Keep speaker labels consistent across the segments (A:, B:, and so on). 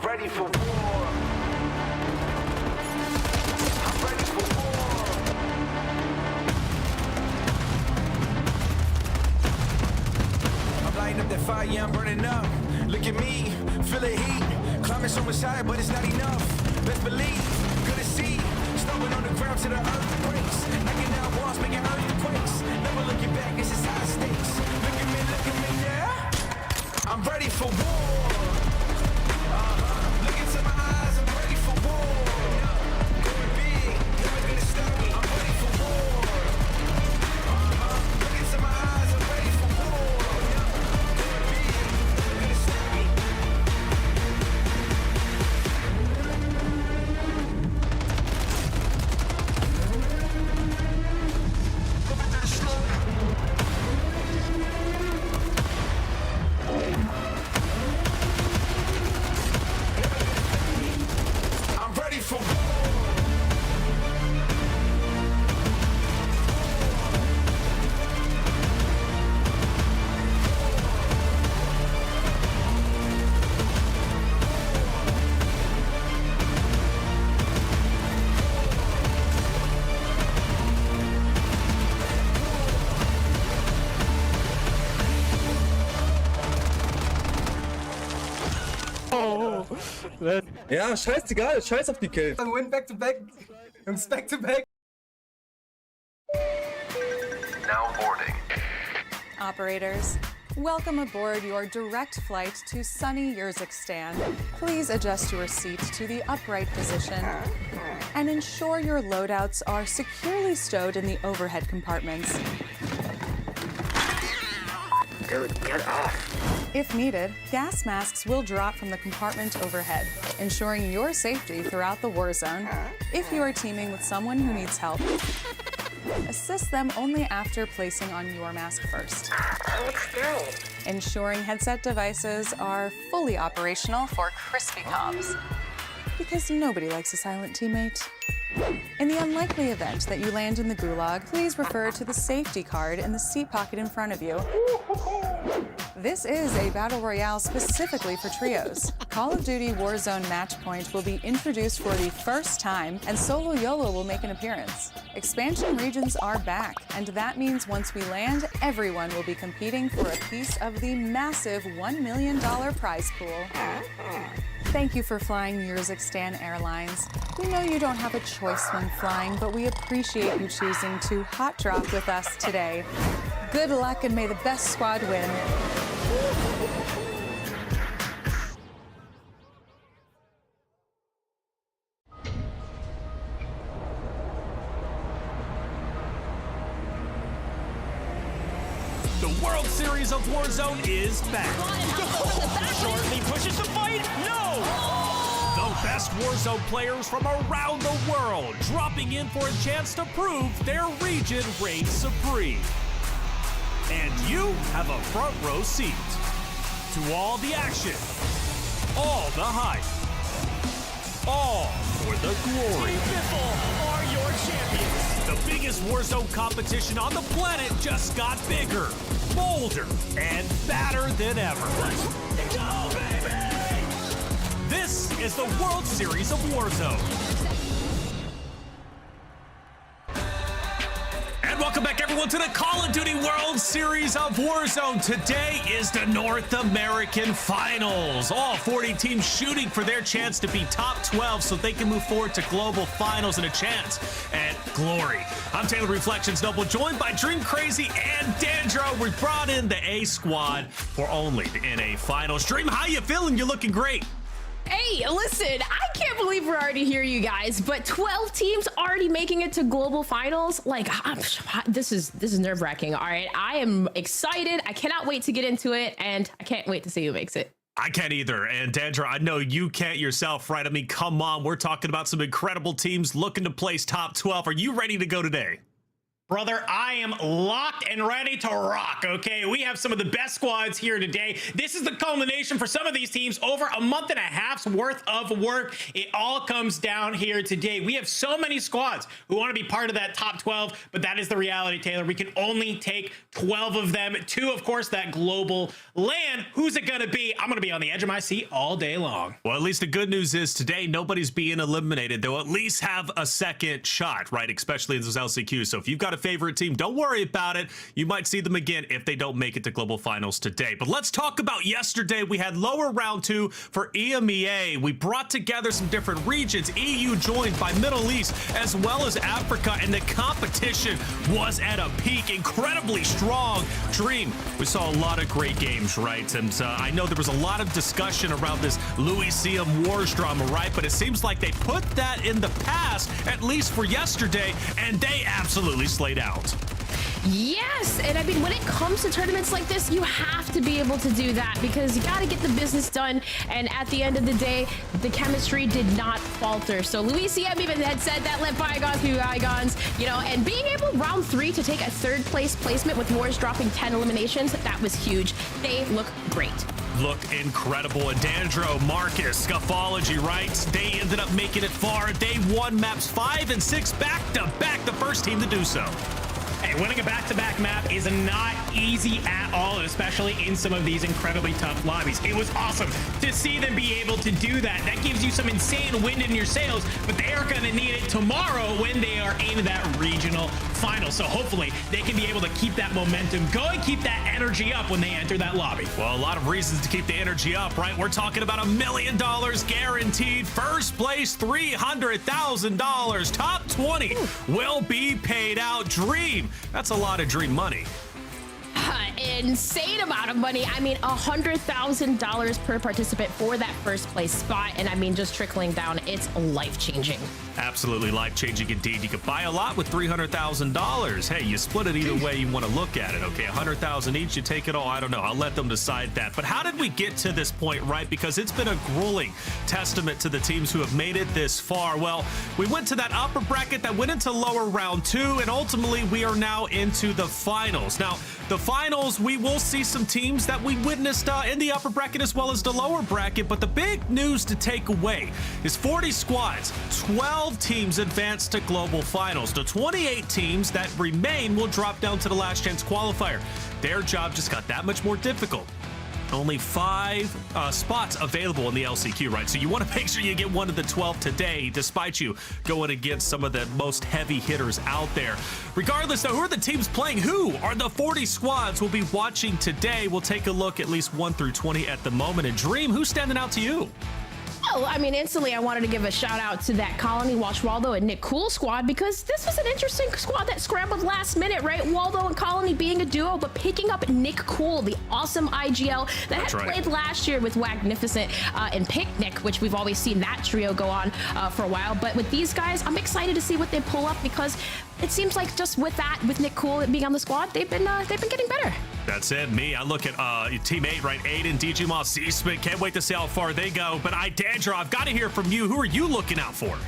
A: I'm ready for war. I'm ready for war. I'm lighting up that fire, yeah, I'm burning up. Look at me, feel the heat. Climbing so much higher, but it's not enough. Best believe, good to see. Stomping on the ground till the earth breaks. Knocking down walls, making earthquakes. Never looking back, this is high stakes. Look at me now. I'm ready for war. Look into my eyes, I'm ready for war. Going big, never gonna stop me. I'm ready for war. Look into my eyes, I'm ready for war. Going big, never gonna stop me. I'm ready for war.
B: Ja, scheißegal, scheiß auf die Kills.
C: Win back to back. Jungs, back to back.
A: Now boarding.
D: Operators, welcome aboard your direct flight to sunny Urzikstan. Please adjust your seat to the upright position and ensure your loadouts are securely stowed in the overhead compartments.
A: Dude, get off.
D: If needed, gas masks will drop from the compartment overhead, ensuring your safety throughout the war zone. If you are teaming with someone who needs help, assist them only after placing on your mask first. Ensuring headset devices are fully operational for crispy comms, because nobody likes a silent teammate. In the unlikely event that you land in the gulag, please refer to the safety card in the seat pocket in front of you. This is a battle royale specifically for trios. Call of Duty Warzone Matchpoint will be introduced for the first time, and Solo YOLO will make an appearance. Expansion regions are back, and that means once we land, everyone will be competing for a piece of the massive $1 million prize pool. Thank you for flying Urzikstan Airlines. We know you don't have a choice when flying, but we appreciate you choosing to hot drop with us today. Good luck and may the best squad win.
E: The World Series of Warzone is back. Shortly pushes the fight. No! The best Warzone players from around the world dropping in for a chance to prove their region reigns supreme. And you have a front row seat to all the action, all the hype, all for the glory. Team Biffle are your champions. The biggest Warzone competition on the planet just got bigger, bolder, and badder than ever. Let's go, baby! This is the World Series of Warzone. And welcome back, everyone, to the Call of Duty World Series of Warzone. Today is the North American Finals. All 40 teams shooting for their chance to be top 12 so they can move forward to global finals and a chance at glory. I'm Taylor Reflections Noble, joined by Dream Crazy and Dandro. We brought in the A squad for only the NA Finals. Dream, how you feeling? You're looking great.
F: Hey, listen, I can't believe we're already here, you guys, but 12 teams already making it to global finals. Like, this is nerve-wracking. All right, I am excited. I cannot wait to get into it, and I can't wait to see who makes it.
E: I can't either. And Dandra, I know you can't yourself, right? I mean, come on. We're talking about some incredible teams looking to place top 12. Are you ready to go today?
G: Brother, I am locked and ready to rock, okay? We have some of the best squads here today. This is the culmination for some of these teams. Over a month and a half's worth of work. It all comes down here today. We have so many squads who want to be part of that top 12, but that is the reality, Taylor. We can only take 12 of them. 2, of course, that global LAN. Who's it going to be? I'm going to be on the edge of my seat all day long.
E: Well, at least the good news is today, nobody's being eliminated. They'll at least have a second shot, right? Especially in those LCQs. So if you've got a favorite team, don't worry about it. You might see them again if they don't make it to global finals today. But let's talk about yesterday. We had lower round 2 for EMEA. We brought together some different regions. EU joined by Middle East as well as Africa, and the competition was at a peak, incredibly strong. Dream, we saw a lot of great games, right? And I know there was a lot of discussion around this Elysium Wars drama, right? But it seems like they put that in the past, at least for yesterday, and they absolutely slayed out.
F: Yes, and I mean, when it comes to tournaments like this, you have to be able to do that because you got to get the business done. And at the end of the day, the chemistry did not falter. So Elysium even had said that, let bygones be bygones, you know, and being able round 3 to take a 3rd place placement with Wars dropping 10 eliminations, that was huge. They look great.
E: Look incredible. And Dandro, Marcus, Scuffology, right? They ended up making it far. They won maps 5 and 6 back to back, the first team to do so.
G: Hey, winning a back-to-back map is not easy at all, especially in some of these incredibly tough lobbies. It was awesome to see them be able to do that. That gives you some insane wind in your sails, but they are going to need it tomorrow when they are in that regional final. So hopefully they can be able to keep that momentum going, keep that energy up when they enter that lobby.
E: Well, a lot of reasons to keep the energy up, right? We're talking about $1 million guaranteed. First place, $300,000. Top 20 will be paid out. Dream. That's a lot of Dream money.
F: Insane amount of money. I mean, $100,000 per participant for that first place spot. And I mean, just trickling down, it's life-changing.
E: Absolutely life-changing indeed. You could buy a lot with $300,000. Hey, you split it either way you want to look at it, okay? $100,000 each, you take it all. I don't know. I'll let them decide that. But how did we get to this point, right? Because it's been a grueling testament to the teams who have made it this far. Well, we went to that upper bracket that went into lower round 2, and ultimately we are now into the finals. Now, the finals, we will see some teams that we witnessed in the upper bracket as well as the lower bracket, but the big news to take away is 40 squads, 12 teams advance to global finals. The 28 teams that remain will drop down to the last chance qualifier. Their job just got that much more difficult. Only 5 spots available in the LCQ, right? So you want to make sure you get one of the 12 today, despite you going against some of the most heavy hitters out there. Regardless, though, who are the teams playing? Who are the 40 squads we'll be watching today? We'll take a look at least 1 through 20 at the moment. And Dream, who's standing out to you?
F: Oh, I mean, instantly, I wanted to give a shout out to that Colony, Watch Waldo, and Nick Cool squad because this was an interesting squad that scrambled last minute, right? Waldo and Colony being a duo, but picking up Nick Cool, the awesome IGL that had played last year with Wagnificent and Picnic, which we've always seen that trio go on for a while. But with these guys, I'm excited to see what they pull up because it seems like just with that, with Nick Cool being on the squad, they've been getting better.
E: That's it. Me, I look at Team 8, right? Aiden, DJ Moss, C-Spit. Can't wait to see how far they go. But Dandro, I've got to hear from you. Who are you looking out for?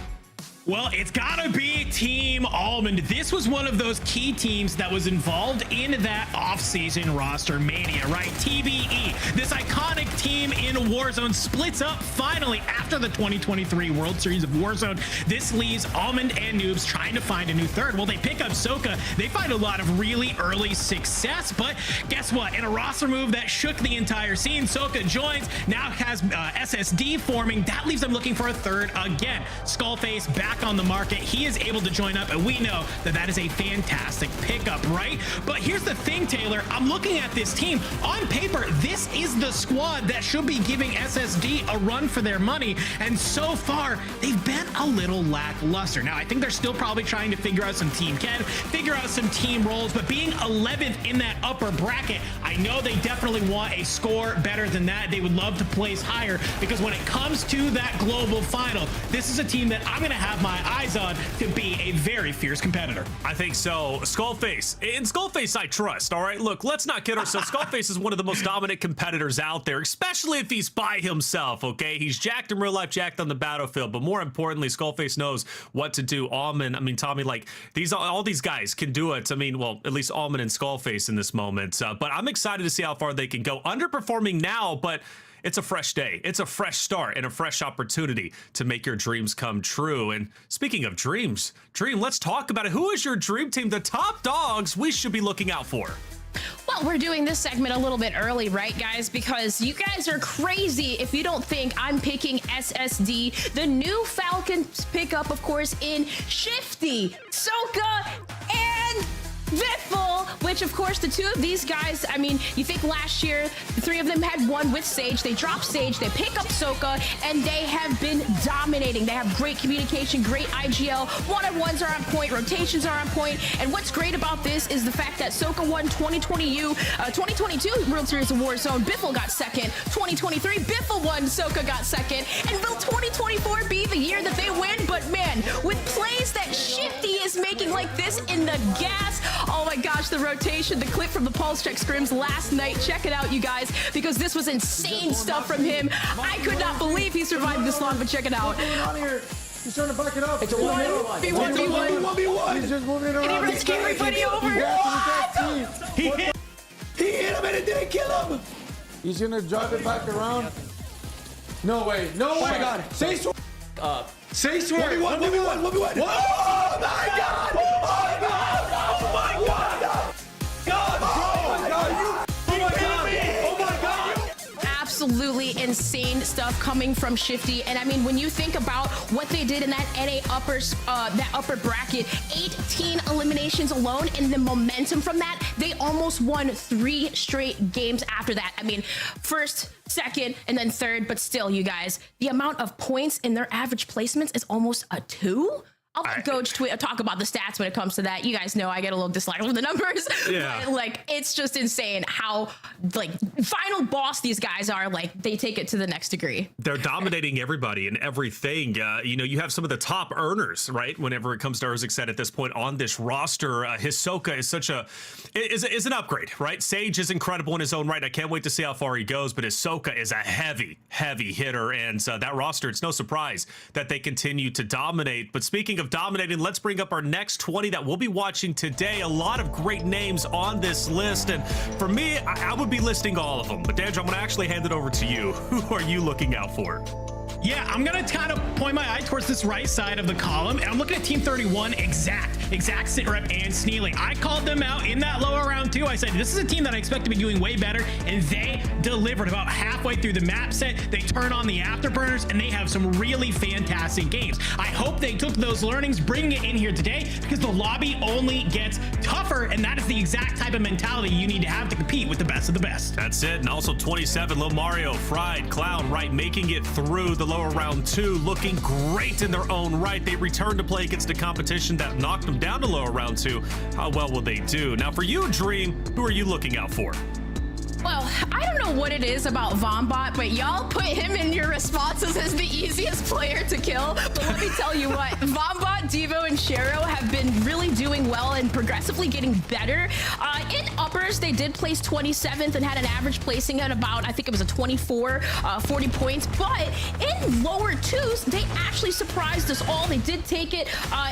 G: Well, it's gotta be Team Almond. This was one of those key teams that was involved in that off-season roster mania, right? TBE, this iconic team in Warzone, splits up finally after the 2023 World Series of Warzone. This leaves Almond and Noobs trying to find a new third. Well, they pick up Soka. They find a lot of really early success, but guess what? In a roster move that shook the entire scene, Soka joins, now has SSD forming. That leaves them looking for a third again. Skullface back on the market. He is able to join up, and we know that that is a fantastic pickup, right? But here's the thing, Taylor. I'm looking at this team. On paper, this is the squad that should be giving SSD a run for their money, and so far, they've been a little lackluster. Now, I think they're still probably trying to figure out some team chem, figure out some team roles, but being 11th in that upper bracket, I know they definitely want a score better than that. They would love to place higher, because when it comes to that global final, this is a team that I'm going to have my eyes on to be a very fierce competitor.
E: I think so. Skullface. In Skullface, I trust. All right, look, let's not kid ourselves. Skullface is one of the most dominant competitors out there, especially if he's by himself, okay? He's jacked in real life, jacked on the battlefield, but more importantly, Skullface knows what to do. Almond, I mean, Tommy, like, all these guys can do it. I mean, well, at least Almond and Skullface in this moment. But I'm excited to see how far they can go. Underperforming now, but it's a fresh day. It's a fresh start and a fresh opportunity to make your dreams come true. And speaking of dreams, Dream, let's talk about it. Who is your dream team, the top dogs we should be looking out for?
F: Well, we're doing this segment a little bit early, right, guys? Because you guys are crazy if you don't think I'm picking SSD, the new Falcons pickup, of course, in Shifty, Soka, and Viffle, which of course the two of these guys, I mean, you think last year the three of them had one with Sage, they drop Sage, they pick up Soka, and they have been dominating. They have great communication, great IGL, one-on-ones are on point, rotations are on point, and what's great about this is the fact that Soka won 2022 World Series of Warzone, Biffle got second, 2023 Biffle won, Soka got second, and will 2024 be the year that they win? But man, with plays that Shifty is making like this in the gas, oh my gosh, the rotation, the clip from the Pulse Check scrims last night. Check it out, you guys, because this was insane stuff from him. I could not believe he survived this long, but check it out.
C: He's trying to back it up.
B: It's a 1v1.
C: He's just moving around.
F: And he risked everybody over.
G: He hit.
B: He hit him and it didn't kill him.
C: He's gonna drive it back around. No way. No way.
B: Oh my God.
C: Say swear. Say swear.
B: 1v1. Oh my God. Oh my God. Oh my God.
F: Absolutely insane stuff coming from Shifty. And I mean, when you think about what they did in that NA upper bracket, 18 eliminations alone, and the momentum from that, they almost won 3 straight games after that. I mean, first, second, and then third, but still, you guys, the amount of points in their average placements is almost a 2. I'll let Coach talk about the stats when it comes to that. You guys know I get a little dislike with the numbers.
E: Yeah.
F: But, like, it's just insane how, like, final boss these guys are. Like, they take it to the next degree.
E: They're dominating everybody and everything. You know, you have some of the top earners, right? Whenever it comes to Urzik at this point on this roster, Hisoka is such is an upgrade, right? Sage is incredible in his own right. I can't wait to see how far he goes, but Hisoka is a heavy hitter. And that roster, it's no surprise that they continue to dominate. But speaking of dominating, let's bring up our next 20 that we'll be watching today. A lot of great names on this list, and for me, I would be listing all of them, but Dandra, I'm going to actually hand it over to you. Who are you looking out for?
G: Yeah, I'm gonna kind of point my eye towards this right side of the column, and I'm looking at Team 31, Exact, Sitrep, and Sneely. I called them out in that lower round 2. I said, this is a team that I expect to be doing way better, and they delivered about halfway through the map set. They turn on the afterburners, and they have some really fantastic games. I hope they took those learnings, bringing it in here today, because the lobby only gets tougher, and that is the exact type of mentality you need to have to compete with the best of the best.
E: That's it, and also 27, Lil Mario, Fried, Clown, right, making it through the lower round 2, looking great in their own right. They return to play against a competition that knocked them down to lower round 2. How well will they do? Now for you, Dream, who are you looking out for?
F: Well, I don't know what it is about Vombot, but y'all put him in your responses as the easiest player to kill. But let me tell you what, Vombot, Devo, and Shero have been really doing well and progressively getting better. In uppers, they did place 27th and had an average placing at about, I think it was a 40 points. But in lower 2s, they actually surprised us all. They did take it,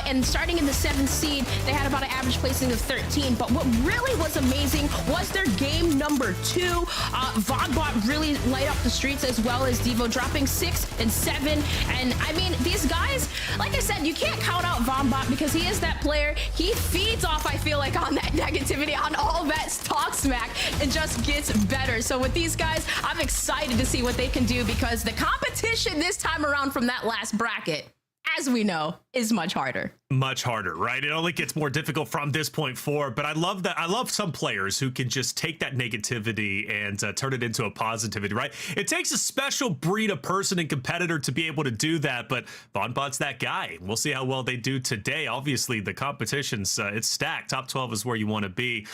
F: and starting in the 7th seed, they had about an average placing of 13. But what really was amazing was their game number 2. Vombot really light up the streets, as well as Devo dropping 6 and 7. And I mean, these guys, like I said, you can't count out Vombot because he is that player. He feeds off, I feel like, on that negativity, on all that talk smack, and just gets better. So with these guys, I'm excited to see what they can do, because the competition this time around from that last bracket, as we know, is much harder.
E: Much harder, right? It only gets more difficult from this point forward, but I love that. I love some players who can just take that negativity and turn it into a positivity, right? It takes a special breed of person and competitor to be able to do that, but Vombot's that guy. We'll see how well they do today. Obviously, the competition's it's stacked. Top 12 is where you want to be.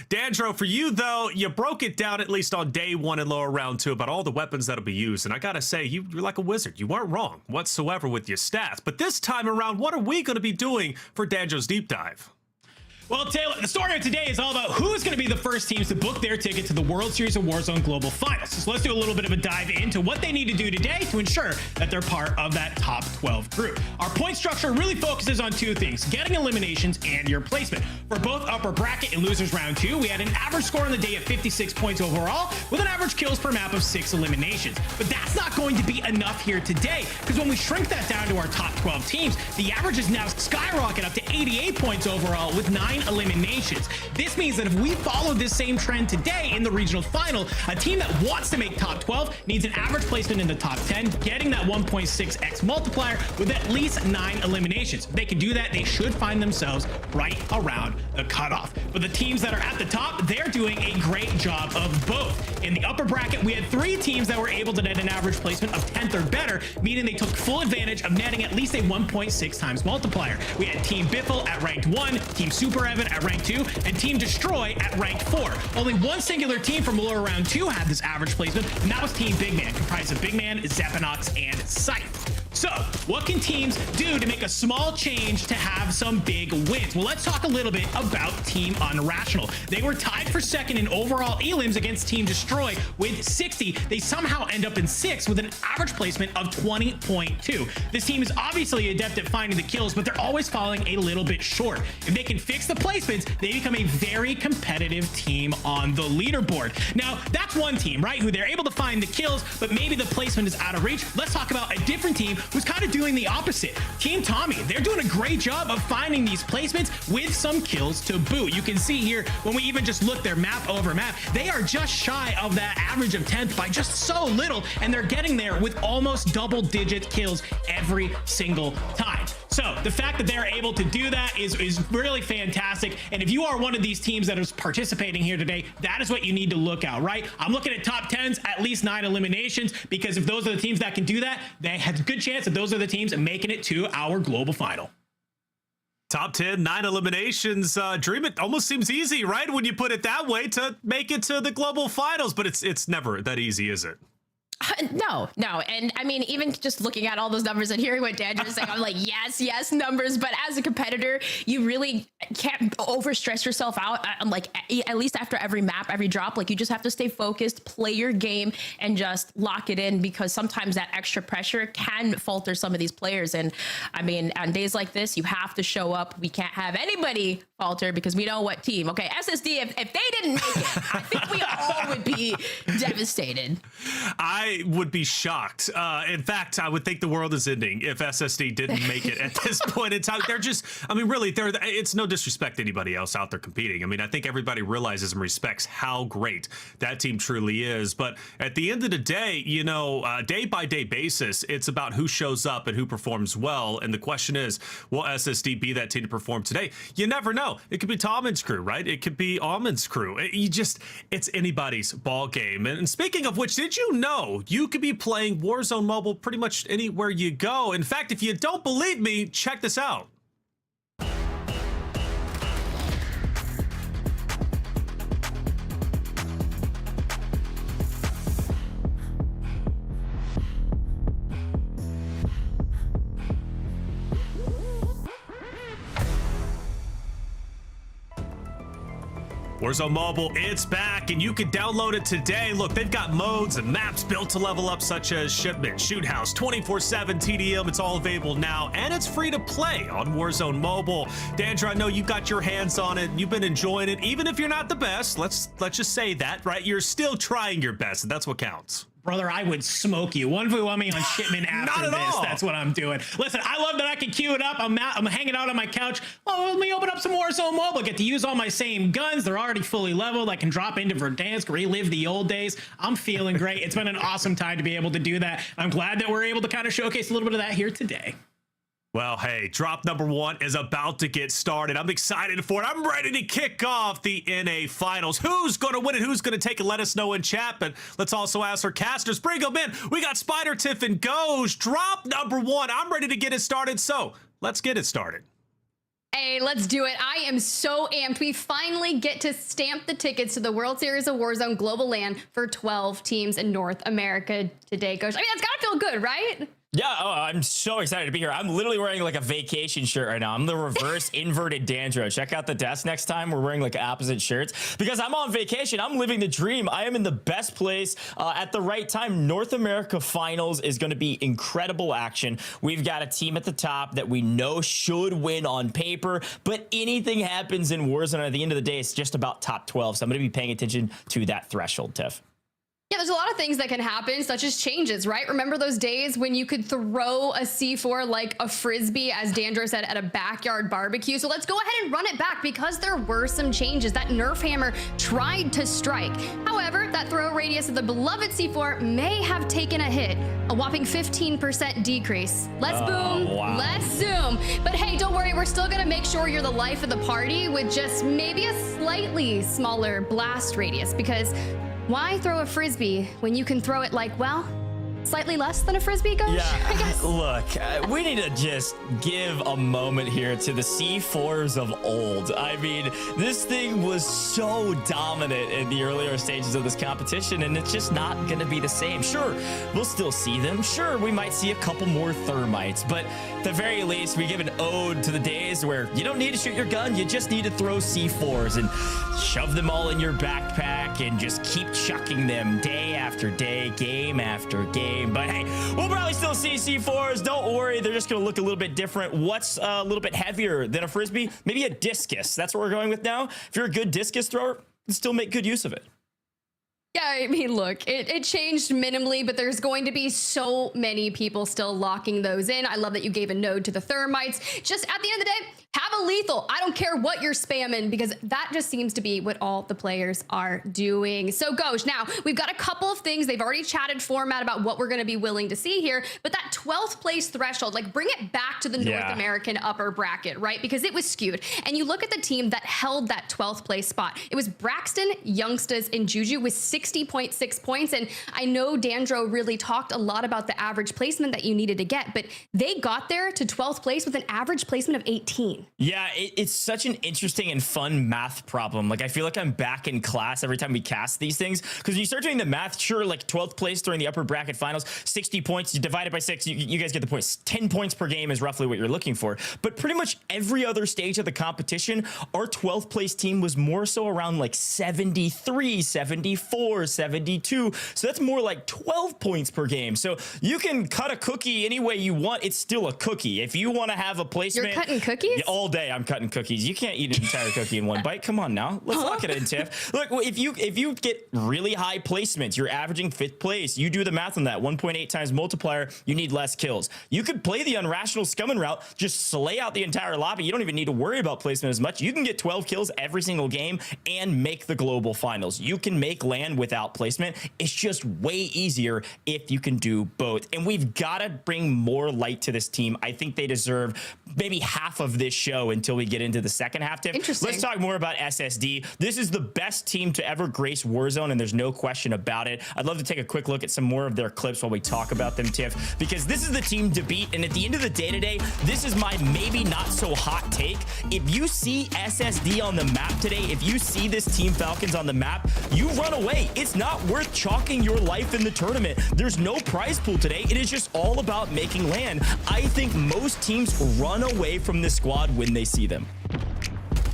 E: Dandro, for you, though, you broke it down at least on day 1 and lower round 2 about all the weapons that'll be used, and I gotta say, you're like a wizard. You weren't wrong whatsoever with your stats, but this time around,
B: round. What are we going to be doing for Danjo's Deep Dive?
G: Well, Taylor, the story of today is all about who's going to be the first teams to book their ticket to the World Series of Warzone Global Finals. So let's do a little bit of a dive into what they need to do today to ensure that they're part of that top 12 group. Our point structure really focuses on two things: getting eliminations and your placement. For both upper bracket and losers round 2, we had an average score on the day of 56 points overall, with an average kills per map of 6 eliminations. But that's not going to be enough here today, because when we shrink that down to our top 12 teams, the average is now skyrocket up to 88 points overall with 9 eliminations. This means that if we follow this same trend today in the regional final, a team that wants to make top 12 needs an average placement in the top 10, getting that 1.6x multiplier with at least 9 eliminations. If they can do that, they should find themselves right around the cutoff. But the teams that are at the top, they're doing a great job of both. In the upper bracket, we had 3 teams that were able to net an average placement of 10th or better, meaning they took full advantage of netting at least a 1.6 times multiplier. We had Team Biffle at ranked 1, Team Super Evan at rank 2, and Team Destroy at rank 4. Only one singular team from lower round 2 had this average placement, and that was Team Big Man, comprised of Big Man, Zephanox, and Scythe. So, what can teams do to make a small change to have some big wins? Well, let's talk a little bit about Team Unrational. They were tied for second in overall elims against Team Destroy with 60. They somehow end up in 6th with an average placement of 20.2. This team is obviously adept at finding the kills, but they're always falling a little bit short. If they can fix the placements, they become a very competitive team on the leaderboard. Now, that's one team, right, who they're able to find the kills, but maybe the placement is out of reach. Let's talk about a different team who's kind of doing the opposite. Team Tommy, they're doing a great job of finding these placements with some kills to boot. You can see here, when we even just look their map over map, they are just shy of that average of 10th by just so little, and they're getting there with almost double-digit kills every single time. So the fact that they're able to do that is really fantastic. And if you are one of these teams that is participating here today, that is what you need to look out, right? I'm looking at top 10s, at least 9 eliminations, because if those are the teams that can do that, they have a good chance that those are the teams making it to our global final.
B: Top 10, 9 eliminations. Dream, it almost seems easy, right? When you put it that way, to make it to the global finals, but it's never that easy, is it?
F: No. And I mean, even just looking at all those numbers and hearing what Danjo is saying, I'm like, yes, numbers. But as a competitor, you really can't overstress yourself out. Like, at least after every map, every drop, like, you just have to stay focused, play your game, and just lock it in, because sometimes that extra pressure can falter some of these players. And I mean, on days like this, you have to show up. We can't have anybody falter, because we know what team. Okay, SSD, if they didn't make it, I think we all would be devastated.
B: I would be shocked. In fact, I would think the world is ending if SSD didn't make it at this point in time. They're just, I mean, really, it's no disrespect to anybody else out there competing. I mean, I think everybody realizes and respects how great that team truly is. But at the end of the day, you know, day by day basis, it's about who shows up and who performs well. And the question is, will SSD be that team to perform today? You never know. It could be Tommen's crew, right? It could be Almond's crew. It's anybody's ball game. And speaking of which, did you know you could be playing Warzone Mobile pretty much anywhere you go? In fact, if you don't believe me, check this out. Warzone Mobile, it's back, and you can download it today. Look, they've got modes and maps built to level up, such as Shipment, Shoot House, 24/7 TDM. It's all available now, and it's free to play on Warzone Mobile. Dandra, I know you got your hands on it. You've been enjoying it, even if you're not the best. Let's just say that, right? You're still trying your best, and that's what counts.
G: Brother, I would smoke you. One for me on Shipment after this.
B: all.
G: That's what I'm doing. Listen, I love that I can queue it up. I'm hanging out on my couch. Oh, let me open up some Warzone Mobile. Get to use all my same guns. They're already fully leveled. I can drop into Verdansk, relive the old days. I'm feeling great. It's been an awesome time to be able to do that. I'm glad that we're able to kind of showcase a little bit of that here today.
B: Well, hey, drop number 1 is about to get started. I'm excited for it. I'm ready to kick off the EMEA Finals. Who's going to win it? Who's going to take it? Let us know in chat. But let's also ask our casters. Bring them in. We got Spider, Tiff, and Goj. Drop number 1. I'm ready to get it started. So let's get it started.
H: Hey, let's do it. I am so amped. We finally get to stamp the tickets to the World Series of Warzone Global LAN for 12 teams in North America today, Goj. I mean, that's got to feel good, right?
I: Yeah, I'm so excited to be here. I'm literally wearing like a vacation shirt right now. I'm the reverse inverted Dandro. Check out the desk next time. We're wearing like opposite shirts because I'm on vacation. I'm living the dream. I am in the best place at the right time. North America Finals is going to be incredible action. We've got a team at the top that we know should win on paper, but anything happens in Warzone. At the end of the day, it's just about top 12. So I'm going to be paying attention to that threshold, Tiff.
H: Yeah, there's a lot of things that can happen, such as changes, right? Remember those days when you could throw a C4 like a frisbee, as Dandro said, at a backyard barbecue? So let's go ahead and run it back because there were some changes. That Nerf hammer tried to strike. However, that throw radius of the beloved C4 may have taken a hit, a whopping 15% decrease. Let's boom, let's zoom. But hey, don't worry, we're still gonna make sure you're the life of the party with just maybe a slightly smaller blast radius, because why throw a frisbee when you can throw it like, well, slightly less than a frisbee goes?
I: Yeah,
H: I guess.
I: look, we need to just give a moment here to the C4s of old. I mean, this thing was so dominant in the earlier stages of this competition, and it's just not going to be the same. Sure, we'll still see them. Sure, we might see a couple more thermites, but at the very least, we give an ode to the days where you don't need to shoot your gun, you just need to throw C4s and shove them all in your backpack and just keep chucking them day after day, game after game. But hey, we'll probably still see C4s. Don't worry, they're just going to look a little bit different. What's a little bit heavier than a frisbee? Maybe a discus. That's what we're going with now. If you're a good discus thrower, you can still make good use of it.
H: Yeah, I mean, look, it changed minimally, but there's going to be so many people still locking those in. I love that you gave a node to the thermites. Just at the end of the day, have a lethal. I don't care what you're spamming, because that just seems to be what all the players are doing. So Ghosh, now we've got a couple of things. They've already chatted format about what we're going to be willing to see here, but that 12th place threshold, like bring it back to the North American upper bracket, right? Because it was skewed. And you look at the team that held that 12th place spot. It was Braxton, Youngstas, and Juju with 60.6 points. And I know Dandro really talked a lot about the average placement that you needed to get, but they got there to 12th place with an average placement of 18.
I: Yeah, it's such an interesting and fun math problem. Like, I feel like I'm back in class every time we cast these things, because when you start doing the math, sure, like 12th place during the upper bracket finals, 60 points, you divide it by 6, you guys get the points. 10 points per game is roughly what you're looking for. But pretty much every other stage of the competition, our 12th place team was more so around like 73, 74, 72. So that's more like 12 points per game. So you can cut a cookie any way you want. It's still a cookie. If you want to have a placement...
H: You're cutting cookies?
I: All day I'm cutting cookies. You can't eat an entire cookie in one bite. Come on now. Let's lock it in, Tiff. Look, if you get really high placements, you're averaging 5th place. You do the math on that. 1.8 times multiplier, you need less kills. You could play the unrational scumming route, just slay out the entire lobby. You don't even need to worry about placement as much. You can get 12 kills every single game and make the global finals. You can make land without placement. It's just way easier if you can do both. And we've got to bring more light to this team. I think they deserve maybe half of this show until we get into the second half, Tiff.
H: Interesting.
I: Let's talk more about SSD. This is the best team to ever grace Warzone, and there's no question about it. I'd love to take a quick look at some more of their clips while we talk about them, Tiff, because this is the team to beat. And at the end of the day today, this is my maybe not so hot take. If you see SSD on the map today, if you see this Team Falcons on the map, you run away. It's not worth chalking your life in the tournament. There's no prize pool today. It is just all about making land. I think most teams run away from this squad when they see them.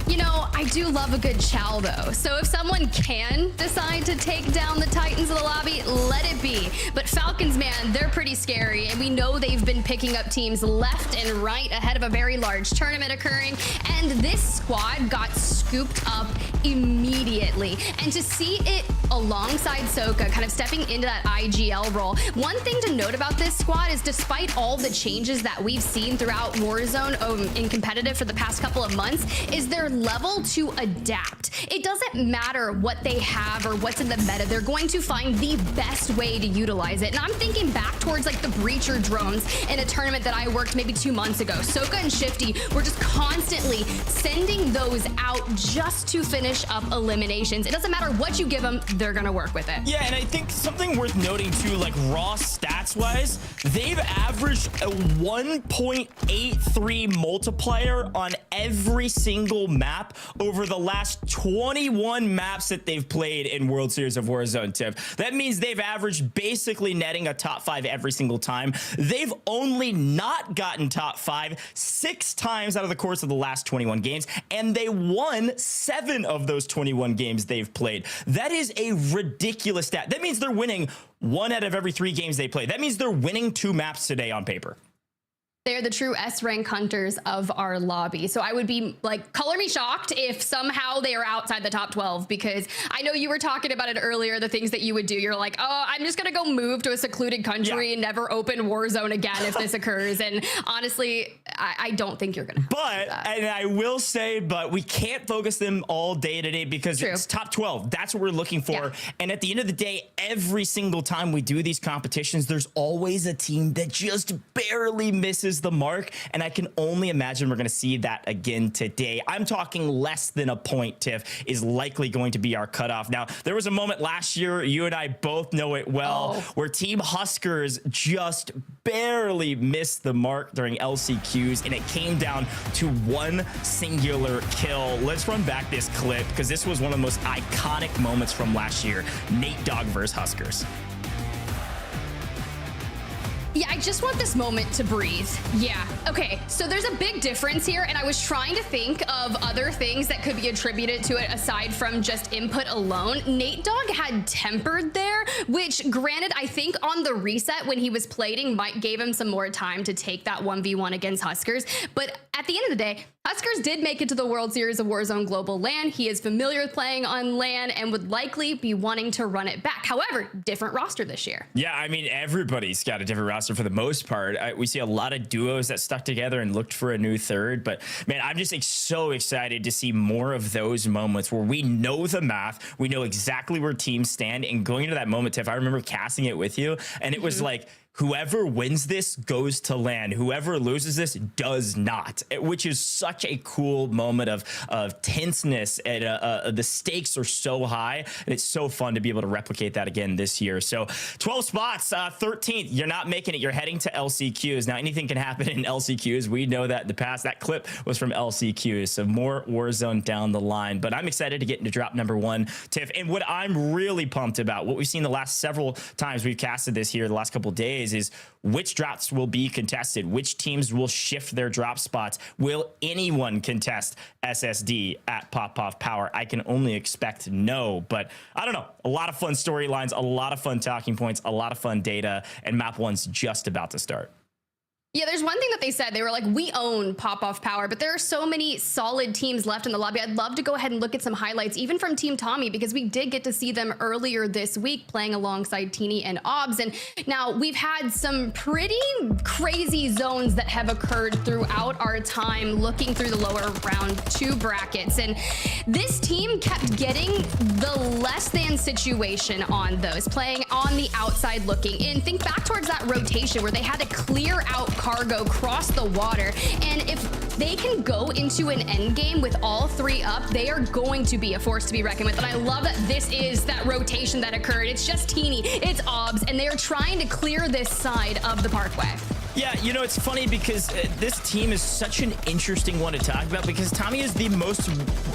H: You know, I do love a good chow, though. So if someone can decide to take down the Titans of the lobby, let it be. But Falcons, man, they're pretty scary. And we know they've been picking up teams left and right ahead of a very large tournament occurring. And this squad got scooped up immediately. And to see it alongside Soka kind of stepping into that IGL role, one thing to note about this squad is despite all the changes that we've seen throughout Warzone in competitive for the past couple of months, is their level to adapt. It doesn't matter what they have or what's in the meta. They're going to find the best way to utilize it. And I'm thinking back towards like the breacher drones in a tournament that I worked maybe 2 months ago. Soka and Shifty were just constantly sending those out just to finish up eliminations. It doesn't matter what you give them, they're gonna work with it.
I: Yeah, and I think something worth noting too, like raw stats wise, they've averaged a 1.83 multiplier on every single map over the last 21 maps that they've played in World Series of Warzone, Tiff. That means they've averaged basically netting a top 5 every single time. They've only not gotten top 5 6 times out of the course of the last 21 games, and they won 7 of those 21 games they've played. That is a ridiculous stat. That means they're winning 1 out of every 3 games they play. That means they're winning 2 maps today on paper.
F: They're the true S-rank hunters of our lobby. So I would be like, color me shocked if somehow they are outside the top 12, because I know you were talking about it earlier, the things that you would do. You're like, oh, I'm just going to go move to a secluded country and never open Warzone again if this occurs. And honestly, I don't think you're going to.
I: But, and I will say, but we can't focus them all day today because it's top 12. That's what we're looking for. Yeah. And at the end of the day, every single time we do these competitions, there's always a team that just barely misses the mark, and I can only imagine we're going to see that again today. I'm talking less than a point, Tiff, is likely going to be our cutoff. Now, there was a moment last year, you and I both know it well, where Team Huskers just barely missed the mark during LCQs, and it came down to 1 singular kill. Let's run back this clip, because this was one of the most iconic moments from last year. Nate Dogg versus Huskers.
F: Yeah, I just want this moment to breathe. Yeah. Okay, so there's a big difference here, and I was trying to think of other things that could be attributed to it aside from just input alone. Nate Dogg had tempered there, which granted, I think on the reset when he was plating gave him some more time to take that 1v1 against Huskers. But at the end of the day, Huskers did make it to the World Series of Warzone Global LAN. He is familiar with playing on LAN and would likely be wanting to run it back. However, different roster this year.
I: Yeah, I mean, everybody's got a different roster for the most part. We see a lot of duos that stuck together and looked for a new third. But man, I'm just so excited to see more of those moments where we know the math, we know exactly where teams stand. And going into that moment, Tiff, I remember casting it with you, and it was like, whoever wins this goes to LAN. Whoever loses this does not, which is such a cool moment of tenseness. And the stakes are so high, and it's so fun to be able to replicate that again this year. So 12 spots, 13th, you're not making it. You're heading to LCQs. Now, anything can happen in LCQs. We know that in the past. That clip was from LCQs. So more Warzone down the line. But I'm excited to get into drop number 1, Tiff. And what I'm really pumped about, what we've seen the last several times we've casted this here, the last couple of days, is which drops will be contested, which teams will shift their drop spots. Will anyone contest SSD at Pop Off Power? I can only expect no, but I don't know. A lot of fun storylines, a lot of fun talking points, a lot of fun data, and map 1's just about to start.
F: Yeah, there's one thing that they said. They were like, we own Pop Off Power, but there are so many solid teams left in the lobby. I'd love to go ahead and look at some highlights, even from Team Tommy, because we did get to see them earlier this week playing alongside Teeny and Obs. And now we've had some pretty crazy zones that have occurred throughout our time looking through the lower round 2 brackets. And this team kept getting the less than situation on those, playing on the outside looking in. Think back towards that rotation where they had to clear out cargo, cross the water, and if they can go into an end game with all 3 up, they are going to be a force to be reckoned with. And I love that this is that rotation that occurred. It's just Teeny, it's Obs, and they are trying to clear this side of the Parkway.
I: Yeah, you know, it's funny because this team is such an interesting one to talk about because Tommy is the most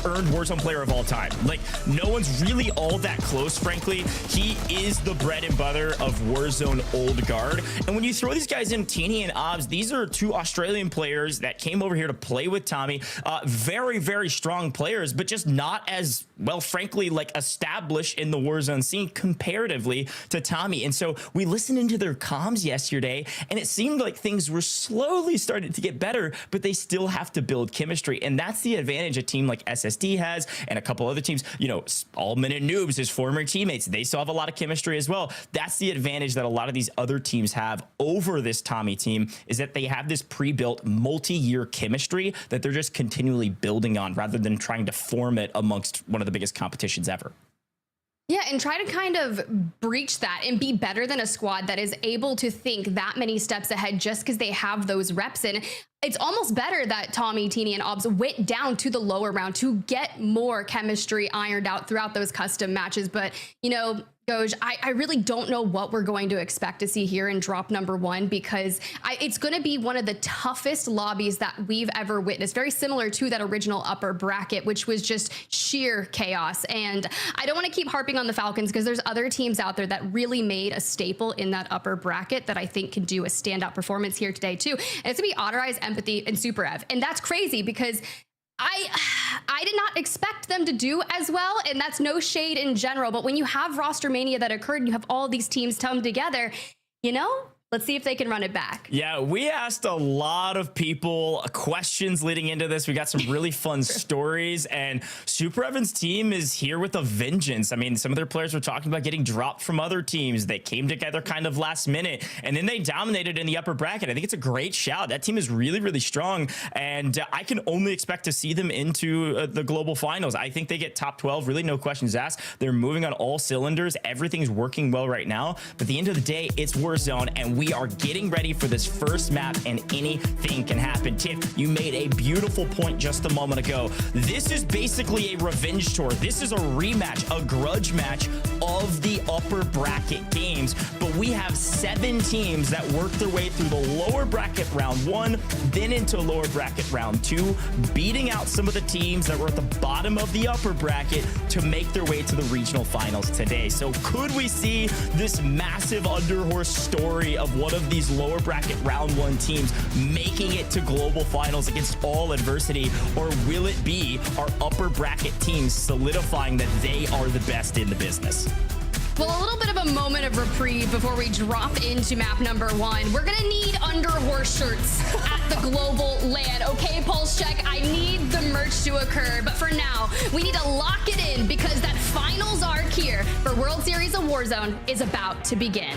I: earned Warzone player of all time. Like, no one's really all that close, frankly. He is the bread and butter of Warzone old guard. And when you throw these guys in, Teeny and Obs, these are 2 Australian players that came over here to play with Tommy. Very, very strong players, but just not as, well, frankly, like established in the Warzone scene comparatively to Tommy. And so we listened into their comms yesterday, and it seemed like things were slowly starting to get better, but they still have to build chemistry. And that's the advantage a team like SSD has and a couple other teams. You know, Allman and Noobs, his former teammates, they still have a lot of chemistry as well. That's the advantage that a lot of these other teams have over this Tommy team, is that they have this pre-built multi-year chemistry that they're just continually building on rather than trying to form it amongst one of the biggest competitions ever.
F: Yeah, and try to kind of breach that and be better than a squad that is able to think that many steps ahead just because they have those reps in. It's almost better that Tommy, Teeny, and Obs went down to the lower round to get more chemistry ironed out throughout those custom matches. But, you know,
H: Goj, I really don't know what we're going to expect to see here in drop number 1, because it's going to be one of the toughest lobbies that we've ever witnessed. Very similar to that original upper bracket, which was just sheer chaos. And I don't want to keep harping on the Falcons, because there's other teams out there that really made a staple in that upper bracket that I think can do a standout performance here today too. And it's going to be Autorize, Empathy, and Super Ev. And that's crazy, because I did not expect them to do as well, and that's no shade in general, but when you have roster mania that occurred and you have all these teams come together, you know, let's see if they can run it back.
I: Yeah, we asked a lot of people questions leading into this. We got some really fun stories, and Super Evan's team is here with a vengeance. I mean, some of their players were talking about getting dropped from other teams. They came together kind of last minute, and then they dominated in the upper bracket. I think it's a great shout. That team is really, really strong, and I can only expect to see them into the global finals. I think they get top 12, really no questions asked. They're moving on all cylinders. Everything's working well right now, but at the end of the day, it's Warzone, and we are getting ready for this first map, and anything can happen. Tiff, you made a beautiful point just a moment ago. This is basically a revenge tour. This is a rematch, a grudge match of the upper bracket games, but we have 7 teams that work their way through the lower bracket round 1, then into lower bracket round 2, beating out some of the teams that were at the bottom of the upper bracket to make their way to the regional finals today. So could we see this massive underhorse story of one of these lower bracket round 1 teams making it to global finals against all adversity, or will it be our upper bracket teams solidifying that they are the best in the business?
H: Well, a little bit of a moment of reprieve before we drop into map number 1. We're gonna need underhorse shirts at the global LAN. Okay, Pulse Check, I need the merch to occur, but for now, we need to lock it in, because that finals arc here for World Series of Warzone is about to begin.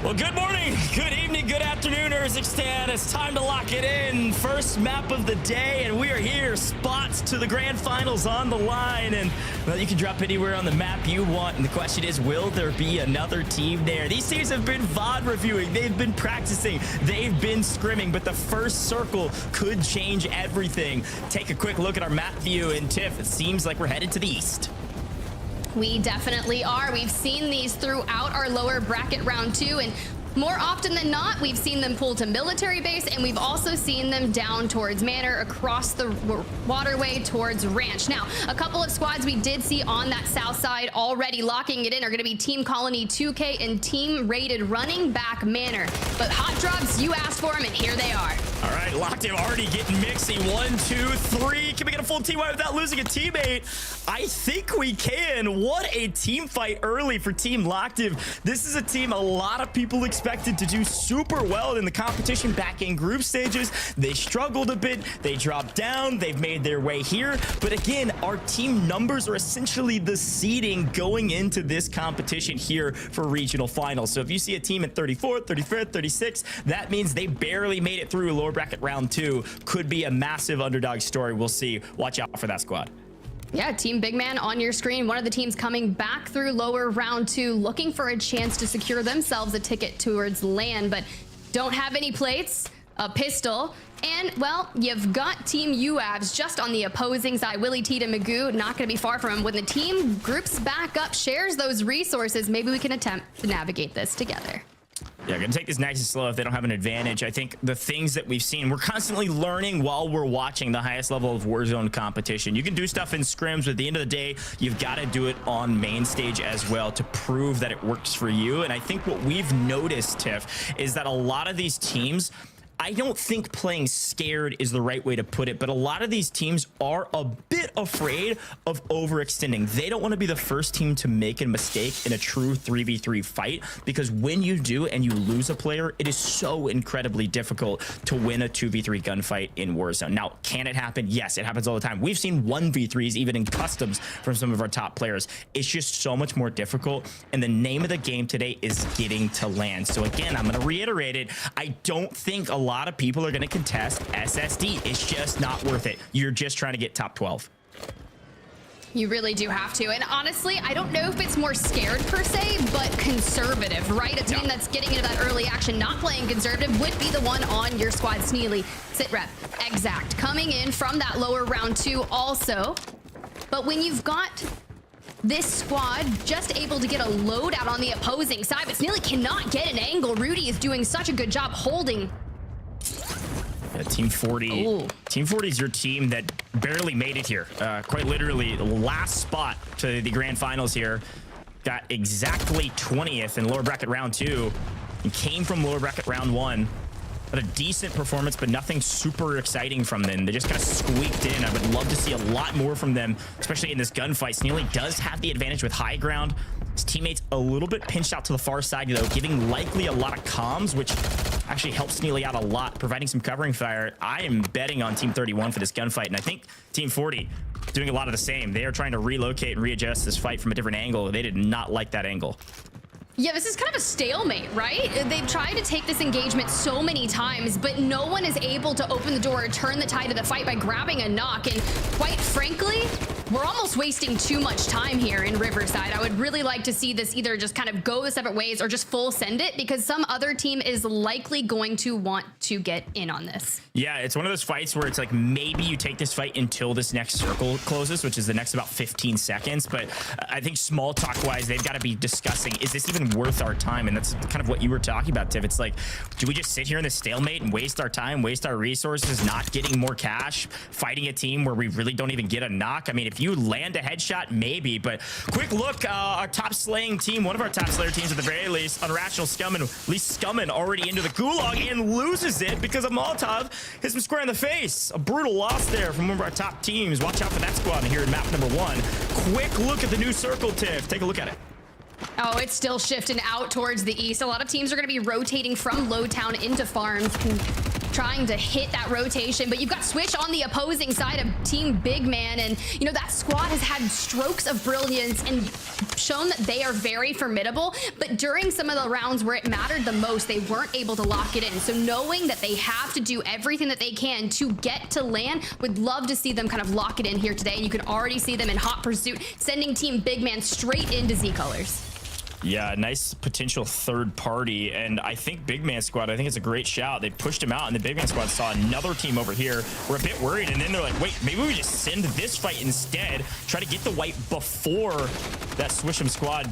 I: Well, good morning, good evening, good afternoon, Urzikstan. It's time to lock it in. First map of the day, and we are here. Spots to the grand finals on the line, and well, you can drop anywhere on the map you want. And the question is, will there be another team there? These teams have been VOD reviewing, they've been practicing, they've been scrimming, but the first circle could change everything. Take a quick look at our map view, and Tiff, it seems like we're headed to the east.
H: We definitely are. We've seen these throughout our lower bracket round 2, and more often than not, we've seen them pull to military base, and we've also seen them down towards Manor, across the waterway towards Ranch. Now, a couple of squads we did see on that south side already locking it in are going to be Team Colony 2K and Team Rated running back Manor. But hot drops, you asked for them, and here they are.
I: All right, Locked in already getting mixy. 1, 2, 3. Can we get a full team without losing a teammate? I think we can. What a team fight early for Team Locked-in. This is a team a lot of people expected to do super well in the competition back in group stages. They struggled a bit. They dropped down. They've made their way here. But again, our team numbers are essentially the seeding going into this competition here for regional finals. So if you see a team at 34th, 35th, 36th, that means they barely made it through lower bracket round 2. Could be a massive underdog story. We'll see. Watch out for that squad.
H: Yeah, Team Big Man on your screen. One of the teams coming back through lower round 2, looking for a chance to secure themselves a ticket towards LAN, but don't have any plates, a pistol, and, well, you've got Team UAVs just on the opposing side. Willie T to Magoo, not going to be far from him. When the team groups back up, shares those resources, maybe we can attempt to navigate this together.
I: Yeah, gonna take this nice and slow if they don't have an advantage. I think the things that we've seen, we're constantly learning while we're watching the highest level of Warzone competition. You can do stuff in scrims, but at the end of the day, you've got to do it on main stage as well to prove that it works for you. And I think what we've noticed, Tiff, is that a lot of these teams, I don't think playing scared is the right way to put it, but a lot of these teams are a bit afraid of overextending. They don't want to be the first team to make a mistake in a true 3v3 fight, because when you do and you lose a player, it is so incredibly difficult to win a 2v3 gunfight in Warzone. Now, can it happen? Yes, it happens all the time. We've seen 1v3s even in customs from some of our top players. It's just so much more difficult, and the name of the game today is getting to land. So again, I'm going to reiterate it. I don't think a lot of people are going to contest SSD. It's just not worth it. You're just trying to get top 12.
H: You really do have to. And honestly, I don't know if it's more scared per se, but conservative, right? A team that's getting into that early action, not playing conservative, would be the one on your squad. Sneely, sit rep, exact, coming in from that lower round 2 also. But when you've got this squad just able to get a loadout on the opposing side, but Sneely cannot get an angle. Rudy is doing such a good job holding.
I: Yeah, Team 40. Ooh. Team 40 is your team that barely made it here. Quite literally, last spot to the grand finals here. Got exactly 20th in lower bracket round 2. And came from lower bracket round 1. But a decent performance, but nothing super exciting from them. They just kind of squeaked in. I would love to see a lot more from them, especially in this gunfight. Sneely does have the advantage with high ground. His teammates a little bit pinched out to the far side, though, giving likely a lot of comms, which actually helps Sneely out a lot, providing some covering fire. I am betting on Team 31 for this gunfight, and I think Team 40 doing a lot of the same. They are trying to relocate and readjust this fight from a different angle. They did not like that angle.
H: Yeah, this is kind of a stalemate, right? They've tried to take this engagement so many times, but no one is able to open the door or turn the tide of the fight by grabbing a knock. And quite frankly, we're almost wasting too much time here in Riverside. I would really like to see this either just kind of go the separate ways or just full send it, because some other team is likely going to want to get in on this.
I: Yeah, it's one of those fights where it's like maybe you take this fight until this next circle closes, which is the next about 15 seconds. But I think small talk wise, they've got to be discussing, is this even worth our time? And that's kind of what you were talking about, Tiff. It's like, do we just sit here in this stalemate and waste our time, waste our resources, not getting more cash, fighting a team where we really don't even get a knock? I mean, if you land a headshot, maybe. But quick look, our top slaying team, one of our top slayer teams at the very least, Unrational Scummin, Least Scummin, already into the gulag and loses it because of Molotov hits him square in the face. A brutal loss there from one of our top teams. Watch out for that squad here in map number 1. Quick look at the new circle, Tiff. Take a look at it.
H: Oh, it's still shifting out towards the east. A lot of teams are going to be rotating from Lowtown into farms, trying to hit that rotation. But you've got Swish on the opposing side of Team Big Man. And, you know, that squad has had strokes of brilliance and shown that they are very formidable. But during some of the rounds where it mattered the most, they weren't able to lock it in. So knowing that they have to do everything that they can to get to land, would love to see them kind of lock it in here today. And you can already see them in hot pursuit, sending Team Big Man straight into Z colors.
I: Yeah, nice potential third party. And I think Big Man Squad, I think it's a great shout. They pushed him out, and the Big Man Squad saw another team over here. We're a bit worried, and then they're like, wait, maybe we just send this fight instead. Try to get the wipe before that Swish'em squad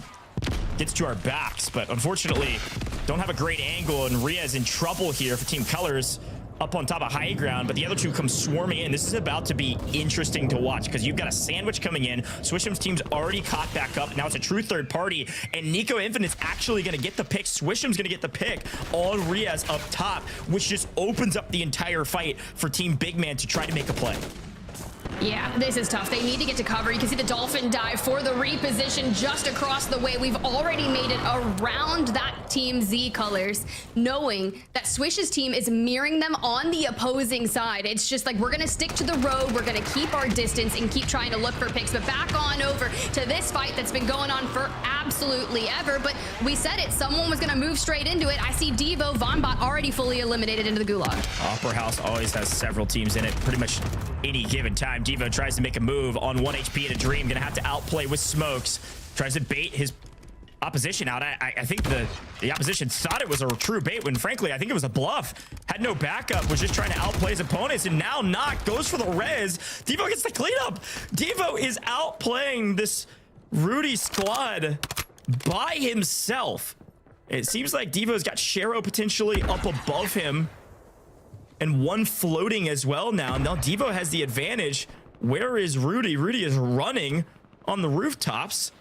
I: gets to our backs. But unfortunately, don't have a great angle, and Ria's in trouble here for Team Colors. Up on top of high ground, but the other two come swarming in. This is about to be interesting to watch, because you've got a sandwich coming in. Swish'em's team's already caught back up. Now it's a true third party, and Nico Infinite's actually going to get the pick. Swish'em's going to get the pick on Riaz up top, which just opens up the entire fight for Team Big Man to try to make a play.
H: Yeah, this is tough. They need to get to cover. You can see the Dolphin dive for the reposition just across the way. We've already made it around that Team Z colors, knowing that Swish's team is mirroring them on the opposing side. It's just like, we're going to stick to the road. We're going to keep our distance and keep trying to look for picks. But back on over to this fight that's been going on for absolutely ever. But we said it. Someone was going to move straight into it. I see Devo, Vonbot already fully eliminated into the gulag.
I: Opera House always has several teams in it, pretty much any given time. Devo tries to make a move on 1 HP in a dream. Gonna have to outplay with smokes. Tries to bait his opposition out. I think the opposition thought it was a true bait, when frankly I think it was a bluff. Had no backup, was just trying to outplay his opponents, and now Knock goes for the res. Devo gets the cleanup. Devo is outplaying this Rudy squad by himself. It seems like Devo's got Shero potentially up above him, and one floating as well now. Now Devo has the advantage. Where is Rudy? Rudy is running on the rooftops.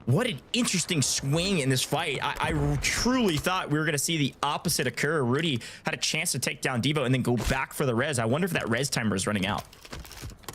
I: What an interesting swing in this fight. I truly thought we were going to see the opposite occur. Rudy had a chance to take down Devo and then go back for the res. I wonder if that res timer is running out.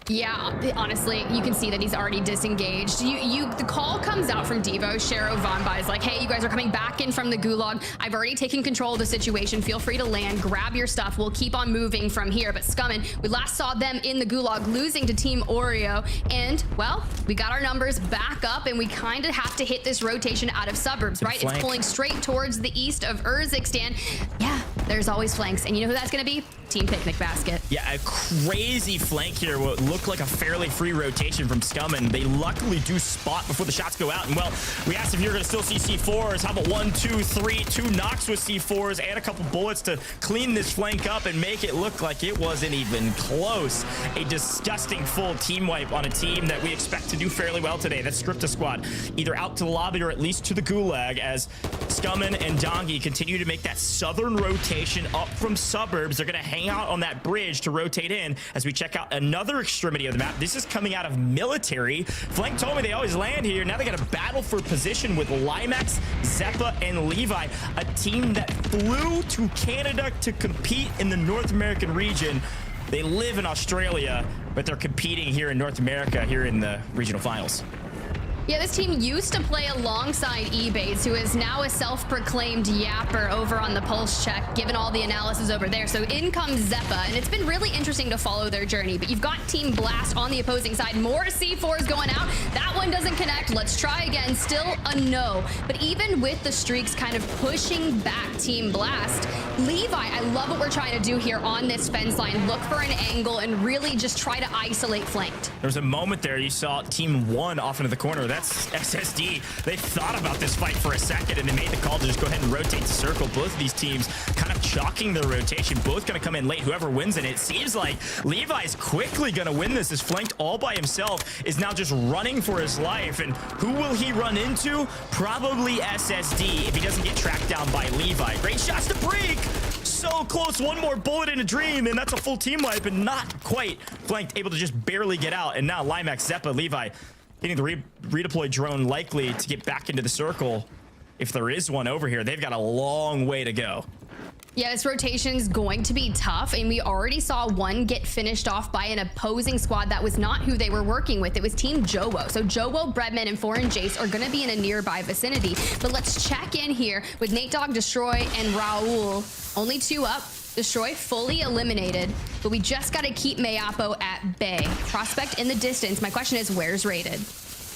H: Yeah, honestly, you can see that he's already disengaged. The call comes out from Devo. Shero Vonba is like, hey, you guys are coming back in from the gulag. I've already taken control of the situation. Feel free to land, grab your stuff. We'll keep on moving from here. But Scummin, we last saw them in the gulag losing to Team Oreo. And, well, we got our numbers back up and we kind of have to hit this rotation out of suburbs, right? It's pulling straight towards the east of Urzikstan. Yeah, there's always flanks. And you know who that's going to be? Team Picnic Basket.
I: Yeah, a crazy flank here. What looked like a fairly free rotation from Scummin. They luckily do spot before the shots go out. And well, we asked if you're going to still see C4s. How about 1, 2, 3, 2 knocks with C4s and a couple bullets to clean this flank up and make it look like it wasn't even close. A disgusting full team wipe on a team that we expect to do fairly well today. That's Scripta Squad, either out to the lobby or at least to the gulag, as Scummin and Dongi continue to make that southern rotation up from suburbs. They're going to hang out on that bridge to rotate in as we check out another extremity of the map. This is coming out of military. Flank told me they always land here. Now they got to battle for position with Limax, Zeppa, and Levi, a team that flew to Canada to compete in the North American region. They live in Australia, but they're competing here in North America, here in the regional finals.
H: Yeah, this team used to play alongside eBates, who is now a self-proclaimed yapper over on the pulse check, given all the analysis over there. So in comes Zeppa, and it's been really interesting to follow their journey. But you've got Team Blast on the opposing side. More C4s going out. That one doesn't connect. Let's try again. Still a no. But even with the streaks kind of pushing back Team Blast, Levi, I love what we're trying to do here on this fence line. Look for an angle and really just try to isolate flanked.
I: There was a moment there you saw Team 1 off into the corner. That's SSD. They thought about this fight for a second and they made the call to just go ahead and rotate the circle. Both of these teams kind of chalking their rotation. Both going to come in late. Whoever wins it, it seems like Levi's quickly going to win this. Is flanked all by himself, is now just running for his life. And who will he run into? Probably SSD if he doesn't get tracked down by Levi. Great shots to break. So close. One more bullet in a dream, and that's a full team wipe, and not quite flanked, able to just barely get out. And now Limax, Zeppa, Levi getting the redeploy drone, likely to get back into the circle. If there is one over here, they've got a long way to go.
H: Yeah, this rotation's going to be tough, and we already saw one get finished off by an opposing squad that was not who they were working with. It was Team Jowo. So Jowo, Breadman, and Foreign Jace are going to be in a nearby vicinity. But let's check in here with Nate Dogg, Destroy, and Raul. Only 2 up. Destroy fully eliminated, but we just got to keep Mayapo at bay. Prospect in the distance. My question is, where's Rated?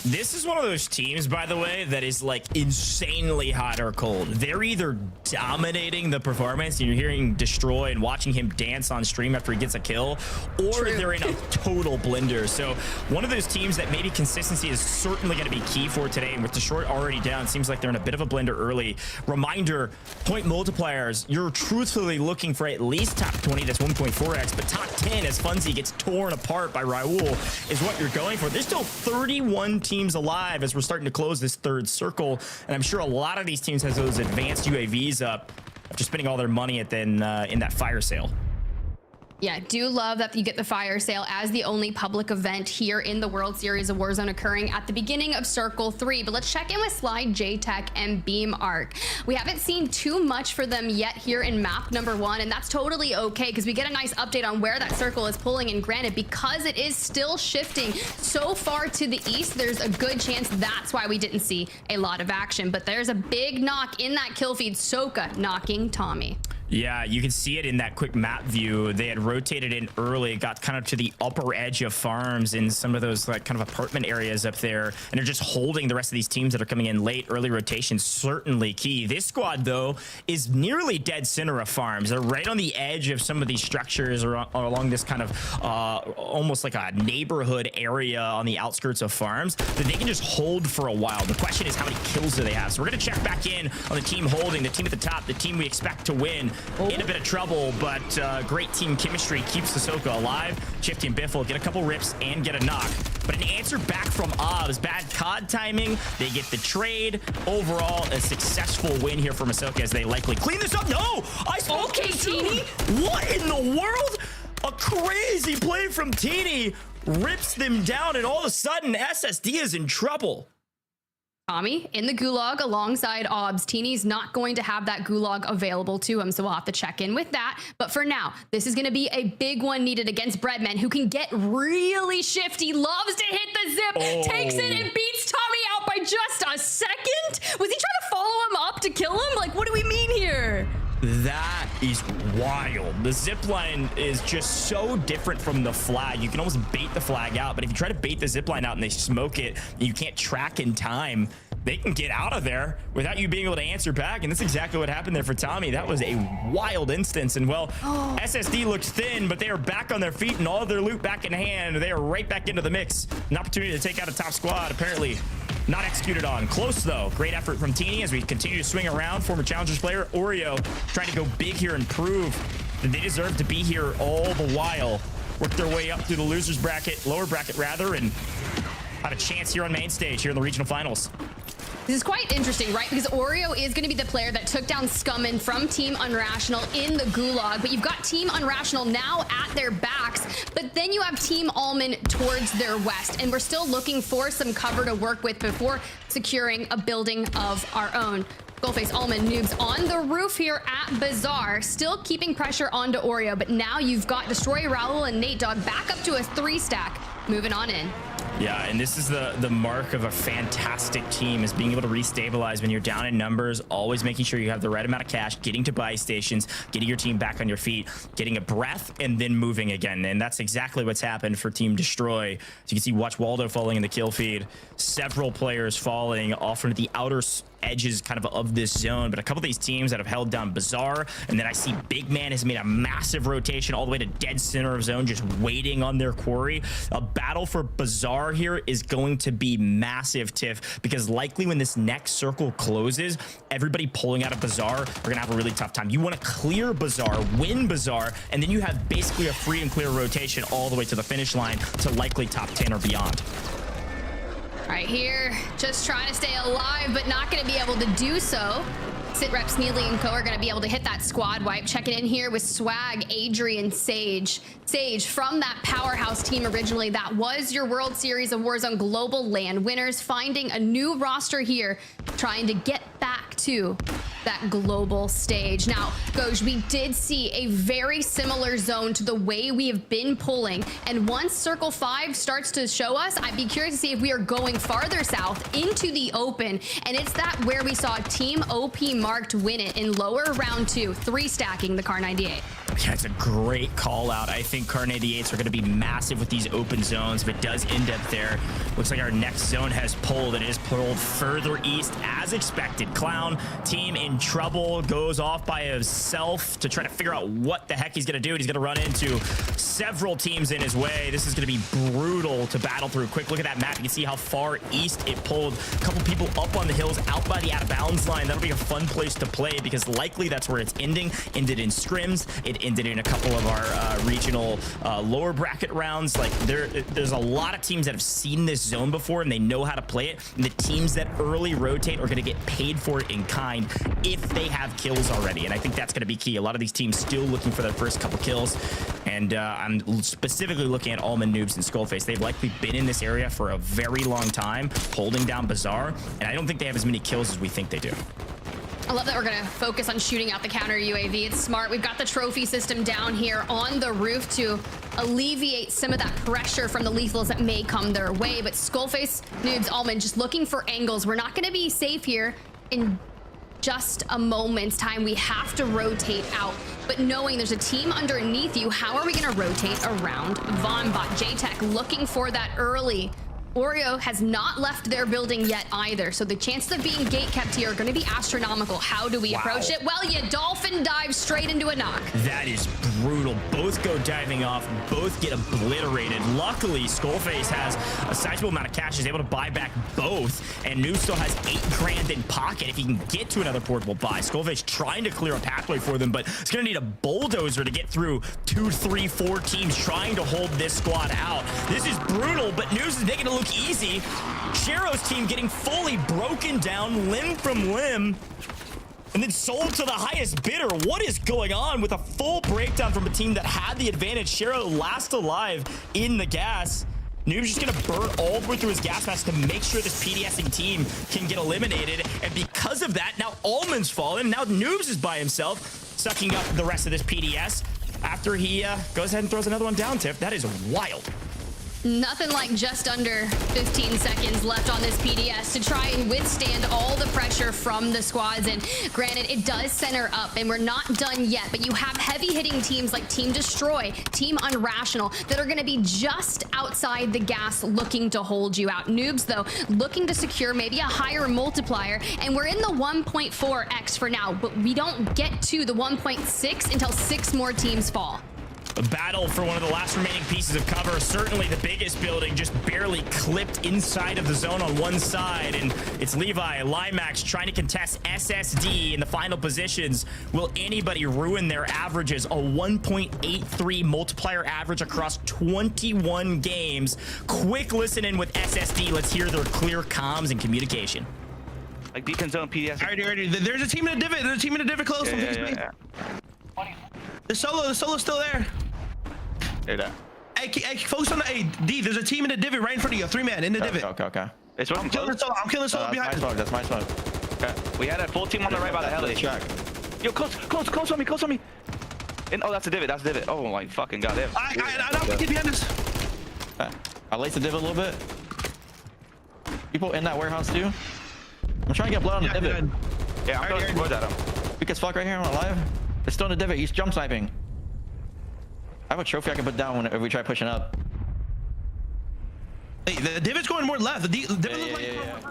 I: This is one of those teams, by the way, that is like insanely hot or cold. They're either dominating the performance and you're hearing Destroy and watching him dance on stream after he gets a kill, or they're in a total blender. So one of those teams that maybe consistency is certainly going to be key for today. And with Destroy already down, seems like they're in a bit of a blender early. Reminder, point multipliers, you're truthfully looking for at least top 20, that's 1.4x, but top 10 as Funzy gets torn apart by Raul is what you're going for. There's still 31 teams alive as we're starting to close this third circle, and I'm sure a lot of these teams has those advanced UAVs up after spending all their money at in that fire sale.
H: Yeah, do love that you get the fire sale as the only public event here in the World Series of Warzone, occurring at the beginning of Circle 3. But let's check in with Slide, J-Tech, and Beam Arc. We haven't seen too much for them yet here in map number 1, and that's totally okay because we get a nice update on where that circle is pulling. And granted, because it is still shifting so far to the east, there's a good chance that's why we didn't see a lot of action. But there's a big knock in that kill feed. Soka knocking Tommy.
I: Yeah, you can see it in that quick map view. They had rotated in early, got kind of to the upper edge of farms in some of those like kind of apartment areas up there, and they're just holding the rest of these teams that are coming in late. Early rotation certainly key. This squad though is nearly dead center of farms. They're right on the edge of some of these structures or along this kind of almost like a neighborhood area on the outskirts of farms that they can just hold for a while. The question is, how many kills do they have? So we're gonna check back in on the team holding, the team at the top, the team we expect to win. In a bit of trouble, but great team chemistry keeps the Soka alive. Shifty and Biff will get a couple rips and get a knock. But an answer back from Obs. Bad COD timing. They get the trade. Overall, a successful win here for Masoka as they likely clean this up. No! I spoke
H: Okay, Teeny.
I: What in the world? A crazy play from Teeny rips them down, and all of a sudden, SSD is in trouble.
H: Tommy in the gulag alongside Obs. Teeny's not going to have that gulag available to him, so we'll have to check in with that. But for now, this is going to be a big one needed against Breadman, who can get really shifty, loves to hit the zip, takes it and beats Tommy out by just a second. Was he trying to follow him up to kill him? Like, what do we mean here?
I: That is wild. The zip line is just so different from the flag. You can almost bait the flag out, but if you try to bait the zip line out and they smoke it and you can't track in time, they can get out of there without you being able to answer back. And that's exactly what happened there for Tommy. That was a wild instance. And well, SSD looks thin, but they are back on their feet and all of their loot back in hand. They are right back into the mix. An opportunity to take out a top squad, apparently not executed on. Close though. Great effort from Teeny as we continue to swing around. Former Challengers player Oreo trying to go big here and prove that they deserve to be here all the while. Work their way up through the losers bracket, lower bracket rather, and had a chance here on main stage here in the regional finals.
H: This is quite interesting, right? Because Oreo is going to be the player that took down Scummin from Team Unrational in the gulag, but you've got Team Unrational now at their backs, but then you have Team Allman towards their west, and we're still looking for some cover to work with before securing a building of our own. Skullface, Allman, Noobs on the roof here at Bazaar, still keeping pressure onto Oreo, but now you've got Destroy, Raul, and Nate Dogg back up to a 3-stack, moving on in.
I: Yeah, and this is the mark of a fantastic team, is being able to restabilize when you're down in numbers, always making sure you have the right amount of cash, getting to buy stations, getting your team back on your feet, getting a breath, and then moving again. And that's exactly what's happened for Team Destroy. As you can see, watch Waldo falling in the kill feed. Several players falling off into the outer edges kind of this zone, but a couple of these teams that have held down Bazaar, and then I see Big Man has made a massive rotation all the way to dead center of zone, just waiting on their quarry. A battle for Bazaar here is going to be massive, Tiff, because likely when this next circle closes, everybody pulling out of Bazaar are gonna have a really tough time. You want to clear Bazaar, win Bazaar, and then you have basically a free and clear rotation all the way to the finish line to likely top 10 or beyond.
H: Right here, just trying to stay alive, but not going to be able to do so. Sit Reps, Neely, and Co are going to be able to hit that squad wipe. Checking in here with Swag, Adrian, Sage. Sage, from that powerhouse team originally, that was your World Series of Warzone Global LAN winners, finding a new roster here, trying to get back to that global stage. Now, Goj, we did see a very similar zone to the way we have been pulling, and once Circle 5 starts to show us, I'd be curious to see if we are going farther south into the open, and it's that where we saw Team OP Marked win it in lower round 2, 3-stacking the Car 98.
I: Yeah, it's a great call out. I think Car 98s are going to be massive with these open zones, but it does end up there. Looks like our next zone has pulled, and it is pulled further east as expected. Clown team in trouble, goes off by himself to try to figure out what the heck he's going to do. And he's going to run into several teams in his way. This is going to be brutal to battle through. Quick look at that map. You can see how far east it pulled. A couple people up on the hills out by the out of bounds line. That'll be a fun place to play because likely that's where it's ending. Ended in scrims. It ended in a couple of our regional lower bracket rounds. Like there's a lot of teams that have seen this zone before and they know how to play it. And the teams that early rotate are going to get paid for it in kind if they have kills already. And I think that's going to be key. A lot of these teams still looking for their first couple kills. And I'm specifically looking at Allman, Noobs, and Skullface. They've likely been in this area for a very long time, holding down Bazaar. And I don't think they have as many kills as we think they do.
H: I love that we're going to focus on shooting out the counter UAV. It's smart. We've got the trophy system down here on the roof to alleviate some of that pressure from the lethals that may come their way. But Skullface, Noobs, Allman just looking for angles. We're not going to be safe here in just a moment's time. We have to rotate out. But knowing there's a team underneath you, how are we going to rotate around Vonbot? JTech looking for that early. Oreo has not left their building yet either, so the chances of being gate kept here are going to be astronomical. How do we approach it? Well, you dolphin dive straight into a knock.
I: That is brutal. Both go diving off, both get obliterated. Luckily, Skullface has a sizable amount of cash. He's able to buy back both, and Noob still has 8 grand in pocket if he can get to another portable buy. Skullface trying to clear a pathway for them, but it's going to need a bulldozer to get through 2, 3, 4 teams trying to hold this squad out. This is brutal, but Noobs is making it look easy. Shero's team getting fully broken down limb from limb and then sold to the highest bidder. What is going on with a full breakdown from a team that had the advantage? Shero last alive in the gas. Noob's just gonna burn all the way through his gas mask to make sure this PDSing team can get eliminated. And because of that, now Almond's fallen. Now Noobs is by himself, sucking up the rest of this PDS after he goes ahead and throws another one down, Tiff. That is wild.
H: Nothing like just under 15 seconds left on this PDS to try and withstand all the pressure from the squads. And granted, it does center up, and we're not done yet, but you have heavy hitting teams like Team Destroy, Team Unrational, that are going to be just outside the gas looking to hold you out. Noobs, though, looking to secure maybe a higher multiplier, and we're in the 1.4x for now, but we don't get to the 1.6 until 6 more teams fall.
I: A battle for one of the last remaining pieces of cover. Certainly the biggest building, just barely clipped inside of the zone on one side. And it's Levi, Limax trying to contest SSD in the final positions. Will anybody ruin their averages? A 1.83 multiplier average across 21 games. Quick listen in with SSD. Let's hear their clear comms and communication.
J: Like deep in zone PDS.
K: Alrighty. There's a team in a divot. There's a team in a divot close.
J: Yeah.
K: The solo's still there.
J: There.
K: Hey, focus on the A. D, there's a team in the divot right in front of you. 3-man in the divot.
J: Okay. It's
K: I'm killing the solo behind us.
J: That's my smoke. Okay. We had a full team on the right by the heli. Yo, close on me. Oh, that's a divot. Oh my fucking god.
K: I don't get behind us.
J: Okay. I laced the divot a little bit. People in that warehouse too. I'm trying to get blood on the divot. Yeah, I'm going towards at him. Because fuck right here, I'm alive. They're still in the divot. He's jump sniping. I have a trophy I can put down whenever we try pushing up.
K: Hey, the divot's going more left. The divot looks like more left.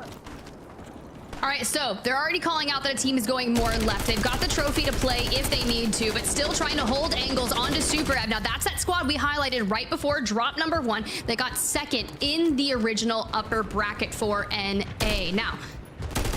H: All right, so they're already calling out that a team is going more left. They've got the trophy to play if they need to, but still trying to hold angles onto Super Ev. Now, that's that squad we highlighted right before drop number 1. They got second in the original upper bracket for NA. Now,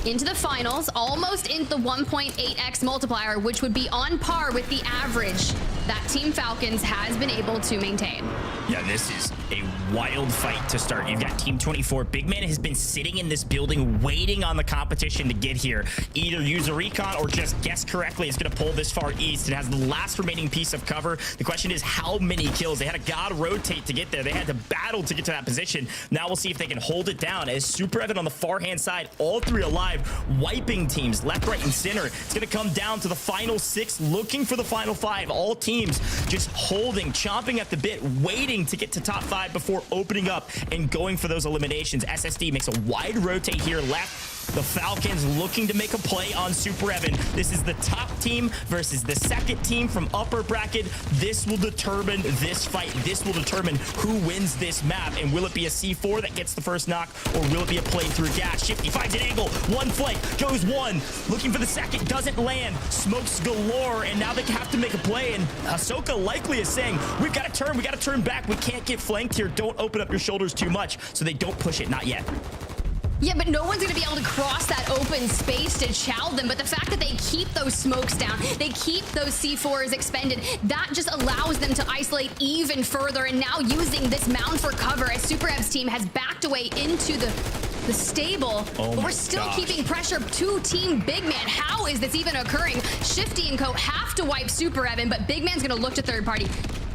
H: into the finals, almost into the 1.8x multiplier, which would be on par with the average that Team Falcons has been able to maintain.
I: Yeah, this is a wild fight to start. You've got Team 24. Big Man has been sitting in this building waiting on the competition to get here. Either use a recon or just guess correctly. It's going to pull this far east. It has the last remaining piece of cover. The question is how many kills? They had to god rotate to get there. They had to battle to get to that position. Now we'll see if they can hold it down as Super Evan on the far hand side, all 3 alive, wiping teams left, right, and center. It's going to come down to the final 6, looking for the final 5. All teams just holding, chomping at the bit, waiting to get to top 5 before opening up and going for those eliminations. SSD makes a wide rotate here left. The Falcons looking to make a play on Super Evan. This is the top team versus the second team from upper bracket. This will determine this fight. This will determine who wins this map. And will it be a C4 that gets the first knock, or will it be a play through gas? Shifty finds an angle. One flank, goes one. Looking for the second, doesn't land. Smokes galore, and now they have to make a play. And Ahsoka likely is saying, we got to turn back. We can't get flanked here. Don't open up your shoulders too much. So they don't push it, not yet.
H: Yeah, but no one's going to be able to cross that open space to chow them. But the fact that they keep those smokes down, they keep those C4s expended, that just allows them to isolate even further. And now using this mound for cover as Super Ev's team has backed away into the stable.
I: Oh,
H: but we're still keeping pressure to Team Big Man. How is this even occurring? Shifty and Co have to wipe Super Evan, but Big Man's going to look to third party.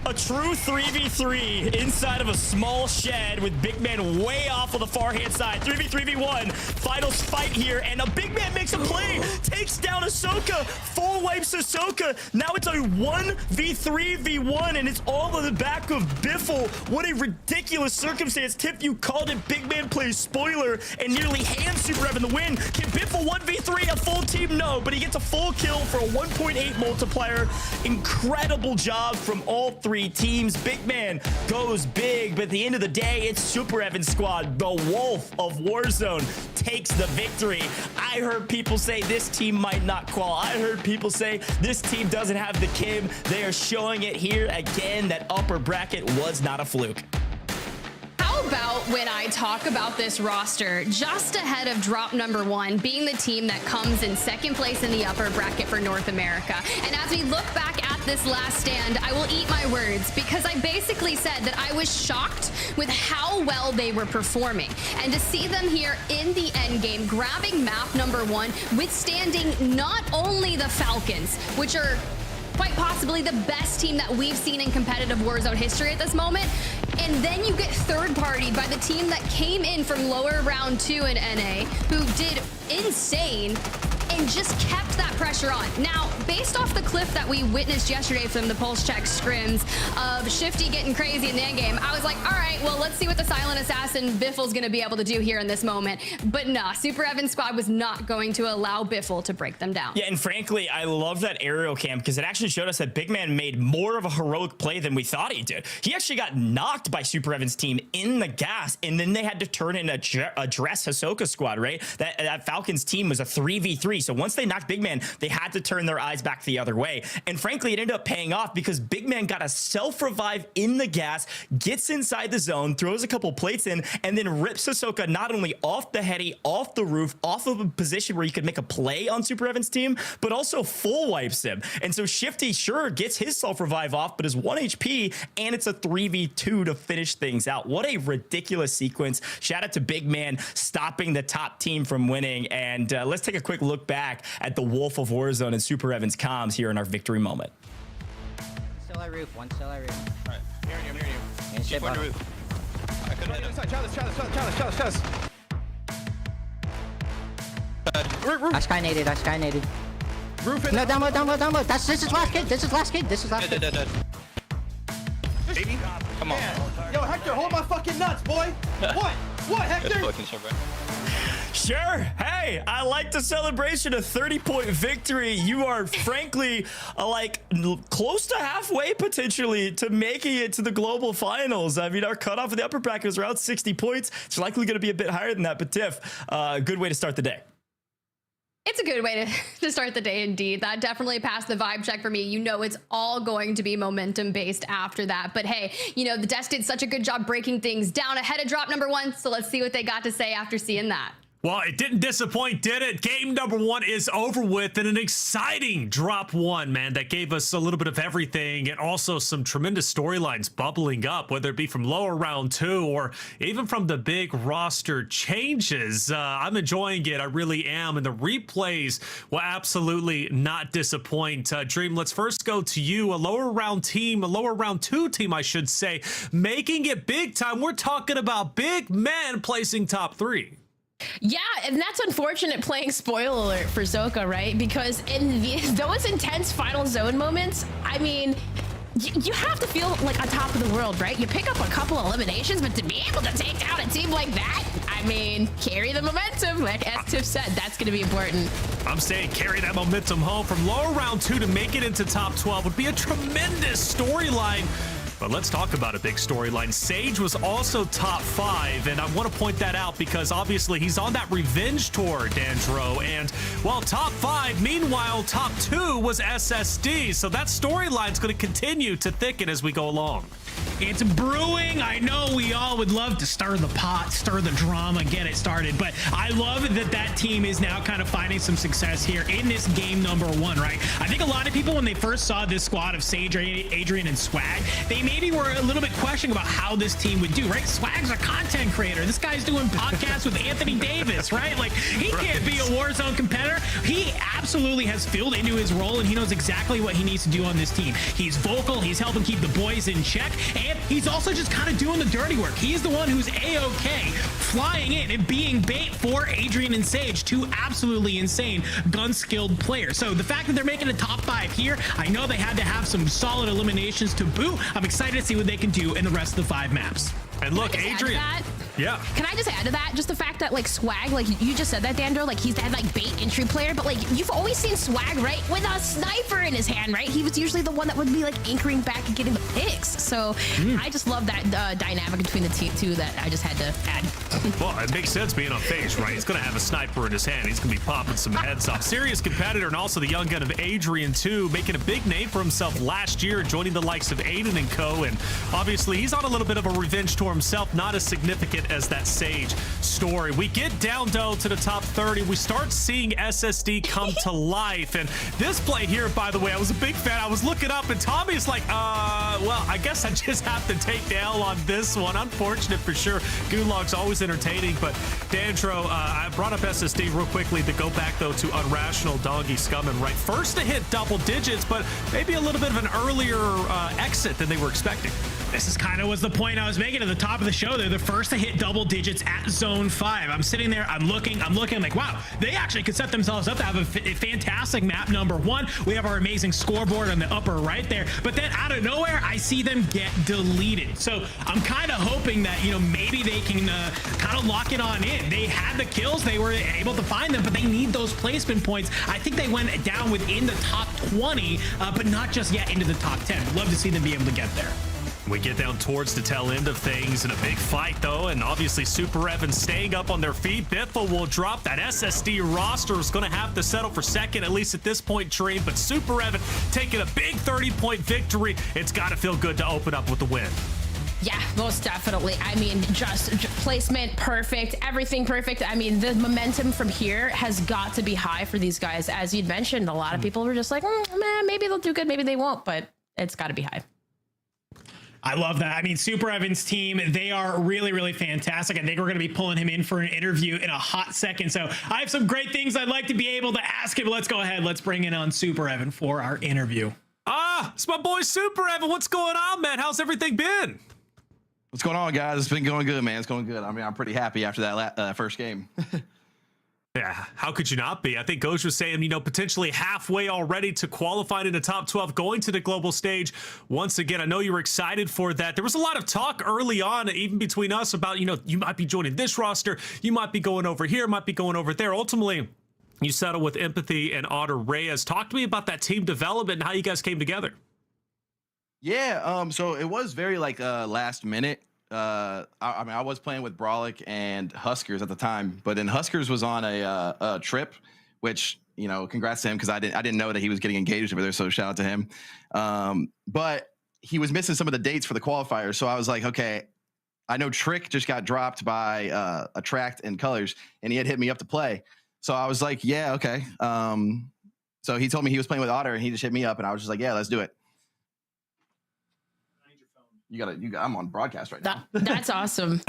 I: A true 3v3 inside of a small shed with Big Man way off on the far hand side. 3v3v1. Finals fight here, and a Big Man makes a play. Takes down Ahsoka. Full wipes Ahsoka. Now it's a 1v3v1, and it's all on the back of Biffle. What a ridiculous circumstance. Tip, you called it. Big Man plays spoiler and nearly hands Super Evan the win. Can Biffle 1v3 a full team? No, but he gets a full kill for a 1.8 multiplier. Incredible job from all 3 teams. Big Man goes big, but at the end of the day, it's Super Evan's squad. The Wolf of Warzone takes the victory. I heard people say this team might not qual. I heard people say this team doesn't have the Kim. They are showing it here again that upper bracket was not a fluke.
H: How about when I talk about this roster just ahead of drop number 1 being the team that comes in second place in the upper bracket for North America? And as we look back at this last stand, I will eat my words because I basically said that I was shocked with how well they were performing. And to see them here in the end game, grabbing map number 1, withstanding not only the Falcons, which are quite possibly the best team that we've seen in competitive Warzone history at this moment. And then you get third-partied by the team that came in from lower round 2 in NA, who did insane and just kept that pressure on. Now, based off the clip that we witnessed yesterday from the pulse check scrims of Shifty getting crazy in the end game, I was like, all right, well, let's see what the Silent Assassin Biffle's gonna be able to do here in this moment. But nah, Super Evan's squad was not going to allow Biffle to break them down.
I: Yeah, and frankly, I love that aerial cam because it actually showed us that Big Man made more of a heroic play than we thought he did. He actually got knocked by Super Evan's team in the gas, and then they had to turn in a dress Hisoka squad, right? That Falcons team was a 3v3. So once they knocked Big Man, they had to turn their eyes back the other way. And frankly, it ended up paying off because Big Man got a self-revive in the gas, gets inside the zone, throws a couple plates in, and then rips Hisoka not only off the heady, off the roof, off of a position where he could make a play on Super Evan's team, but also full wipes him. And so Shifty sure gets his self-revive off, but is 1 HP, and it's a 3v2 to finish things out. What a ridiculous sequence. Shout out to Big Man stopping the top team from winning. And let's take a quick look back at the Wolf of Warzone and Super Evan's comms here in our victory moment.
L: Still at roof, one still at roof.
M: Alright, hearing you, I'm hearing you.
L: And shit
M: Keep on the
L: bottom.
M: roof. I couldn't hit him.
K: Chalice.
L: I skynaded.
K: Roof in.
L: No, down low. This is last kid. This is last kid.
M: Dead. Baby, come on.
K: Yo, Hector, hold my fucking nuts, boy. What, Hector?
I: Sure. Hey, I like the celebration of 30-point victory. You are frankly close to halfway potentially to making it to the global finals. I mean, our cutoff in the upper bracket is around 60 points. It's likely going to be a bit higher than that, but Tiff, good way to start the day.
H: It's a good way to start the day, indeed. That definitely passed the vibe check for me. You know, it's all going to be momentum based after that. But hey, you know, the Desk did such a good job breaking things down ahead of drop number 1. So let's see what they got to say after seeing that.
B: Well, it didn't disappoint, did it? Game number 1 is over with, and an exciting drop 1, man, that gave us a little bit of everything and also some tremendous storylines bubbling up, whether it be from lower round 2 or even from the big roster changes. I'm enjoying it. I really am. And the replays will absolutely not disappoint. Dream, let's first go to you. A lower round 2 team, I should say, making it big time. We're talking about Big Man placing top 3.
F: Yeah, and that's unfortunate playing spoiler alert for Zoka, right? Because in those intense final zone moments, I mean, you have to feel like on top of the world, right? You pick up a couple eliminations, but to be able to take down a team like that, I mean, carry the momentum. Like as Tiff said, that's going to be important.
B: I'm saying carry that momentum home from lower round 2 to make it into top 12 would be a tremendous storyline. But let's talk about a big storyline. Sage was also top 5, and I want to point that out because obviously he's on that revenge tour, Dandro, and while top 5, meanwhile, top 2 was SSD, so that storyline's going to continue to thicken as we go along.
G: It's brewing. I know we all would love to stir the pot, stir the drama, get it started, but I love that team is now kind of finding some success here in this game number 1, right? I think a lot of people, when they first saw this squad of Sage, Adrian, and Swag, they maybe were a little bit questioning about how this team would do, right? Swag's a content creator. This guy's doing podcasts with Anthony Davis, right? Like, he can't be a Warzone competitor. He absolutely has filled into his role, and he knows exactly what he needs to do on this team. He's vocal. He's helping keep the boys in check. And he's also just kind of doing the dirty work. He's the one who's A-OK, flying in and being bait for Adrian and Sage, 2 absolutely insane gun-skilled players. So the fact that they're making a top 5 here, I know they had to have some solid eliminations to boot. I'm excited to see what they can do in the rest of the 5 maps.
B: And look, Adrian. Yeah.
F: Can I just add to that? Just the fact that like Swag, like you just said that, Dandro, like he's that like bait entry player, but like you've always seen Swag, right, with a sniper in his hand, right? He was usually the one that would be like anchoring back and getting the picks. So I just love that dynamic between the two that I just had to add.
B: Well, it makes sense being on phase, right? He's going to have a sniper in his hand. He's going to be popping some heads off. Serious competitor, and also the young gun of Adrian, too, making a big name for himself last year, joining the likes of Aiden and co. And obviously, he's on a little bit of a revenge tour himself, not as significant it as that Sage story. We get down, though, to the top 30. We start seeing SSD come to life. And this play here, by the way, I was a big fan. I was looking up, and Tommy's like, well, I guess I just have to take the L on this one. Unfortunate for sure. Gulag's always entertaining, but Dandro, I brought up SSD real quickly to go back, though, to Unrational, Doggy, Scum, and Right. First to hit double digits, but maybe a little bit of an earlier exit than they were expecting.
G: This is kind of was the point I was making at the top of the show. They're the first to hit double digits at zone 5. I'm sitting there, I'm looking, I'm like, wow, they actually could set themselves up to have a fantastic map number 1. We have our amazing scoreboard on the upper right there, but then out of nowhere, I see them get deleted. So I'm kind of hoping that, you know, maybe they can kind of lock it on in. They had the kills, they were able to find them, but they need those placement points. I think they went down within the top 20, but not just yet into the top 10. Would love to see them be able to get there.
B: We get down towards the tail end of things in a big fight, though, and obviously Super Evan staying up on their feet. Biffle will drop. That SSD roster is going to have to settle for second, at least at this point, Dream. But Super Evan taking a big 30-point victory. It's got to feel good to open up with the win.
F: Yeah, most definitely. I mean, just placement perfect, everything perfect. I mean, the momentum from here has got to be high for these guys. As you'd mentioned, a lot of people were just like, man, maybe they'll do good, maybe they won't, but it's got to be high.
G: I love that. I mean, Super Evan's team, they are really, really fantastic. I think we're going to be pulling him in for an interview in a hot second. So I have some great things I'd like to be able to ask him. Let's go ahead. Let's bring in on Super Evan for our interview.
B: It's my boy Super Evan. What's going on, man? How's everything been?
N: What's going on, guys? It's been going good, man. It's going good. I mean, I'm pretty happy after that first game.
B: Yeah, how could you not be? I think Goj was saying, you know, potentially halfway already to qualifying in the top 12, going to the global stage. Once again, I know you were excited for that. There was a lot of talk early on, even between us, about, you know, you might be joining this roster, you might be going over here, might be going over there. Ultimately, you settle with Empathy and Otter Reyes. Talk to me about that team development and how you guys came together.
N: Yeah, so it was very like last minute. I mean, I was playing with Brawlic and Huskers at the time, but then Huskers was on a trip, which, you know, congrats to him, because I didn't know that he was getting engaged over there, so shout out to him. But he was missing some of the dates for the qualifiers, so I was like, okay, I know Trick just got dropped by Attract and Colors, and he had hit me up to play. So I was like, yeah, okay. So he told me he was playing with Otter, and he just hit me up, and I was just like, yeah, let's do it. I'm on broadcast right now.
F: That's awesome.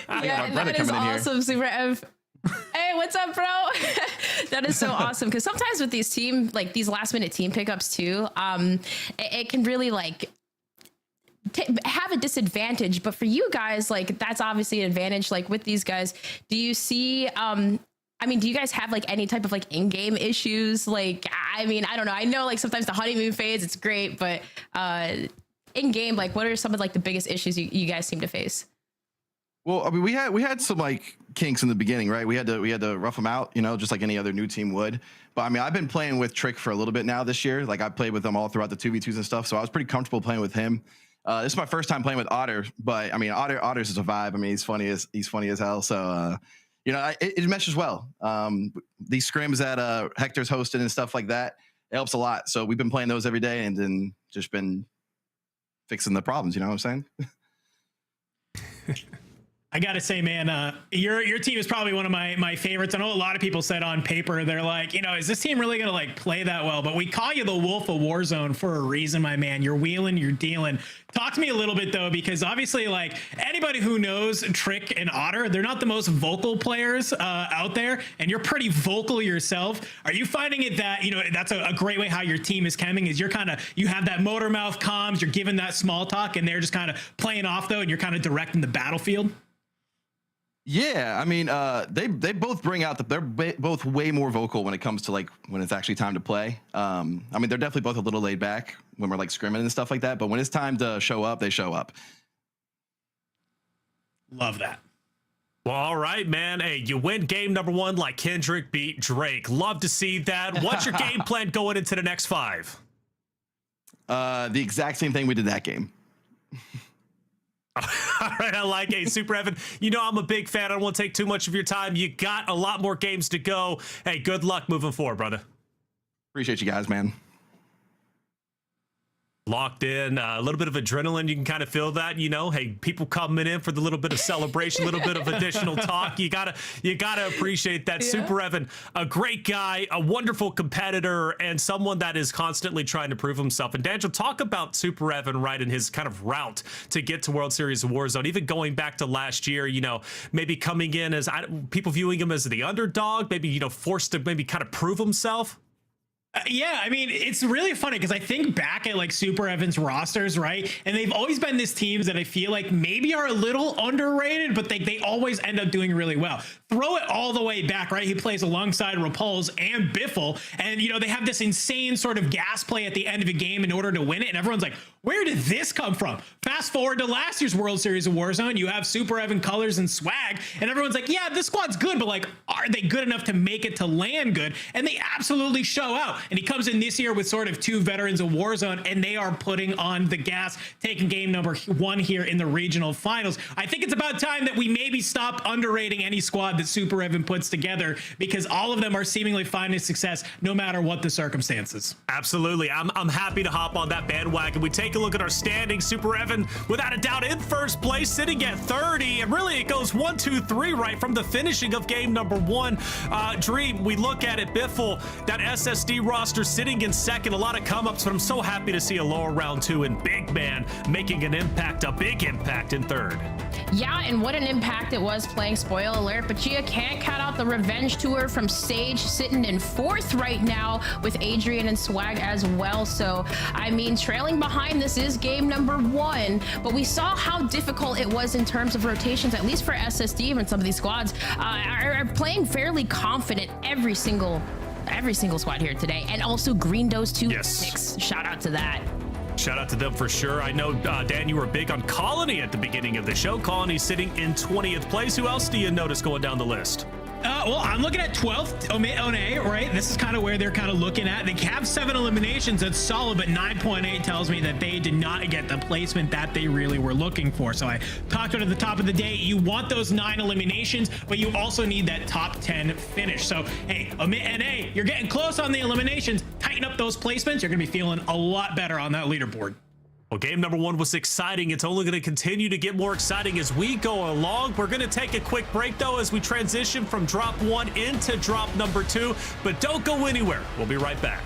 F: Yeah, that is awesome, Super Ev. Hey, what's up, bro? That is so awesome, because sometimes with these these last minute team pickups too, it can really like have a disadvantage. But for you guys, like, that's obviously an advantage. Like with these guys, do you see I mean, do you guys have like any type of like in-game issues? Like, I mean, I don't know. I know like sometimes the honeymoon phase, it's great, but in game, like, what are some of like the biggest issues you guys seem to face?
N: Well, I mean, we had some like kinks in the beginning, right? We had to rough them out, you know, just like any other new team would. But I mean, I've been playing with Trick for a little bit now this year. Like, I played with them all throughout the 2v2s and stuff, so I was pretty comfortable playing with him. This is my first time playing with Otter, but I mean, Otter's is a vibe. I mean, he's funny as hell. So you know, it meshes well. These scrims that Hector's hosted and stuff like that, it helps a lot. So we've been playing those every day, and then just been fixing the problems, you know what I'm saying?
G: I gotta say, man, your team is probably one of my favorites. I know a lot of people said on paper, they're like, you know, is this team really gonna like play that well? But we call you the Wolf of Warzone for a reason, my man. You're wheeling, you're dealing. Talk to me a little bit though, because obviously, like, anybody who knows Trick and Otter, they're not the most vocal players out there, and you're pretty vocal yourself. Are you finding it that, you know, that's a great way how your team is chemming, is you have that motor mouth comms, you're giving that small talk, and they're just kind of playing off though, and you're kind of directing the battlefield?
N: Yeah, I mean, they both bring out they're both way more vocal when it comes to like when it's actually time to play. I mean, they're definitely both a little laid back when we're like scrimming and stuff like that. But when it's time to show up, they show up.
G: Love that.
B: Well, all right, man. Hey, you win game number 1 like Kendrick beat Drake. Love to see that. What's your game plan going into the next 5?
N: The exact same thing we did that game.
B: All right, I like it. Super Evan, you know I'm a big fan. I don't want to take too much of your time. You got a lot more games to go. Hey, good luck moving forward, brother.
N: Appreciate you guys, man.
B: Locked in, a little bit of adrenaline. You can kind of feel that, you know. Hey, people coming in for the little bit of celebration, a little bit of additional talk. You gotta appreciate that. Yeah. Super Evan, a great guy, a wonderful competitor, and someone that is constantly trying to prove himself. And Daniel, talk about Super Evan, right, in his kind of route to get to World Series of Warzone. Even going back to last year, you know, maybe coming in as people viewing him as the underdog, maybe, you know, forced to maybe kind of prove himself.
G: Yeah, I mean, it's really funny because I think back at like Super Evan's rosters, right? And they've always been these teams that I feel like maybe are a little underrated, but they always end up doing really well. Throw it all the way back, right? He plays alongside Repulse and Biffle, and you know, they have this insane sort of gas play at the end of a game in order to win it, and everyone's like, where did this come from? Fast forward to last year's World Series of Warzone, you have Super Evan colors and swag, and everyone's like, yeah, this squad's good, but like, are they good enough to make it to land good? And they absolutely show out. And he comes in this year with sort of two veterans of Warzone, and they are putting on the gas, taking game number 1 here in the regional finals. I think it's about time that we maybe stop underrating any squad that Super Evan puts together, because all of them are seemingly finding success no matter what the circumstances.
B: Absolutely. I'm happy to hop on that bandwagon. We take a look at our standings. Super Evan, without a doubt, in first place, sitting at 30. And really, it goes 1, 2, 3 right from the finishing of game number 1. Dream, we look at it. Biffle, that SSD roster sitting in second. A lot of come-ups, but I'm so happy to see a lower round 2 and Big Man making an impact, a big impact in third.
F: Yeah, and what an impact it was playing Spoil Alert. But Gia can't cut out the revenge tour from Sage, sitting in 4th right now with Adrian and Swag as well. So, I mean, trailing behind, this is game number 1, but we saw how difficult it was in terms of rotations, at least for SSD, and some of these squads are playing fairly confident every single squad here today. And also Green Dose 2 6. Shout out to that.
B: Shout out to them for sure. I know, Dan, you were big on Colony at the beginning of the show. Colony sitting in 20th place. Who else do you notice going down the list?
G: Well, I'm looking at 12th, EMEA, right? This is kind of where they're kind of looking at. They have 7 eliminations. That's solid, but 9.8 tells me that they did not get the placement that they really were looking for. So I talked about at the top of the day, you want those 9 eliminations, but you also need that top 10 finish. So, hey, EMEA, you're getting close on the eliminations. Tighten up those placements. You're going to be feeling a lot better on that leaderboard.
B: Well, game number 1 was exciting. It's only going to continue to get more exciting as we go along. We're going to take a quick break, though, as we transition from drop 1 into drop number 2. But don't go anywhere. We'll be right back.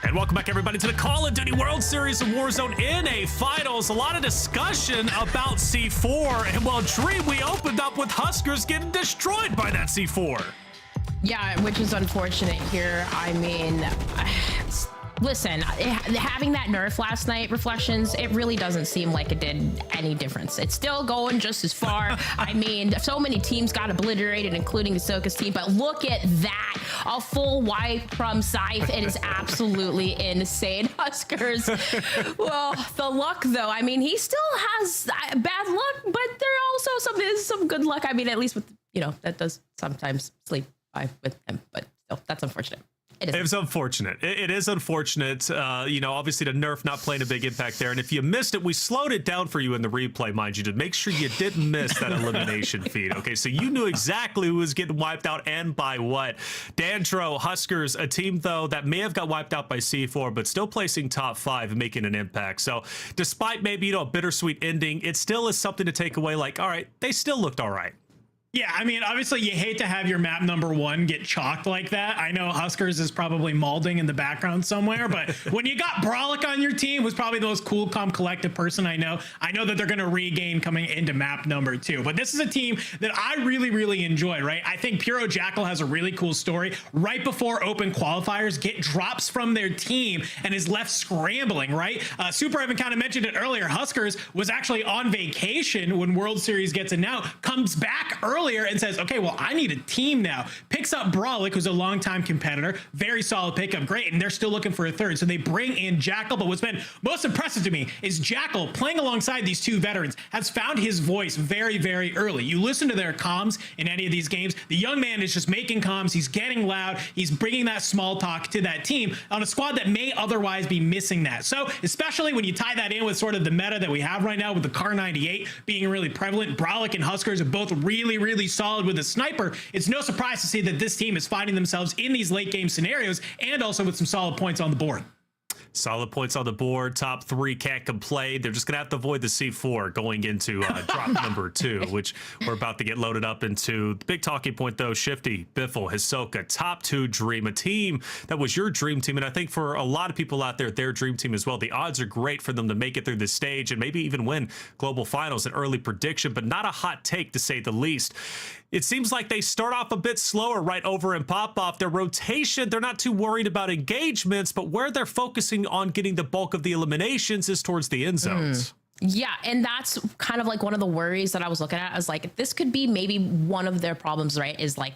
B: And welcome back, everybody, to the Call of Duty World Series of Warzone EMEA Finals. A lot of discussion about C4. And while Dream, we opened up with Huskers getting destroyed by that C4.
F: Yeah, which is unfortunate here. I mean, listen, having that nerf last night, Reflections, it really doesn't seem like it did any difference. It's still going just as far. I mean, so many teams got obliterated, including Ahsoka's team, but look at that. A full wipe from Scythe. It is absolutely insane. Huskers, well, the luck, though, I mean, he still has bad luck, but there also is some good luck. I mean, at least with, that does sometimes sleep by with him, but still, that's unfortunate.
B: It's unfortunate. It is unfortunate. Obviously the nerf not playing a big impact there. And if you missed it, we slowed it down for you in the replay, mind you, to make sure you didn't miss that elimination feed. Okay, so you knew exactly who was getting wiped out and by what. Dantro, Huskers, a team, though, that may have got wiped out by C4, but still placing top 5 and making an impact. So despite maybe, a bittersweet ending, it still is something to take away. Like, all right, they still looked all right.
G: Yeah, I mean, obviously you hate to have your map number 1 get chalked like that. I know Huskers is probably mauling in the background somewhere, but when you got Brolic on your team, who's probably the most cool, calm, collected person I know that they're going to regain coming into map number 2. But this is a team that I really, really enjoy, right? I think Puro Jackal has a really cool story. Right before open qualifiers, get drops from their team and is left scrambling, right? Super Evan kind of mentioned it earlier. Huskers was actually on vacation when World Series gets announced, comes back earlier and says, okay, well, I need a team now. Picks up Brolic, who's a longtime competitor, very solid pickup, great, and they're still looking for a third. So they bring in Jackal, but what's been most impressive to me is Jackal, playing alongside these 2 veterans, has found his voice very, very early. You listen to their comms in any of these games, the young man is just making comms, he's getting loud, he's bringing that small talk to that team on a squad that may otherwise be missing that. So especially when you tie that in with sort of the meta that we have right now with the Kar 98 being really prevalent, Brolic and Huskers are both really, really solid with a sniper. It's no surprise to see that this team is finding themselves in these late game scenarios and also with some solid points on the board.
B: Solid points on the board. Top 3 can't complain. They're just going to have to avoid the C4 going into drop number 2, which we're about to get loaded up into. The big talking point, though, Shifty, Biffle, Hisoka, top 2 dream, a team that was your dream team. And I think for a lot of people out there, their dream team as well. The odds are great for them to make it through this stage and maybe even win global finals, an early prediction, but not a hot take to say the least. It seems like they start off a bit slower right over in Pop-Off. Their rotation, they're not too worried about engagements, but where they're focusing on getting the bulk of the eliminations is towards the end zones.
F: Yeah, and that's kind of like one of the worries that I was looking at. I was like, this could be maybe one of their problems, right? Is like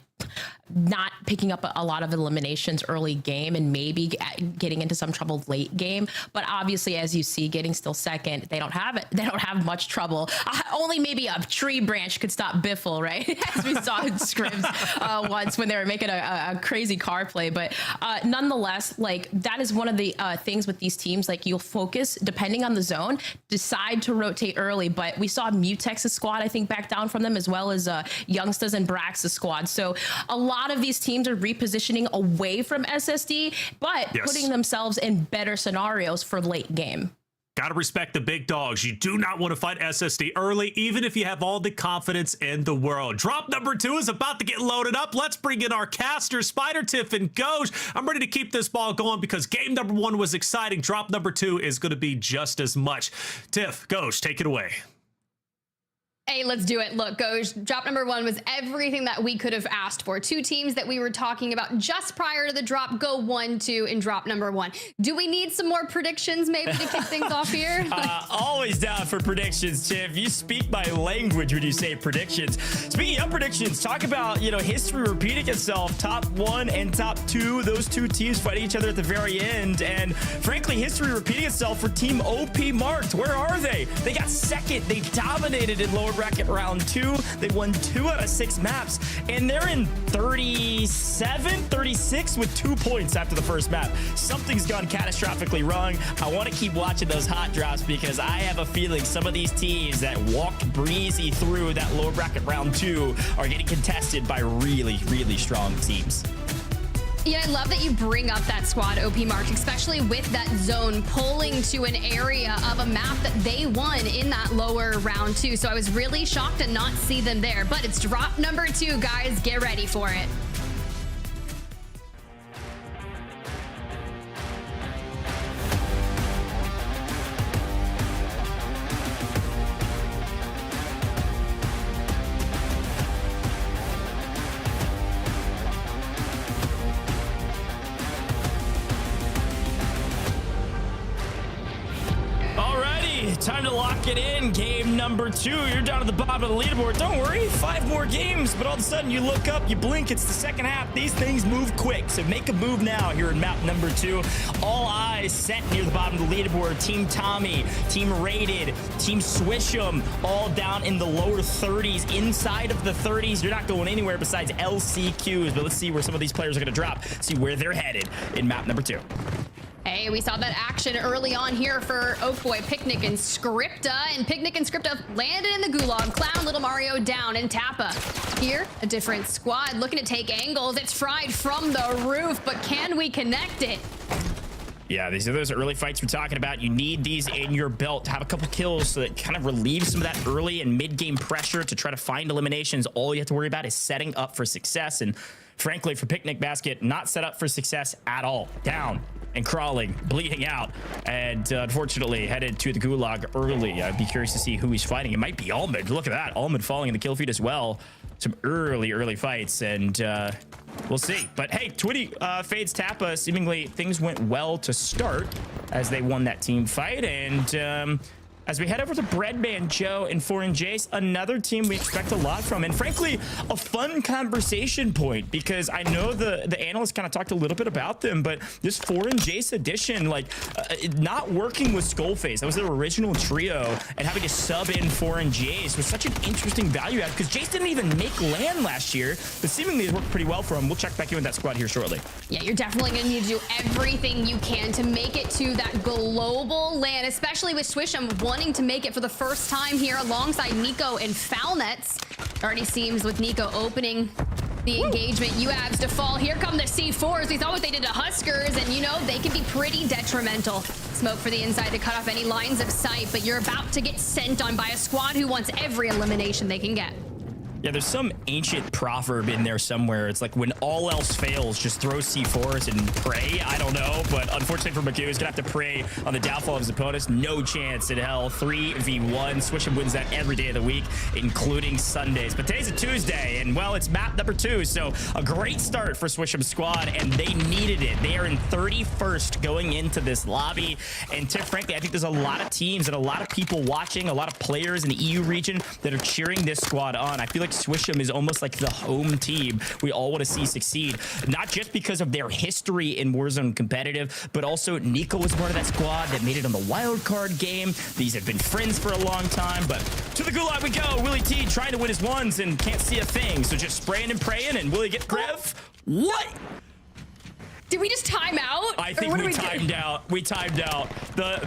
F: not picking up a lot of eliminations early game and maybe getting into some trouble late game. But obviously, as you see, getting still second, they don't have it. They don't have much trouble. Only maybe a tree branch could stop Biffle, right? As we saw in scrims once when they were making a crazy car play. But nonetheless, like that is one of the things with these teams. Like you'll focus depending on the zone, decide to rotate early. But we saw Mutex's squad, I think, back down from them, as well as Youngstas and Brax's squad. So a lot of these teams are repositioning away from SSD, but putting themselves in better scenarios for late game.
B: Got to respect the big dogs. You do not want to fight SSD early, even if you have all the confidence in the world. Drop number 2 is about to get loaded up. Let's bring in our casters, Spider, Tiff, and Goj. I'm ready to keep this ball going because game number 1 was exciting. Drop number 2 is going to be just as much. Tiff, Goj, take it away.
H: Hey, let's do it. Look, Goj, drop number 1 was everything that we could have asked for. 2 teams that we were talking about just prior to the drop go 1-2 in drop number 1. Do we need some more predictions maybe to kick things off here?
I: Always down for predictions, Tiff. You speak my language when you say predictions. Speaking of predictions, talk about, history repeating itself. Top 1 and top 2, those 2 teams fighting each other at the very end. And frankly, history repeating itself for Team OP Marked. Where are they? They got second. They dominated in lower bracket round 2. They won 2 out of 6 maps, and they're in 36 with 2 points after the first map. Something's gone catastrophically wrong. I want to keep watching those hot drops because I have a feeling some of these teams that walked breezy through that lower bracket round 2 are getting contested by really, really strong teams.
H: Yeah, I love that you bring up that squad, OP Mark, especially with that zone pulling to an area of a map that they won in that lower round 2. So I was really shocked to not see them there. But it's drop number 2, guys. Get ready for it.
I: lock it in. Game number 2. You're down at the bottom of the leaderboard. Don't worry, 5 more games. But all of a sudden, you look up, you blink. It's the second half. These things move quick. So make a move now here in map number 2. All eyes set near the bottom of the leaderboard. Team Tommy, Team Rated, Team Swish'em, all down in the lower 30s. Inside of the 30s, you're not going anywhere besides LCQs. But let's see where some of these players are going to drop. See where they're headed in map number 2.
H: Hey, we saw that action early on here for Oakboy, Picnic, and Scripta. And Picnic and Scripta landed in the gulag. Clown, Little Mario down, and Tappa. Here, a different squad looking to take angles. It's fried from the roof, but can we connect it?
I: Yeah, these are those early fights we're talking about. You need these in your belt to have a couple kills so that kind of relieves some of that early and mid-game pressure to try to find eliminations. All you have to worry about is setting up for success. And frankly, for Picnic Basket, not set up for success at all. Down and crawling, bleeding out, and unfortunately headed to the gulag early. I'd be curious to see who he's fighting. It might be Almond. Look at that. Almond falling in the kill feed as well. Some early fights, and we'll see. But hey, Twitty fades Tappa. Seemingly things went well to start as they won that team fight. And as we head over to Breadman Joe and Foreign Jace, another team we expect a lot from, and frankly, a fun conversation point, because I know the analysts kind of talked a little bit about them, but this Foreign Jace edition, like not working with Skullface, that was their original trio, and having to sub in Foreign Jace was such an interesting value add, because Jace didn't even make LAN last year, but seemingly it worked pretty well for him. We'll check back in with that squad here shortly.
H: Yeah, you're definitely going to need to do everything you can to make it to that global LAN, especially with Swish'em wanting to make it for the first time here alongside Nico and Foulnets. Already seems with Nico opening the engagement. UABs to fall. Here come the C4s. We saw what they did to Huskers, and you know, they can be pretty detrimental. Smoke for the inside to cut off any lines of sight, but you're about to get sent on by a squad who wants every elimination they can get.
I: Yeah, there's some ancient proverb in there somewhere. It's like when all else fails, just throw C4s and pray. I don't know, but unfortunately for Magoo, he's gonna have to pray on the downfall of his opponents. No chance in hell. 3v1. Swish'em wins that every day of the week, including Sundays. But today's a Tuesday, and well, it's map number 2, so a great start for Swish'em's squad, and they needed it. They are in 31st going into this lobby, and frankly, I think there's a lot of teams and a lot of people watching, a lot of players in the EU region that are cheering this squad on. I feel like Swish'em is almost like the home team we all want to see succeed, not just because of their history in Warzone competitive, but also Nico was part of that squad that made it on the wild card game. These have been friends for a long time, but to the gulag we go. Willie T trying to win his ones and can't see a thing, so just spraying and praying, and Willie get Grev. What?
H: Did we just time out?
I: I think we timed out. We timed out. The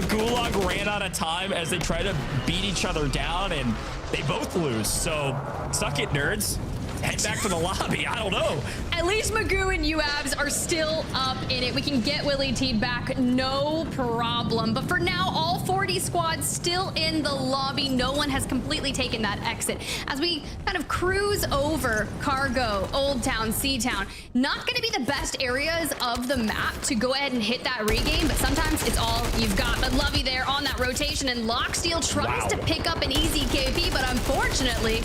I: gulag ran out of time as they try to beat each other down, and they both lose. So suck it, nerds. Head back to the lobby. I don't know.
H: At least Magoo and UABs are still up in it. We can get Willie Teed back, no problem. But for now, all 40 squads still in the lobby. No one has completely taken that exit. As we kind of cruise over Cargo, Old Town, C-Town, not going to be the best areas of the map to go ahead and hit that regain, but sometimes it's all you've got. But Lovey there on that rotation, and Locksteel tries to pick up an easy KP, but unfortunately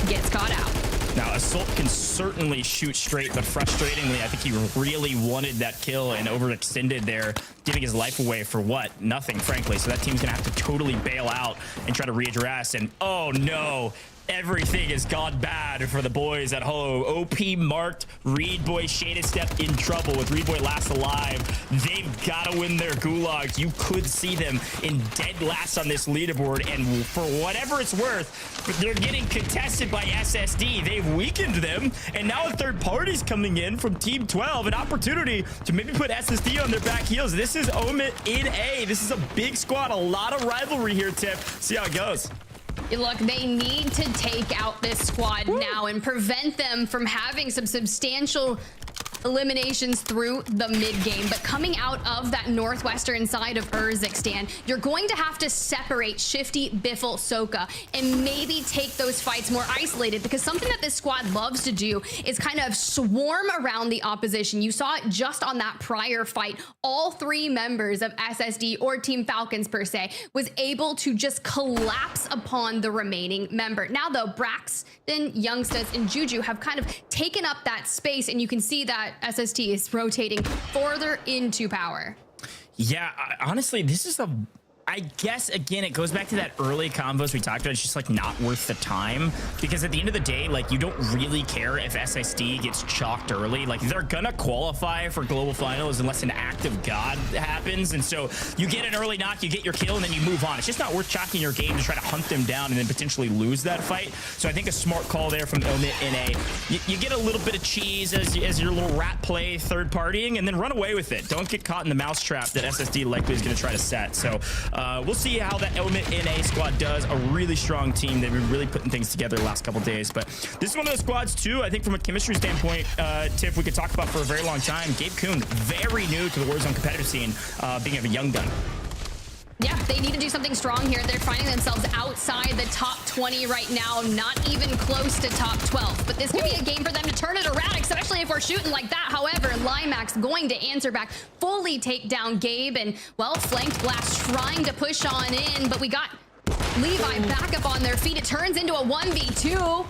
H: gets caught out.
I: Now, Assault can certainly shoot straight, but frustratingly, I think he really wanted that kill and overextended there, giving his life away for what? Nothing, frankly. So that team's gonna have to totally bail out and try to readdress. And oh no, everything has gone bad for the boys at home. OP marked, Reed Boy Shaded Step in trouble with Reed Boy last alive. They've got to win their gulags. You could see them in dead last on this leaderboard, and for whatever it's worth, they're getting contested by SSD. They've weakened them, and now a third party's coming in from Team 12, an opportunity to maybe put SSD on their back heels. This is Omit in A. This is a big squad, a lot of rivalry here, Tip. See how it goes.
H: Look, they need to take out this squad now and prevent them from having some substantial eliminations through the mid game. But coming out of that northwestern side of Urzikstan, you're going to have to separate Shifty, Biffle, Soka, and maybe take those fights more isolated, because something that this squad loves to do is kind of swarm around the opposition. You saw it just on that prior fight. All 3 members of SSD, or Team Falcons per se, was able to just collapse upon the remaining member. Now though, Braxton, Youngstas, and Juju have kind of taken up that space, and you can see that SST is rotating further into power.
I: Yeah, honestly, this is
G: I guess, again, it goes back to that early combos we talked about. It's just like not worth the time, because at the end of the day, like, you don't really care if SSD gets chalked early. Like, they're gonna qualify for global finals unless an act of God happens. And so you get an early knock, you get your kill, and then you move on. It's just not worth chalking your game to try to hunt them down and then potentially lose that fight. So I think a smart call there from EMEA. You get a little bit of cheese as your little rat play third partying, and then run away with it. Don't get caught in the mousetrap that SSD likely is going to try to set. So we'll see how that EMEA squad does. A really strong team. They've been really putting things together the last couple days. But this is one of those squads too, I think, from a chemistry standpoint, Tiff, we could talk about for a very long time. Gabe Kuhn, very new to the Warzone competitive scene, being a young gun.
H: Yeah, they need to do something strong here. They're finding themselves outside the top 20 right now, not even close to top 12. But this could be a game for them to turn it around, especially if we're shooting like that. However, Limax going to answer back, fully take down Gabe, and, well, flanked Blast trying to push on in, but we got Levi back up on their feet. It turns into a 1v2,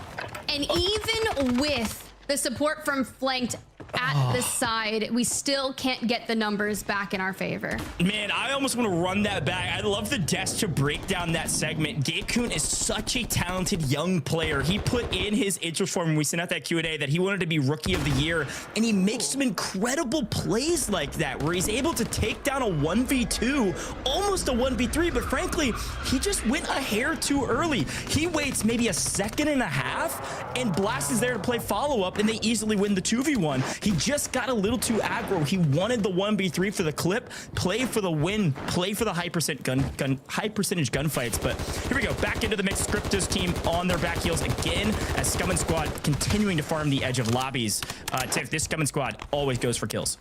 H: and even with the support from flanked at the side, we still can't get the numbers back in our favor.
G: Man, I almost want to run that back. I love the desk to break down that segment. Gabe Kuhn is such a talented young player. He put in his intro form when we sent out that Q&A that he wanted to be Rookie of the Year, and he makes some incredible plays like that where he's able to take down a 1v2, almost a 1v3, but frankly, he just went a hair too early. He waits maybe a second and a half, and Blast is there to play follow-up, and they easily win the 2v1. He just got a little too aggro. He wanted the 1v3 for the clip, play for the win, play for the high percentage gunfights. But here we go, back into the mix. Scriptus team on their back heels again as Scum and Squad continuing to farm the edge of lobbies. Tiff, this Scum and Squad always goes for kills.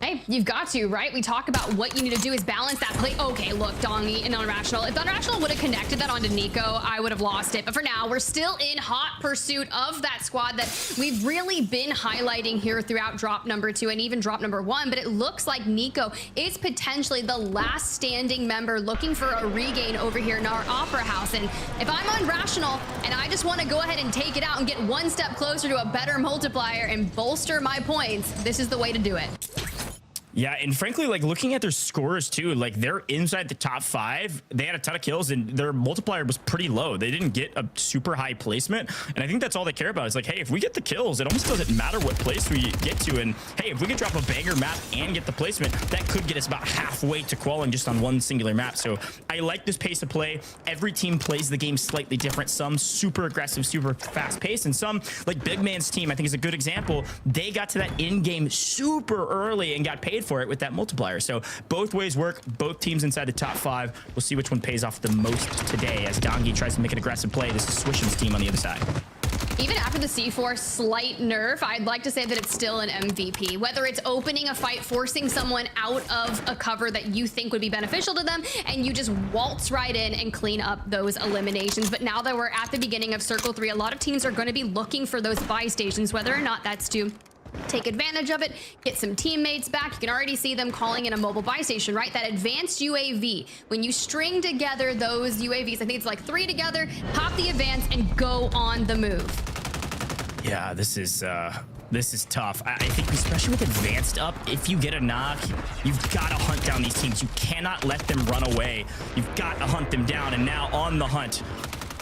H: Hey, you've got to, right? We talk about what you need to do is balance that play. Okay, look, Dongy and Unrational. If Unrational would have connected that onto Nico, I would have lost it. But for now, we're still in hot pursuit of that squad that we've really been highlighting here throughout drop number 2 and even drop number 1. But it looks like Nico is potentially the last standing member looking for a regain over here in our Opera House. And if I'm Unrational and I just want to go ahead and take it out and get one step closer to a better multiplier and bolster my points, this is the way to do it.
G: Yeah, and frankly, like, looking at their scores too, like, they're inside the top 5. They had a ton of kills, and their multiplier was pretty low. They didn't get a super high placement, and I think that's all they care about. Is like, hey, if we get the kills, it almost doesn't matter what place we get to, and hey, if we can drop a banger map and get the placement, that could get us about halfway to qualifying just on one singular map. So I like this pace of play. Every team plays the game slightly different. Some super aggressive, super fast pace, and some, like Big Man's team, I think is a good example. They got to that in-game super early and got paid for it with that multiplier. So both ways work. Both teams inside the top 5. We'll see which one pays off the most today as Dongy tries to make an aggressive play. This is Swishham's team on the other side.
H: Even after the C4 slight nerf, I'd like to say that it's still an MVP. Whether it's opening a fight, forcing someone out of a cover that you think would be beneficial to them, and you just waltz right in and clean up those eliminations. But now that we're at the beginning of Circle 3, a lot of teams are going to be looking for those buy stations, whether or not that's to take advantage of it, get some teammates back. You can already see them calling in a mobile buy station, right? That advanced UAV. When you string together those UAVs, I think it's like 3 together, pop the advance and go on the move.
G: Yeah, this is tough. I think especially with advanced up, if you get a knock, you've got to hunt down these teams. You cannot let them run away. You've got to hunt them down. And now on the hunt,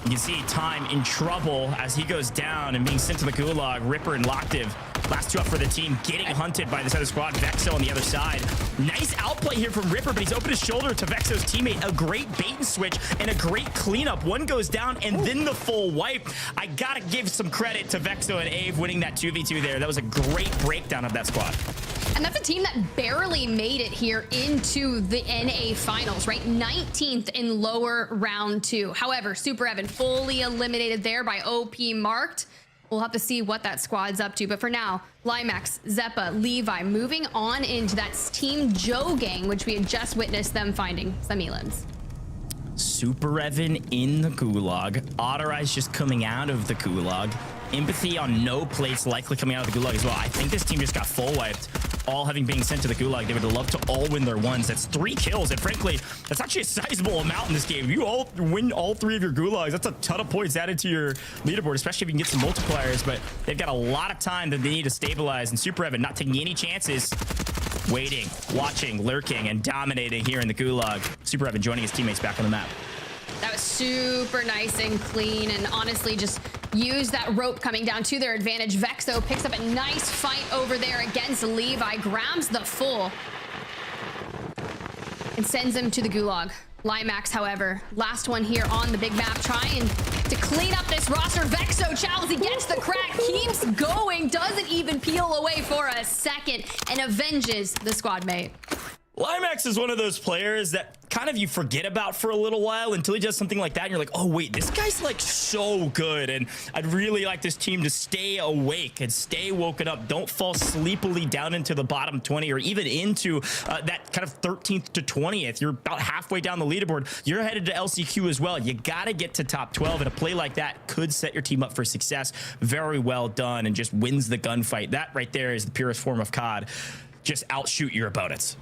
G: you can see Time in trouble as he goes down and being sent to the gulag. Ripper and Loctive, last 2 up for the team, getting hunted by this other squad. Vexo on the other side. Nice outplay here from Ripper, but he's opened his shoulder to Vexo's teammate. A great bait and switch and a great cleanup. One goes down and then the full wipe. I gotta give some credit to Vexo and Ave winning that 2v2 there. That was a great breakdown of that squad.
H: And that's a team that barely made it here into the NA Finals, right? 19th in lower round 2. However, Super Evan fully eliminated there by OP Marked. We'll have to see what that squad's up to. But for now, Limax, Zeppa, Levi moving on into that Team Joe gang, which we had just witnessed them finding some elims.
G: Super Evan in the gulag. Otterize just coming out of the gulag. Empathy on no plates, likely coming out of the gulag as well. I think this team just got full wiped, all having been sent to the gulag. They would love to all win their ones. That's 3 kills, and frankly, that's actually a sizable amount in this game. If you all win all 3 of your gulags, that's a ton of points added to your leaderboard, especially if you can get some multipliers. But they've got a lot of time that they need to stabilize, and Super Evan not taking any chances.
I: waiting, watching, lurking, and dominating here in the Gulag. Super Evan joining his teammates back on the map.
F: That was super nice and clean, and honestly just use that rope coming down to their advantage. Vexo picks up a nice fight over there against Levi, grabs the full, and sends him to the Gulag. Limax, however, last one here on the big map, trying to clean up this roster. Vexo Chowls, he gets the crack, keeps going, doesn't even peel away for a second, and avenges the squad mate.
I: Limax is one of those players that kind of you forget about for a little while until he does something like that and you're like, oh wait, this guy's like so good, and I'd really like this team to stay awake and stay woken up. Don't fall sleepily down into the bottom 20 or even into that kind of 13th to 20th. You're about halfway down the leaderboard. You're headed to LCQ as well. You got to get to top 12, and a play like that could set your team up for success. Very well done, and just wins the gunfight. That right there is the purest form of COD. Just outshoot your opponents.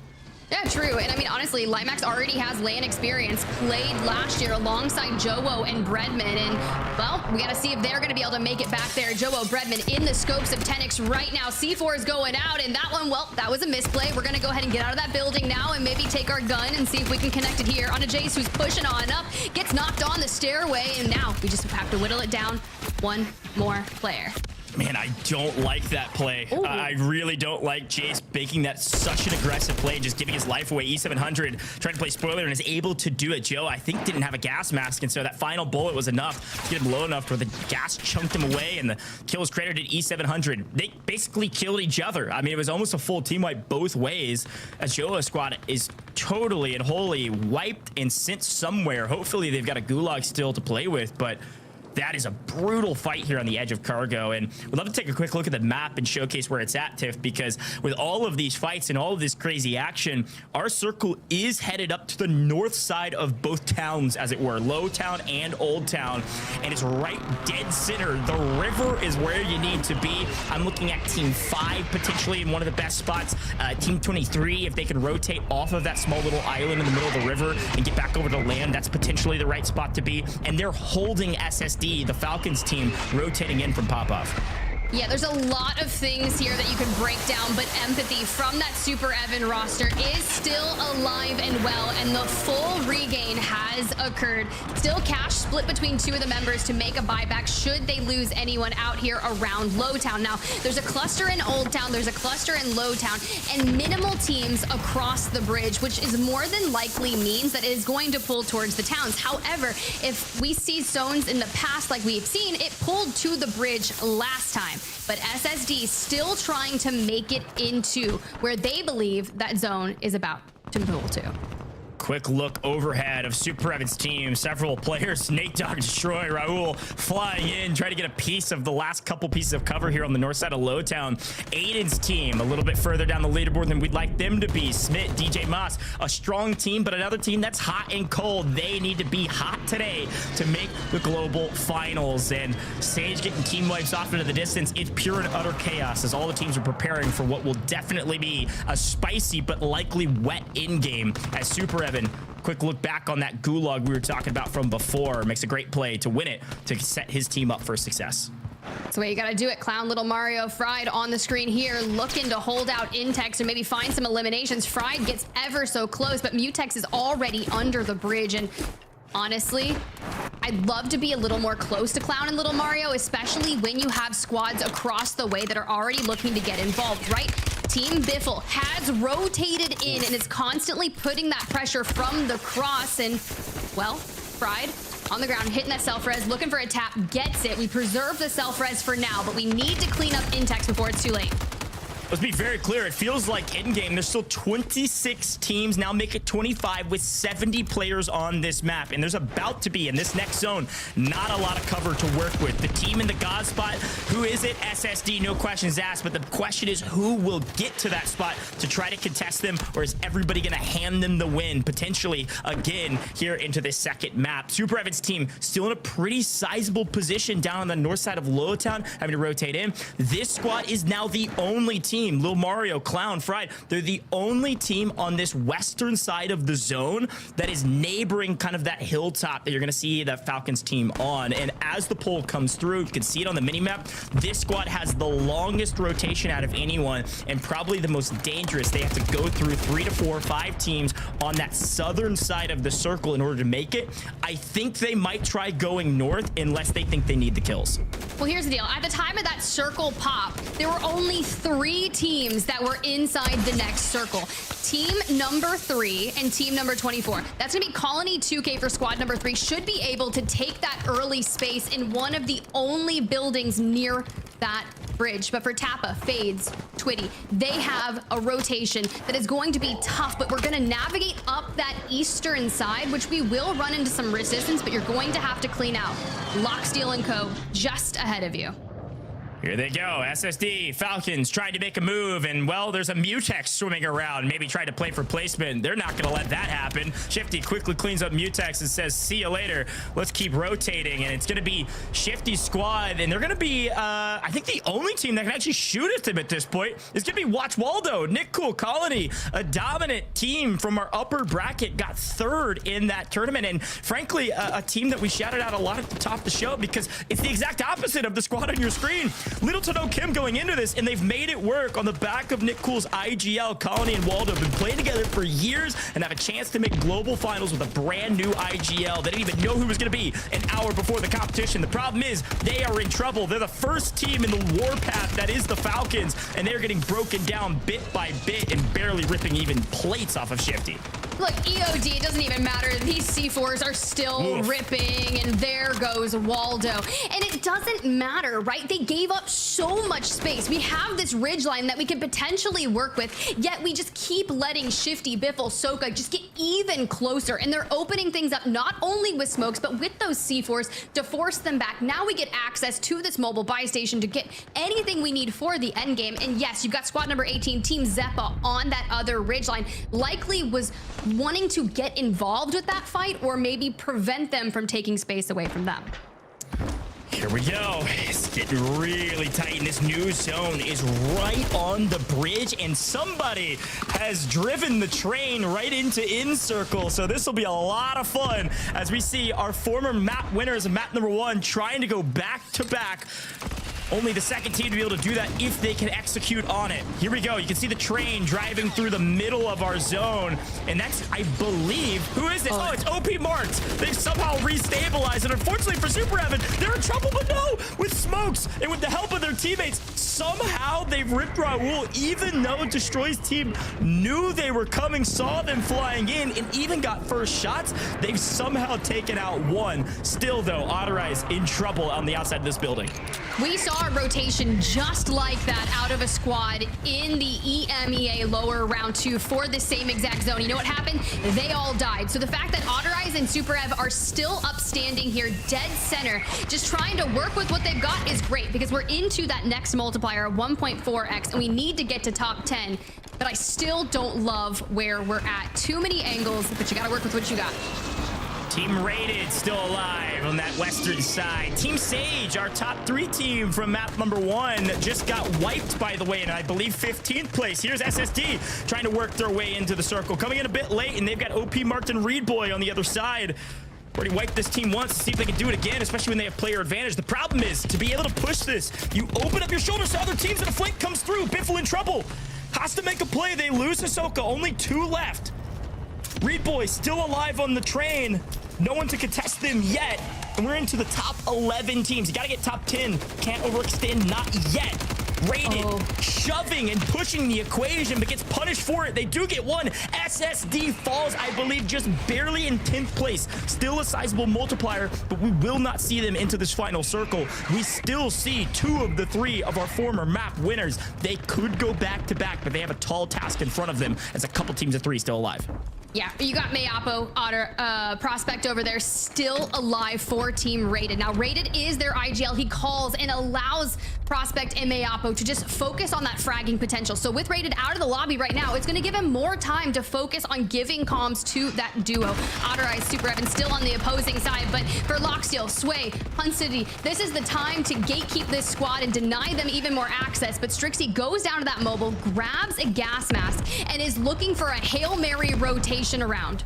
F: Yeah, true. And I mean, honestly, Limax already has LAN experience, played last year alongside Jowo and Breadman. And, well, we got to see if they're going to be able to make it back there. Jowo, Breadman in the scopes of 10X right now. C4 is going out, and that one, well, that was a misplay. We're going to go ahead and get out of that building now and maybe take our gun and see if we can connect it here on a Jace who's pushing on up, gets knocked on the stairway, and now we just have to whittle it down. One more player.
I: Man, I don't like that play. I really don't like Jace making that such an aggressive play, just giving his life away. E700 trying to play spoiler and is able to do it. Joe, I think, didn't have a gas mask, and so that final bullet was enough to get him low enough where the gas chunked him away, and the kill was credited E700. They basically killed each other. I mean, it was almost a full team wipe both ways, as Joe's squad is totally and wholly wiped and sent somewhere. Hopefully, they've got a Gulag still to play with, but that is a brutal fight here on the edge of Cargo, and we'd love to take a quick look at the map and showcase where it's at, Tiff, because with all of these fights and all of this crazy action, our circle is headed up to the north side of both towns, as it were, Low Town and Old Town, and it's right dead center. The river is where you need to be. I'm looking at Team 5 potentially in one of the best spots. Team 23, if they can rotate off of that small little island in the middle of the river and get back over to land, that's potentially the right spot to be, and they're holding SSD, the Falcons team, rotating in from Popoff.
F: Yeah, there's a lot of things here that you can break down, but empathy from that Super Evan roster is still alive and well, and the full regain has occurred. Still cash split between two of the members to make a buyback should they lose anyone out here around Lowtown. Now, there's a cluster in Old Town, there's a cluster in Lowtown, and minimal teams across the bridge, which is more than likely means that it is going to pull towards the towns. However, if we see zones in the past like we've seen, it pulled to the bridge last time. But SSD still trying to make it into where they believe that zone is about to pull to.
I: Quick look overhead of Super Evan's team. Several players, Nate Dogg, Destroy, Raul flying in, trying to get a piece of the last couple pieces of cover here on the north side of Lowtown. Aiden's team a little bit further down the leaderboard than we'd like them to be. Smith, DJ Moss, a strong team, but another team that's hot and cold. They need to be hot today to make the global finals. And Sage getting team wipes off into the distance. It's pure and utter chaos as all the teams are preparing for what will definitely be a spicy but likely wet in-game as Super Evan, quick look back on that Gulag we were talking about from before, makes a great play to win it, to set his team up for success.
F: That's the way you got to do it. Clown Little Mario Fried on the screen here, looking to hold out Intex and maybe find some eliminations. Fried gets ever so close, but Mutex is already under the bridge, and honestly, I'd love to be a little more close to Clown and Little Mario, especially when you have squads across the way that are already looking to get involved, right? Team Biffle has rotated in and is constantly putting that pressure from the cross, and, well, Fried on the ground, hitting that self-res, looking for a tap, gets it. We preserve the self-res for now, but we need to clean up Intex before it's too late.
I: Let's be very clear. It feels like in-game, there's still 26 teams. Now make it 25 with 70 players on this map. And there's about to be, in this next zone, not a lot of cover to work with. The team in the God spot, who is it? SSD, no questions asked. But the question is, who will get to that spot to try to contest them? Or is everybody going to hand them the win, potentially, again, here into this second map? Super Evan's team still in a pretty sizable position down on the north side of Lowtown, having to rotate in. This squad is now the only team team, Lil Mario, Clown, Fried, they're the only team on this western side of the zone that is neighboring kind of that hilltop that you're going to see that Falcons team on. And as the poll comes through, you can see it on the minimap. This squad has the longest rotation out of anyone and probably the most dangerous. They have to go through 3 to 4 or 5 teams on that southern side of the circle in order to make it. I think they might try going north unless they think they need the kills.
H: Well, here's the deal. At the time of that circle pop, there were only 3 teams that were inside the next circle. Team number 3 and team number 24. That's gonna be Colony 2K for squad number 3. Should be able to take that early space in one of the only buildings near that bridge. But for Tappa, Fades, Twitty, they have a rotation that is going to be tough, but we're going to navigate up that eastern side, which we will run into some resistance, but you're going to have to clean out. Locksteel and Co. just ahead of you.
I: Here they go. SSD, Falcons trying to make a move, and well, there's a Mutex swimming around, maybe trying to play for placement. They're not going to let that happen. Shifty quickly cleans up Mutex and says, see you later. Let's keep rotating, and it's going to be Shifty's squad, and they're going to be, I think the only team that can actually shoot at them at this point is going to be Watch Waldo. Nick Cool Colony, a dominant team from our upper bracket, got 3rd in that tournament, and frankly, a team that we shouted out a lot at the top of the show because it's the exact opposite of the squad on your screen. Little to no Kim going into this, and they've made it work on the back of Nick Cool's IGL. Colony and Waldo have been playing together for years and have a chance to make global finals with a brand new IGL. They didn't even know who was going to be an hour before the competition. The problem is they are in trouble. They're the first team in the warpath that is the Falcons, and they're getting broken down bit by bit and barely ripping even plates off of Shifty.
H: Look, EOD, it doesn't even matter. These C4s are still ripping, and there goes Waldo. And it doesn't matter, right? They gave up so much space. We have this ridge line that we could potentially work with, yet we just keep letting Shifty, Biffle, Soka just get even closer. And they're opening things up not only with smokes, but with those C4s to force them back. Now we get access to this mobile buy station to get anything we need for the end game. And yes, you've got squad number 18, Team Zeppa, on that other ridge line. Likely was wanting to get involved with that fight or maybe prevent them from taking space away from them.
I: Here we go. It's getting really tight, and this new zone is right on the bridge, and somebody has driven the train right into in circle. So this will be a lot of fun as we see our former map winners of map number 1 trying to go back to back. Only the second team to be able to do that if they can execute on it. Here we go. You can see the train driving through the middle of our zone. And that's, I believe, who is it? Oh, it's OP marked. They've somehow restabilized it. Unfortunately for Super Evan, they're in trouble, but no, with smokes and with the help of their teammates, somehow they've ripped Raul, even though Destroy's team knew they were coming, saw them flying in, and even got first shots. They've somehow taken out one. Still, though, Otterize in trouble on the outside of this building.
H: We saw a rotation just like that out of a squad in the EMEA lower round 2 for the same exact zone. You know what happened? They all died. So the fact that Otterize and Super Ev are still upstanding here, dead center, just trying to work with what they've got is great because we're into that next multiplier of 1.4x and we need to get to top 10. But I still don't love where we're at. Too many angles, but you gotta work with what you got.
I: Team Rated still alive on that western side. Team Sage, our top 3 team from map number 1, just got wiped, by the way, in I believe 15th place. Here's SSD trying to work their way into the circle, coming in a bit late, and they've got OP Marked and Reed Boy on the other side. Already wiped this team once to see if they can do it again, especially when they have player advantage. The problem is, to be able to push this, you open up your shoulders to other teams and a flank comes through. Biffle in trouble. Has to make a play. They lose Ahsoka. Only 2 left. Reed Boy still alive on the train. No one to contest them yet. And we're into the top 11 teams. You got to get top 10. Can't overextend, not yet. Rated, shoving and pushing the equation, but gets punished for it. They do get one. SSD falls, I believe, just barely in 10th place. Still a sizable multiplier, but we will not see them into this final circle. We still see 2 of the 3 of our former map winners. They could go back to back, but they have a tall task in front of them as a couple teams of 3 still alive.
H: Yeah, you got Mayapo, Otter, Prospect over there, still alive for Team Rated. Now, Rated is their IGL. He calls and allows prospect EMEA to just focus on that fragging potential. So with Rated out of the lobby right now, it's going to give him more time to focus on giving comms to that duo. Otterize, Super Evan still on the opposing side, but for Locksteel, Sway, Hunt City, this is the time to gatekeep this squad and deny them even more access. But Strixie goes down to that mobile, grabs a gas mask, and is looking for a Hail Mary rotation around.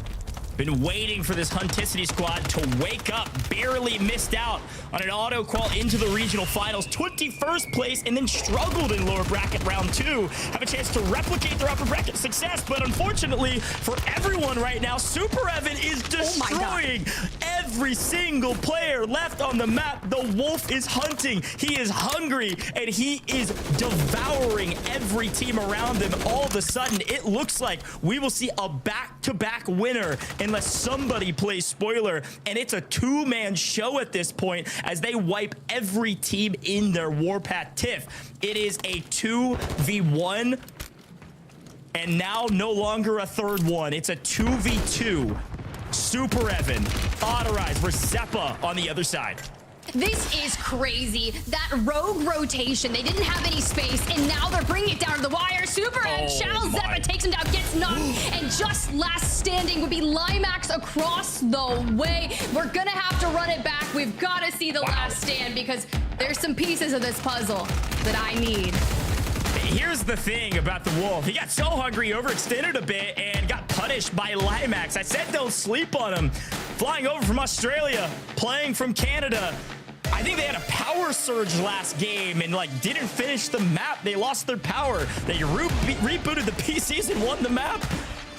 I: Been waiting for this Hunticity squad to wake up. Barely missed out on an auto qual into the regional finals. 21st place and then struggled in lower bracket round 2. Have a chance to replicate their upper bracket success, but unfortunately for everyone right now, Super Evan is destroying every single player left on the map. The wolf is hunting. He is hungry and he is devouring every team around him. All of a sudden, it looks like we will see a back-to-back winner unless somebody plays spoiler, and it's a two-man show at this point as they wipe every team in their Warpath TIFF. It is a 2v1 and now no longer a third one. It's a 2v2. Super Evan, Otterize versus Zeppa on the other side.
H: This is crazy. That rogue rotation, they didn't have any space, and now they're bringing it down to the wire. Super Evan channels Zeppa, takes him down, gets knocked, and just last standing would be Limax across the way. We're gonna have to run it back. We've got to see the last stand because there's some pieces of this puzzle that I need.
I: Here's the thing about the Wolf. He got so hungry, overextended a bit, and got punished by Limax. I said don't sleep on him. Flying over from Australia, playing from Canada. I think they had a power surge last game and like didn't finish the map. They lost their power. They rebooted the PCs and won the map.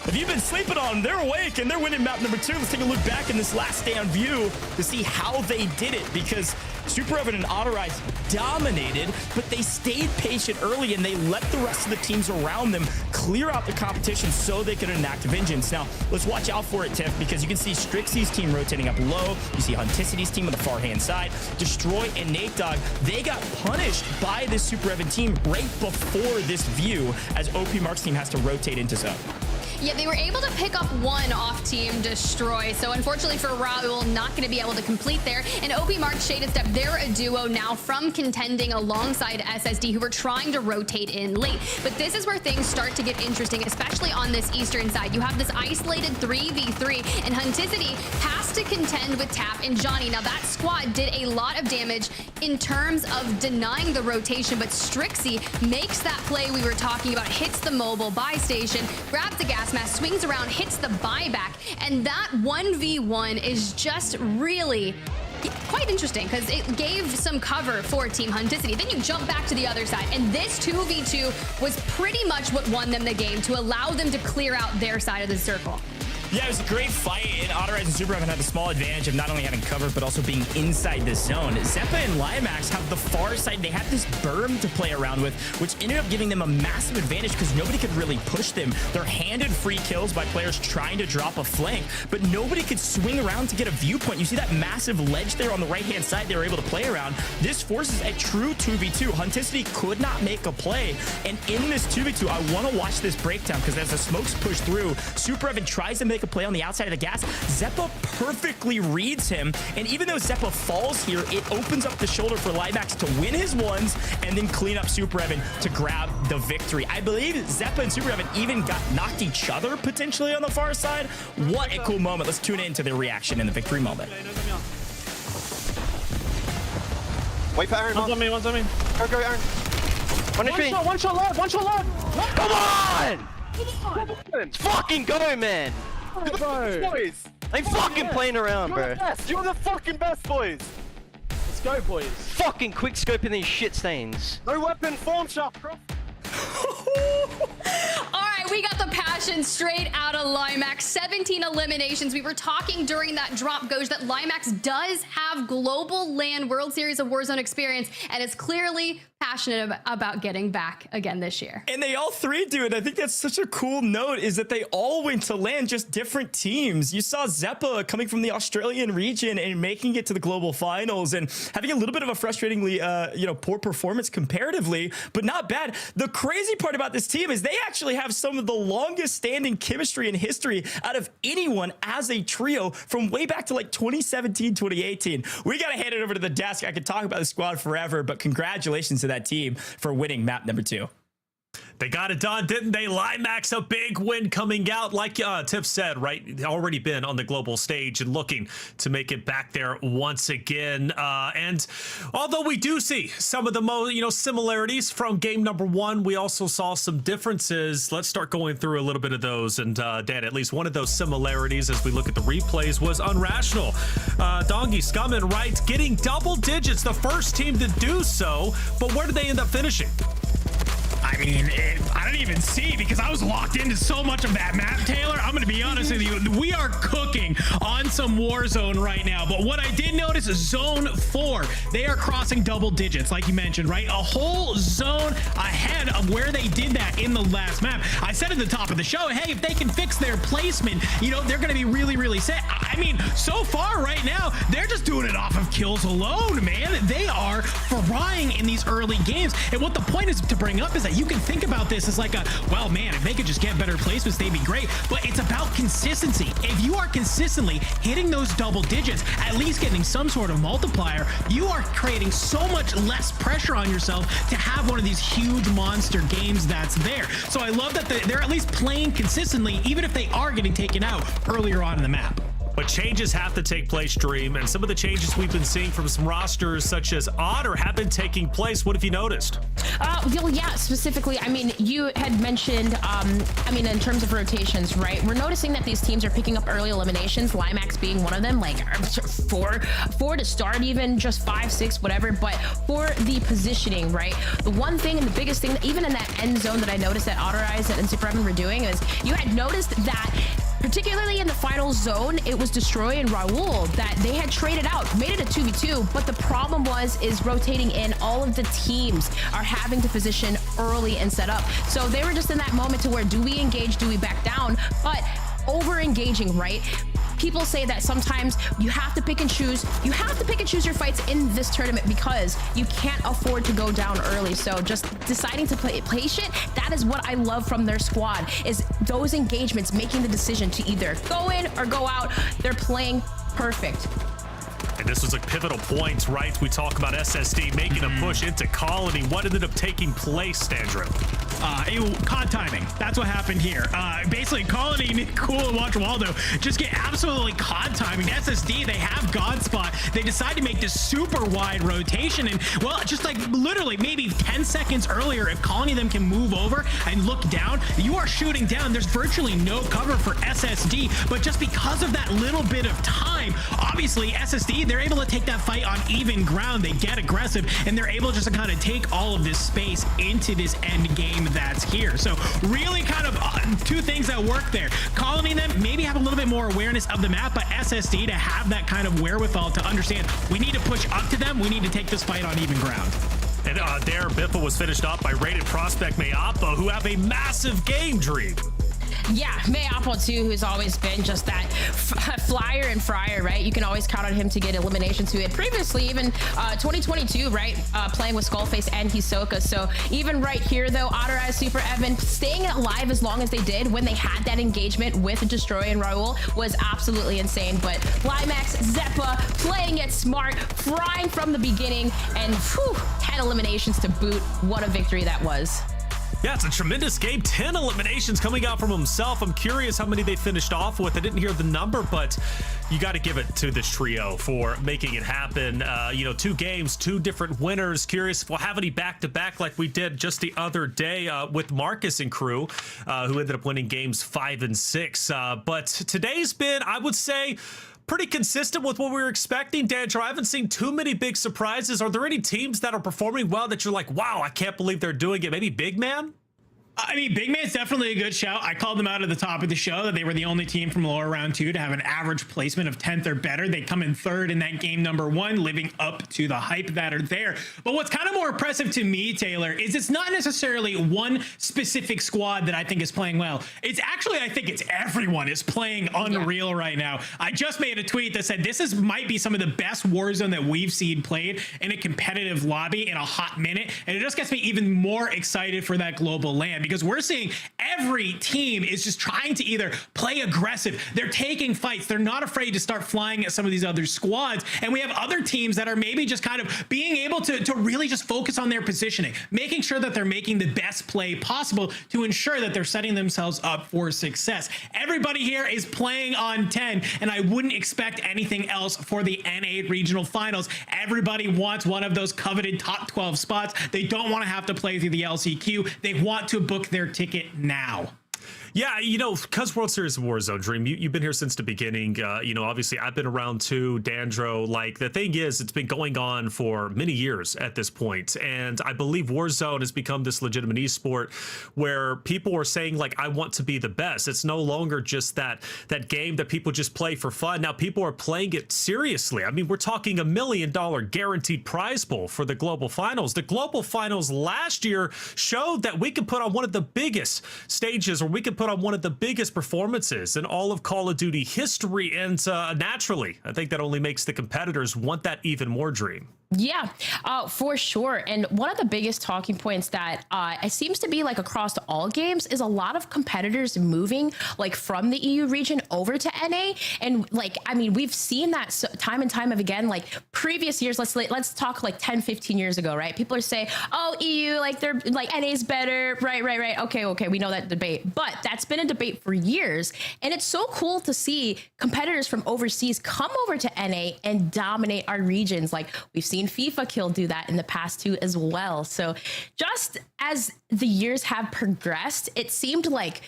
I: If you've been sleeping on them, they're awake and they're winning map number 2. Let's take a look back in this last stand view to see how they did it, because Super Evan and Otterize dominated, but they stayed patient early and they let the rest of the teams around them clear out the competition so they could enact vengeance. Now, let's watch out for it, Tiff, because you can see Strixie's team rotating up low. You see Hunticity's team on the far hand side. Destroy and Nate Dogg, they got punished by this Super Evan team right before this view as OP Mark's team has to rotate into zone.
H: Yeah, they were able to pick up one off-team destroy, so unfortunately for Raul, not going to be able to complete there. And OP Mark, Shaded Step, they're a duo now from contending alongside SSD, who were trying to rotate in late. But this is where things start to get interesting, especially on this eastern side. You have this isolated 3v3, and Hunticity has to contend with Tap and Johnny. Now, that squad did a lot of damage in terms of denying the rotation, but Strixie makes that play we were talking about, hits the mobile buy station, grabs the gas mask, swings around, hits the buyback, and that 1v1 is just really quite interesting because it gave some cover for Team Hunticity. Then you jump back to the other side, and this 2v2 was pretty much what won them the game to allow them to clear out their side of the circle.
I: Yeah, it was a great fight, and Otterize and Super Evan had the small advantage of not only having cover, but also being inside the zone. Zeppa and Limax have the far side. They had this berm to play around with, which ended up giving them a massive advantage because nobody could really push them. They're handed free kills by players trying to drop a flank, but nobody could swing around to get a viewpoint. You see that massive ledge there on the right-hand side they were able to play around. This forces a true 2v2. Hunticity could not make a play, and in this 2v2, I want to watch this breakdown because as the smokes push through, Super Evan tries to make a play on the outside of the gas. Zeppa perfectly reads him, and even though Zeppa falls here, it opens up the shoulder for Limax to win his ones and then clean up Super Evan to grab the victory. I believe Zeppa and Super Evan even got knocked each other potentially on the far side. What a cool moment. Let's tune in to their reaction in the victory moment.
M: Wait for Aaron.
K: One's on me, one's on me.
M: Go, Aaron.
K: One shot left, one shot left.
M: Come on! Let's fucking go, man! Boys! I'm fucking playing around, bro.
K: You're the fucking best, boys. Let's go, boys.
M: Fucking quick scoping these shit stains.
K: No weapon, form shot.
H: All right, we got the passion straight out of Limax. 17 eliminations. We were talking during that drop, Goj, that Limax does have global LAN World Series of Warzone experience, and it's clearly passionate about getting back again this year.
I: And they all three do it. I think that's such a cool note, is that they all went to land, just different teams. You saw Zeppa coming from the Australian region and making it to the global finals and having a little bit of a frustratingly, poor performance comparatively, but not bad. The crazy part about this team is they actually have some of the longest standing chemistry in history out of anyone as a trio from way back to like 2017, 2018. We got to hand it over to the desk. I could talk about the squad forever, but congratulations to that team for winning map number 2.
B: They got it done, didn't they? Limax, a big win coming out. Like Tiff said, right? Already been on the global stage and looking to make it back there once again. And although we do see some of the most, similarities from game number 1, we also saw some differences. Let's start going through a little bit of those. And Dan, at least one of those similarities as we look at the replays was Unrational. Dongi Scummin, right? Getting double digits, the first team to do so. But where did they end up finishing?
G: I mean, I didn't even see because I was locked into so much of that map, Taylor. I'm going to be honest with you. We are cooking on some Warzone right now. But what I did notice is Zone 4. They are crossing double digits, like you mentioned, right? A whole zone ahead of where they did that in the last map. I said at the top of the show, hey, if they can fix their placement, they're going to be really, really set. I mean, so far right now, they're just doing it off of kills alone, man. They are frying in these early games. And what the point is to bring up is that you can think about this as like well, man, if they could just get better placements, they'd be great. But it's about consistency. If you are consistently hitting those double digits, at least getting some sort of multiplier, you are creating so much less pressure on yourself to have one of these huge monster games that's there. So I love that they're at least playing consistently, even if they are getting taken out earlier on in the map.
B: But changes have to take place, Dream, and some of the changes we've been seeing from some rosters such as Otter have been taking place. What have you noticed?
F: Well, yeah, specifically, I mean, you had mentioned, in terms of rotations, right? We're noticing that these teams are picking up early eliminations, Limax being one of them, like 4 to start even, just 5, 6, whatever. But for the positioning, right? The one thing and the biggest thing, even in that end zone that I noticed that Otter Eyes and Super Evan were doing is you had noticed that particularly in the final zone, it was Destroy and Raul that they had traded out, made it a 2v2, but the problem is rotating in. All of the teams are having to position early and set up. So they were just in that moment to where, do we engage, do we back down? But over engaging, right? People say that sometimes you have to pick and choose. You have to pick and choose your fights in this tournament because you can't afford to go down early. So just deciding to play patient, that is what I love from their squad, is those engagements, making the decision to either go in or go out. They're playing perfect.
B: And this was a pivotal point, right? We talk about SSD making a push into Colony. What ended up taking place, Standro?
G: COD timing. That's what happened here. Basically, Colony, Cool, and Watch Waldo just get absolutely COD timing. SSD, they have God Spot. They decide to make this super wide rotation. And, well, just like literally maybe 10 seconds earlier, if Colony them can move over and look down, you are shooting down. There's virtually no cover for SSD. But just because of that little bit of time, obviously, SSD, they're able to take that fight on even ground. They get aggressive, and they're able just to kind of take all of this space into this end game that's here. So really kind of two things that work there. Colony them maybe have a little bit more awareness of the map, but SSD to have that kind of wherewithal to understand we need to push up to them. We need to take this fight on even ground.
B: And there, Biffa was finished off by rated prospect Mayapa, who have a massive game, Dream.
F: Yeah, Mayapple too, who's always been just that flyer and fryer, right? You can always count on him to get eliminations. Who had previously, even 2022, right? Playing with Skullface and Hisoka. So even right here, though, Otter Eyes, Super Evan, staying alive as long as they did when they had that engagement with Destroy and Raul was absolutely insane. But Limax, Zeppa, playing it smart, frying from the beginning, and 10 eliminations to boot. What a victory that was.
B: Yeah, it's a tremendous game. 10 eliminations coming out from himself. I'm curious how many they finished off with. I didn't hear the number, but you got to give it to this trio for making it happen. 2 games, 2 different winners. Curious if we'll have any back-to-back like we did just the other day with Marcus and crew, who ended up winning games 5 and 6. But today's been, I would say, pretty consistent with what we were expecting. Dandro, I haven't seen too many big surprises. Are there any teams that are performing well that you're like, wow, I can't believe they're doing it? Maybe Big Man?
G: I mean, Big Man's definitely a good shout. I called them out at the top of the show that they were the only team from lower round 2 to have an average placement of 10th or better. They come in 3rd in that game number 1, living up to the hype that are there. But what's kind of more impressive to me, Taylor, is it's not necessarily one specific squad that I think is playing well. It's actually, I think it's everyone is playing unreal right now. I just made a tweet that said this might be some of the best Warzone that we've seen played in a competitive lobby in a hot minute. And it just gets me even more excited for that global land, because we're seeing every team is just trying to either play aggressive. They're taking fights. They're not afraid to start flying at some of these other squads. And we have other teams that are maybe just kind of being able to really just focus on their positioning, making sure that they're making the best play possible to ensure that they're setting themselves up for success. Everybody here is playing on 10, and I wouldn't expect anything else for the NA regional finals. Everybody wants one of those coveted top 12 spots. They don't want to have to play through the LCQ. They want to book their ticket now.
B: Yeah, you know, because World Series of Warzone, Dream, you've been here since the beginning. You know, obviously, I've been around too, Dandro. Like, the thing is, it's been going on for many years at this point. And I believe Warzone has become this legitimate esport where people are saying, like, I want to be the best. It's no longer just that game that people just play for fun. Now, people are playing it seriously. I mean, we're talking $1 million guaranteed prize pool for the Global Finals. The Global Finals last year showed that we could put on one of the biggest stages, or we could put on one of the biggest performances in all of Call of Duty history. And naturally, I think that only makes the competitors want that even more, Dream.
F: Yeah, for sure. And one of the biggest talking points that it seems to be like across all games is a lot of competitors moving like from the EU region over to NA. And like, I mean, we've seen that time and time again, like previous years, let's talk like 10, 15 years ago, right? People are saying, oh, EU, like they're like NA's better. Right. Okay. We know that debate, but that's been a debate for years. And it's so cool to see competitors from overseas come over to NA and dominate our regions. Like we've seen FIFA Kill do that in the past too as well. So just as the years have progressed, it seemed like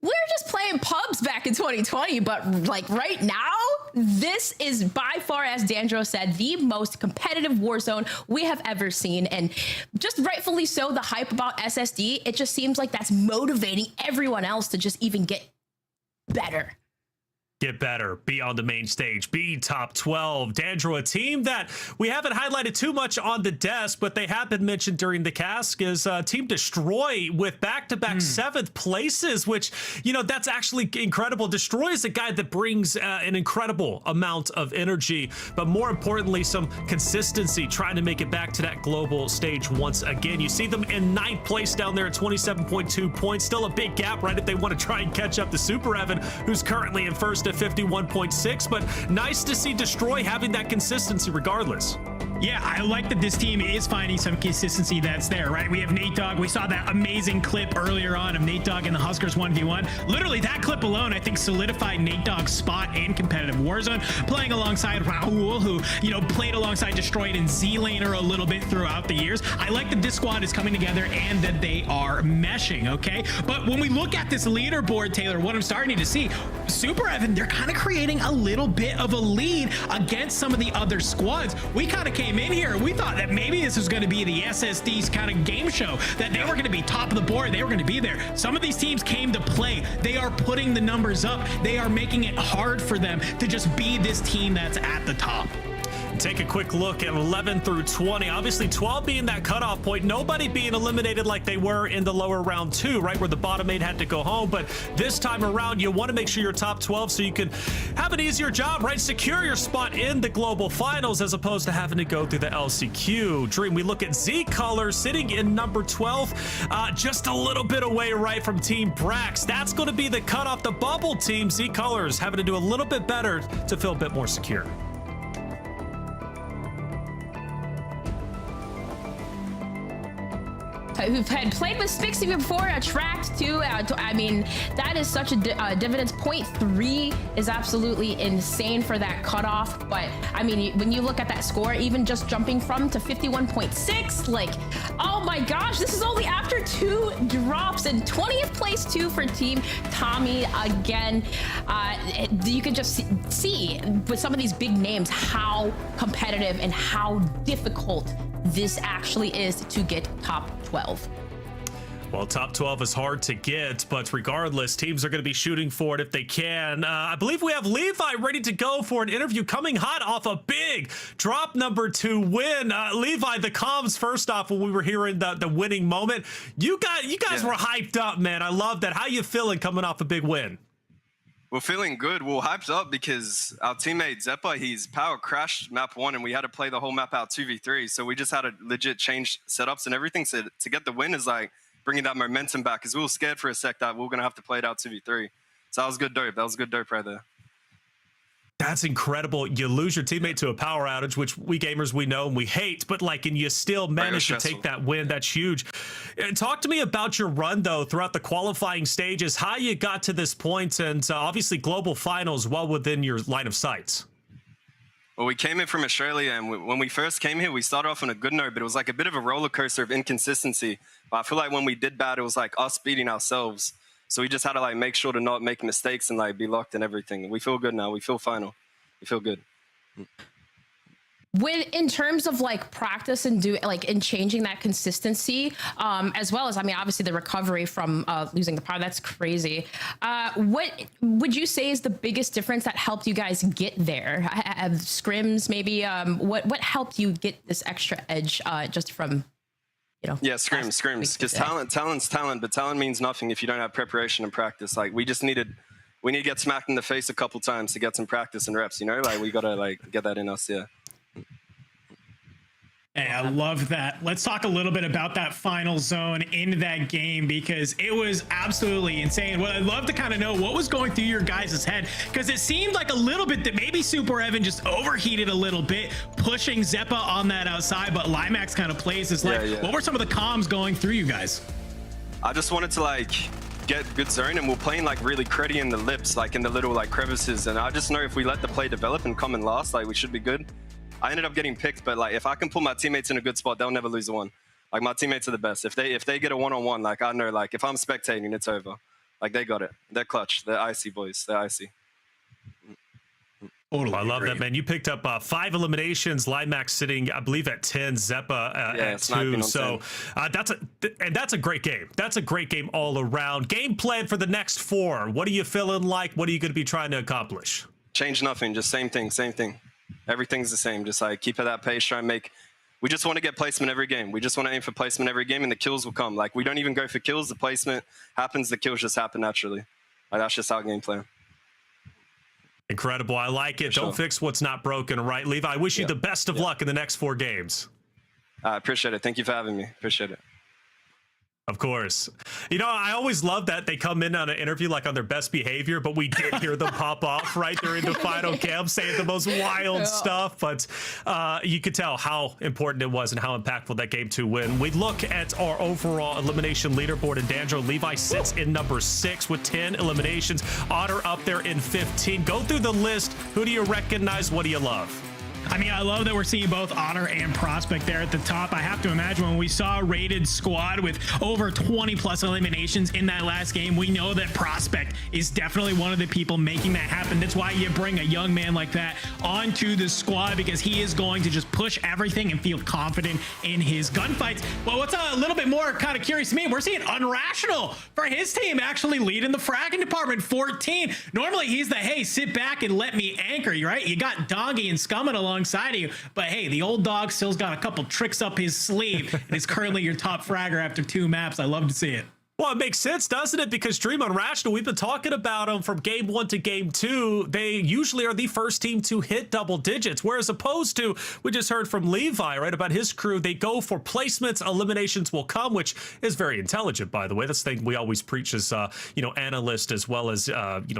F: we were just playing pubs back in 2020, but like right now, this is by far, as Dandro said, the most competitive Warzone we have ever seen. And just rightfully so, the hype about SSD, it just seems like that's motivating everyone else to just even get better.
B: Get better, be on the main stage, be top 12. Dandro, a team that we haven't highlighted too much on the desk, but they have been mentioned during the cast, is Team Destroy with back-to-back 7th places, which, you know, that's actually incredible. Destroy is a guy that brings an incredible amount of energy, but more importantly, some consistency, trying to make it back to that global stage once again. You see them in 9th place down there at 27.2 points. Still a big gap, right, if they want to try and catch up to Super Evan, who's currently in first at 51.6, but nice to see Destroy having that consistency regardless.
G: Yeah, I like that this team is finding some consistency that's there, right? We have Nate Dogg. We saw that amazing clip earlier on of Nate Dogg and the Huskers 1v1. Literally, that clip alone, I think, solidified Nate Dogg's spot in competitive Warzone, playing alongside Raul, who, you know, played alongside Destroyed and Z-Laner a little bit throughout the years. I like that this squad is coming together and that they are meshing, okay? But when we look at this leaderboard, Taylor, what I'm starting to see, Super Evan, they're kind of creating a little bit of a lead against some of the other squads. We kind of came in here and we thought that maybe this was going to be the SSD's kind of game show, that they were going to be top of the board, they were going to be there. Some of these teams came to play. They are putting the numbers up. They are making it hard for them to just be this team that's at the top.
B: Take a quick look at 11 through 20. Obviously, 12 being that cutoff point. Nobody being eliminated like they were in the lower round 2, right, where the bottom 8 had to go home. But this time around, you want to make sure you're top 12 so you can have an easier job, right? Secure your spot in the global finals as opposed to having to go through the LCQ. Dream, we look at Z Colors sitting in number 12, just a little bit away, right, from Team Brax. That's going to be the cutoff. The bubble team, Z Colors, having to do a little bit better to feel a bit more secure.
F: Who've had played with Spixie before, attract too. I mean, that is such a dividends. 0.3 is absolutely insane for that cutoff. But I mean, when you look at that score, even just jumping from to 51.6, like, oh my gosh, this is only after 2 drops, and 20th place too for Team Tommy again. You can just see with some of these big names how competitive and how difficult this actually is to get top 12.
B: Well, top 12 is hard to get, but regardless, teams are going to be shooting for it if they can. I believe we have Levi ready to go for an interview, coming hot off a big drop number 2 win. Levi, the comms, first off, when we were hearing the winning moment, you guys were hyped up, man. I love that. How you feeling coming off a big win?
O: We're feeling good. We're hyped up because our teammate Zeppa, he's power crashed map 1 and we had to play the whole map out 2v3. So we just had to legit change setups and everything. So to get the win is like bringing that momentum back, because we were scared for a sec that we were going to have to play it out 2v3. So that was good dope. That was good dope right there.
B: That's incredible. You lose your teammate to a power outage, which we gamers, we know and we hate, but and you still manage to take that win. That's huge. Talk to me about your run, though, throughout the qualifying stages, how you got to this point, and obviously global finals well within your line of sights.
O: Well, we came in from Australia, and when we first came here, we started off on a good note, but it was like a bit of a roller coaster of inconsistency. But I feel like when we did bad, it was like us beating ourselves. So we just had to make sure to not make mistakes and be locked in everything. We feel good now. We feel final. We feel good.
F: When in terms of practice and and changing that consistency, as well as obviously the recovery from losing the power, that's crazy. What would you say is the biggest difference that helped you guys get there? Scrims maybe. What helped you get this extra edge just from?
O: Yeah, scrims. Because talent's talent, but talent means nothing if you don't have preparation and practice. We need to get smacked in the face a couple times to get some practice and reps. We gotta get that in us. Yeah.
G: Hey, I love that. Let's talk a little bit about that final zone in that game, because it was absolutely insane. Well, I'd love to kind of know what was going through your guys' head, because it seemed like a little bit that maybe Super Evan just overheated a little bit, pushing Zeppa on that outside, but Limax kind of plays his life. Yeah. What were some of the comms going through you guys?
O: I just wanted to get good zone, and we're playing really creddy in the lips, in the little crevices, and I just know if we let the play develop and come in last, we should be good. I ended up getting picked, but if I can put my teammates in a good spot, they'll never lose a one. My teammates are the best. If they get a one-on-one, I know if I'm spectating, it's over. They got it. They're clutch. They're icy, boys. They're icy.
B: Totally. I love that, man. You picked up 5 eliminations. Limax sitting, I believe, at 10. Zeppa at 2. So that's a great game. That's a great game all around. Game plan for the next 4. What are you feeling like? What are you going to be trying to accomplish?
O: Change nothing. Just same thing. Everything's the same. Just keep at that pace. Try and make. We just want to get placement every game. We just want to aim for placement every game, and the kills will come. We don't even go for kills. The placement happens. The kills just happen naturally. That's just our game plan.
B: Incredible. I like it. Don't fix what's not broken, right? Levi, I wish you the best of luck in the next 4 games.
O: I appreciate it. Thank you for having me. Appreciate it.
B: Of course. I always love that they come in on an interview on their best behavior, but we did hear them pop off right during the final camp saying the most wild stuff. But you could tell how important it was and how impactful that game 2 win. We look at our overall elimination leaderboard, and Dandro, Levi sits in number 6 with 10 eliminations. Otter up there in 15. Go through the list. Who do you recognize? What do you love?
G: I love that we're seeing both Otter and Prospect there at the top. I have to imagine when we saw a rated squad with over 20 plus eliminations in that last game, we know that Prospect is definitely one of the people making that happen. That's why you bring a young man like that onto the squad, because he is going to just push everything and feel confident in his gunfights. Well, what's a little bit more kind of curious to me, we're seeing Unrational for his team actually leading the fragging department, 14. Normally he's the, hey, sit back and let me anchor you, right? You got Doggy and Scumming alongside of you, but hey, the old dog still's got a couple tricks up his sleeve and is currently your top fragger after 2 maps. I love to see it.
B: Well, it makes sense, doesn't it? Because Dream Unrational, we've been talking about them from game 1 to game 2. They usually are the first team to hit double digits, whereas opposed to, we just heard from Levi, right, about his crew, they go for placements, eliminations will come, which is very intelligent, by the way. That's the thing we always preach as, analysts, as well as,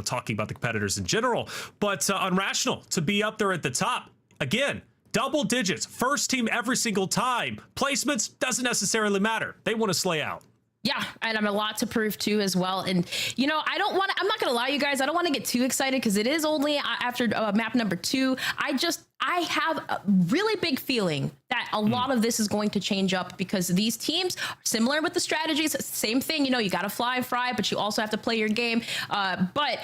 B: talking about the competitors in general. But Unrational, to be up there at the top, again, double digits, first team every single time. Placements doesn't necessarily matter. They want to slay out.
F: Yeah, and I'm a lot to prove too as well. And I'm not gonna lie, you guys, I don't want to get too excited because it is only after map number 2. I have a really big feeling that a lot of this is going to change up, because these teams are similar with the strategies. Same thing, you got to fly, but you also have to play your game. But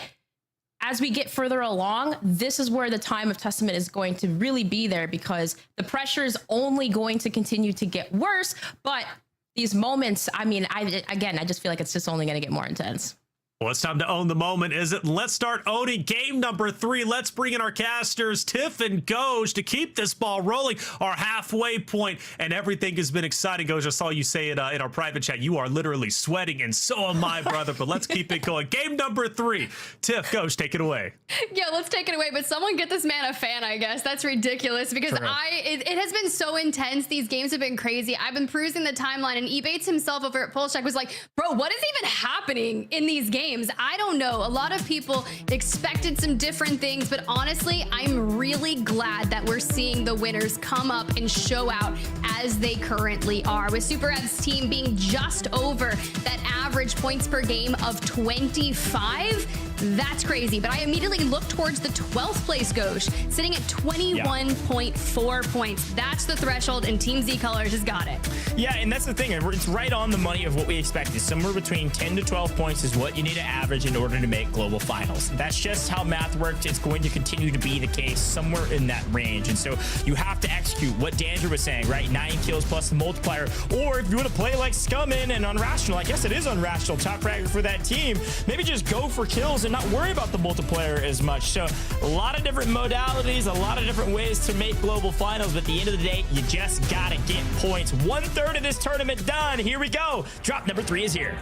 F: as we get further along, this is where the time of testament is going to really be there, because the pressure is only going to continue to get worse. But these moments, I mean, I just feel like it's just only going to get more intense.
B: Well, it's time to own the moment, is it? Let's start owning game number 3. Let's bring in our casters, Tiff and Goj, to keep this ball rolling. Our halfway point, and everything has been exciting. Goj, I saw you say it in our private chat. You are literally sweating, and so am I, brother. But let's keep it going. Game number 3. Tiff, Goj, take it away.
H: Yeah, let's take it away. But someone get this man a fan, I guess. That's ridiculous because it has been so intense. These games have been crazy. I've been perusing the timeline, and Ebates himself over at Pulse Check was like, bro, what is even happening in these games? I don't know. A lot of people expected some different things, but honestly, I'm really glad that we're seeing the winners come up and show out as they currently are. With Super Ev's team being just over that average points per game of 25, that's crazy. But I immediately look towards the 12th place Goj, sitting at 21.4 points. That's the threshold, and Team Z Colors has got it.
I: Yeah, and that's the thing. It's right on the money of what we expected. Somewhere between 10 to 12 points is what you need to average in order to make global finals. That's just how math works. It's going to continue to be the case somewhere in that range. And so you have to execute what Danger was saying, right? 9 kills plus the multiplier. Or if you want to play like Scummin and Unrational, I guess it is Unrational, top fragger for that team, maybe just go for kills and not worry about the multiplayer as much. So a lot of different modalities, a lot of different ways to make global finals, but at the end of the day, you just gotta get points. 1/3 of this tournament done. Here we go. Drop number 3 is here.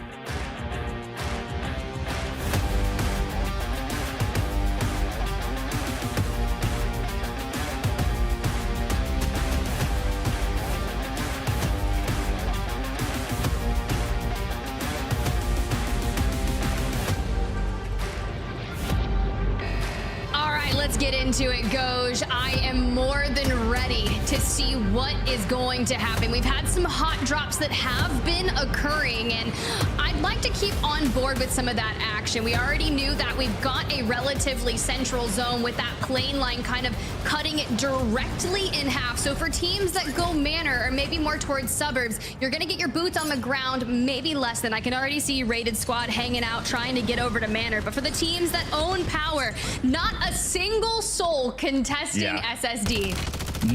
H: Let's get into it, Goj. I am more than ready to see what is going to happen. We've had some hot drops that have been occurring, and I'd like to keep on board with some of that action. We already knew that we've got a relatively central zone with that plane line kind of cutting it directly in half. So for teams that go Manor or maybe more towards suburbs, you're going to get your boots on the ground, maybe less than. I can already see Rated Squad hanging out, trying to get over to Manor. But for the teams that own Power, not a single soul contesting SSD.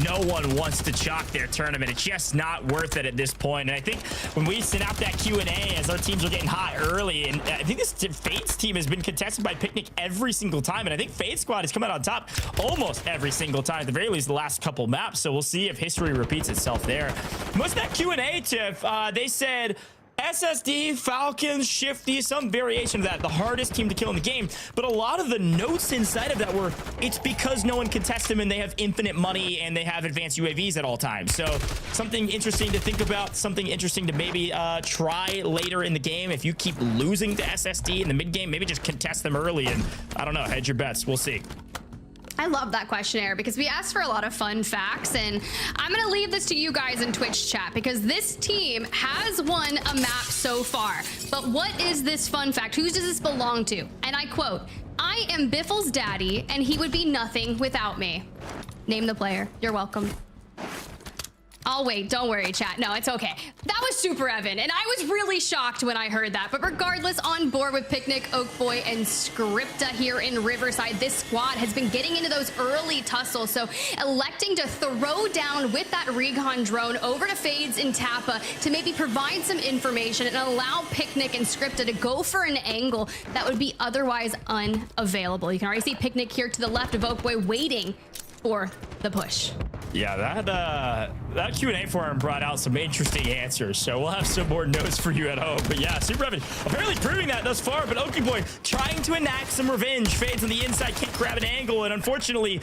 I: No one wants to chalk their tournament. It's just not worth it at this point. And I think when we sent out that Q&A as our teams were getting hot early, and I think this Fade's team has been contested by Picnic every single time. And I think Fade Squad has come out on top almost every single time, at the very least the last couple maps. So we'll see if history repeats itself there. Most of that Q&A, Tiff, they said SSD, Falcons, Shifty, some variation of that, the hardest team to kill in the game. But a lot of the notes inside of that were, it's because no one can test them and they have infinite money and they have advanced UAVs at all times. So something interesting to think about, something interesting to maybe try later in the game. If you keep losing to SSD in the mid game, maybe just contest them early and, I don't know, hedge your bets. We'll see.
H: I love that questionnaire because we asked for a lot of fun facts, and I'm going to leave this to you guys in Twitch chat because this team has won a map so far. But what is this fun fact? Who does this belong to? And I quote, "I am Biffle's daddy, and he would be nothing without me." Name the player. You're welcome. I'll wait. Don't worry, chat. No, it's okay. That was Super Evan, and I was really shocked when I heard that. But regardless, on board with Picnic, Oakboy, and Scripta here in Riverside, this squad has been getting into those early tussles. So electing to throw down with that Recon drone over to Fades and Tappa to maybe provide some information and allow Picnic and Scripta to go for an angle that would be otherwise unavailable. You can already see Picnic here to the left of Oakboy waiting for the push.
I: Yeah, that Q&A forum brought out some interesting answers, so we'll have some more notes for you at home. But yeah, Super Evan apparently proving that thus far, but Okie Boy trying to enact some revenge. Fades on the inside, can't grab an angle, and unfortunately,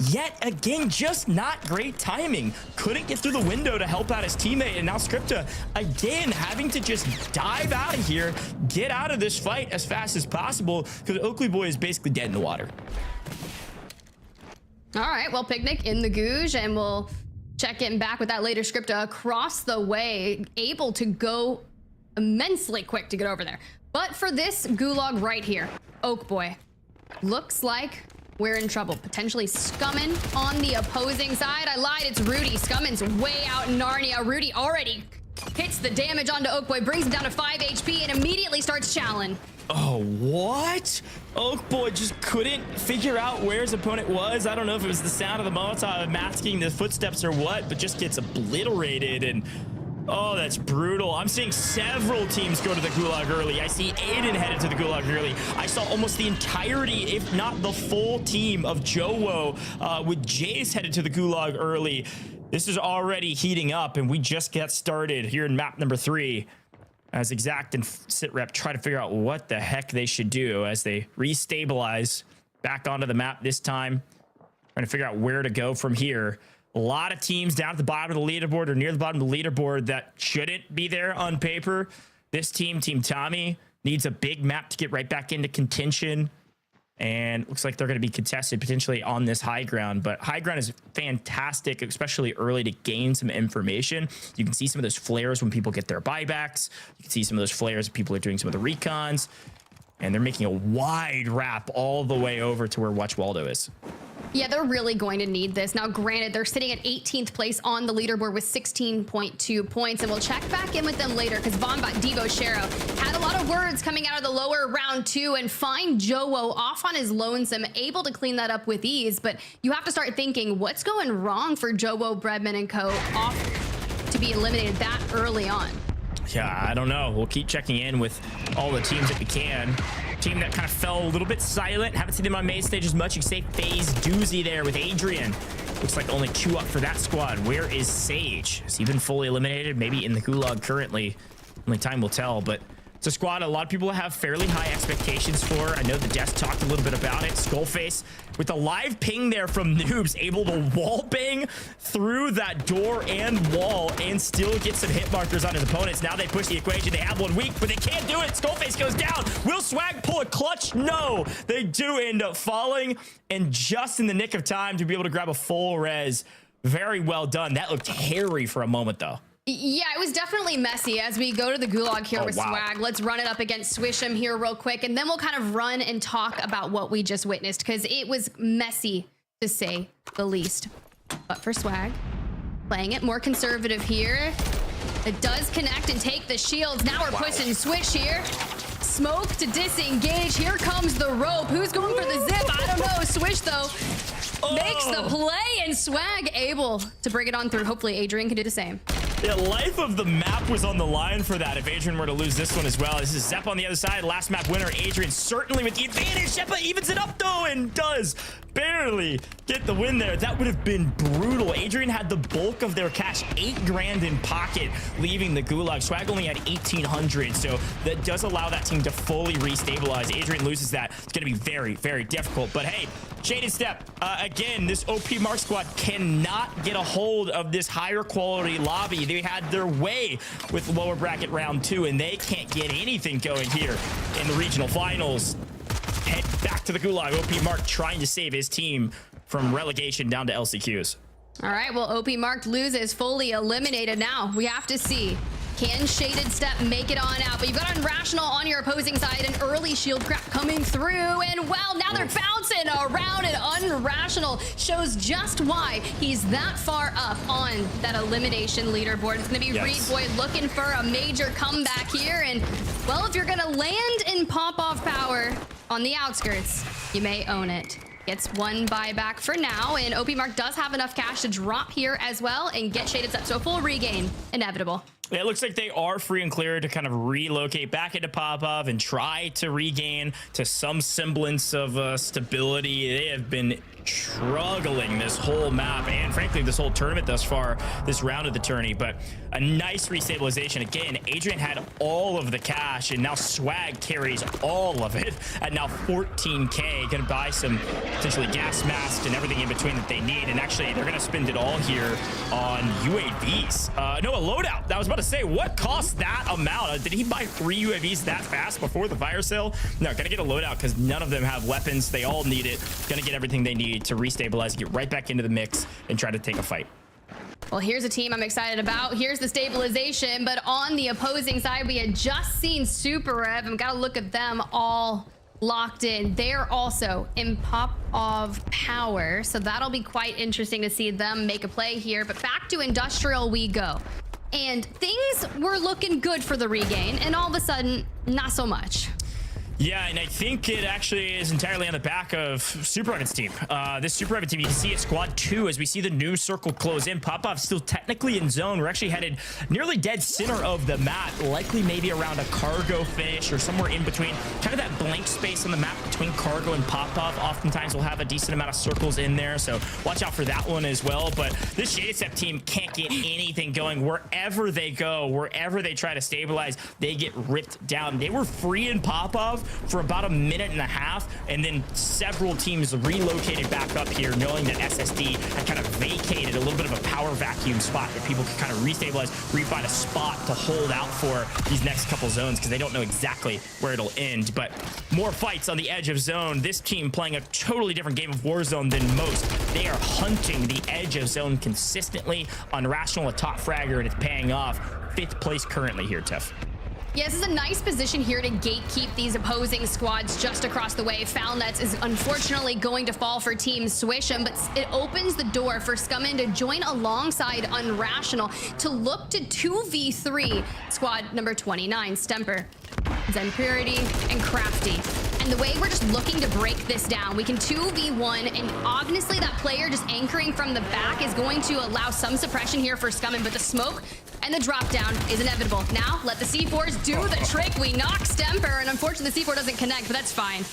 I: yet again, just not great timing. Couldn't get through the window to help out his teammate, and now Scripta, again, having to just dive out of here, get out of this fight as fast as possible, because Oakley Boy is basically dead in the water.
H: All right, well, Picnic in the Gouge, and we'll check in back with that later. Scripta across the way, able to go immensely quick to get over there. But for this gulag right here, Oakboy, looks like we're in trouble. Potentially Scummin on the opposing side. I lied, it's Rudy. Scummin's way out in Narnia. Rudy already hits the damage onto Oakboy, brings him down to 5 HP, and immediately starts challenge.
I: Oh, what? Oakboy just couldn't figure out where his opponent was. I don't know if it was the sound of the Molotov masking the footsteps or what, but just gets obliterated. And Oh, that's brutal. I'm seeing several teams go to the Gulag early. I see Aiden headed to the Gulag early. I saw almost the entirety, if not the full team of Jowo with Jace headed to the Gulag early. This is already heating up, and we just got started here in map number 3 as Exact and SitRep try to figure out what the heck they should do as they restabilize back onto the map this time. Trying to figure out where to go from here. A lot of teams down at the bottom of the leaderboard or near the bottom of the leaderboard that shouldn't be there on paper. This team, Team Tommy, needs a big map to get right back into contention. And looks like they're going to be contested potentially on this high ground. But high ground is fantastic, especially early to gain some information. You can see some of those flares when people get their buybacks. You can see some of those flares when people are doing some of the recons. And they're making a wide wrap all the way over to where Watch Waldo is.
H: Yeah, they're really going to need this. Now, granted, they're sitting at 18th place on the leaderboard with 16.2 points, and we'll check back in with them later because Vombot Devo Shero had a lot of words coming out of the lower round 2 and find Jowo off on his lonesome, able to clean that up with ease. But you have to start thinking, what's going wrong for Jowo, Bredman, and co off to be eliminated that early on?
I: Yeah, I don't know. We'll keep checking in with all the teams that we can. Team that kind of fell a little bit silent. Haven't seen them on main stage as much. You can say FaZe Doozy there with Adrian. Looks like only 2 up for that squad. Where is Sage? Has he been fully eliminated? Maybe in the Gulag currently. Only time will tell, but it's a squad a lot of people have fairly high expectations for. I know the Desk talked a little bit about it. Skullface with a live ping there from Noobs, able to wall bang through that door and wall and still get some hit markers on his opponents. Now they push the equation. They have one weak, but they can't do it. Skullface goes down. Will Swag pull a clutch? No, they do end up falling, and just in the nick of time to be able to grab a full res. Very well done. That looked hairy for a moment though.
H: Yeah, it was definitely messy as we go to the Gulag here with Swag. Let's run it up against Swish'em here real quick, and then we'll kind of run and talk about what we just witnessed because it was messy to say the least. But for Swag, playing it more conservative here. It does connect and take the shields. Now we're pushing Swish here. Smoke to disengage. Here comes the rope. Who's going for the zip? I don't know. Swish though makes the play, and Swag able to bring it on through. Hopefully Adrian can do the same.
I: Yeah, life of the map was on the line for that if Adrian were to lose this one as well. This is Zepp on the other side. Last map winner, Adrian certainly with the advantage. Sheppa evens it up though and does barely get the win there. That would have been brutal. Adrian had the bulk of their cash, 8 grand in pocket, leaving the Gulag. Swag only had 1,800, so that does allow that team to fully restabilize. Adrian loses that. It's going to be very, very difficult. But hey, Shaded Step, again, this OP Mark squad cannot get a hold of this higher quality lobby. They had their way with lower bracket round 2, and they can't get anything going here in the regional finals. Head back to the Gulag. OP Mark trying to save his team from relegation down to LCQs.
H: All right, well, OP Mark loses, fully eliminated. Now we have to see, can Shaded Step make it on out? But you've got Unrational on your opposing side, an early shield crack coming through, and well, now they're bouncing around, and Unrational shows just why he's that far up on that elimination leaderboard. It's gonna be Reed Boy looking for a major comeback here, and well, if you're gonna land in pop-off power on the outskirts, you may own it. Gets one buyback for now, and OP Mark does have enough cash to drop here as well and get Shaded Step, so full regain, inevitable.
I: Yeah, it looks like they are free and clear to kind of relocate back into Popov and try to regain to some semblance of stability. They have been struggling this whole map and frankly this whole tournament thus far, this round of the tourney, but a nice restabilization. Again, Adrian had all of the cash and now Swag carries all of it at now 14K. Gonna buy some potentially gas masks and everything in between that they need, and actually they're gonna spend it all here on UAVs. No, a loadout. I was about to say, what cost that amount? Did he buy 3 UAVs that fast before the fire sale? No, gonna get a loadout because none of them have weapons. They all need it. Gonna get everything they need to restabilize, get right back into the mix and try to take a fight.
H: Well, here's a team I'm excited about. Here's the stabilization, but on the opposing side, we had just seen Super Rev, and gotta look at them all locked in. They're also in pop of power, so that'll be quite interesting to see them make a play here. But back to Industrial we go. And things were looking good for the regain, and all of a sudden, not so much.
G: Yeah, and I think it actually is entirely on the back of Super Rocket's team. This Super Rocket team, you can see it squad 2 as we see the new circle close in. Popov still technically in zone. We're actually headed nearly dead center of the map, likely maybe around a cargo finish or somewhere in between. Kind of that blank space on the map between cargo and Popov. Oftentimes we'll have a decent amount of circles in there, so watch out for that one as well. But this JSF team can't get anything going. Wherever they go, wherever they try to stabilize, they get ripped down. They were free in Popov for about a minute and a half, and then several teams relocated back up here, knowing that SSD had kind of vacated a little bit of a power vacuum spot where people could kind of restabilize, find a spot to hold out for these next couple zones, because they don't know exactly where it'll end. But more fights on the edge of zone. This team playing a totally different game of Warzone than most. They are hunting the edge of zone consistently. Unrational, a top fragger, and it's paying off. 5th place currently here, Tiff.
H: Yeah, this is a nice position here to gatekeep these opposing squads just across the way. Foulnets is unfortunately going to fall for Team Swish'em, but it opens the door for Scummin to join alongside Unrational to look to 2v3 squad number 29, Stemper, Zen Purity, and Crafty. And the way we're just looking to break this down, we can 2v1, and honestly, that player just anchoring from the back is going to allow some suppression here for Scummin, but the smoke and the drop down is inevitable. Now, let the C4s do the trick. We knock Stemper, and unfortunately, the C4 doesn't connect, but that's fine.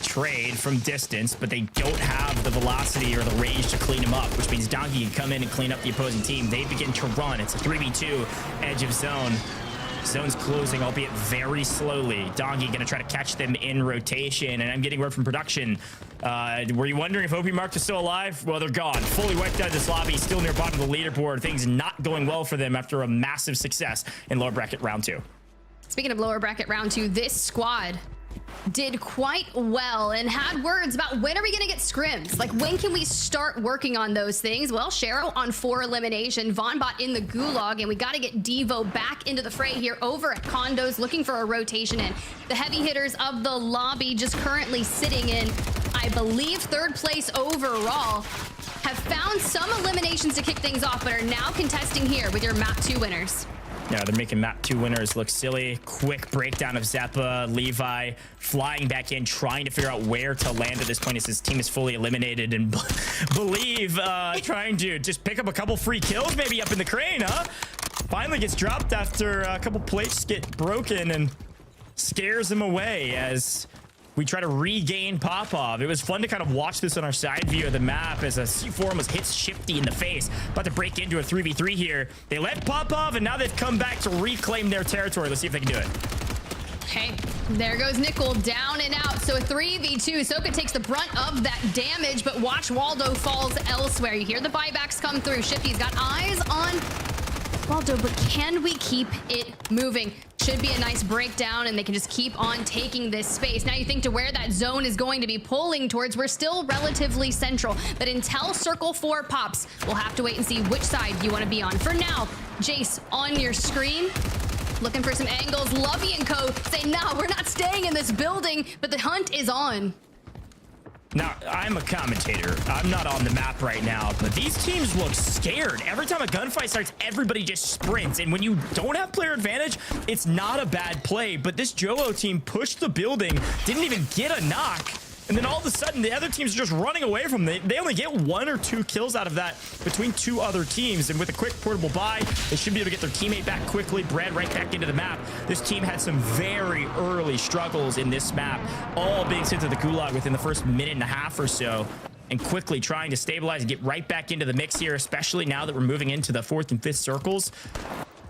G: Trade from distance, but they don't have the velocity or the range to clean him up, which means Donkey can come in and clean up the opposing team. They begin to run. It's a 3v2 edge of zone. Zone's closing, albeit very slowly. Donkey gonna try to catch them in rotation, and I'm getting word from production. Were you wondering if OP Mark is still alive? Well, they're gone. Fully wiped out of this lobby, still near bottom of the leaderboard. Things not going well for them after a massive success in lower bracket round 2.
H: Speaking of lower bracket round 2, this squad did quite well and had words about when are we going to get scrims? Like, when can we start working on those things? Well, Shero on 4 elimination, Vonbot in the gulag, and we got to get Devo back into the fray here over at Condos, looking for a rotation in. The heavy hitters of the lobby just currently sitting in, I believe, 3rd place overall, have found some eliminations to kick things off, but are now contesting here with your map 2 winners.
G: Yeah, they're making map 2 winners look silly. Quick breakdown of Zeppa, Levi flying back in, trying to figure out where to land at this point as his team is fully eliminated, and Believe trying to just pick up a couple free kills maybe up in the crane, huh? Finally gets dropped after a couple plates get broken and scares him away as we try to regain Popov. It was fun to kind of watch this on our side view of the map as a C4 almost hits Shifty in the face. About to break into a 3v3 here. They let Popov, and now they've come back to reclaim their territory. Let's see if they can do it.
H: Okay, there goes Nickel down and out. So a 3v2. Soka takes the brunt of that damage, but watch Waldo falls elsewhere. You hear the buybacks come through. Shifty's got eyes on Waldo, but can we keep it moving? Should be a nice breakdown, and they can just keep on taking this space. Now you think to where that zone is going to be pulling towards, we're still relatively central, but until Circle 4 pops, we'll have to wait and see which side you want to be on. For now, Jace on your screen, looking for some angles. Lovey and Co say, nah, we're not staying in this building, but the hunt is on.
G: Now, I'm a commentator. I'm not on the map right now, but these teams look scared. Every time a gunfight starts, everybody just sprints. And when you don't have player advantage, it's not a bad play. But this Joe team pushed the building, didn't even get a knock. And then all of a sudden, the other teams are just running away from them. They only get 1 or 2 kills out of that between 2 other teams. And with a quick portable buy, they should be able to get their teammate back quickly, Brad right back into the map. This team had some very early struggles in this map, all being sent to the gulag within the first minute and a half or so, and quickly trying to stabilize and get right back into the mix here, especially now that we're moving into the 4th and 5th circles.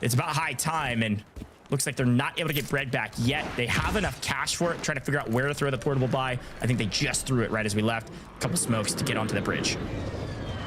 G: It's about high time, and looks like they're not able to get bread back yet. They have enough cash for it, trying to figure out where to throw the portable buy. I think they just threw it right as we left. A couple smokes to get onto the bridge.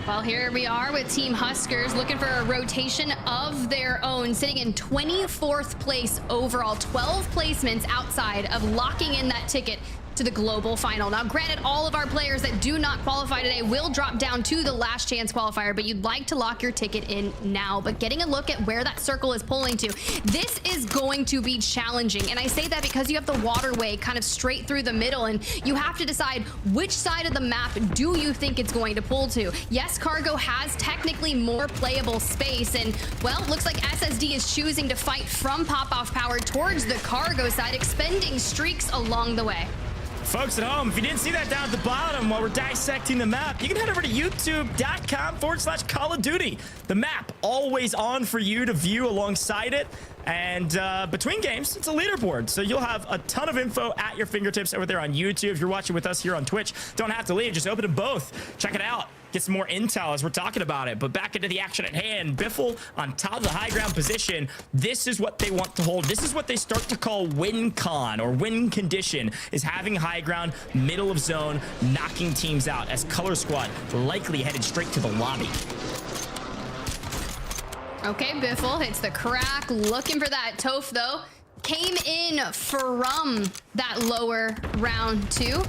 H: Well, here we are with Team Huskers looking for a rotation of their own, sitting in 24th place overall, 12 placements outside of locking in that ticket to the global final. Now, granted, all of our players that do not qualify today will drop down to the last chance qualifier, but you'd like to lock your ticket in now. But getting a look at where that circle is pulling to, this is going to be challenging. And I say that because you have the waterway kind of straight through the middle, and you have to decide which side of the map do you think it's going to pull to. Yes, Cargo has technically more playable space, and well, looks like SSD is choosing to fight from pop-off power towards the Cargo side, expending streaks along the way.
I: Folks at home, if you didn't see that down at the bottom while we're dissecting the map, you can head over to youtube.com/Call of Duty. The map always on for you to view alongside it. And between games, it's a leaderboard. So you'll have a ton of info at your fingertips over there on YouTube. If you're watching with us here on Twitch, don't have to leave. Just open them both. Check it out. Get some more intel as we're talking about it. But back into the action at hand. Biffle on top of the high ground position. This is what they want to hold. This is what they start to call win con, or win condition, is having high ground, middle of zone, knocking teams out, as Color Squad likely headed straight to the lobby.
H: Okay, Biffle hits the crack, looking for that Toph though. Came in from that lower round 2.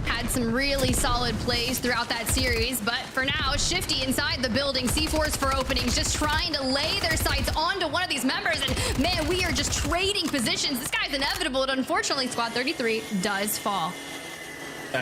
H: Had some really solid plays throughout that series, but for now, Shifty inside the building. C4s for openings, just trying to lay their sights onto one of these members, and man, we are just trading positions. This guy's inevitable, but unfortunately, Squad 33 does fall.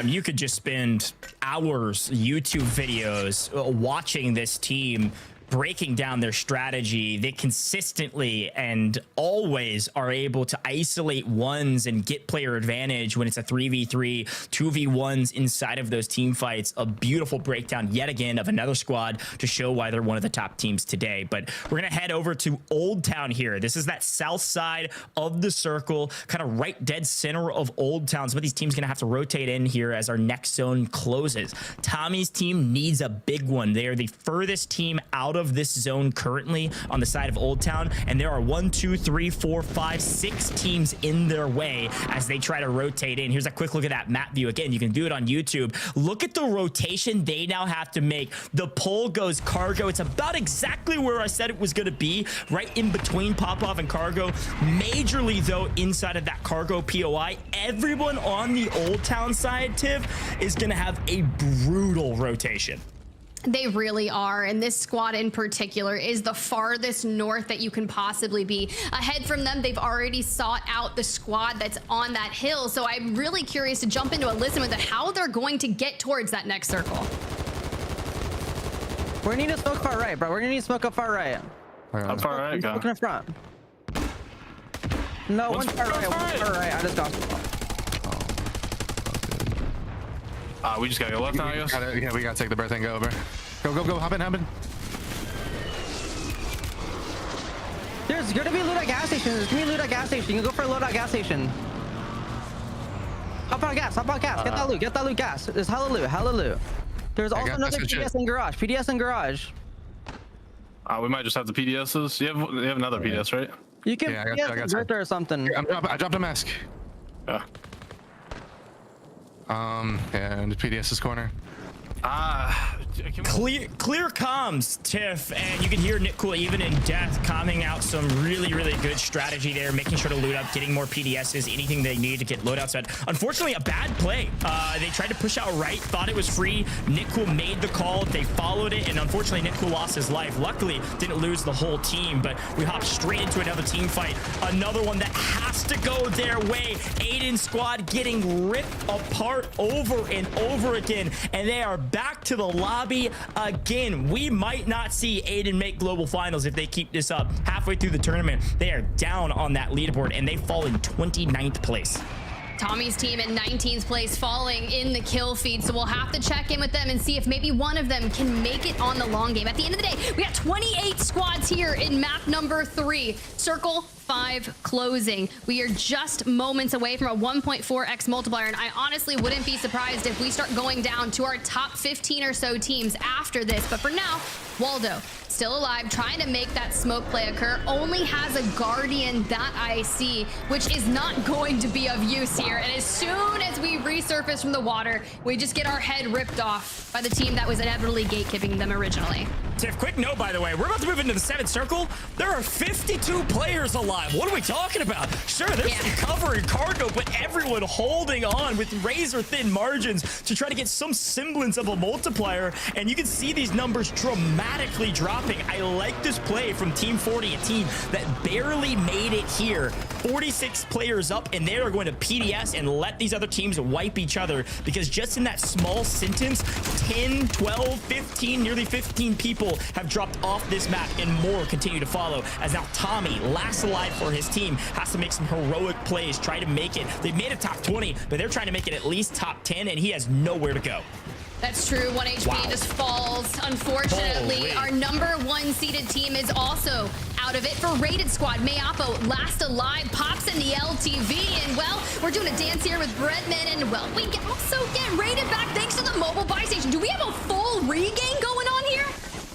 I: You could just spend hours YouTube videos watching this team breaking down their strategy. They consistently and always are able to isolate ones and get player advantage when it's a 3v3, 2v1s inside of those team fights. A beautiful breakdown yet again of another squad to show why they're one of the top teams today. But we're gonna head over to Old Town here. This is that south side of the circle, kind of right dead center of Old Town. Some of these teams gonna have to rotate in here as our next zone closes. Tommy's team needs a big one. They are the furthest team out of this zone currently on the side of Old Town, and there are 1, 2, 3, 4, 5, 6 teams in their way as they try to rotate in. Here's a quick look at that map view. Again, you can do it on YouTube. Look at the rotation they now have to make. The pull goes Cargo. It's about exactly where I said it was going to be, right in between Popov and Cargo. Majorly though inside of that Cargo POI. Everyone on the Old Town side, Tiff, is going to have a brutal rotation.
H: They really are, and this squad in particular is the farthest north that you can possibly be. Ahead from them, they've already sought out the squad that's on that hill, so I'm really curious to jump into a listen with how they're going to get towards that next circle.
M: We're gonna need to smoke far right, bro. We're gonna need to smoke up far right.
P: Up far right, go.
M: Smoke in the front. No, one's far right, one's far right. I just got.
P: We just gotta go left now, I guess.
C: Yeah, we gotta take the birth and go over. Go, go, go, hop in, hop in.
M: There's gonna be loot at gas station. There's gonna be loot at gas station. You can go for a load at gas station. Hop on gas, hop on gas. Get that loot gas. There's hella loot, hella loot. There's also another PDS in garage. PDS in garage.
P: We might just have the PDSs. You have another PDS, right?
M: You can PDS or something.
C: I dropped a mask.
P: Yeah.
C: Yeah, in the PDS's corner.
I: Clear comms, Tiff, and you can hear Nick Cool even in death calming out some really good strategy there, making sure to loot up, getting more PDSs, anything they need to get loadouts at. Unfortunately, a bad play. They tried to push out right, thought it was free. Nick Cool made the call, they followed it, and unfortunately Nick Cool lost his life. Luckily, didn't lose the whole team, but we hopped straight into another team fight. Another one that has to go their way. Aiden squad getting ripped apart over and over again, and they are back to the lobby again. We might not see Aiden make global finals if they keep this up. Halfway through the tournament, they are down on that leaderboard and they fall in 29th place.
H: Tommy's team in 19th place, falling in the kill feed, so we'll have to check in with them and see if maybe one of them can make it on the long game. At the end of the day, we got 28 squads here in map number 3, Circle 5 closing. We are just moments away from a 1.4x multiplier, and I honestly wouldn't be surprised if we start going down to our top 15 or so teams after this. But for now, Waldo, still alive, trying to make that smoke play occur, only has a Guardian that I see, which is not going to be of use here. And as soon as we resurface from the water, we just get our head ripped off by the team that was inevitably gatekeeping them originally.
I: Tiff, quick note, by the way, we're about to move into the 7th circle. There are 52 players alive. What are we talking about? Sure, there's some cover and cargo, but everyone holding on with razor-thin margins to try to get some semblance of a multiplier, and you can see these numbers dramatically dropping. I like this play from Team 40, a team that barely made it here. 46 players up, and they are going to PDS and let these other teams wipe each other, because just in that small sentence, 10, 12, 15, nearly 15 people have dropped off this map, and more continue to follow, as now Tommy, last alive for his team, has to make some heroic plays, try to make it. They've made it top 20, but they're trying to make it at least top 10, and he has nowhere to go.
H: That's true. 1 HP just falls. Unfortunately, our #1 seeded team is also out of it. For Rated Squad, Mayapo, last alive, pops in the LTV, and well, we're doing a dance here with Breadman, and well, we also get rated back thanks to the mobile buy station. Do we have a full regain going on here?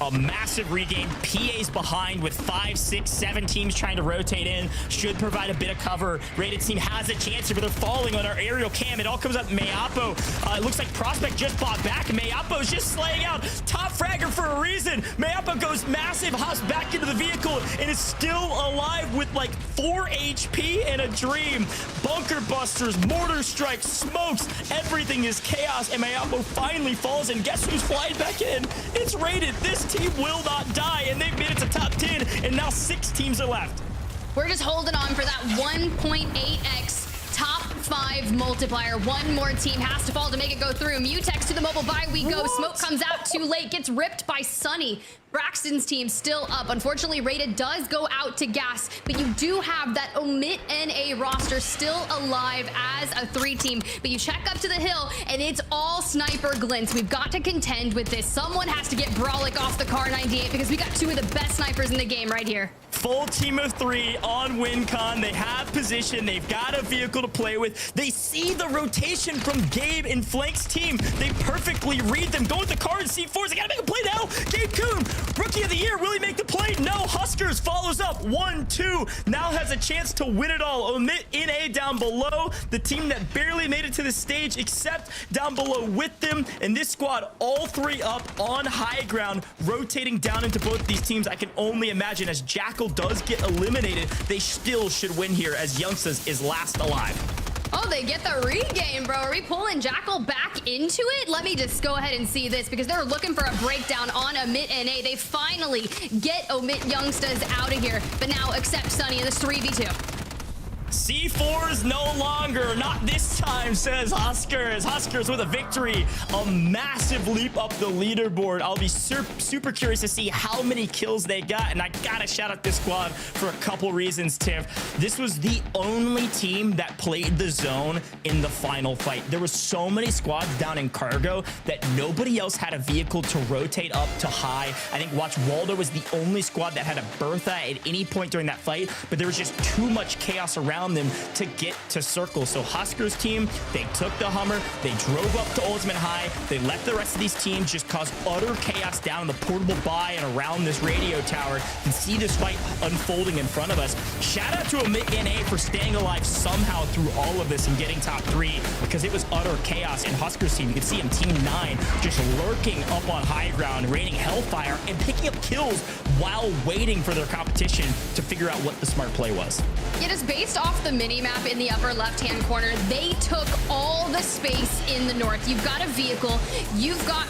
I: A massive regain. PA's behind with 5, 6, 7 teams trying to rotate in. Should provide a bit of cover. Rated team has a chance here, but they're falling on our aerial cam. It all comes up Mayapo. It looks like Prospect just bought back, and Mayapo's just slaying out. Top fragger for a reason. Mayapo goes massive, hops back into the vehicle, and is still alive with like 4 HP and a dream. Bunker busters, mortar strikes, smokes. Everything is chaos, and Mayapo finally falls, and guess who's flying back in? It's Rated. This team will not die, and they've made it to top 10, and now 6 teams are left.
H: We're just holding on for that 1.8x top 5 multiplier. One more team has to fall to make it go through. Mutex to the mobile buy we go. Smoke comes out too late, gets ripped by Sunny. Braxton's team still up. Unfortunately, Rated does go out to gas, but you do have that Omit NA roster still alive as a 3 team. But you check up to the hill, and it's all sniper glints. We've got to contend with this. Someone has to get Brawlic off the Car 98 because we got 2 of the best snipers in the game right here.
I: Full team of 3 on WinCon. They have position. They've got a vehicle to play with. They see the rotation from Gabe and Flank's team. They perfectly read them. Go with the car and C4s. They gotta make a play now. Gabe Kuhn, Rookie of the Year. Will he make the play? No. Huskers follows up. 1-2. Now has a chance to win it all. Omit NA down below. The team that barely made it to the stage, except down below with them. And this squad, all 3 up on high ground, rotating down into both these teams. I can only imagine as Jackal does get eliminated, they still should win here, as Youngstas is last alive.
H: Oh, they get the regain, bro. Are we pulling Jackal back into it? Let me just go ahead and see this, because they're looking for a breakdown on Omit NA. They finally get Omit Youngstas out of here, but now accept Sunny in this 3v2.
I: C4s no longer, not this time, says Huskers. Huskers with a victory, a massive leap up the leaderboard. I'll be super curious to see how many kills they got, and I gotta shout out this squad for a couple reasons, Tiff. This was the only team that played the zone in the final fight. There was so many squads down in cargo that nobody else had a vehicle to rotate up to high. I think Watch Waldo was the only squad that had a Bertha at any point during that fight, but there was just too much chaos around them to get to circle. So Huskers team, they took the Hummer, they drove up to Ultimate High, they let the rest of these teams just cause utter chaos down in the portable buy and around this radio tower, and see this fight unfolding in front of us. Shout out to Omit NA for staying alive somehow through all of this and getting top 3, because it was utter chaos. And Huskers team, you can see him, Team 9, just lurking up on high ground, raining hellfire and picking up kills while waiting for their competition to figure out what the smart play was.
H: Yeah, just based off the mini-map in the upper left-hand corner, they took all the space in the north. You've got a vehicle, you've got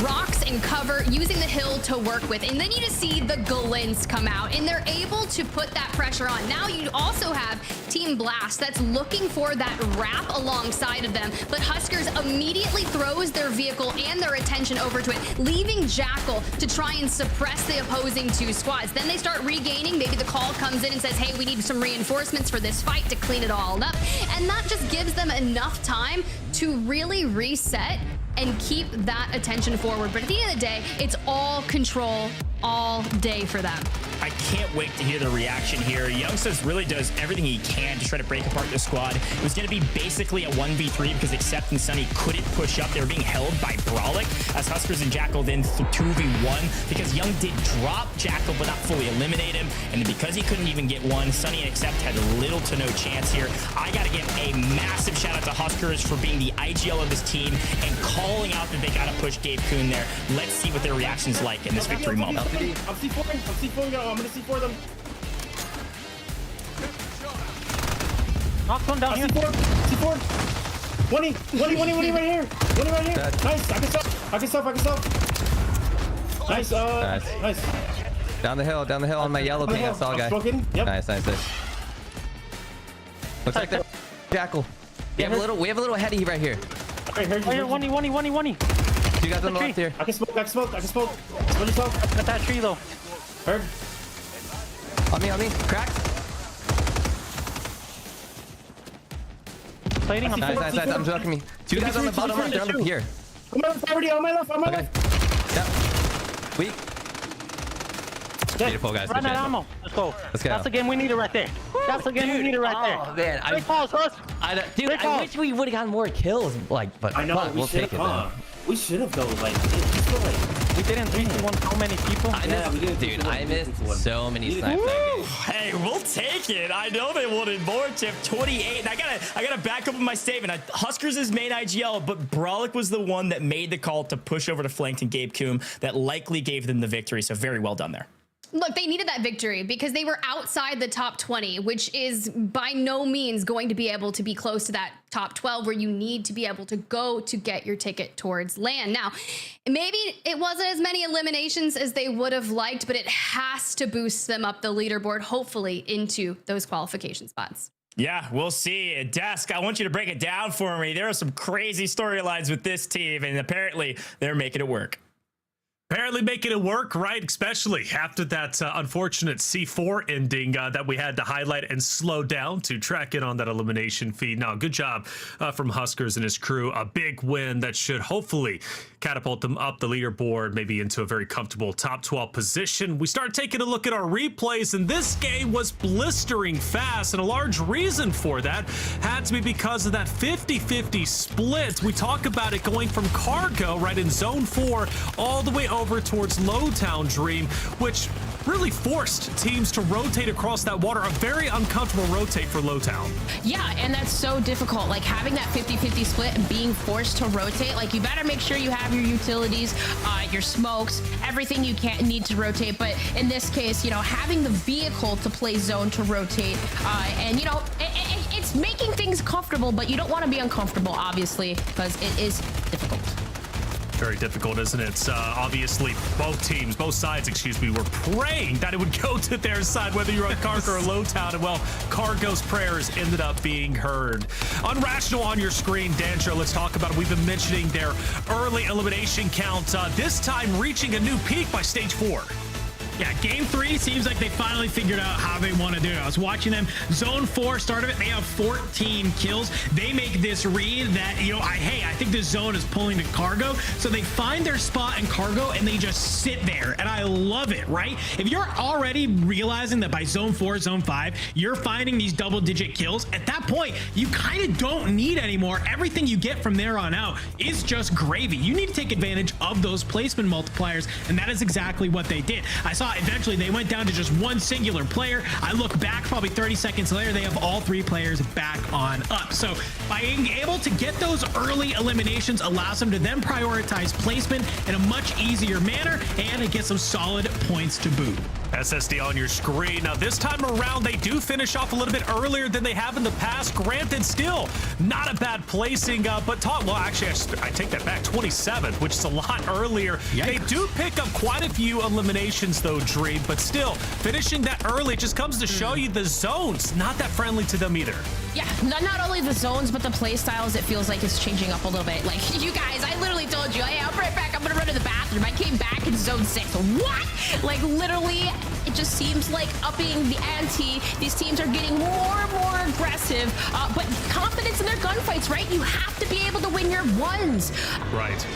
H: rocks and cover, using the hill to work with, and then you just see the glints come out, and they're able to put that pressure on. Now you also have Team Blast that's looking for that wrap alongside of them, but Huskers immediately throws their vehicle and their attention over to it, leaving Jackal to try and suppress the opposing 2 squads. Then they start regaining. Maybe the call comes in and says, hey, we need some reinforcements for this fight to clean it all up, and that just gives them enough time to really reset and keep that attention forward. But at the end of the day, it's all control all day for them.
I: I can't wait to hear the reaction here. Youngsters really does everything he can to try to break apart the squad. It was going to be basically a 1v3 because Accept and Sunny couldn't push up. They were being held by Brolic as Huskers and Jackal then 2v1 because Young did drop Jackal but not fully eliminate him. And because he couldn't even get one, Sunny and Accept had little to no chance here. I got to give a massive shout out to Huskers for being the IGL of this team and calling out that they got to push Gabe Kuhn there. Let's see what their reaction's like in this victory moment.
E: I'm C4, I'm gonna C4 them.
L: Knock one down here.
E: C4. 20 right here. 20 right here. Nice. I can stop. Nice. Nice.
M: Down the hill on my yellow ping. I saw a guy.
E: Yep.
M: Nice. Looks like they're Jackal. We have a little heady right here.
E: Right here. One.
M: Two guys on the left here.
E: I can smoke. What yourself?
L: Got that tree though.
E: Heard.
M: On me. Cracked.
L: Plating.
M: Nice. I'm joking me. Two guys on the bottom left. They're on the pier.
E: On my left.
M: Yep. Weak. Beautiful, guys.
L: Run out of ammo. Let's go. That's the game we needed right there. That's the game we needed right there.
M: Oh man, I wish we would have gotten more kills. But
E: I know
M: we'll take it.
E: We should have though.
L: We didn't 3-1 so many people.
M: I missed so many snipes that game.
I: Hey, we'll take it. I know they wanted more, Chip. 28. And I gotta back up with my statement. Huskers is main IGL, but Brolic was the one that made the call to push over to flanked and Gabe Kuhn that likely gave them the victory. So very well done there.
H: Look, they needed that victory because they were outside the top 20, which is by no means going to be able to be close to that top 12 where you need to be able to go to get your ticket towards LAN. Now, maybe it wasn't as many eliminations as they would have liked, but it has to boost them up the leaderboard, hopefully into those qualification spots.
I: Yeah, we'll see. Desk, I want you to break it down for me. There are some crazy storylines with this team, and apparently they're making it work.
B: Apparently making it work, right? Especially after that unfortunate C4 ending that we had to highlight and slow down to track in on that elimination feed. Now, good job from Huskers and his crew. A big win that should hopefully catapult them up the leaderboard, maybe into a very comfortable top 12 position. We start taking a look at our replays, and this game was blistering fast, and a large reason for that had to be because of that 50-50 split. We talk about it going from Cargo, right, in Zone 4, all the way over towards Lowtown Dream, which really forced teams to rotate across that water. A very uncomfortable rotate for Lowtown.
F: Yeah, and that's so difficult. Like having that 50-50 split and being forced to rotate, like you better make sure you have your utilities, your smokes, everything you need to rotate. But in this case, you know, having the vehicle to play zone to rotate, and you know, it's making things comfortable, but you don't want to be uncomfortable, obviously, because it is difficult.
B: Very difficult, isn't it? Obviously, both sides, excuse me, were praying that it would go to their side, whether you're on Cargo or Lowtown. And well, Cargo's prayers ended up being heard. Unrational on your screen, Dancho, let's talk about it. We've been mentioning their early elimination count, this time reaching a new peak by stage 4.
G: Yeah, game 3 seems like they finally figured out how they want to do it. I was watching them. Zone 4, start of it, they have 14 kills. They make this read that, you know, I think this zone is pulling to Cargo. So they find their spot in Cargo and they just sit there. And I love it, right? If you're already realizing that by Zone 4, Zone 5, you're finding these double-digit kills, at that point, you kind of don't need anymore. Everything you get from there on out is just gravy. You need to take advantage of those placement multipliers, and that is exactly what they did. I saw eventually they went down to just one singular player. I look back probably 30 seconds later, they have all 3 players back on up. So by being able to get those early eliminations allows them to then prioritize placement in a much easier manner, and it gets some solid points to boot.
B: SSD on your screen. Now, this time around, they do finish off a little bit earlier than they have in the past. Granted, still not a bad placing, but well, actually, I take that back. 27th, which is a lot earlier. Yikes. They do pick up quite a few eliminations, though, Dream, but still, finishing that early just comes to show you the zone's not that friendly to them either.
F: Yeah, not only the zones, but the play styles, it feels like it's changing up a little bit. Like, you guys, I literally told you, hey, I'll be right back. I'm going to run to the bathroom. I came back in zone 6. What? Like, literally, it just seems like upping the ante. These teams are getting more and more aggressive, but confidence in their gunfights, right? You have to be able to win your ones.
B: Right.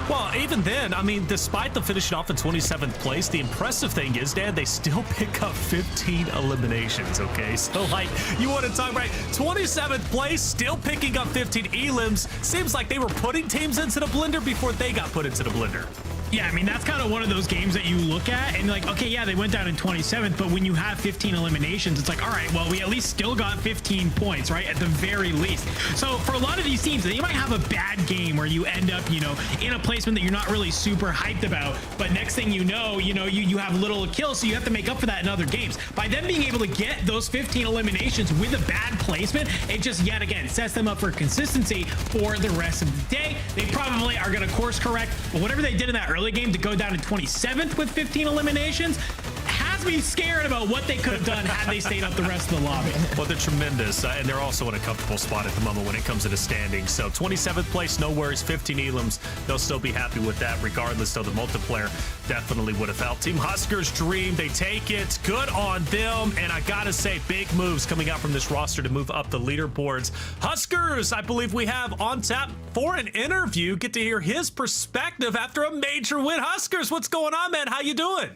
B: Well, even then, I mean, despite them finishing off in 27th place, the impressive thing is, Dan, they still pick up 15 eliminations, okay? So, like, you want to talk about 27th place, still picking up 15 elims. Seems like they were putting teams into the blender before they got put into the blender.
G: Yeah, I mean, that's kind of one of those games that you look at and like, okay, yeah, they went down in 27th, but when you have 15 eliminations, it's like, all right, well, we at least still got 15 points, right? At the very least. So for a lot of these teams, they might have a bad game where you end up, you know, in a placement that you're not really super hyped about, but next thing you know, you have little kills, so you have to make up for that in other games. By them being able to get those 15 eliminations with a bad placement, it just yet again sets them up for consistency for the rest of the day. They probably are going to course correct, but whatever they did in that early game to go down to 27th with 15 eliminations has me scared about what they could have done had they stayed up the rest of the lobby.
B: Well, they're tremendous, and they're also in a comfortable spot at the moment when it comes to the standings. So 27th place, no worries, 15 elims. They'll still be happy with that regardless, though the multiplayer definitely would have helped. Team Huskers dream, they take it. Good on them, and I gotta say, big moves coming out from this roster to move up the leaderboards. Huskers, I believe we have on tap for an interview. Get to hear his perspective after a major win. Huskers, what's going on, man? How you doing?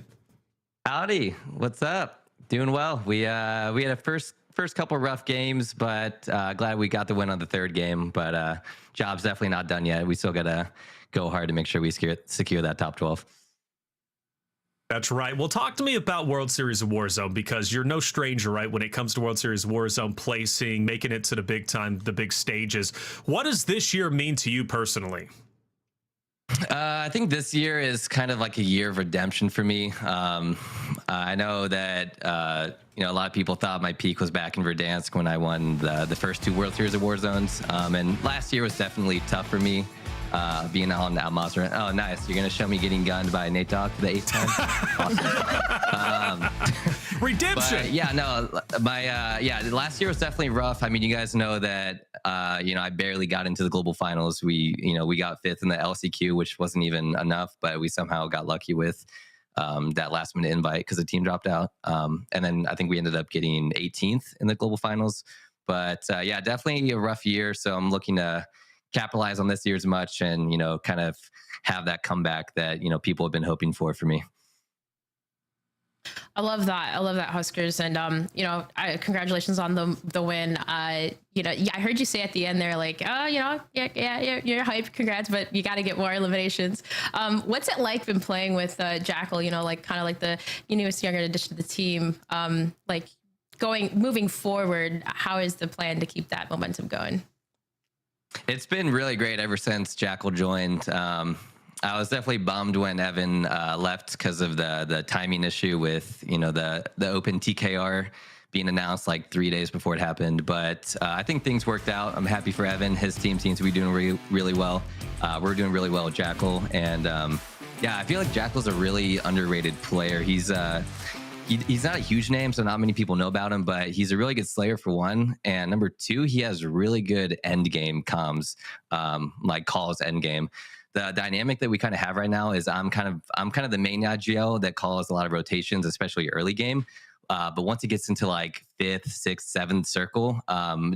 Q: Howdy, what's up? Doing well. We had a first couple rough games, but glad we got the win on the third game. But job's definitely not done yet. We still gotta go hard to make sure we secure that top 12.
B: That's right. Well, talk to me about World Series of Warzone, because you're no stranger, right, when it comes to World Series of Warzone, placing, making it to the big time, the big stages. What does this year mean to you personally?
Q: I think this year is kind of like a year of redemption for me. I know that a lot of people thought my peak was back in Verdansk when I won the first 2 World Series of Warzones, and last year was definitely tough for me. Being on Mazda. Oh, nice. You're going to show me getting gunned by Nate Dogg for the 8th time? Awesome.
B: Redemption.
Q: But, yeah, no, last year was definitely rough. I mean, you guys know that, I barely got into the global finals. We got 5th in the LCQ, which wasn't even enough, but we somehow got lucky with that last minute invite because the team dropped out. And then I think we ended up getting 18th in the global finals. But definitely a rough year. So I'm looking to capitalize on this year as much and, kind of have that comeback that, people have been hoping for me.
F: I love that. Huskers. And, congratulations on the win. I heard you say at the end there, like, oh, you're hyped. Congrats, but you got to get more eliminations. What's it like been playing with Jackal, kind of like the newest younger addition to the team, moving forward? How is the plan to keep that momentum going?
Q: It's been really great ever since Jackal joined. I was definitely bummed when Evan left because of the timing issue with the open TKR being announced like 3 days before it happened. But I think things worked out. I'm happy for Evan. His team seems to be doing really well. We're doing really well with Jackal, and I feel like Jackal's a really underrated player. He's not a huge name, so not many people know about him, but he's a really good slayer for one. And number 2, he has really good end game comms, like calls end game. The dynamic that we kind of have right now is I'm kind of the main IGL that calls a lot of rotations, especially early game. But once it gets into like 5th, 6th, 7th circle,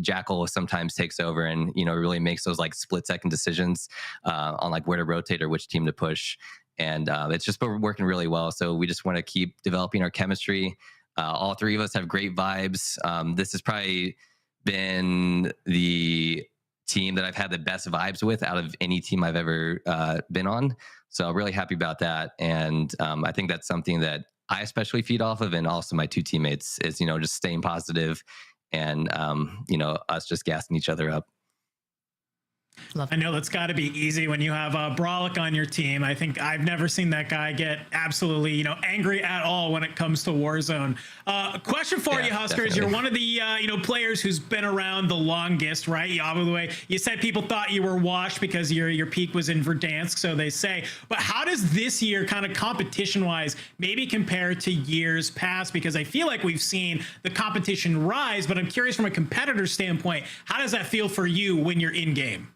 Q: Jackal sometimes takes over and really makes those like split second decisions on like where to rotate or which team to push. And it's just been working really well. So we just want to keep developing our chemistry. All 3 of us have great vibes. This has probably been the team that I've had the best vibes with out of any team I've ever been on. So I'm really happy about that. And I think that's something that I especially feed off of, and also my 2 teammates is, just staying positive and, us just gassing each other up.
G: I know that's got to be easy when you have Brolic on your team. I think I've never seen that guy get absolutely, angry at all when it comes to Warzone. Question for you, Huskers. Definitely. You're one of the, players who's been around the longest, right? By the way, you said people thought you were washed because your peak was in Verdansk, so they say. But how does this year kind of competition-wise maybe compare to years past? Because I feel like we've seen the competition rise, but I'm curious from a competitor standpoint, how does that feel for you when you're in-game?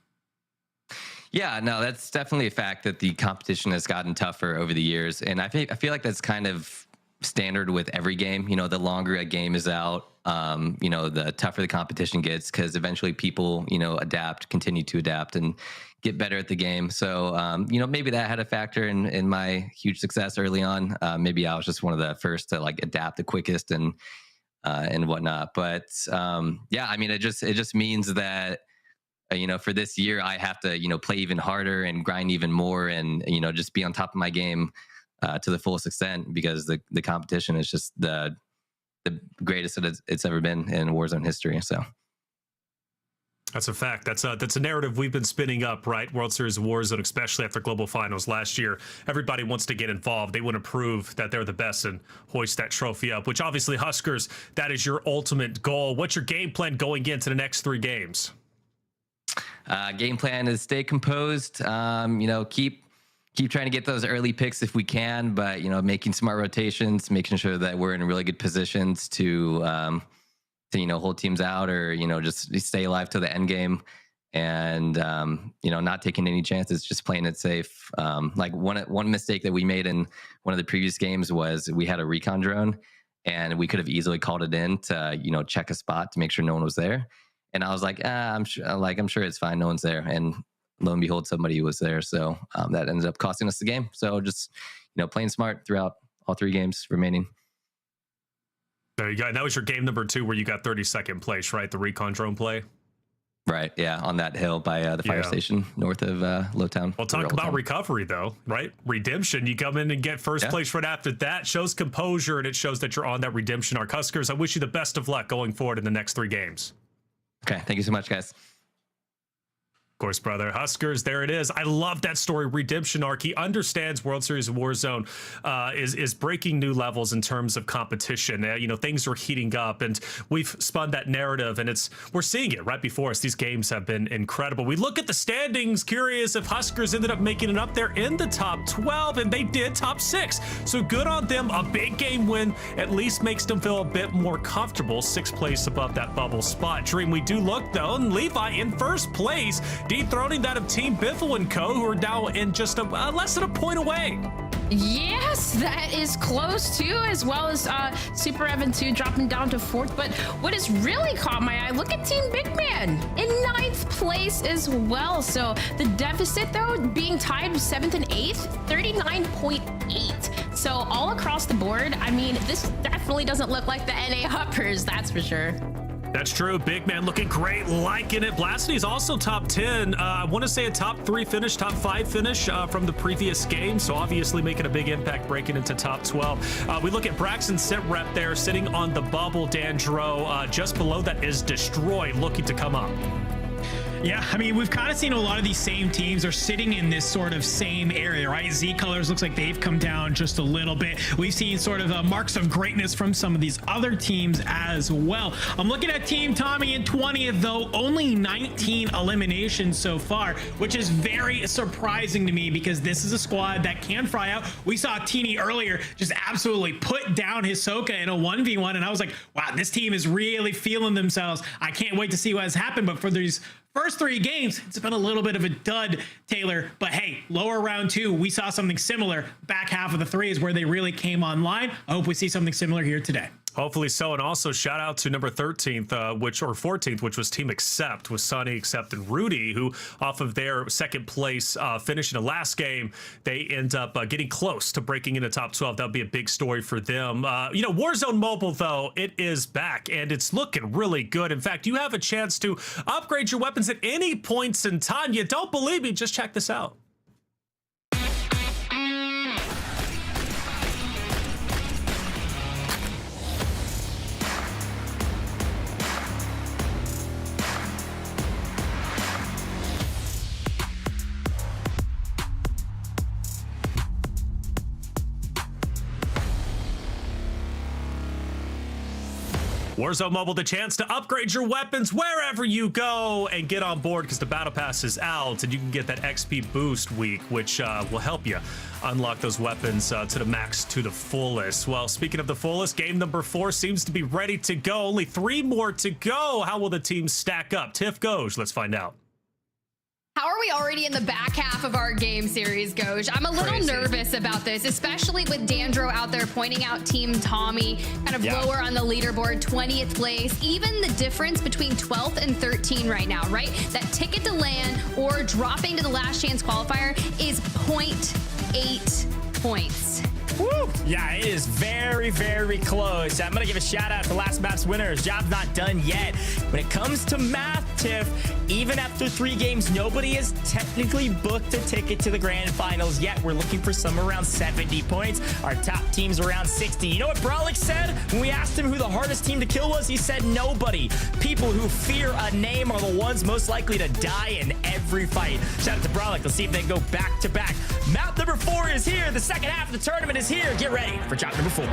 Q: Yeah, no, that's definitely a fact that the competition has gotten tougher over the years. And I feel like that's kind of standard with every game. The longer a game is out, the tougher the competition gets, because eventually people, continue to adapt and get better at the game. So, maybe that had a factor in my huge success early on. Maybe I was just one of the first to like adapt the quickest and whatnot. But it just means that, for this year, I have to, play even harder and grind even more and, just be on top of my game to the fullest extent, because the competition is just the greatest that it's ever been in Warzone history. So.
B: That's a fact. That's a narrative we've been spinning up, right? World Series of Warzone, especially after Global Finals last year. Everybody wants to get involved. They want to prove that they're the best and hoist that trophy up, which obviously, Huskers, that is your ultimate goal. What's your game plan going into the next 3 games?
Q: Game plan is stay composed, keep trying to get those early picks if we can, but, making smart rotations, making sure that we're in really good positions to hold teams out or, just stay alive to the end game and, not taking any chances, just playing it safe. Like one mistake that we made in one of the previous games was we had a recon drone and we could have easily called it in to, check a spot to make sure no one was there. And I was like, I'm sure it's fine. No one's there. And lo and behold, somebody was there. So that ended up costing us the game. So just, playing smart throughout all 3 games remaining.
B: There you go. And that was your game number 2 where you got 32nd place, right? The recon drone play.
Q: Right. Yeah. On that hill by the fire station north of Lowtown.
B: Well, talk about recovery, though, right? Redemption. You come in and get first place right after that. Shows composure, and it shows that you're on that redemption arc. Huskers, I wish you the best of luck going forward in the next 3 games.
Q: Okay. Thank you so much, guys.
B: Of course, brother. Huskers, there it is. I love that story. Redemption arc. He understands World Series of Warzone is breaking new levels in terms of competition. Things are heating up, and we've spun that narrative, and we're seeing it right before us. These games have been incredible. We look at the standings, curious if Huskers ended up making it up there in the top 12, and they did, top 6. So good on them. A big game win at least makes them feel a bit more comfortable. 6th place above that bubble spot. Dream, we do look, though, and Levi in first place, dethroning that of Team Biffle & Co., who are now in just less than a point away.
F: Yes, that is close too, as well as Super Evan 2 dropping down to 4th. But what has really caught my eye, look at Team Big Man in 9th place as well. So the deficit, though, being tied with 7th and 8th, 39.8. So all across the board, I mean, this definitely doesn't look like the NA Hoppers, that's for sure.
B: That's true. Big Man looking great, liking it. Blastiny's also top 10. I want to say a top 3 finish, top 5 finish from the previous game. So obviously making a big impact, breaking into top 12. We look at Braxton Sit Rep there, sitting on the bubble. Dandro just below that is Destroy, looking to come up.
G: Yeah, I mean, we've kind of seen a lot of these same teams are sitting in this sort of same area, right? Z Colors looks like they've come down just a little bit. We've seen sort of marks of greatness from some of these other teams as well. I'm looking at Team Tommy in 20th, though, only 19 eliminations so far, which is very surprising to me because this is a squad that can fry out. We saw Teeny earlier just absolutely put down Hisoka in a 1v1, and I was like, wow, this team is really feeling themselves. I can't wait to see what has happened, but for these first 3 games, it's been a little bit of a dud, Taylor. But hey, lower round 2, we saw something similar. Back half of the 3 is where they really came online. I hope we see something similar here today.
B: Hopefully so. And also shout out to number 13th, or 14th, which was Team Accept, with Sunny, Accept, and Rudy, who off of their 2nd place finish in the last game, they end up getting close to breaking into top 12. That'll be a big story for them. Warzone Mobile, though, it is back, and it's looking really good. In fact, you have a chance to upgrade your weapons at any points in time. You don't believe me? Just check this out. Warzone Mobile, the chance to upgrade your weapons wherever you go and get on board, because the Battle Pass is out and you can get that XP boost week, which will help you unlock those weapons to the max, to the fullest. Well, speaking of the fullest, game number 4 seems to be ready to go. Only 3 more to go. How will the team stack up? Tiff goes. Let's find out.
H: How are we already in the back half of our game series, Goj? I'm a little nervous about this, especially with Dandro out there pointing out Team Tommy, kind of lower on the leaderboard, 20th place. Even the difference between 12th and 13 right now, right? That ticket to LAN or dropping to the last chance qualifier is 0.8 points.
I: Woo! Yeah, it is very, very close. I'm going to give a shout out to last map's winners. Job's not done yet. When it comes to math, Tiff, even after 3 games, nobody has technically booked a ticket to the grand finals yet. We're looking for somewhere around 70 points. Our top team's around 60. You know what Brolic said? When we asked him who the hardest team to kill was, he said nobody. People who fear a name are the ones most likely to die in every fight. Shout out to Brolic. Let's see if they can go back to back. Map number 4 is here. The second half of the tournament is here. Get ready for job number 4.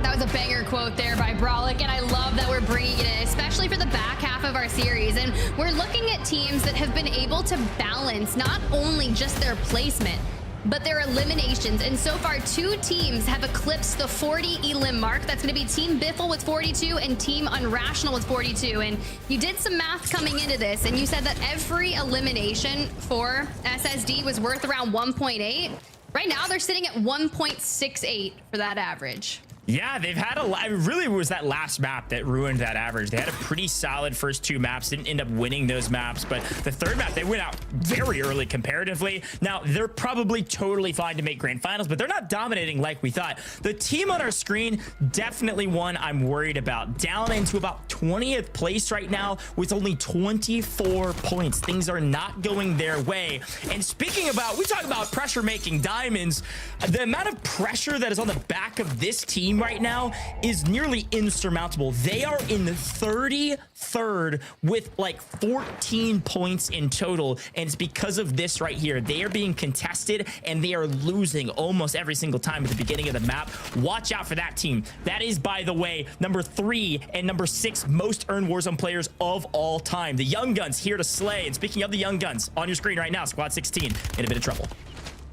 H: That was a banger quote there by Brolic, and I love that we're bringing it in, especially for the back half of our series. And we're looking at teams that have been able to balance not only just their placement, but their eliminations. And so far, 2 teams have eclipsed the 40 elim mark. That's going to be Team Biffle with 42 and Team Unrational with 42. And you did some math coming into this, and you said that every elimination for SSD was worth around 1.8. Right now, they're sitting at 1.68 for that average.
I: Yeah, they've had a lot. It really was that last map that ruined that average. They had a pretty solid first 2 maps, didn't end up winning those maps, but the third map, they went out very early comparatively. Now, they're probably totally fine to make grand finals, but they're not dominating like we thought. The team on our screen, definitely one I'm worried about. Down into about 20th place right now with only 24 points. Things are not going their way. And speaking about, we talk about pressure making diamonds, the amount of pressure that is on the back of this team right now is nearly insurmountable. They are in the 33rd with like 14 points in total, and it's because of this right here. They are being contested and they are losing almost every single time at the beginning of the map. Watch out for that team. That is, by the way, number 3 and number 6 most earned Warzone players of all time. The Young Guns here to slay. And speaking of the Young Guns, on your screen right now, Squad 16 in a bit of trouble.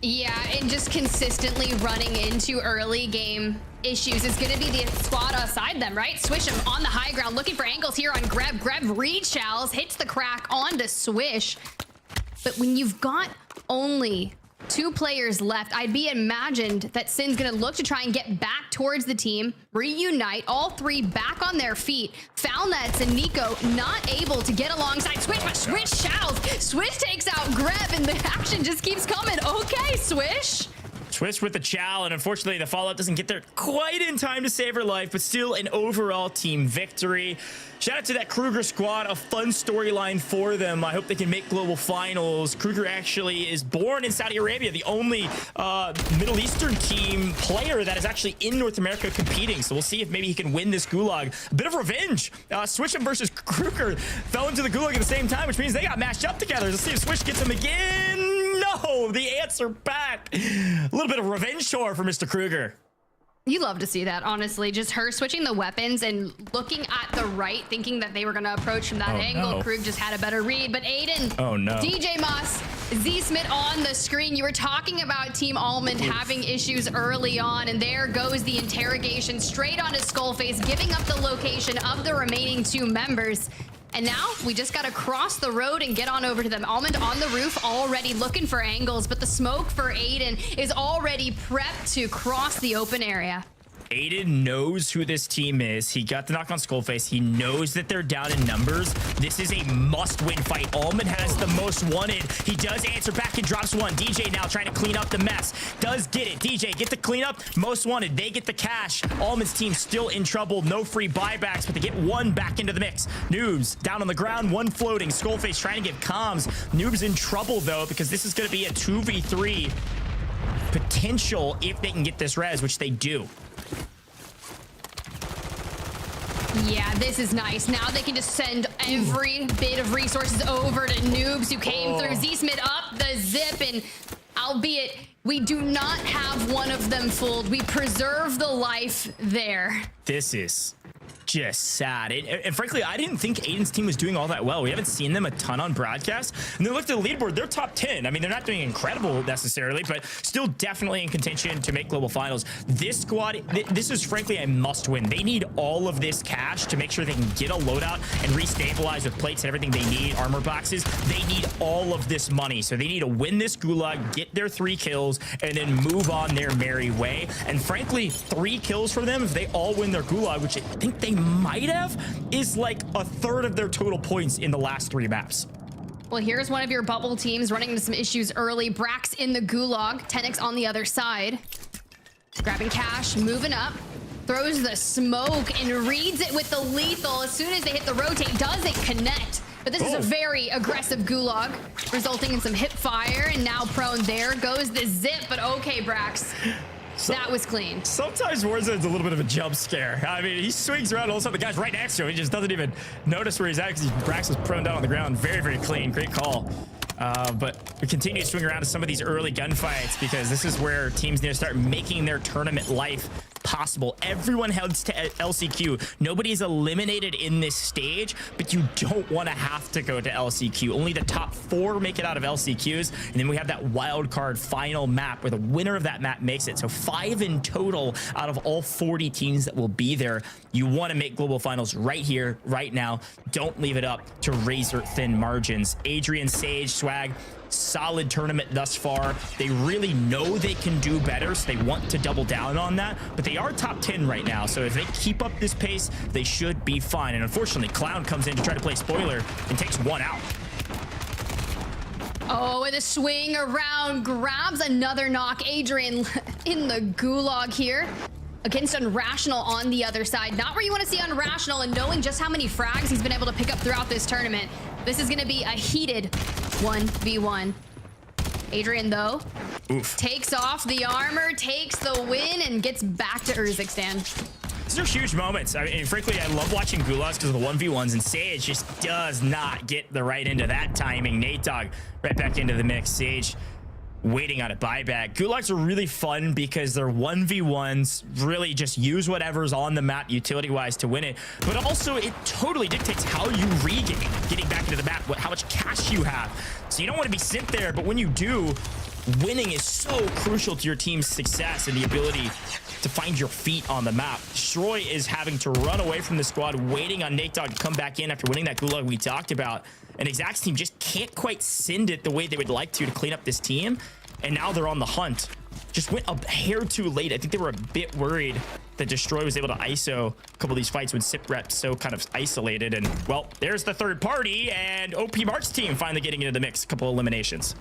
H: Yeah, and just consistently running into early game issues is going to be the squad aside them, right? Swish him on the high ground, looking for angles here on Greb. Greb rechals, hits the crack onto Swish. But when you've got only 2 players left, I'd be imagined that Sin's going to look to try and get back towards the team, reunite, all 3 back on their feet. Found that Nico not able to get alongside Swish, but Swish shouts. Swish takes out Greb, and the action just keeps coming. Okay, Swish.
I: Swish with the chow, and unfortunately the follow-up doesn't get there quite in time to save her life, but still an overall team victory. Shout out to that Kruger squad, a fun storyline for them. I hope they can make global finals. Kruger actually is born in Saudi Arabia, the only Middle Eastern team player that is actually in North America competing. So we'll see if maybe he can win this gulag. A bit of revenge. Swish versus Kruger fell into the gulag at the same time, which means they got mashed up together. Let's see if Swish gets him again. No, the ants are back. A little bit of revenge tour for Mr. Kruger.
H: You love to see that, honestly. Just her switching the weapons and looking at the right, thinking that they were going to approach from that angle.
I: No.
H: Krug just had a better read. But Aiden, DJ Moss, Z-Smith on the screen. You were talking about Team Almond having issues early on, and there goes the interrogation straight onto Skullface, giving up the location of the remaining 2 members. And now we just got to cross the road and get on over to them. Almond on the roof already looking for angles, but the smoke for Aiden is already prepped to cross the open area.
I: Aiden knows who this team is. He got the knock on Skullface. He knows that they're down in numbers. This is a must-win fight. Almond has the most wanted. He does answer back and drops one. DJ now trying to clean up the mess. Does get it. DJ get the cleanup. Most wanted. They get the cash. Almond's team still in trouble. No free buybacks, but they get 1 back into the mix. Noobs down on the ground. 1 floating. Skullface trying to get comms. Noobs in trouble, though, because this is going to be a 2v3 potential if they can get this res, which they do.
H: Yeah, this is nice. Now they can just send every bit of resources over to Noobs, who came through. Z-Smith up the zip, and albeit we do not have one of them fooled, we preserve the life there.
I: This is
E: just sad. And frankly, I didn't think Aiden's team was doing all that well. We haven't seen them a ton on broadcast. And then look at the leaderboard. They're top 10. I mean, they're not doing incredible necessarily, but still definitely in contention to make global finals. This squad, this is frankly a must win. They need all of this cash to make sure they can get a loadout and restabilize with plates and everything they need, armor boxes. They need all of this money. So they need to win this gulag, get their 3 kills, and then move on their merry way. And frankly, 3 kills for them, if they all win their gulag, which I think they might have, is like a third of their total points in the last 3 maps.
H: Well, here's one of your bubble teams running into some issues early. Brax in the gulag, Tenix on the other side. Grabbing cash, moving up. Throws the smoke and reads it with the lethal. As soon as they hit the rotate, does it connect? But this is a very aggressive gulag, resulting in some hip fire, and now prone. There goes the zip, but okay, Brax. That was clean.
E: Sometimes Warzone's a little bit of a jump scare. I mean, he swings around, all of a sudden the guy's right next to him. He just doesn't even notice where he's at because Brax was prone down on the ground. Very, very clean. Great call. But we continue to swing around to some of these early gunfights because this is where teams need to start making their tournament life possible. Everyone heads to LCQ. Nobody is eliminated in this stage, but you don't want to have to go to LCQ. Only the top 4 make it out of LCQs, and then we have that wild card final map where the winner of that map makes it. So 5 in total out of all 40 teams that will be there. You want to make global finals right here, right now. Don't leave it up to razor thin margins. Adrian, Sage, Swag, solid tournament thus far. They really know they can do better, so they want to double down on that, but they are top 10 right now, so if they keep up this pace, they should be fine. And unfortunately, Clown comes in to try to play spoiler and takes 1 out.
H: Oh, and the swing around grabs another knock. Adrian in the gulag here against Unrational on the other side. Not where you want to see Unrational, and knowing just how many frags he's been able to pick up throughout this tournament, this is going to be a heated 1v1. Adrian, though, takes off the armor, takes the win, and gets back to Urzikstan.
E: These are huge moments. I mean, frankly, I love watching Gulags because of the 1v1s, and Sage just does not get the right into that timing. Nate Dogg right back into the mix. Sage waiting on a buyback. Gulags are really fun because they're 1v1s, really just use whatever's on the map utility-wise to win it. But also, it totally dictates how you regain getting back into the map, how much cash you have. So you don't want to be sent there, but when you do, winning is so crucial to your team's success and the ability to find your feet on the map. Destroy is having to run away from the squad, waiting on Nate Dogg to come back in after winning that gulag we talked about. And Exact's team just can't quite send it the way they would like to clean up this team. And now they're on the hunt. Just went a hair too late. I think they were a bit worried that Destroy was able to ISO a couple of these fights when SIPREP's so kind of isolated. And, well, there's the third party, and OP Mark's team finally getting into the mix. A couple eliminations.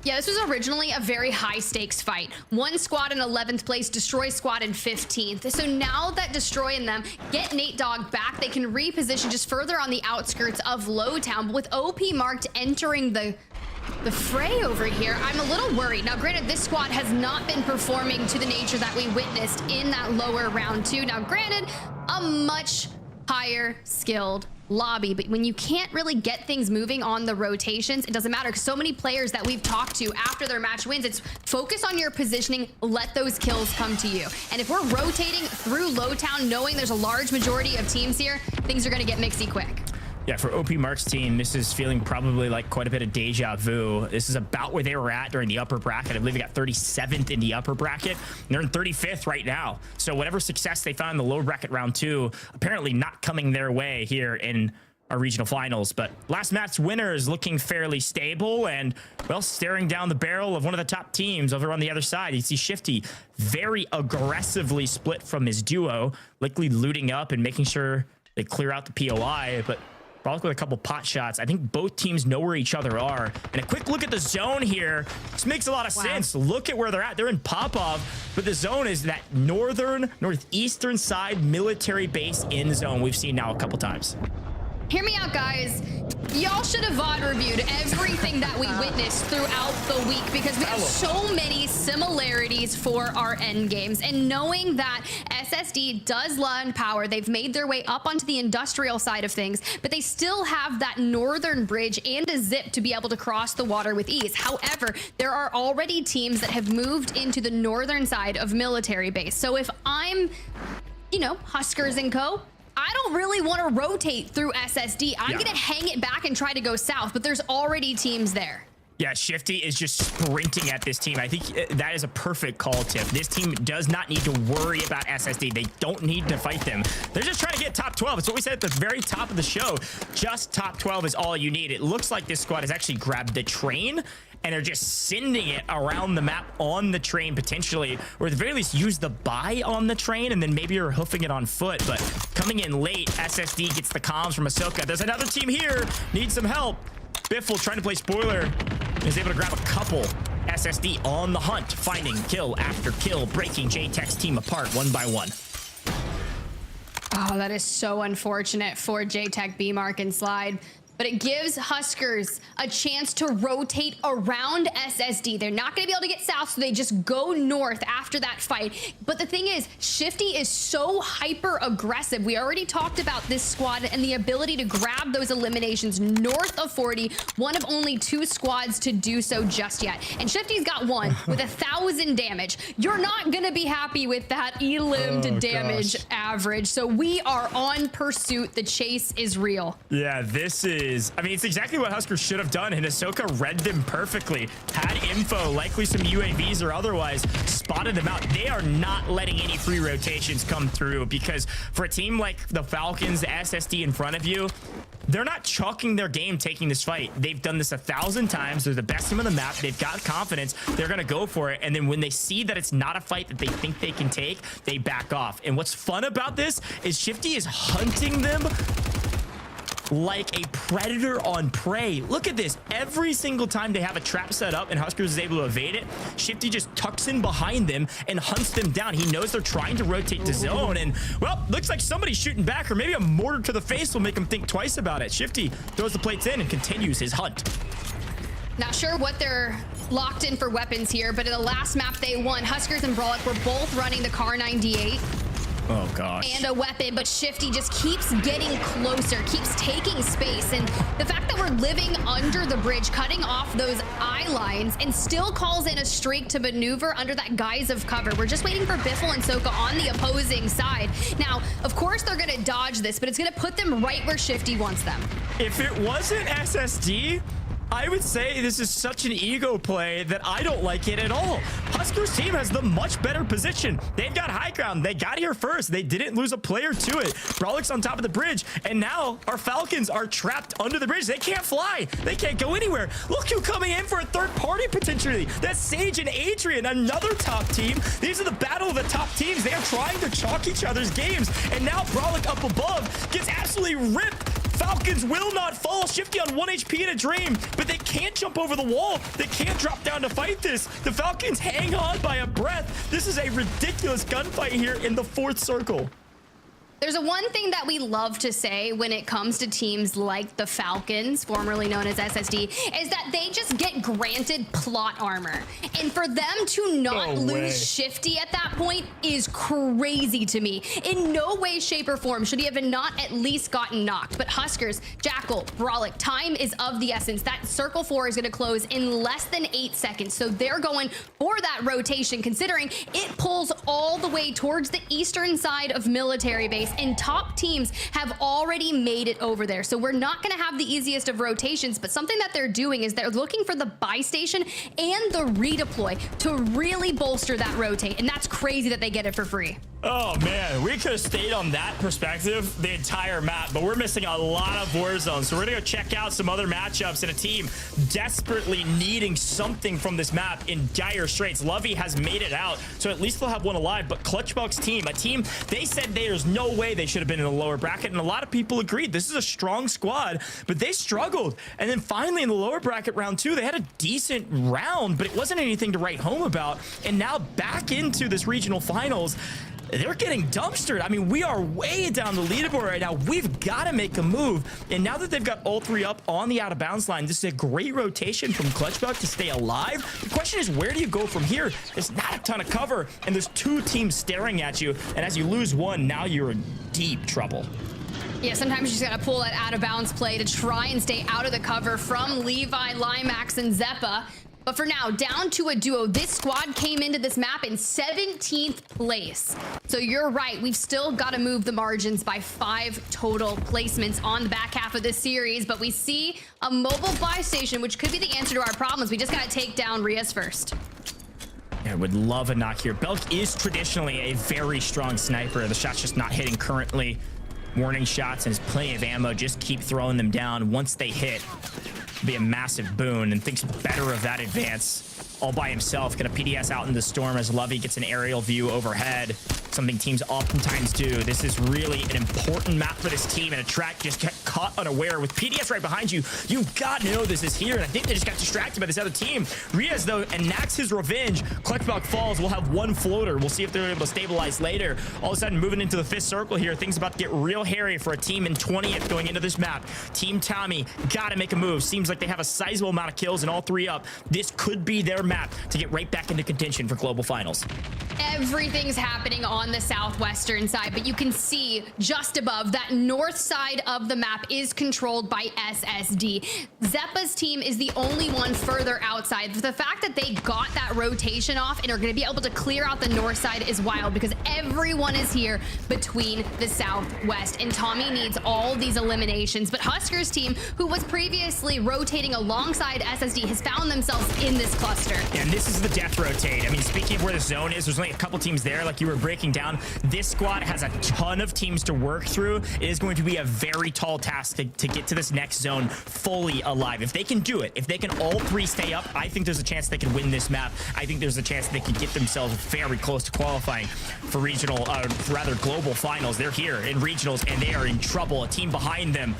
H: Yeah, this was originally a very high stakes fight. One squad in 11th place, Destroy squad in 15th. So now that Destroy and them get Nate Dogg back, they can reposition just further on the outskirts of Lowtown. But with OP Marked entering the fray over here, I'm a little worried. Now, granted, this squad has not been performing to the nature that we witnessed in that lower round 2. Now, granted, a much higher skilled lobby, but when you can't really get things moving on the rotations, it doesn't matter because so many players that we've talked to after their match wins, it's focus on your positioning, let those kills come to you. And if we're rotating through Lowtown, knowing there's a large majority of teams here, things are going to get mixy quick.
E: Yeah, for OP Mark's team, this is feeling probably like quite a bit of deja vu. This is about where they were at during the upper bracket. I believe they got 37th in the upper bracket. And they're in 35th right now. So whatever success they found in the lower bracket round 2, apparently not coming their way here in our regional finals. But last match's winner is looking fairly stable and, well, staring down the barrel of one of the top teams over on the other side. You see Shifty very aggressively split from his duo, likely looting up and making sure they clear out the POI, but with a couple pot shots. I think both teams know where each other are. And a quick look at the zone here. This makes a lot of sense. Look at where they're at. They're in Popov, but the zone is that northeastern side military base in zone we've seen now a couple times.
H: Hear me out, guys. Y'all should have VOD reviewed everything that we witnessed throughout the week because we have so many similarities for our end games. And knowing that SSD does lend power, they've made their way up onto the industrial side of things, but they still have that northern bridge and a zip to be able to cross the water with ease. However, there are already teams that have moved into the northern side of military base. So if I'm, you know, Huskers and co., I don't really want to rotate through SSD. I'm going to hang it back and try to go south, but there's already teams there.
E: Yeah, Shifty is just sprinting at this team. I think that is a perfect call, Tip. This team does not need to worry about SSD. They don't need to fight them. They're just trying to get top 12. It's what we said at the very top of the show. Just top 12 is all you need. It looks like this squad has actually grabbed the train and they're just sending it around the map on the train potentially, or at the very least use the buy on the train, and then maybe you're hoofing it on foot. But coming in late, SSD gets the comms from Ahsoka. There's another team here. Needs some help. Biffle trying to play spoiler is able to grab a couple. SSD on the hunt, finding kill after kill, breaking J-Tech's team apart one by one.
H: Oh, that is so unfortunate for J-Tech, B-Mark, and Slide. But it gives Huskers a chance to rotate around SSD. They're not going to be able to get south, so they just go north after that fight. But the thing is, Shifty is so hyper aggressive. We already talked about this squad and the ability to grab those eliminations north of 40. One of only 2 squads to do so just yet. And Shifty's got one with 1,000 damage. You're not going to be happy with that elimed damage average. So we are on pursuit. The chase is real.
E: Yeah, this is, I mean, it's exactly what Huskers should have done, and Ahsoka read them perfectly. Had info, likely some UAVs or otherwise, spotted them out. They are not letting any free rotations come through, because for a team like the Falcons, the SSD in front of you, they're not chalking their game taking this fight. They've done this 1,000 times. They're the best team on the map. They've got confidence. They're going to go for it. And then when they see that it's not a fight that they think they can take, they back off. And what's fun about this is Shifty is hunting them like a predator on prey. Look at this. Every single time they have a trap set up and Huskers is able to evade it, Shifty just tucks in behind them and hunts them down. He knows they're trying to rotate to zone, and well, looks like somebody's shooting back, or maybe a mortar to the face will make him think twice about it. Shifty throws the plates in and continues his hunt.
H: Not sure what they're locked in for weapons here, but in the last map they won, Huskers and Brolic were both running the Kar 98.
E: Oh gosh.
H: And a weapon, but Shifty just keeps getting closer, keeps taking space. And the fact that we're living under the bridge, cutting off those eye lines, and still calls in a streak to maneuver under that guise of cover. We're just waiting for Biffle and Soka on the opposing side. Now, of course they're gonna dodge this, but it's gonna put them right where Shifty wants them.
E: If it wasn't SSD, I would say this is such an ego play that I don't like it at all. Huskers team has the much better position. They've got high ground. They got here first. They didn't lose a player to it. Brolic's on top of the bridge, and now our Falcons are trapped under the bridge. They can't fly. They can't go anywhere. Look who coming in for a third party potentially. That's Sage and Adrian, another top team. These are the battle of the top teams. They are trying to chalk each other's games, and now Brolic up above gets absolutely ripped. Falcons will not fall. Shifty on 1 HP in a dream, but they can't jump over the wall. They can't drop down to fight this. The Falcons hang on by a breath. This is a ridiculous gunfight here in the 4th circle.
H: There's a one thing that we love to say when it comes to teams like the Falcons, formerly known as SSD, is that they just get granted plot armor. And for them to not lose Shifty at that point is crazy to me. In no way, shape, or form should he have not at least gotten knocked. But Huskers, Jackal, Brolic, time is of the essence. That circle 4 is going to close in less than 8 seconds. So they're going for that rotation, considering it pulls all the way towards the eastern side of military base. And top teams have already made it over there. So we're not going to have the easiest of rotations, but something that they're doing is they're looking for the buy station and the redeploy to really bolster that rotate. And that's crazy that they get it for free.
E: Oh man, we could have stayed on that perspective the entire map, but we're missing a lot of Warzone. So we're gonna go check out some other matchups in a team desperately needing something from this map in dire straits. Lovey has made it out, so at least they'll have one alive. But Clutchbuck's team, a team they said there's no way they should have been in the lower bracket, and a lot of people agreed. This is a strong squad, but they struggled. And then finally in the lower bracket round 2, they had a decent round, but it wasn't anything to write home about. And now back into this regional finals, they're getting dumpstered. I mean, we are way down the leaderboard right now. We've got to make a move. And now that they've got all 3 up on the out of bounds line, this is a great rotation from Clutchbuck to stay alive. The question is, where do you go from here? There's not a ton of cover, and there's 2 teams staring at you. And as you lose one, now you're in deep trouble.
H: Yeah, sometimes you just gotta pull that out of bounds play to try and stay out of the cover from Levi, Limax, and Zeppa. But for now, down to a duo. This squad came into this map in 17th place. So you're right, we've still got to move the margins by 5 total placements on the back half of this series. But we see a mobile buy station, which could be the answer to our problems. We just got to take down Riaz first.
E: I would love a knock here. Belk is traditionally a very strong sniper. The shot's just not hitting currently. Warning shots and has plenty of ammo. Just keep throwing them down. Once they hit, it'll be a massive boon, and thinks better of that advance all by himself. Gonna PDS out in the storm as Lovey gets an aerial view overhead. Something teams oftentimes do. This is really an important map for this team, and a track just got caught unaware with PDS right behind you. You gotta know this is here, and I think they just got distracted by this other team. Riaz, though, enacts his revenge. Clutchbelk falls. We'll have one floater. We'll see if they're able to stabilize later. All of a sudden, moving into the 5th circle here, things about to get real hairy for a team in 20th going into this map. Team Tommy gotta make a move. Seems like they have a sizable amount of kills and all 3 up. This could be their map to get right back into contention for global finals.
H: Everything's happening on the southwestern side, but you can see just above that north side of the map is controlled by SSD. Zeppa's team is the only one further outside. The fact that they got that rotation off and are going to be able to clear out the north side is wild, because everyone is here between the southwest, and Tommy needs all these eliminations. But Husker's team, who was previously rotating alongside SSD, has found themselves in this cluster.
E: And this is the death rotate. I mean, speaking of where the zone is, there's only a couple teams there, like you were breaking down. This squad has a ton of teams to work through. It is going to be a very tall task to get to this next zone fully alive. If they can do it, if they can all 3 stay up, I think there's a chance they could win this map. I think there's a chance they could get themselves very close to qualifying for regional, rather global finals. They're here in regionals, and they are in trouble. A team behind them,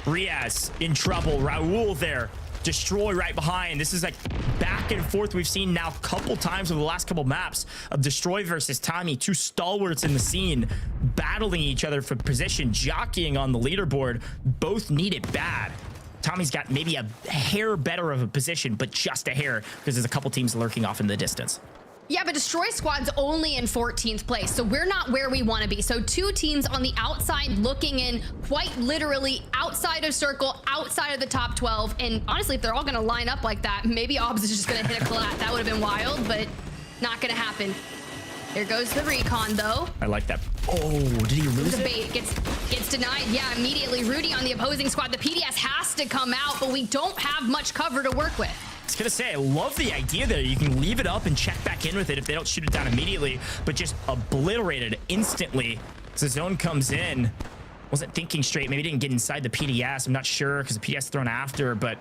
E: Riaz in trouble. Raul there. Destroy right behind. This is like back and forth we've seen now a couple times over the last couple maps of Destroy versus Tommy, 2 stalwarts in the scene battling each other for position, jockeying on the leaderboard. Both need it bad. Tommy's got maybe a hair better of a position, but just a hair, because there's a couple teams lurking off in the distance.
H: Yeah, but Destroy Squad's only in 14th place, so we're not where we want to be. So 2 teams on the outside looking in, quite literally outside of circle, outside of the top 12. And honestly, if they're all going to line up like that, maybe Obs is just going to hit a collat. That would have been wild, but not going to happen. There goes the recon, though.
E: I like that. Oh, did he lose
H: the
E: it?
H: bait gets denied. Yeah, immediately. Rudy on the opposing squad. The PDS has to come out, but we don't have much cover to work with.
E: I was gonna say, I love the idea there. You can leave it up and check back in with it if they don't shoot it down immediately, but just obliterate it instantly as the zone comes in. Wasn't thinking straight. Maybe didn't get inside the PDS. I'm not sure, because the PDS thrown after, but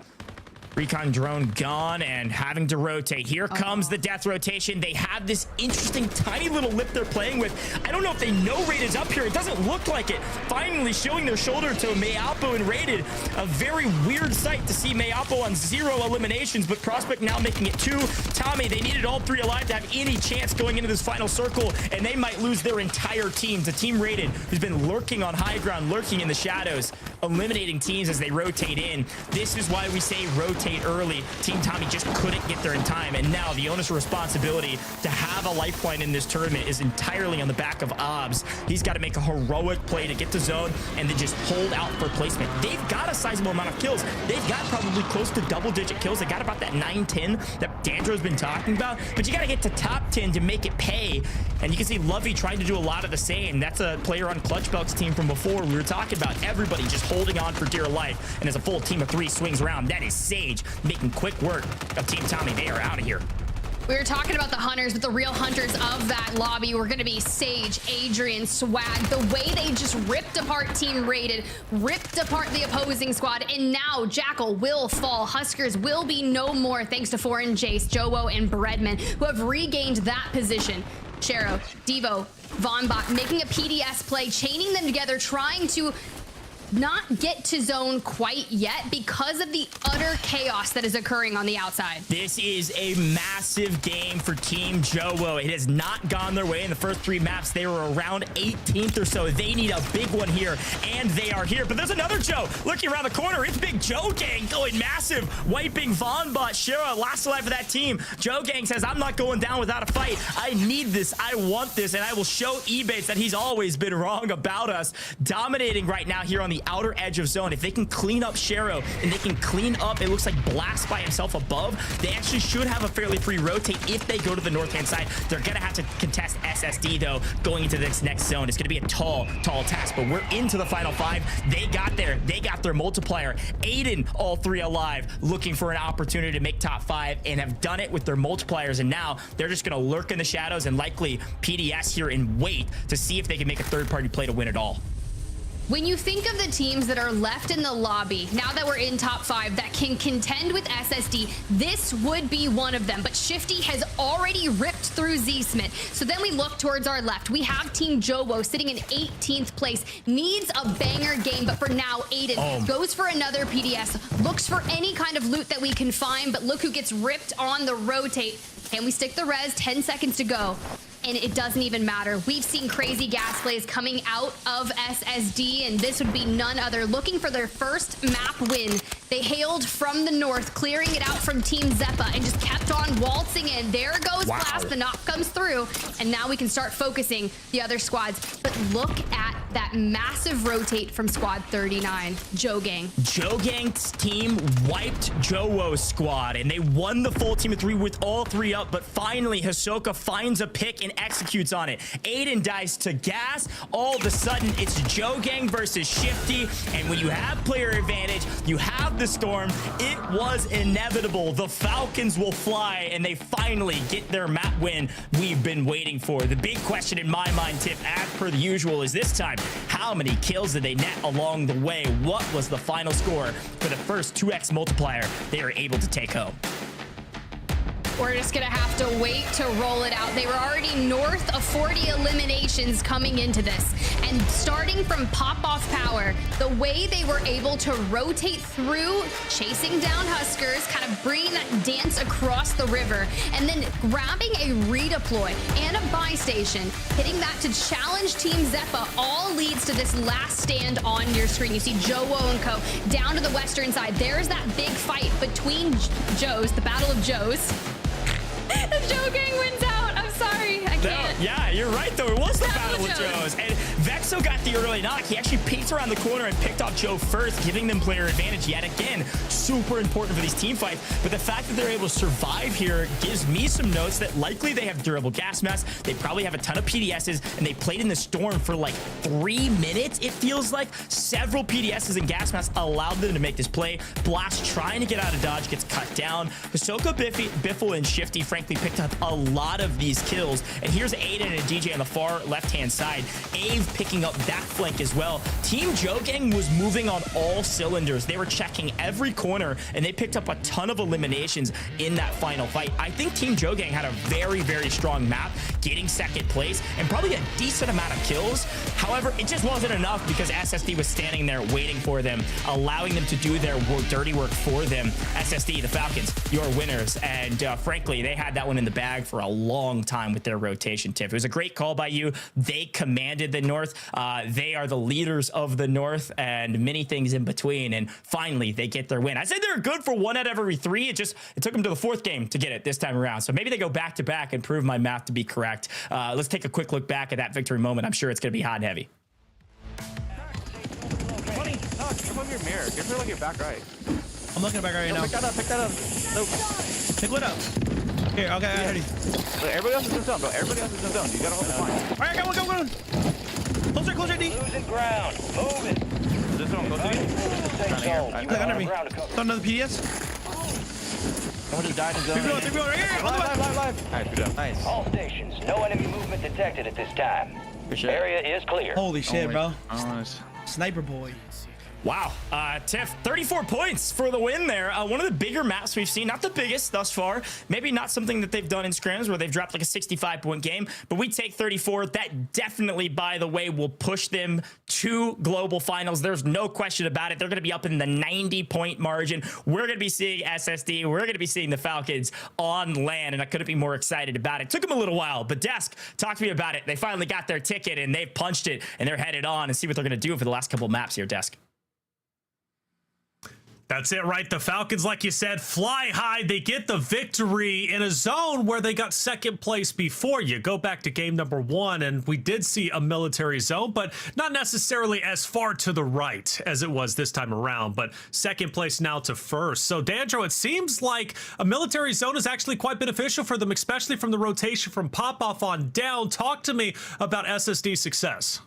E: recon drone gone and having to rotate. Here comes the death rotation. They have this interesting tiny little lip they're playing with. I don't know if they know Raid is up here. It doesn't look like it. Finally showing their shoulder to Mayapo and Raided. A very weird sight to see Mayapo on 0 eliminations, but Prospect now making it 2. Tommy, they needed all 3 alive to have any chance going into this final circle, and they might lose their entire team. The team Raided, who's been lurking on high ground, lurking in the shadows, eliminating teams as they rotate in. This is why we say rotate early. Team Tommy just couldn't get there in time, and now the onus of responsibility to have a lifeline in this tournament is entirely on the back of Obs. He's got to make a heroic play to get to zone and then just hold out for placement. They've got a sizable amount of kills. They've got probably close to double-digit kills. They got about that 9-10 that Dandro's been talking about, but you got to get to top 10 to make it pay. And you can see Lovey trying to do a lot of the same. That's a player on Clutchbelk's team from before. We were talking about everybody just holding on for dear life, and as a full team of 3 swings around, that is Sage making quick work of Team Tommy. They are out of here.
H: We were talking about the hunters, but the real hunters of that lobby were going to be Sage, Adrian, Swag. The way they just ripped apart Team Raided, ripped apart the opposing squad, and now Jackal will fall. Huskers will be no more thanks to Foreign Jace, Jowo, and Breadman, who have regained that position. Shero, Devo, Vonbach making a PDS play, chaining them together, trying to not get to zone quite yet because of the utter chaos that is occurring on the outside.
E: This is a massive game for Team Jowo. It has not gone their way in the first 3 maps. They were around 18th or so. They need a big one here, and they are here. But there's another Joe looking around the corner. It's Big Joe Gang going massive.
I: massive wiping Von, but Shira last alive for that team. Joe Gang says, I'm not going down without a fight. I need this. I want this. And I will show Ebates that he's always been wrong about us. Dominating right now here on the outer edge of zone. If they can clean up Shero and they can clean up, it looks like Blast by himself above, they actually should have a fairly free rotate if they go to the north-hand side. They're going to have to contest SSD, though, going into this next zone. It's going to be a tall task, but we're into the final 5. They got there. They got their multiplier. Aiden, all 3 alive, looking for an opportunity to make top 5 and have done it with their multipliers. And now they're just going to lurk in the shadows and likely PDS here and wait to see if they can make a third-party play to win it all.
H: When you think of the teams that are left in the lobby, now that we're in top 5, that can contend with SSD, this would be one of them. But Shifty has already ripped through Z-Smith. So then we look towards our left. We have Team Jowo sitting in 18th place. Needs a banger game, but for now, Aiden goes for another PDS. Looks for any kind of loot that we can find, but look who gets ripped on the rotate. Can we stick the res? 10 seconds to go. And it doesn't even matter. We've seen crazy gas plays coming out of SSD, and this would be none other. Looking for their first map win. They hailed from the north, clearing it out from Team Zeppa, and just kept on waltzing in. There goes Blast, the knock comes through, and now we can start focusing the other squads. But look at that massive rotate from squad 39, Joe Gang.
I: Joe Gang's team wiped Jowo's squad, and they won the full team of 3 with all 3 up, but finally Hisoka finds a pick and executes on it. Aiden dies to gas. All of a sudden, it's Joe Gang versus Shifty, and when you have player advantage, you have the storm. It was inevitable. The Falcons will fly, and they finally get their map win we've been waiting for. The big question in my mind, Tiff, as per the usual, is this time, how many kills did they net along the way? What was the final score for the first 2x multiplier they were able to take home?
H: We're just gonna have to wait to roll it out. They were already north of 40 eliminations coming into this. And starting from pop-off power, the way they were able to rotate through, chasing down Huskers, kind of bringing that dance across the river, and then grabbing a redeploy and a buy station, hitting that to challenge Team Zeppa, all leads to this last stand on your screen. You see Jowo and co down to the western side. There's that big fight between Joes, the Battle of Joes. The Joe Gang wins out. I'm sorry. I can't.
I: Yeah, you're right, though. It was the Battle of Joes. And Vexo got the early knock. He actually peeked around the corner and picked off Joe first, giving them player advantage yet again. Super important for these team fights. But the fact that they're able to survive here gives me some notes that likely they have durable gas masks. They probably have a ton of PDSs, and they played in the storm for like 3 minutes, it feels like. Several PDSs and gas masks allowed them to make this play. Blast trying to get out of dodge gets cut down. Hisoka, Biffle, and Shifty, frankly, picked up a lot of these kills. And here's Aiden and DJ on the far left-hand side. Ave picking up that flank as well. Team Joe Gang was moving on all cylinders. They were checking every corner, and they picked up a ton of eliminations in that final fight. I think Team Joe Gang had a very, very strong map, getting second place, and probably a decent amount of kills. However, it just wasn't enough because SSD was standing there waiting for them, allowing them to do their dirty work for them. SSD, the Falcons, your winners. And frankly, they had that one in the bag for a long time with their rotation, Tiff. It was a great call by you. They commanded the North. They are the leaders of the North and many things in between. And finally, they get their win. I said they're good for 1 out of every 3. It took them to the 4th game to get it this time around. So maybe they go back to back and prove my math to be correct. Let's take a quick look back at that victory moment. I'm sure it's going to be hot and heavy.
M: Funny, come over your mirror. Give her like your back right.
K: I'm looking back right now.
M: Pick that up. Nope.
K: Pick what up? Here, okay, I already.
M: Wait, everybody else is in zone, bro. Everybody else is in zone. You gotta hold the line.
K: All right, go. Closer, D.
R: Losing ground. Moving.
M: This one, go to D.
K: Look under me. Throw another PDS.
M: Someone just died in zone.
K: Keep going, right here.
M: Live. Nice, good job.
R: Nice. All stations. No enemy movement detected at this time. Area is clear.
K: Holy shit, bro.
M: Oh, nice.
K: Sniper boy.
I: Wow, Tiff, 34 points for the win there. One of the bigger maps we've seen, not the biggest thus far. Maybe not something that they've done in scrims where they've dropped like a 65-point game, but we take 34. That definitely, by the way, will push them to global finals. There's no question about it. They're going to be up in the 90-point margin. We're going to be seeing SSD. We're going to be seeing the Falcons on land, and I couldn't be more excited about it. Took them a little while, but Desk, talk to me about it. They finally got their ticket, and they've punched it, and they're headed on and see what they're going to do for the last couple of maps here, Desk.
B: That's it, right? The Falcons, like you said, fly high. They get the victory in a zone where they got second place before. You go back to game number 1, and we did see a military zone, but not necessarily as far to the right as it was this time around, but second place now to first. So, Dandro, it seems like a military zone is actually quite beneficial for them, especially from the rotation from pop-off on down. Talk to me about SSD's success.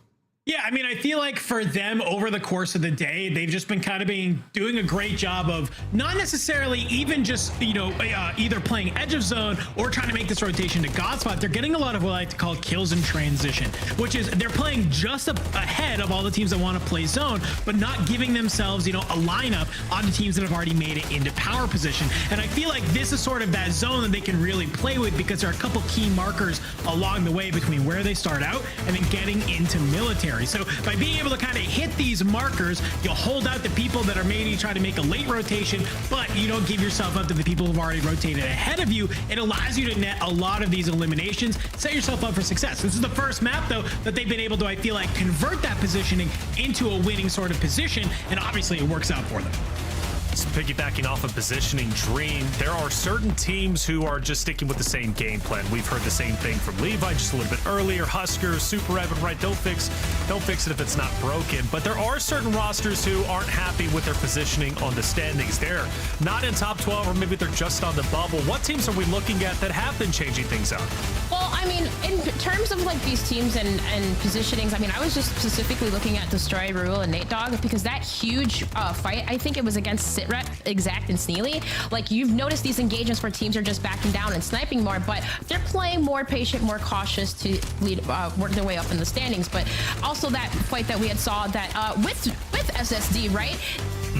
G: Yeah, I mean, I feel like for them over the course of the day, they've just been kind of doing a great job of not necessarily even just, either playing edge of zone or trying to make this rotation to God spot. They're getting a lot of what I like to call kills in transition, which is they're playing just ahead of all the teams that want to play zone, but not giving themselves, a lineup on the teams that have already made it into power position. And I feel like this is sort of that zone that they can really play with because there are a couple key markers along the way between where they start out and then getting into military. So by being able to kind of hit these markers, you'll hold out the people that are maybe trying to make a late rotation, but you don't give yourself up to the people who've already rotated ahead of you. It allows you to net a lot of these eliminations, set yourself up for success. This is the first map, though, that they've been able to, I feel like, convert that positioning into a winning sort of position, and obviously it works out for them.
B: Piggybacking off of positioning Dream, there are certain teams who are just sticking with the same game plan. We've heard the same thing from Levi just a little bit earlier. Huskers, Super Evan, right? Don't fix it if it's not broken. But there are certain rosters who aren't happy with their positioning on the standings. They're not in top 12, or maybe they're just on the bubble. What teams are we looking at that have been changing things up?
F: Well, I mean, in terms of like these teams and positionings, I mean, I was just specifically looking at Destroy, Rule, and Nate Dogg because that huge fight, I think it was against Sitrep, Exact, and Sneely. Like, you've noticed these engagements where teams are just backing down and sniping more, but they're playing more patient, more cautious to work their way up in the standings. But also that fight that we had saw that with SSD, right?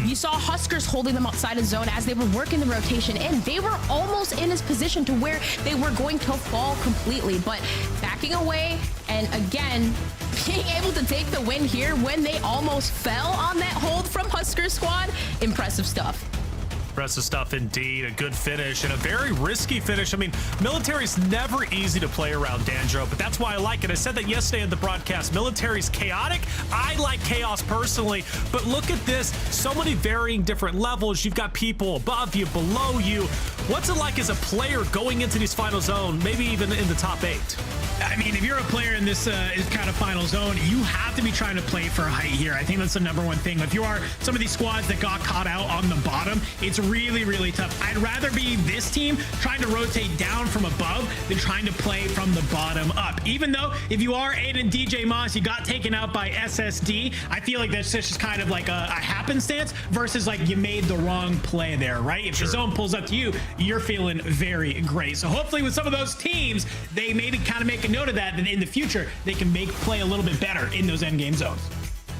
F: You saw Huskers holding them outside of zone as they were working the rotation in. They were almost in this position to where they were going to fall completely, but backing away and again, being able to take the win here when they almost fell on that hold from Husker squad. Impressive stuff.
B: Impressive stuff indeed. A good finish and a very risky finish. I mean, military's never easy to play around, Dandro, but that's why I like it. I said that yesterday in the broadcast. Military's chaotic. I like chaos personally, but look at this. So many varying different levels. You've got people above you, below you. What's it like as a player going into these final zone, maybe even in the top 8?
G: I mean, if you're a player in this kind of final zone, you have to be trying to play for height here. I think that's the #1 thing. If you are some of these squads that got caught out on the bottom, it's really, really tough. I'd rather be this team trying to rotate down from above than trying to play from the bottom up. Even though if you are Aiden DJ Moss, you got taken out by SSD, I feel like that's just kind of like a happenstance versus like you made the wrong play there, right? If the zone pulls up to you, you're feeling very great. So hopefully with some of those teams, they maybe kind of make a note of that, and in the future they can play a little bit better in those end game zones.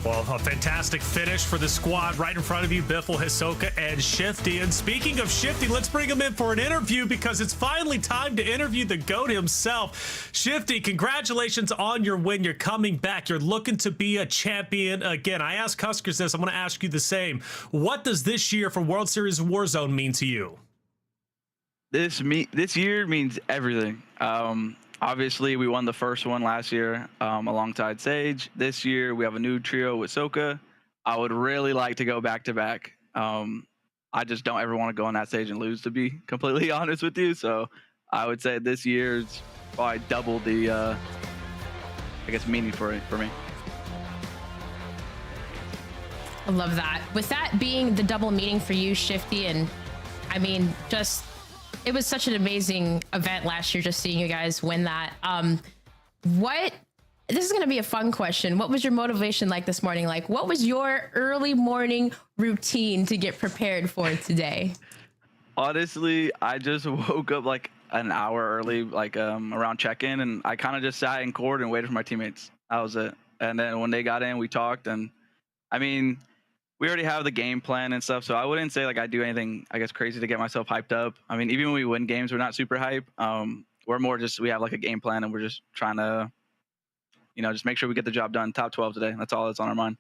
B: Well, a fantastic finish for the squad right in front of you, Biffle, Hisoka, and Shifty. And speaking of Shifty, let's bring him in for an interview because it's finally time to interview the GOAT himself. Shifty, congratulations on your win. You're coming back. You're looking to be a champion again. I asked Huskers this. I'm going to ask you the same. What does this year for World Series of Warzone mean to you?
S: This year means everything. Obviously, we won the first one last year alongside Sage. This year, we have a new trio with Soka. I would really like to go back-to-back. I just don't ever want to go on that stage and lose, to be completely honest with you. So I would say this year's probably double the, I guess, meaning for me.
F: I love that. With that being the double meaning for you, Shifty, and I mean, just... it was such an amazing event last year, just seeing you guys win that. This is going to be a fun question. What was your motivation like this morning? Like, what was your early morning routine to get prepared for today?
S: Honestly, I just woke up like an hour early, like around check-in, and I kind of just sat in court and waited for my teammates. That was it. And then when they got in, we talked, and I mean, we already have the game plan and stuff, so I wouldn't say like I do anything, I guess, crazy to get myself hyped up. I mean, even when we win games, we're not super hype. We're more just, we have like a game plan, and we're just trying to, just make sure we get the job done. Top 12 today. That's all that's on our mind.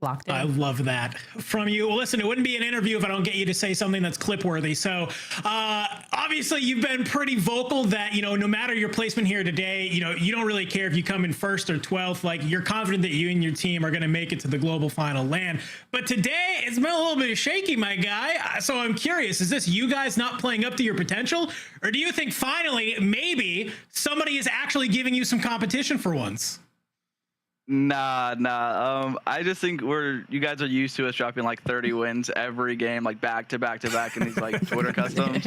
F: Locked in.
G: I love that from you. Well, listen, it wouldn't be an interview if I don't get you to say something that's clip worthy. So obviously you've been pretty vocal that, no matter your placement here today, you don't really care if you come in 1st or 12th. Like, you're confident that you and your team are going to make it to the global final land. But today it's been a little bit shaky, my guy. So I'm curious, is this you guys not playing up to your potential? Or do you think finally maybe somebody is actually giving you some competition for once?
S: Nah. I just think you guys are used to us dropping like 30 wins every game, like back to back to back in these like Twitter customs.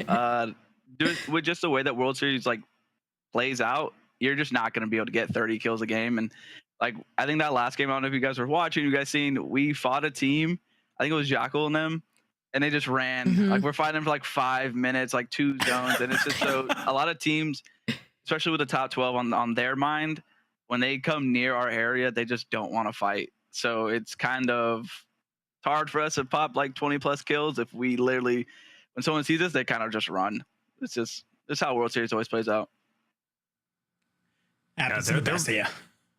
S: With just the way that World Series like plays out, you're just not going to be able to get 30 kills a game. And like, I think that last game, I don't know if you guys were watching, you guys seen, we fought a team, I think it was Jackal and them, and they just ran. Like, we're fighting for like 5 minutes, like 2 zones. And it's just so a lot of teams, especially with the top 12 on their mind, when they come near our area, they just don't want to fight. So it's hard for us to pop like 20 plus kills if we literally, when someone sees us, they kind of just run. It's how World Series always plays out.
G: Happens to the best of you.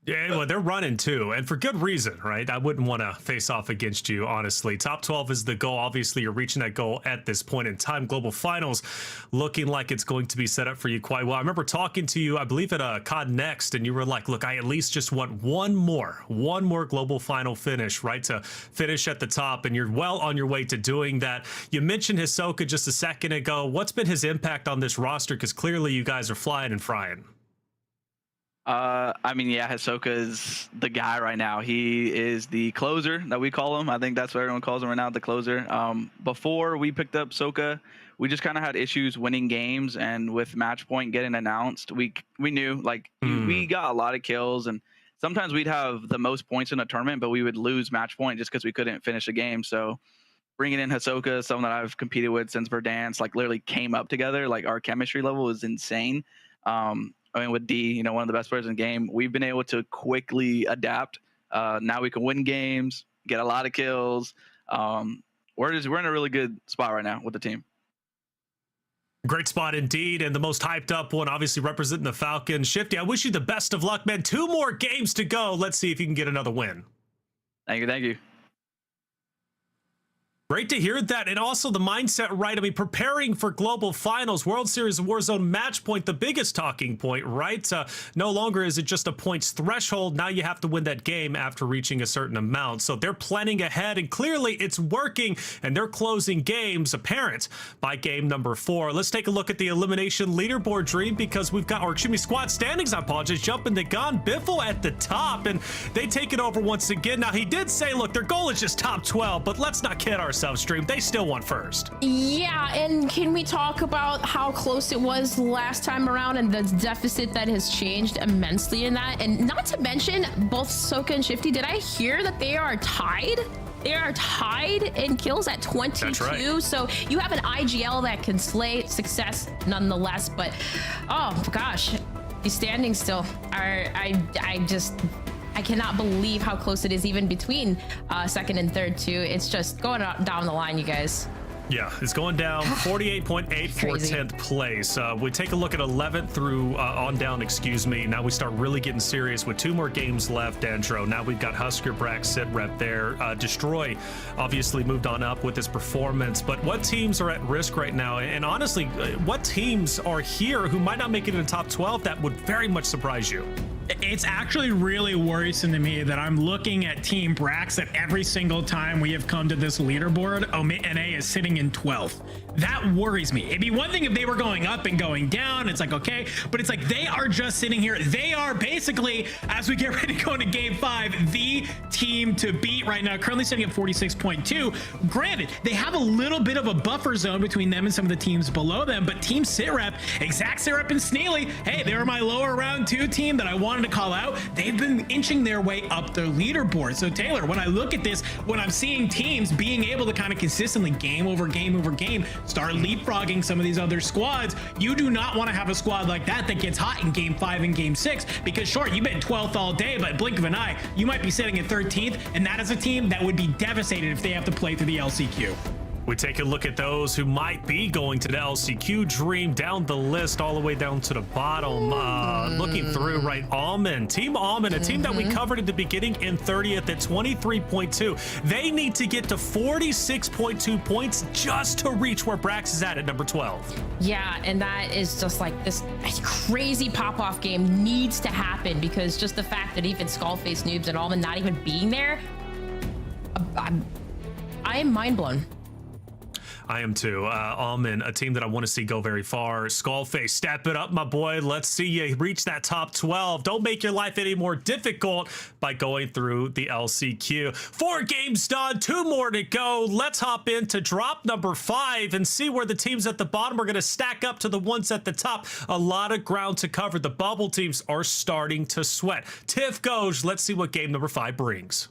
B: Yeah, well, they're running too, and for good reason, right? I wouldn't want to face off against you, honestly. Top 12 is the goal. Obviously, you're reaching that goal at this point in time. Global Finals looking like it's going to be set up for you quite well. I remember talking to you, I believe, at COD Next, and you were like, look, I at least just want one more Global Final finish, right, to finish at the top, and you're well on your way to doing that. You mentioned Hisoka just a second ago. What's been his impact on this roster? Because clearly you guys are flying and frying.
S: I mean, yeah, Hisoka is the guy right now. He is the closer that we call him. I think that's what everyone calls him right now, the closer. Before we picked up Soka, we just kind of had issues winning games, and with match point getting announced, we knew like we got a lot of kills, and sometimes we'd have the most points in a tournament, but we would lose match point just because we couldn't finish a game. So bringing in Hisoka, someone that I've competed with since Verdansk, like literally came up together. Like, our chemistry level is insane. I mean, with D, one of the best players in the game, we've been able to quickly adapt. Now we can win games, get a lot of kills. We're in a really good spot right now with the team.
B: Great spot indeed, and the most hyped up one, obviously representing the Falcons. Shifty, I wish you the best of luck, man. 2 more games to go. Let's see if you can get another win.
S: Thank you.
B: Great to hear that, and also the mindset, right? I mean, preparing for global finals, World Series of Warzone match point, the biggest talking point, right? No longer is it just a points threshold. Now you have to win that game after reaching a certain amount. So they're planning ahead, and clearly it's working, and they're closing games apparent by game number 4. Let's take a look at the elimination leaderboard, Dream, because we've got, squad standings, I apologize, jumping the gun. Biffle at the top, and they take it over once again. Now, he did say, look, their goal is just top 12, but let's not kid ourselves. Stream, they still won first.
F: Yeah, and can we talk about how close it was last time around and the deficit that has changed immensely in that? And not to mention, both Soka and Shifty, did I hear that they are tied? They are tied in kills at 22. That's right. So you have an IGL that can slay success nonetheless. But oh gosh, these standings still are. I cannot believe how close it is, even between second and third too. It's just going down the line, you guys.
B: Yeah, it's going down 48.8 for 10th place. We take a look at 11th through on down, Now we start really getting serious with 2 more games left, Andro. Now we've got Husker, Brack, Sitrep there. Destroy obviously moved on up with his performance. But what teams are at risk right now? And honestly, what teams are here who might not make it in the top 12 that would very much surprise you?
G: It's actually really worrisome to me that I'm looking at Team Brax that every single time we have come to this leaderboard, OMA is sitting in 12th. That worries me. It'd be one thing if they were going up and going down. It's like, okay, but it's like they are just sitting here. They are basically, as we get ready to go into game 5, the team to beat right now, currently sitting at 46.2. Granted, they have a little bit of a buffer zone between them and some of the teams below them, but Team Sitrep, Exact Sitrep and Sneely, hey, they were my lower round 2 team that I wanted to call out. They've been inching their way up their leaderboard. So Taylor, when I look at this, when I'm seeing teams being able to kind of consistently game over game start leapfrogging some of these other squads, you do not want to have a squad like that gets hot in game 5 and game 6, because sure, you've been 12th all day, but blink of an eye, you might be sitting at 13th, and that is a team that would be devastated if they have to play through the LCQ.
B: We take a look at those who might be going to the LCQ. Dream down the list all the way down to the bottom. Looking through, right, Almond. Team Almond, a team that we covered at the beginning in 30th at 23.2. They need to get to 46.2 points just to reach where Brax is at number 12.
F: Yeah, and that is just like this crazy pop-off game needs to happen, because just the fact that even Skullface, Noobs, and Almond not even being there, I am mind blown.
B: I am too. Almond, a team that I want to see go very far. Skullface, step it up, my boy. Let's see you reach that top 12. Don't make your life any more difficult by going through the LCQ. 4 games done, 2 more to go. Let's hop into drop number 5 and see where the teams at the bottom are going to stack up to the ones at the top. A lot of ground to cover. The bubble teams are starting to sweat. Tiff Goj, let's see what game number 5 brings.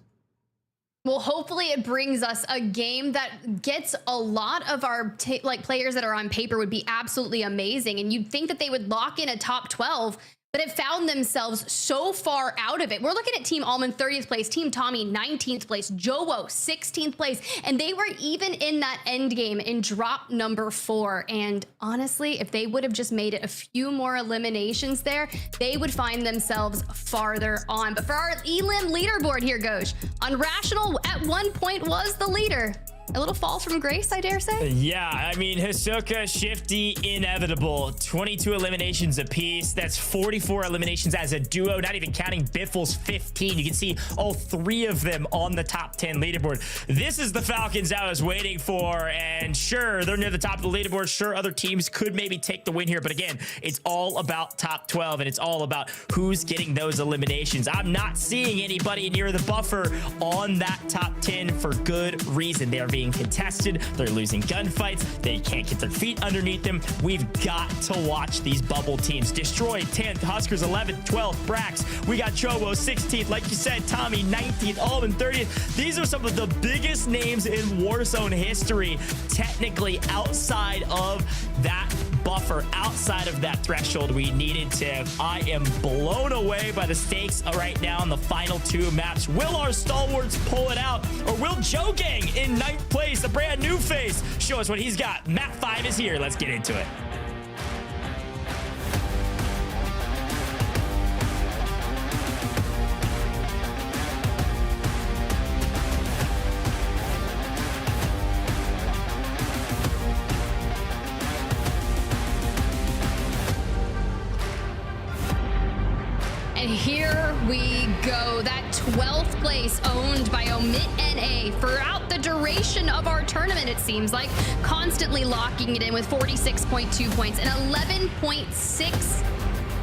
H: Well, hopefully it brings us a game that gets a lot of our players that are on paper would be absolutely amazing. And you'd think that they would lock in a top 12, but it found themselves so far out of it. We're looking at Team Almond 30th place, Team Tommy 19th place, Jowo 16th place, and they were even in that end game in drop number 4. And honestly, if they would have just made it a few more eliminations there, they would find themselves farther on. But for our Elim leaderboard here, Goj, Unrational at one point was the leader. A little fall from grace, I dare say.
I: Yeah, I mean, Hisoka, Shifty, Inevitable, 22 eliminations apiece. That's 44 eliminations as a duo, not even counting Biffle's 15. You can see all 3 of them on the top 10 leaderboard. This is the Falcons I was waiting for, and sure, they're near the top of the leaderboard. Sure, other teams could maybe take the win here, but again, it's all about top 12, and it's all about who's getting those eliminations. I'm not seeing anybody near the buffer on that top 10 for good reason. They are being contested, they're losing gunfights, they can't get their feet underneath them. We've got to watch these bubble teams. Destroy 10th, Huskers 11th, 12th, Brax. We got Chobo 16th, like you said, Tommy 19th, Almond 30th. These are some of the biggest names in Warzone history, technically outside of that buffer, outside of that threshold we needed to. I am blown away by the stakes right now in the final 2 maps. Will our stalwarts pull it out, or will Joe Gang in 9th place, a brand new face, show us what he's got? Map 5 is here. Let's get into it.
H: And here we go. That 12th place owned by Omit NA throughout the duration of our tournament, it seems like, constantly locking it in with 46.2 points, an 11.6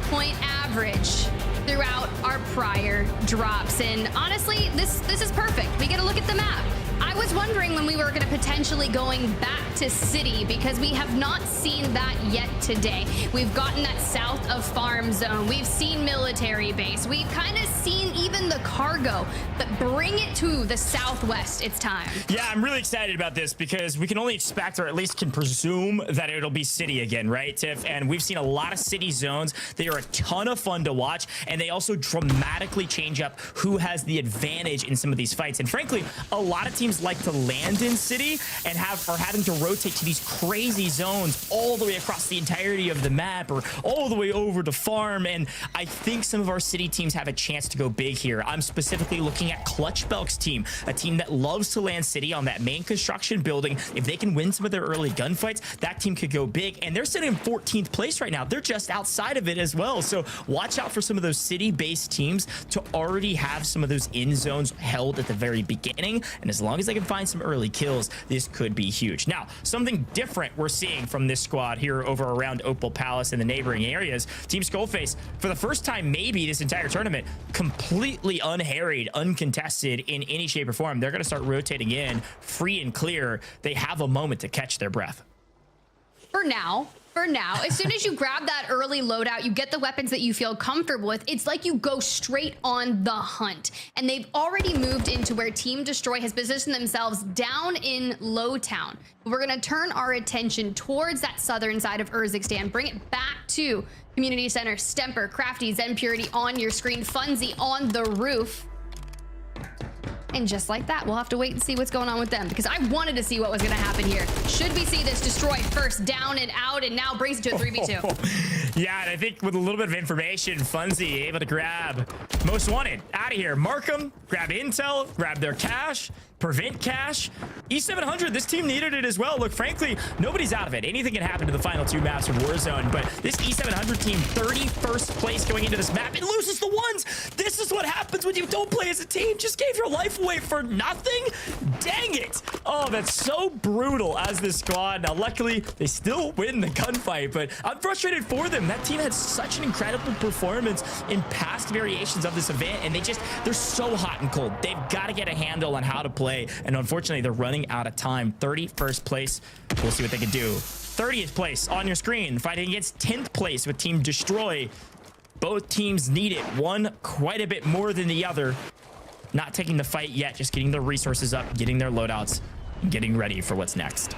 H: point average throughout our prior drops. And honestly, this is perfect. We get a look at the map. I was wondering when we were going to potentially going back to city, because we have not seen that yet today. We've gotten that south of farm zone. We've seen military base. We've kind of seen even the cargo, but bring it to the southwest. It's time.
I: Yeah, I'm really excited about this because we can only expect, or at least can presume, that it'll be city again, right, Tiff? And we've seen a lot of city zones. They are a ton of fun to watch, and they also dramatically change up who has the advantage in some of these fights. And frankly, a lot of teams like to land in city and are having to rotate to these crazy zones all the way across the entirety of the map, or all the way over to farm. And I think some of our city teams have a chance to go big here. I'm specifically looking at Clutch Belk's team, a team that loves to land city on that main construction building. If they can win some of their early gunfights, that team could go big. And they're sitting in 14th place right now. They're just outside of it as well. So watch out for some of those city-based teams to already have some of those in zones held at the very beginning. And as long as they can find some early kills, this could be huge. Now, something different we're seeing from this squad here over around Opal Palace and the neighboring areas. Team Skullface, for the first time maybe this entire tournament, completely unharried, uncontested in any shape or form. They're going to start rotating in free and clear. They have a moment to catch their breath.
H: For now, as soon as you grab that early loadout, you get the weapons that you feel comfortable with, it's like you go straight on the hunt. And they've already moved into where Team Destroy has positioned themselves down in Lowtown. We're going to turn our attention towards that southern side of Urzikstan, bring it back to Community Center, Stemper, Crafty, Zen Purity on your screen, Funzy on the roof. And just like that, we'll have to wait and see what's going on with them, because I wanted to see what was going to happen here. Should we see this destroy first down and out, and now brings it to a 3v2?
E: Yeah, and I think with a little bit of information, Funzy able to grab Most Wanted out of here. Mark them, grab intel, grab their cash, prevent cash. E700, this team needed it as well. Look, frankly, nobody's out of it. Anything can happen to the final 2 maps of Warzone, but this E700 team, 31st place going into this map, and loses the ones. This is what happens when you don't play as a team. Just gave your life away for nothing? Dang it. Oh, that's so brutal as this squad. Now, luckily, they still win the gunfight, but I'm frustrated for them. That team had such an incredible performance in past variations of this event, and they're so hot and cold. They've got to get a handle on how to play, and unfortunately, they're running out of time. 31st place. We'll see what they can do. 30th place on your screen, fighting against 10th place with Team Destroy. Both teams need it. One quite a bit more than the other. Not taking the fight yet, just getting their resources up, getting their loadouts, and getting ready for what's next.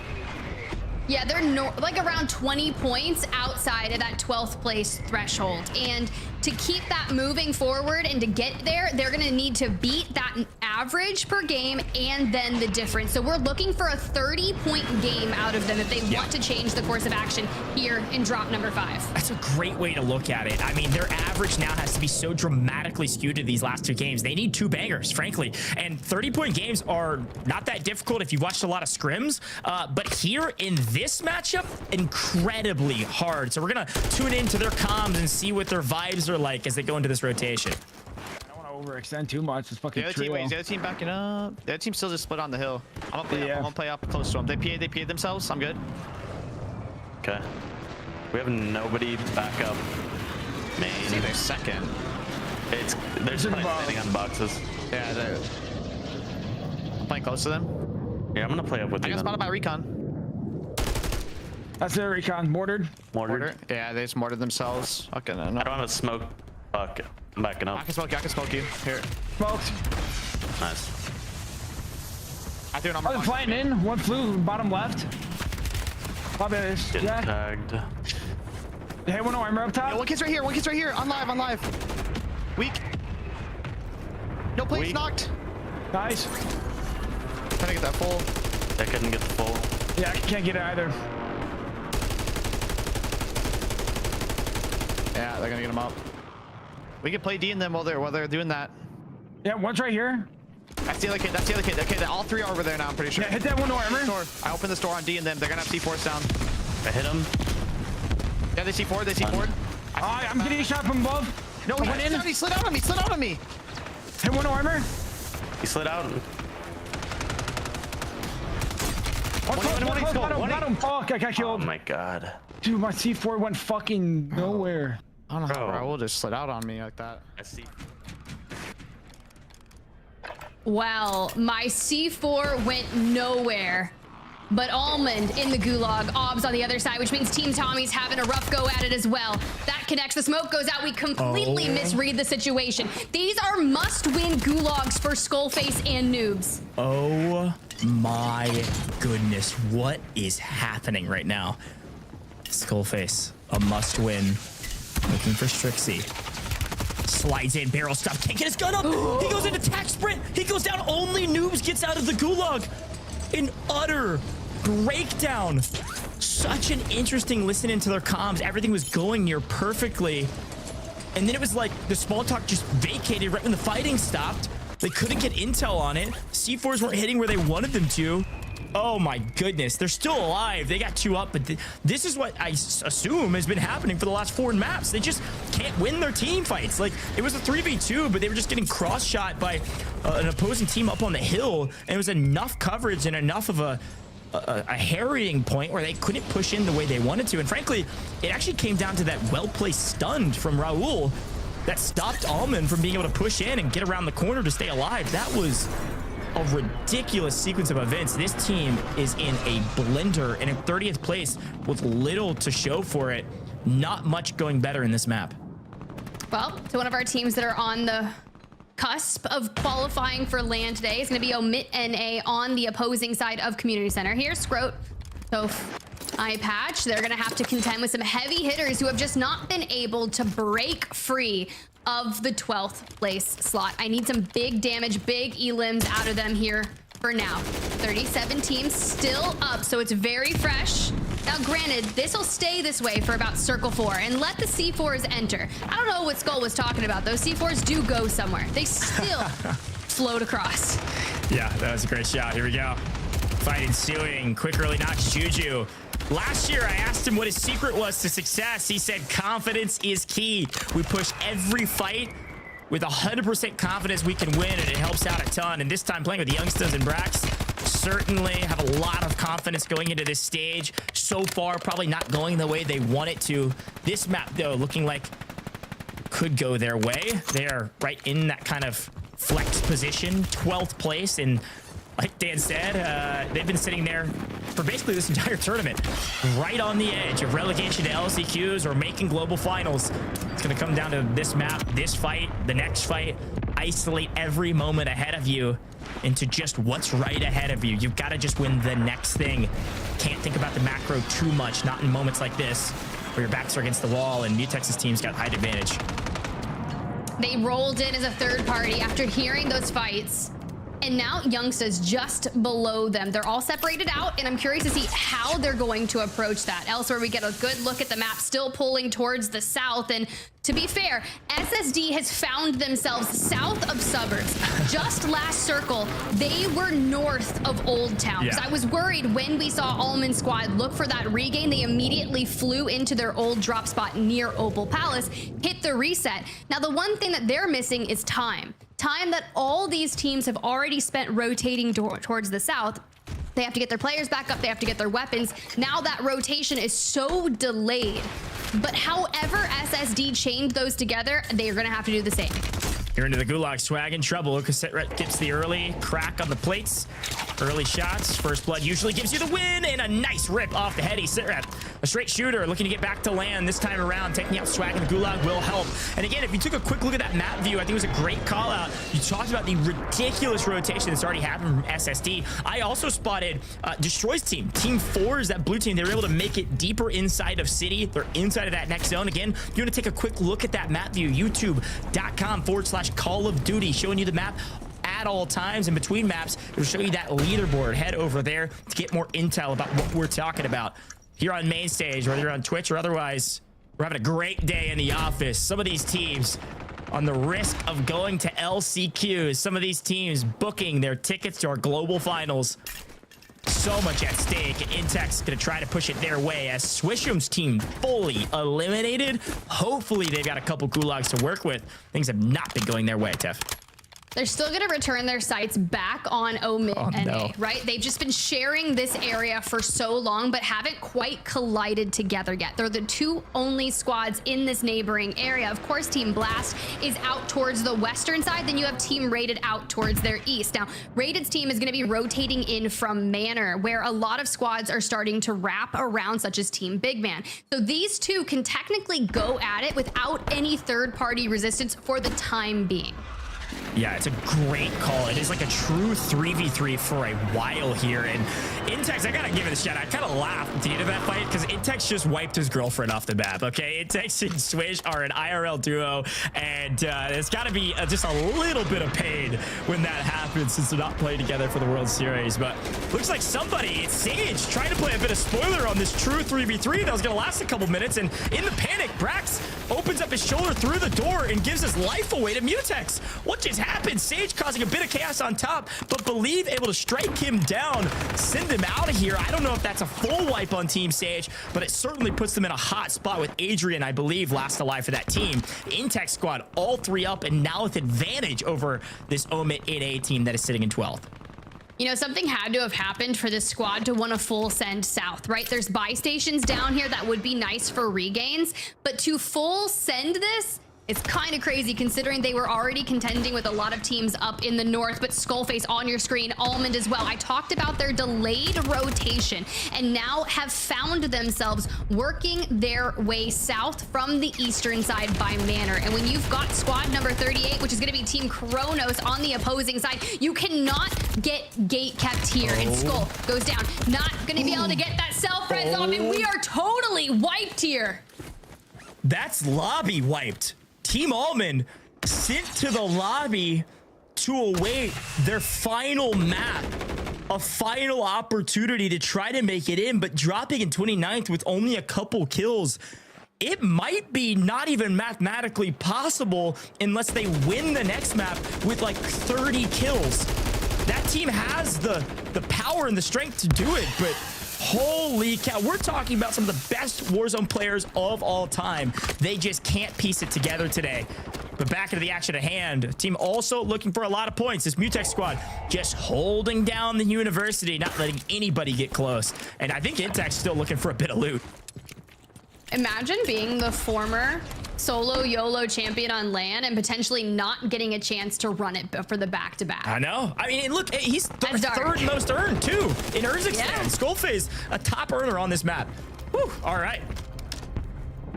H: Yeah, they're like around 20 points outside of that 12th place threshold. And to keep that moving forward and to get there, they're going to need to beat that average per game and then the difference. So we're looking for a 30-point game out of them if they want to change the course of action here in drop number 5.
E: That's a great way to look at it. I mean, their average now has to be so dramatically skewed to these last 2 games. They need 2 bangers, frankly. And 30-point games are not that difficult if you've watched a lot of scrims. But here in this matchup, incredibly hard. So we're going to tune into their comms and see what their vibes are like as they go into this rotation.
L: I don't want to overextend too much. It's fucking
M: the other team backing up. The other team still just split on the hill. I'm gonna play up close to them. They PA'd themselves. I'm good.
S: Okay. We have nobody back up. Main.
M: See, they're second.
S: They're just standing on boxes.
M: Yeah, I'm playing close to them.
S: Yeah, I'm gonna play up with you.
M: I got spotted by recon.
L: That's their recon. Mortared.
M: Yeah, they just mortared themselves. Okay, no.
S: I don't have a smoke. Fuck. I'm backing up.
M: I can smoke you. Here.
L: Smoked.
S: Nice.
M: I threw it on
L: I was flying in. One flew bottom left.
S: Getting tagged.
L: Hey, one armor up top.
M: Yo, one kid's right here. On live. Weak. No plates knocked.
L: Nice.
M: Trying to get that full.
S: I couldn't get the full.
L: Yeah, I can't get it either.
M: Yeah, they're gonna get him up. We can play D in them while they're doing that.
L: Yeah, one's right here.
M: That's the other kid. Okay, all 3 are over there now, I'm pretty sure.
L: Yeah, hit that one armor.
M: I opened the store on D and them. They're gonna have C4s down.
S: I hit him.
M: Yeah, they C4'd.
L: I'm getting shot from above.
M: No, he slid out on me.
L: Hit one armor.
S: He slid out.
L: Got him. Fuck, I got killed.
S: Oh my god.
L: Dude, my C4 went fucking nowhere.
M: I don't know how Raul just slid out on me like that.
S: I see.
H: Well, my C4 went nowhere. But Almond in the gulag, Obs on the other side, which means Team Tommy's having a rough go at it as well. That connects, the smoke goes out, we completely misread the situation. These are must-win gulags for Skullface and Noobs.
E: Oh my goodness, what is happening right now? Skullface, a must-win, looking for Strixie. Slides in, barrel stuff, can't get his gun up. He goes into attack sprint, he goes down, only Noobs gets out of the gulag. An utter breakdown. Such an interesting listening to their comms. Everything was going near perfectly. And then it was like the small talk just vacated right when the fighting stopped. They couldn't get intel on it. C4s weren't hitting where they wanted them to. Oh my goodness, they're still alive. They got 2 up, but this is what I assume has been happening for the last 4 maps. They just can't win their team fights. Like, it was a 3v2, but they were just getting cross-shot by an opposing team up on the hill, and it was enough coverage and enough of a harrying point where they couldn't push in the way they wanted to. And frankly, it actually came down to that well-placed stunned from Raul that stopped Almond from being able to push in and get around the corner to stay alive. That was a ridiculous sequence of events. This team is in a blender and in 30th place with little to show for it. Not much going better in this map.
H: Well, so one of our teams that are on the cusp of qualifying for LAN today is going to be Omit NA on the opposing side of Community Center. Here's Scroat. So eye patch. They're gonna have to contend with some heavy hitters who have just not been able to break free of the 12th place slot. I need some big damage, big elims out of them here for now. 37 teams still up, so it's very fresh. Now, granted, this will stay this way for about Circle 4 and let the C4s enter. I don't know what Skull was talking about. Those C4s do go somewhere. They still float across.
E: Yeah, that was a great shot. Here we go. Fight ensuing. Quick early notch Juju. Last year, I asked him what his secret was to success. He said confidence is key. We push every fight with 100% confidence we can win, and it helps out a ton. And this time, playing with the Youngsters and Brax, certainly have a lot of confidence going into this stage. So far, probably not going the way they want it to. This map, though, looking like could go their way. They are right in that kind of flex position, 12th place, and like Dan said, they've been sitting there for basically this entire tournament, right on the edge of relegation to LCQs or making global finals. It's going to come down to this map, this fight, the next fight. Isolate every moment ahead of you into just what's right ahead of you. You've got to just win the next thing. Can't think about the macro too much, not in moments like this, where your backs are against the wall and Mutex's team's got height advantage.
H: They rolled in as a third party after hearing those fights. And now Youngsta's just below them. They're all separated out, and I'm curious to see how they're going to approach that. Elsewhere, we get a good look at the map, still pulling towards the south. And to be fair, SSD has found themselves south of suburbs. Just last circle, they were north of Old Town.
E: Yeah.
H: I was worried when we saw Almond Squad look for that regain. They immediately flew into their old drop spot near Opal Palace, hit the reset. Now, the one thing that they're missing is time. Time that all these teams have already spent rotating towards the south. They have to get their players back up. They have to get their weapons. Now that rotation is so delayed. But however SSD chained those together, they are going to have to do the same.
E: You're into the Gulag, swag in trouble. Cassette gets the early crack on the plates. Early shots. First blood usually gives you the win, and a nice rip off the heady Sitrep. A straight shooter looking to get back to land this time around. Taking out swag in the Gulag will help. And again, if you took a quick look at that map view, I think it was a great call out. You talked about the ridiculous rotation that's already happened from SSD. I also spotted Destroy's team. Team 4 is that blue team. They were able to make it deeper inside of City. They're inside of that next zone. Again, if you want to take a quick look at that map view, youtube.com/Call of Duty, showing you the map at all times. In between maps, it'll show you that leaderboard. Head over there to get more intel about what we're talking about here on main stage, whether you're on Twitch or otherwise. We're having a great day in the office. Some of these teams on the risk of going to LCQs, some of these teams booking their tickets to our global finals. So much at stake. Intech's gonna try to push it their way as Swisham's team fully eliminated. Hopefully they've got a couple gulags to work with. Things have not been going their way, Tef.
H: They're still going to return their sights back on EMEA, right? They've just been sharing this area for so long, but haven't quite collided together yet. They're the two only squads in this neighboring area. Of course, Team Blast is out towards the western side. Then you have Team Rated out towards their east. Now, Rated's team is going to be rotating in from Manor, where a lot of squads are starting to wrap around, such as Team Big Man. So these two can technically go at it without any third-party resistance for the time being.
E: Yeah, it's a great call. It is like a true 3v3 for a while here. And Intex, I gotta give it a shout. I kind of laughed at the end of that fight because Intex just wiped his girlfriend off the map, okay? Intex and Swish are an IRL duo, and it's gotta be just a little bit of pain when that happens since they're not playing together for the World Series. But looks like somebody, it's Sage, trying to play a bit of spoiler on this true 3v3 that was gonna last a couple minutes. And in the panic, Brax opens up his shoulder through the door and gives his life away to Mutex. What just happened? Sage causing a bit of chaos on top, but Believe able to strike him down, send him out of here. I don't know if that's a full wipe on Team Sage, but it certainly puts them in a hot spot with Adrian, I believe, last alive for that team. Intex squad, all three up, and now with advantage over this Omit 8A team that is sitting in 12th.
H: You know, something had to have happened for this squad to want to full send south, right? There's buy stations down here that would be nice for regains, but to full send this, It's kind of crazy considering they were already contending with a lot of teams up in the north, but Skullface on your screen, Almond as well. I talked about their delayed rotation and now have found themselves working their way south from the eastern side by Manor. And when you've got squad number 38, which is going to be Team Kronos on the opposing side, you cannot get gate kept here. And Skull goes down. Not going to be able to get that self-res off, and we are totally wiped here.
I: That's lobby wiped. Team Almond sent to the lobby to await their final map, a final opportunity to try to make it in, but dropping in 29th with only a couple kills. It might be not even mathematically possible unless they win the next map with like 30 kills. That team has the power and the strength to do it, but holy cow, we're talking about some of the best Warzone players of all time. They just can't piece it together today. But back into the action at hand, team also looking for a lot of points. This Mutex squad just holding down the university, not letting anybody get close. And I think Intact's still looking for a bit of loot.
H: Imagine being the former solo YOLO champion on LAN and potentially not getting a chance to run it for the back-to-back.
I: I know. I mean, look, he's third most earned, too, in Urzikstan.
H: Yeah.
I: Skullface, a top earner on this map. Whew, all right.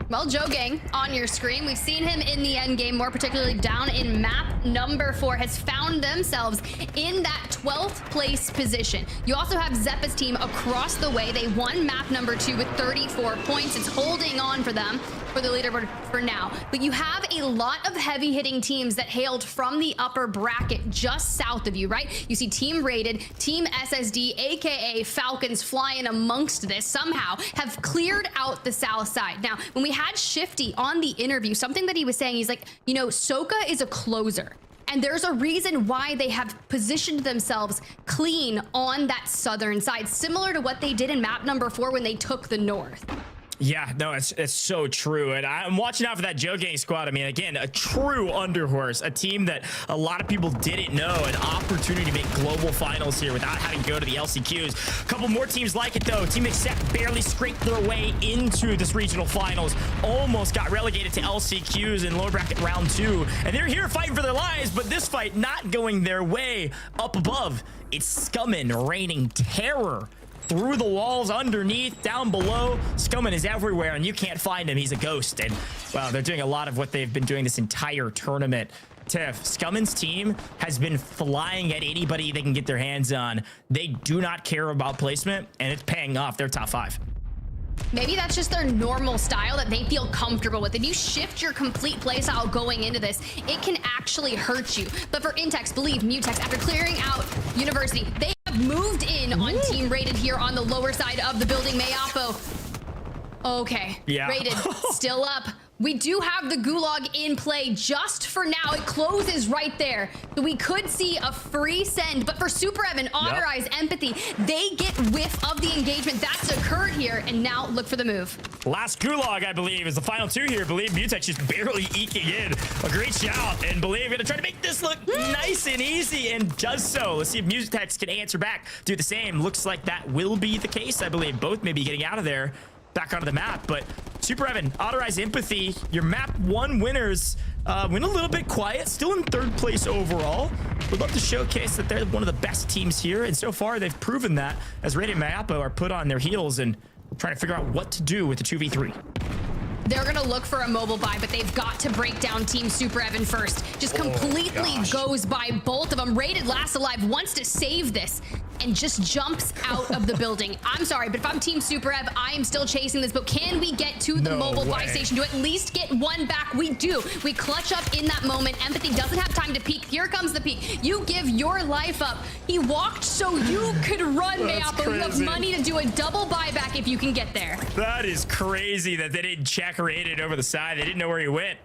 H: Well, Joe Gang on your screen, we've seen him in the end game, more particularly down in map number 4, has found themselves in that 12th place position. You also have Zeppa's team across the way. They won map number 2 with 34 points. It's holding on for them for the leaderboard for now. But you have a lot of heavy hitting teams that hailed from the upper bracket just south of you, right? You see Team Rated, Team SSD, aka Falcons flying amongst this, somehow have cleared out the south side. Now, when we had Shifty on the interview, something that he was saying, he's like, you know, Soka is a closer. And there's a reason why they have positioned themselves clean on that southern side, similar to what they did in map number 4 when they took the north.
I: Yeah, no, it's so true. And I'm watching out for that Joe Gang squad. I mean, again, a true underhorse, a team that a lot of people didn't know, an opportunity to make global finals here without having to go to the LCQs. A couple more teams like it, though. Team Accept barely scraped their way into this regional finals, almost got relegated to LCQs in lower bracket round 2. And they're here fighting for their lives, but this fight not going their way. Up above, it's Scummin raining terror through the walls, underneath, down below. Scummin is everywhere, and you can't find him. He's a ghost. And, well, they're doing a lot of what they've been doing this entire tournament. Tiff, Scummin's team has been flying at anybody they can get their hands on. They do not care about placement, and it's paying off. They're top 5.
H: Maybe that's just their normal style that they feel comfortable with. If you shift your complete playstyle going into this, it can actually hurt you. But for Intex, believe Mutex, after clearing out University, they have moved in on Team Rated here on the lower side of the building. Mayapo. Okay. Yeah. Rated still up. We do have the Gulag in play just for now. It closes right there. So we could see a free send, but for Super Evan, Otter Eyes, Empathy, they get whiff of the engagement that's occurred here, and now look for the move.
I: Last Gulag, I believe, is the final 2 here. Believe Mutex just barely eking in. A great shout, and Believe gonna try to make this look nice and easy, and does so. Let's see if Mutex can answer back, do the same. Looks like that will be the case, I believe. Both may be getting out of there, back onto the map, but Super Evan, Otter Eyes, Empathy, your map 1 winners went a little bit quiet, still in 3rd place overall. Would love to showcase that they're one of the best teams here, and so far they've proven that as Rated and Mayapo are put on their heels and trying to figure out what to do with the 2v3.
H: They're gonna look for a mobile buy, but they've got to break down Team Super Evan first. Just completely goes by both of them. Rated last alive, wants to save this, and just jumps out of the building. I'm sorry, but if I'm Team Super Ev, I am still chasing this, but can we get to the mobile buy station to at least get one back? We do. We clutch up in that moment. Empathy doesn't have time to peek. Here comes the peek. You give your life up. He walked so you could run, Mayapo. You have money to do a double buyback if you can get there.
I: That is crazy that they didn't check Rated over the side. They didn't know where he went.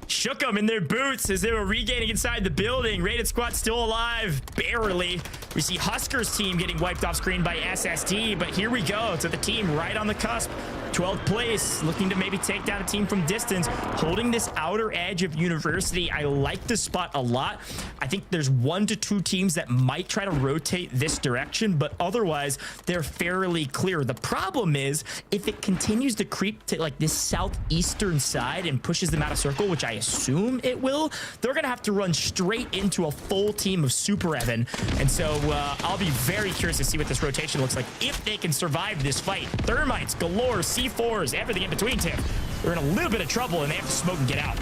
I: Shook them in their boots as they were regaining inside the building. Rated squad still alive, barely. We see Husker's team getting wiped off screen by SSD, but here we go to the team right on the cusp
E: 12th place, looking to maybe take down a team from distance, holding this outer edge of University. I like this spot a lot. I think there's 1 to 2 teams that might try to rotate this direction, but otherwise they're fairly clear. The problem is if it continues to creep to like this southeastern side and pushes them out of circle, which I assume it will, they're gonna have to run straight into a full team of Super Evan. And so I'll be very curious to see what this rotation looks like if they can survive this fight. Thermites galore, C4s, everything in between, Tiff. They're in a little bit of trouble and they have to smoke and get out.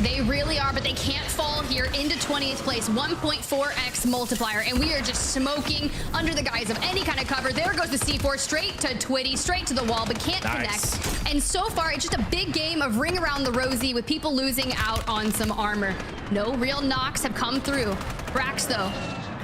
H: They really are, but they can't fall here into 20th place. 1.4x multiplier, and we are just smoking under the guise of any kind of cover. There goes the C4 straight to Twitty, straight to the wall, but can't connect. And so far, it's just a big game of ring around the rosy with people losing out on some armor. No real knocks have come through. Brax, though,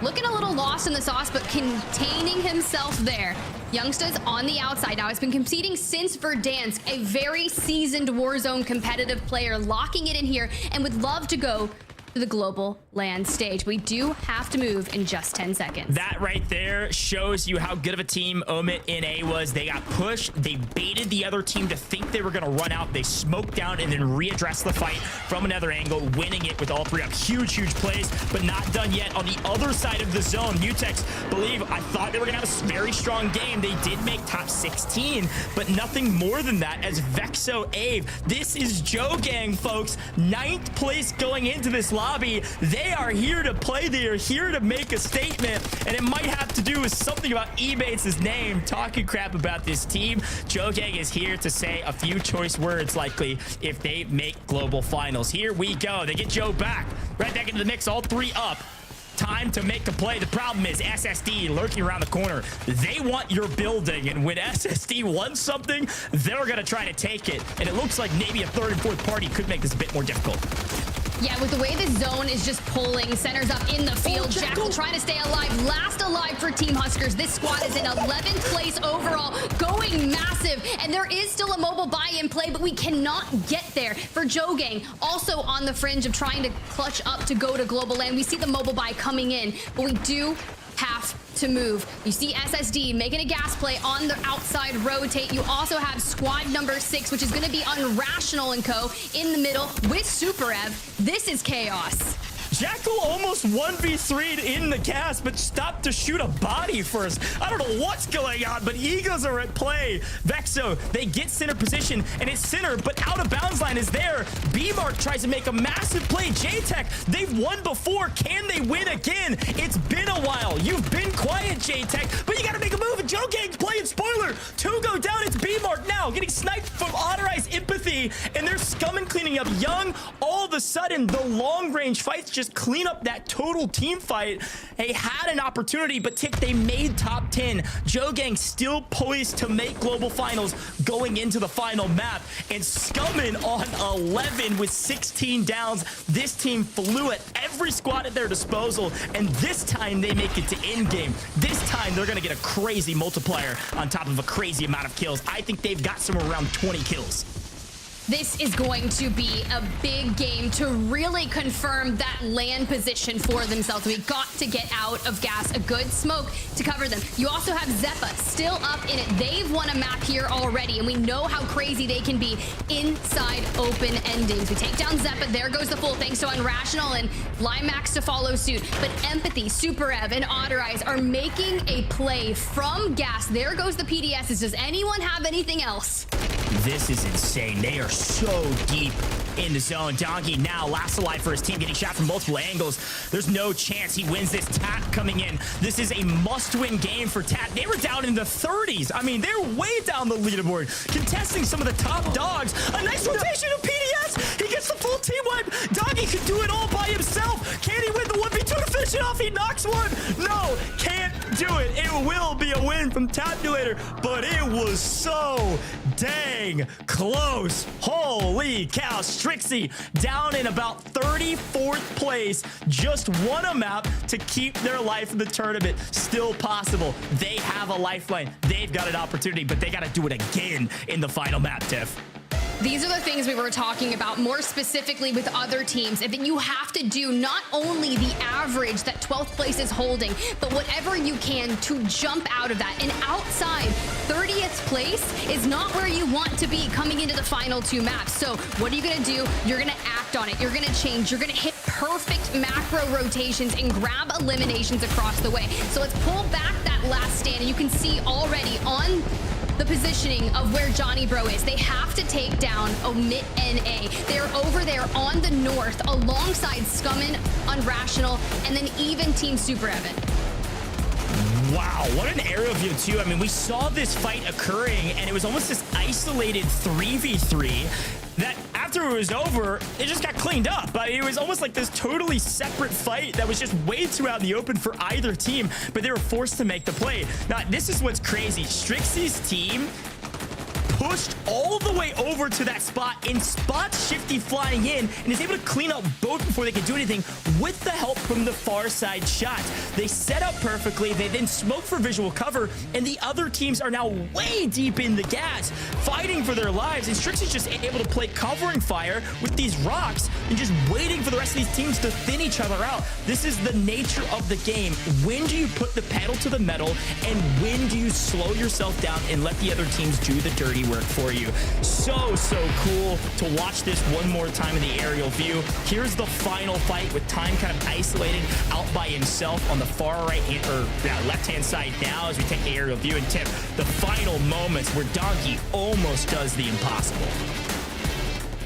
H: looking a little lost in the sauce, but containing himself there. Youngsta's on the outside now. Has been competing since Verdansk, a very seasoned Warzone competitive player, locking it in here and would love to go to the global LAN stage. We do have to move in just 10 seconds.
E: That right there shows you how good of a team Omit NA was. They got pushed. They baited the other team to think they were going to run out. They smoked down and then readdressed the fight from another angle, winning it with all 3 up. Huge, huge plays, but not done yet. On the other side of the zone, Mutex believe I thought they were going to have a very strong game. They did make top 16, but nothing more than that as Vexo Ave. This is Joe Gang, folks. 9th place going into this lobby. They are here to play. They are here to make a statement, and it might have to do with something about Ebates' name, talking crap about this team. Joe Gang is here to say a few choice words, likely, if they make global finals. Here we go. They get Joe back, right back into the mix, all 3 up. Time to make a play. The problem is SSD lurking around the corner. They want your building, and when SSD wants something, they're gonna try to take it, and it looks like maybe a 3rd and 4th party could make this a bit more difficult.
H: Yeah, with the way the zone is just pulling, centers up in the field. Jackal trying to stay alive, last alive for Team Huskers. This squad is in 11th place overall, going massive. And there is still a mobile buy-in play, but we cannot get there for Joe Gang. Also on the fringe of trying to clutch up to go to global LAN. We see the mobile buy coming in, but we do have to move. You see SSD making a gas play on the outside rotate. You also have squad number 6, which is going to be Unrational and co. in the middle with Super Ev. This is chaos.
E: Jackal almost 1v3'd in the cast, but stopped to shoot a body first. I don't know what's going on, but egos are at play. Vexo, they get center position, and it's center, but out of bounds line is there. B-Mark tries to make a massive play. J-Tech, they've won before. Can they win again? It's been a while. You've been quiet, J-Tech, but you got to make a move, and Joe Gang's playing spoiler. 2 go down. It's B-Mark now, getting sniped from Authorized Empathy, and they're scum and cleaning up Young. All of a sudden, the long-range fights just clean up that total team fight. They had an opportunity, but Tick, they made top 10. Joe Gang still poised to make global finals going into the final map, and Scummin on 11 with 16 downs. This team flew at every squad at their disposal, and this time they make it to in-game. This time they're gonna get a crazy multiplier on top of a crazy amount of kills. I think they've got somewhere around 20 kills.
H: This is going to be a big game to really confirm that LAN position for themselves. We got to get out of gas, a good smoke to cover them. You also have Zeppa still up in it. They've won a map here already, and we know how crazy they can be inside open endings. We take down Zeppa. There goes the full, thanks to Unrational and Limax to follow suit. But Empathy, Super Ev, and Otterize are making a play from gas. There goes the PDSs. Does anyone have anything else?
E: This is insane. They are so deep in the zone. Donkey now last alive for his team, getting shot from multiple angles. There's no chance he wins this. Tat coming in. This is a must-win game for Tat. They were down in the 30s. I mean, they're way down the leaderboard, contesting some of the top dogs. A nice rotation of PDS. He gets the full team wipe. Donkey could do it all by himself. Can he win the 1v2 to finish it off? He knocks one. No, can't do it. It will be a win from Tapulator, but it was so dang close. Holy cow. Strixie down in about 34th place. Just won a map to keep their life in the tournament. Still possible. They have a lifeline. They've got an opportunity, but they got to do it again in the final map, Tiff.
H: These are the things we were talking about more specifically with other teams, and that you have to do not only the average that 12th place is holding, but whatever you can to jump out of that. And outside, 30th place is not where you want to be coming into the final 2 maps. So what are you gonna do? You're gonna act on it. You're gonna change. You're gonna hit perfect macro rotations and grab eliminations across the way. So let's pull back that last stand, and you can see already on the positioning of where Johnny Bro is. They have to take down EMEA. They're over there on the north alongside Scummin, Unrational, and then even Team Super Evan.
I: Wow, what an aerial view too. I mean, we saw this fight occurring and it was almost this isolated 3v3 that after it was over, it just got cleaned up. It was almost like this totally separate fight that was just way too out in the open for either team, but they were forced to make the play. Now, this is what's crazy. Strixie's team pushed all the way over to that spot and spots Shifty flying in and is able to clean up both before they could do anything with the help from the far side shots. They set up perfectly. They then smoke for visual cover, and the other teams are now way deep in the gas, fighting for their lives. And Strixie's just able to play covering fire with these rocks and just waiting for the rest of these teams to thin each other out. This is the nature of the game. When do you put the pedal to the metal, and when do you slow yourself down and let the other teams do the dirty work for you? So cool to watch this one more time in the aerial view. Here's the final fight with Time kind of isolated out by himself on the far right hand or left hand side now as we take the aerial view. And Tip, the final moments where Donkey almost does the impossible.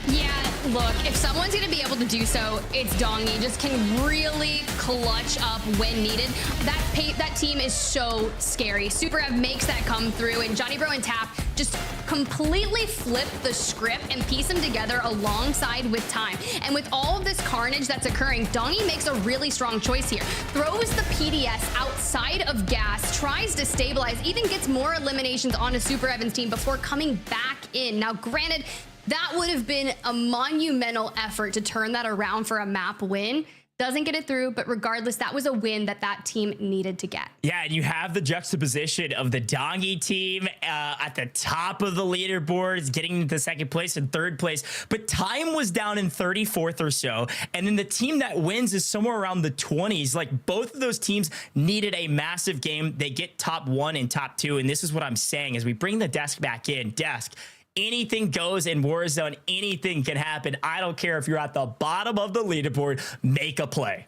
H: Yeah, look, if someone's going to be able to do so, it's Dongy. Just can really clutch up when needed. That team is so scary. Super Ev makes that come through, and Johnny Bro and Tap just completely flip the script and piece them together alongside with Time. And with all of this carnage that's occurring, Dongy makes a really strong choice here. Throws the PDS outside of gas, tries to stabilize, even gets more eliminations onto Super Evan's team before coming back in. Now, granted, that would have been a monumental effort to turn that around for a map win. Doesn't get it through, but regardless, that was a win that team needed to get.
I: Yeah, and you have the juxtaposition of the Dongy team at the top of the leaderboards, getting into second place and third place, but Time was down in 34th or so, and then the team that wins is somewhere around the 20s. Like, both of those teams needed a massive game. They get top 1 and top 2, and this is what I'm saying as we bring the desk back in. Desk, anything goes in Warzone. Anything can happen. I don't care if you're at the bottom of the leaderboard. Make a play.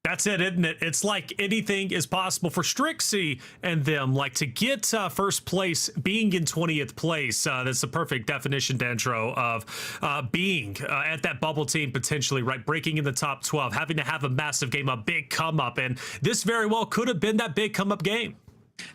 B: That's it, isn't it? It's like anything is possible for Strixie and them. Like, to get first place, being in 20th place, that's the perfect definition, Dendro, of being at that bubble team potentially, right? Breaking in the top 12, having to have a massive game, a big come up. And this very well could have been that big come up game.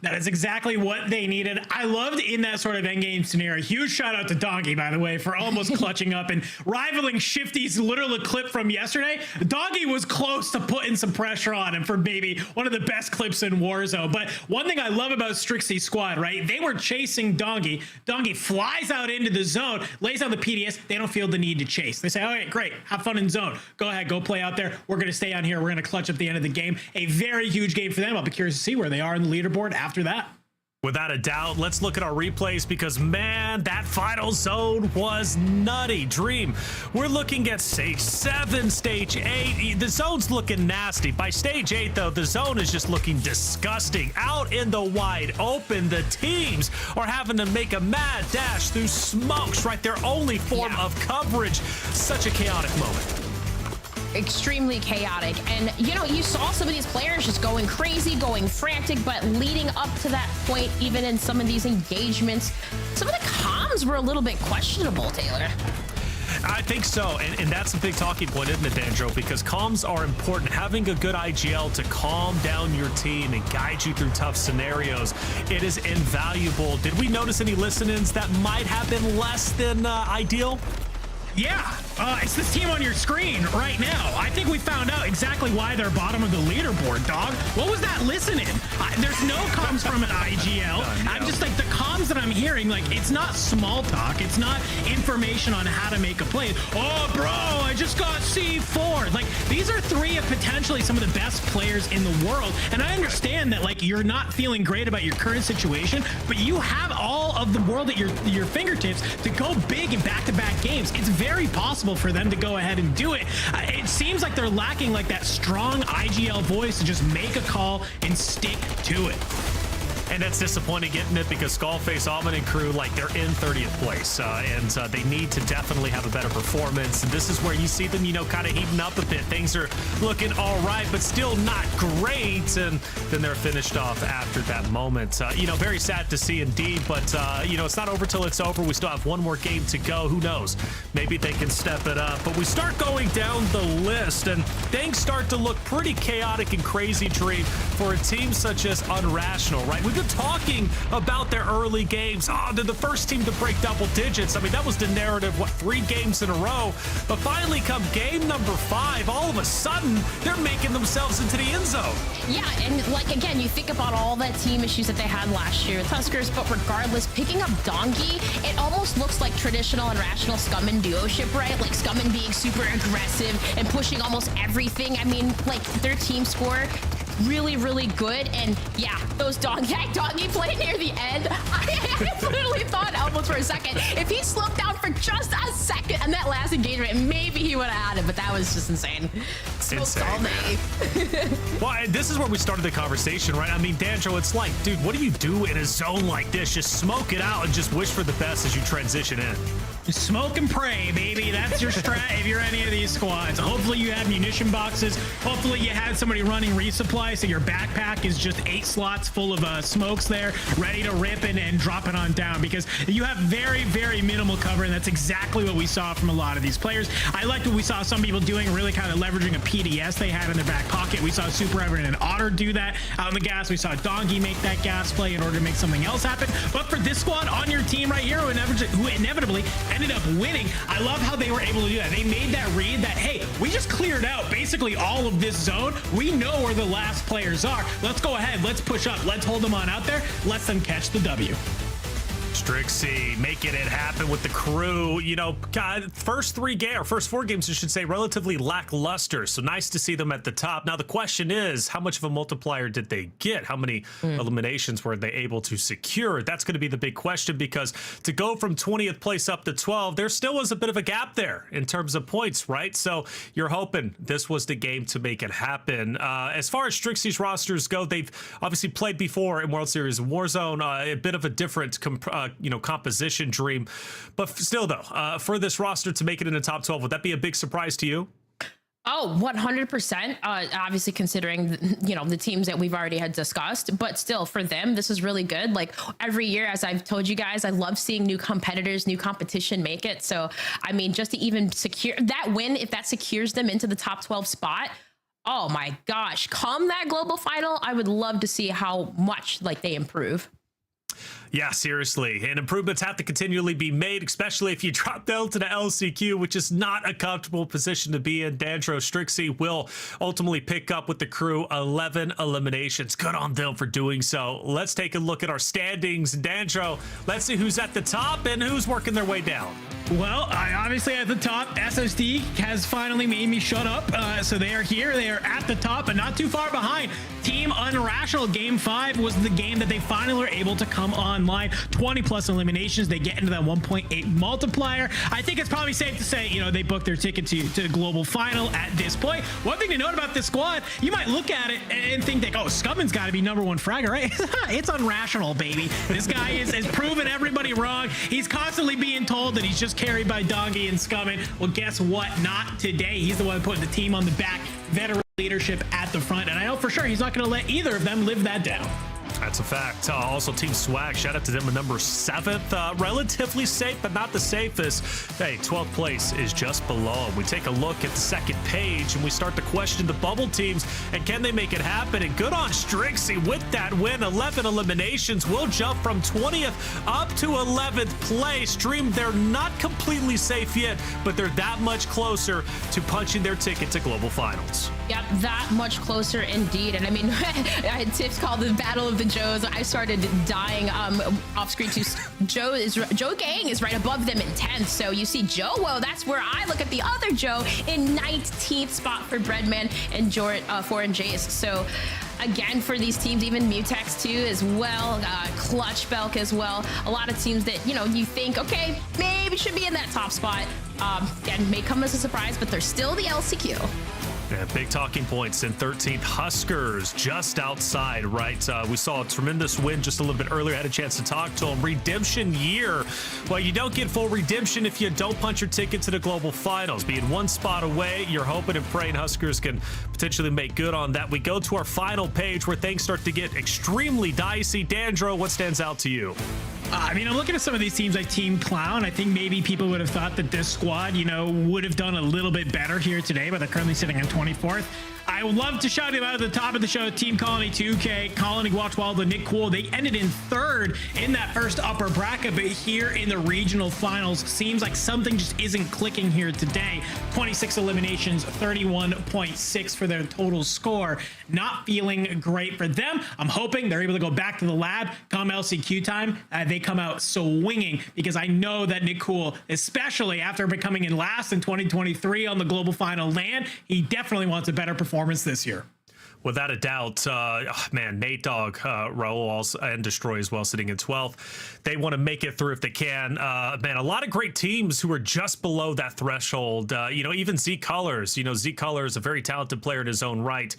G: That is exactly what they needed. I loved in that sort of endgame scenario. Huge shout out to Donkey, by the way, for almost clutching up and rivaling Shifty's literal clip from yesterday. Donkey was close to putting some pressure on him for maybe one of the best clips in Warzone. But one thing I love about Strixie's squad, right? They were chasing Donkey. Donkey flies out into the zone, lays out the PDS. They don't feel the need to chase. They say, all right, great. Have fun in zone. Go ahead, go play out there. We're going to stay on here. We're going to clutch up the end of the game. A very huge game for them. I'll be curious to see where they are in the leaderboard after that.
B: Without a doubt. Let's look at our replays because, man, that final zone was nutty. Dream, we're looking at stage 7, stage 8. The zone's looking nasty. By stage 8, though, the zone is just looking disgusting. Out in the wide open, the teams are having to make a mad dash through smokes, right? Their only form of coverage. Such a chaotic moment.
F: Extremely chaotic, and you saw some of these players just going crazy, going frantic, but leading up to that point, even in some of these engagements, some of the comms were a little bit questionable, Taylor.
B: I think so, and that's a big talking point, isn't it, Dandro? Because comms are important. Having a good IGL to calm down your team and guide you through tough scenarios, it is invaluable. Did we notice any listen-ins that might have been less than ideal?
G: Yeah, it's this team on your screen right now. I think we found out exactly why they're bottom of the leaderboard, dog. What was that listening? There's no comms from an IGL. I'm just like, the comms that I'm hearing, like, it's not small talk. It's not information on how to make a play. Oh, bro, I just got C4. Like, these are three of potentially some of the best players in the world. And I understand that, like, you're not feeling great about your current situation, but you have all of the world at your fingertips to go big in back-to-back games. It's very possible for them to go ahead and do it. It seems like they're lacking like that strong IGL voice to just make a call and stick to it.
B: And that's disappointing getting it because Skullface, Almond, and crew, like, they're in 30th place. And they need to definitely have a better performance. And this is where you see them, you know, kind of heating up a bit. Things are looking all right, but still not great. And then they're finished off after that moment. You know, very sad to see indeed. But, you know, it's not over till it's over. We still have one more game to go. Who knows? Maybe they can step it up. But we start going down the list, and things start to look pretty chaotic and crazy, Dream, for a team such as Unrational, right? We've been talking about their early games. Oh, they're the first team to break double digits. I mean, that was the narrative, what, 3 games in a row? But finally, come game number 5, all of a sudden, they're making themselves into the end zone.
F: Yeah, and like, again, you think about all that team issues that they had last year, Tuskers, but regardless, picking up Donkey, it almost looks like traditional Unrational Scummin duo-ship, right? Like, Scummin being super aggressive and pushing almost everything. I mean, like, their team score really, really good. And yeah, those Donkey play near the end, I literally thought almost for a second, if he slowed down for just a second in that last engagement, maybe he would have had it, but that was just insane.
B: Insane. Well, this is where we started the conversation, right? I mean, Danjo, it's like, dude, what do you do in a zone like this? Just smoke it out and just wish for the best as you transition in.
G: Smoke and pray, baby. That's your strat if you're any of these squads. Hopefully you have munition boxes. Hopefully you have somebody running resupply, so your backpack is just 8 slots full of smokes there, ready to rip and drop it on down, because you have very, very minimal cover, and that's exactly what we saw from a lot of these players. I liked what we saw some people doing, really kind of leveraging a PDS they had in their back pocket. We saw Super Everett and Otter do that out on the gas. We saw Donkey make that gas play in order to make something else happen. But for this squad on your team right here, who inevitably ended up winning, I love how they were able to do that. They made that read that, hey, we just cleared out basically all of this zone. We know where the last players are. Let's go ahead. Let's push up. Let's hold them on out there. Let them catch the W.
B: Strixie making it happen with the crew. You know, first 4 games, I should say, relatively lackluster. So nice to see them at the top. Now the question is, how much of a multiplier did they get? How many eliminations were they able to secure? That's going to be the big question, because to go from 20th place up to 12, there still was a bit of a gap there in terms of points, right? So you're hoping this was the game to make it happen. As far as Strixie's rosters go, they've obviously played before in World Series of Warzone, a bit of a different composition, Dream, but still though, for this roster to make it in the top 12, would that be a big surprise to you?
F: Oh, 100%. Obviously, considering the teams that we've already had discussed, but still, for them, this is really good. Like, every year, as I've told you guys, I love seeing new competitors, new competition make it. So, I mean, just to even secure that win, if that secures them into the top 12 spot, oh my gosh, come that global final, I would love to see how much like they improve.
B: Yeah, seriously. And improvements have to continually be made, especially if you drop down to the LCQ, which is not a comfortable position to be in. Dandro Strixie will ultimately pick up with the crew 11 eliminations. Good on them for doing so. Let's take a look at our standings. Dandro, let's see who's at the top and who's working their way down.
G: Well, obviously at the top, SSD has finally made me shut up. So they are here. They are at the top, but not too far behind. Team Unrational Game 5 was the game that they finally were able to come online. 20 plus eliminations. They get into that 1.8 multiplier. I think it's probably safe to say, they booked their ticket to the global final at this point. One thing to note about this squad, you might look at it and think that, oh, Scummin's got to be #1 fragger, right? It's Unrational, baby. This guy is proving everybody wrong. He's constantly being told that he's just carried by Donkey and Scummin. Well, guess what? Not today. He's the one putting the team on the back. Veteran leadership at the front, and I know for sure he's not going to let either of them live that down.
B: That's a fact. Also, Team Swag, shout out to them at number 7th. Relatively safe, but not the safest. Hey, 12th place is just below. We take a look at the second page, and we start to question the bubble teams, and can they make it happen? And good on Strixie with that win. 11 eliminations. Will jump from 20th up to 11th place. Dream, they're not completely safe yet, but they're that much closer to punching their ticket to global finals.
F: Yep, that much closer indeed. And I mean, Tips called the Battle of the the Joes. I started dying off screen too. Joe Gang is right above them in 10th. So you see Joe, well, that's where I look at the other Joe in 19th spot for Breadman and Jordan 4 and Jace. So again, for these teams, even Mutex too as well, Clutch Belk as well. A lot of teams that, you think, okay, maybe should be in that top spot. And may come as a surprise, but they're still the LCQ.
B: Yeah, big talking points in 13th. Huskers just outside, right? We saw a tremendous win just a little bit earlier. Had a chance to talk to them. Redemption year. Well, you don't get full redemption if you don't punch your ticket to the global finals. Being one spot away, you're hoping and praying Huskers can potentially make good on that. We go to our final page where things start to get extremely dicey. Dandro, what stands out to you?
G: I mean, I'm looking at some of these teams like Team Clown. I think maybe people would have thought that this squad, would have done a little bit better here today, but they're currently sitting on 24th. I would love to shout him out at the top of the show. Team Colony 2K, Colony Watchwild, Nick Cool. They ended in 3rd in that first upper bracket, but here in the regional finals, seems like something just isn't clicking here today. 26 eliminations, 31.6 for their total score. Not feeling great for them. I'm hoping they're able to go back to the lab come LCQ time. They come out swinging, because I know that Nick Cool, especially after becoming in last in 2023 on the global final land, he definitely wants a better performance this year.
B: Without a doubt, man, Nate Dogg, Raul, and Destroy as well, sitting in 12th. They want to make it through if they can. Man, a lot of great teams who are just below that threshold. Even Z Colors. Z Colors, a very talented player in his own right,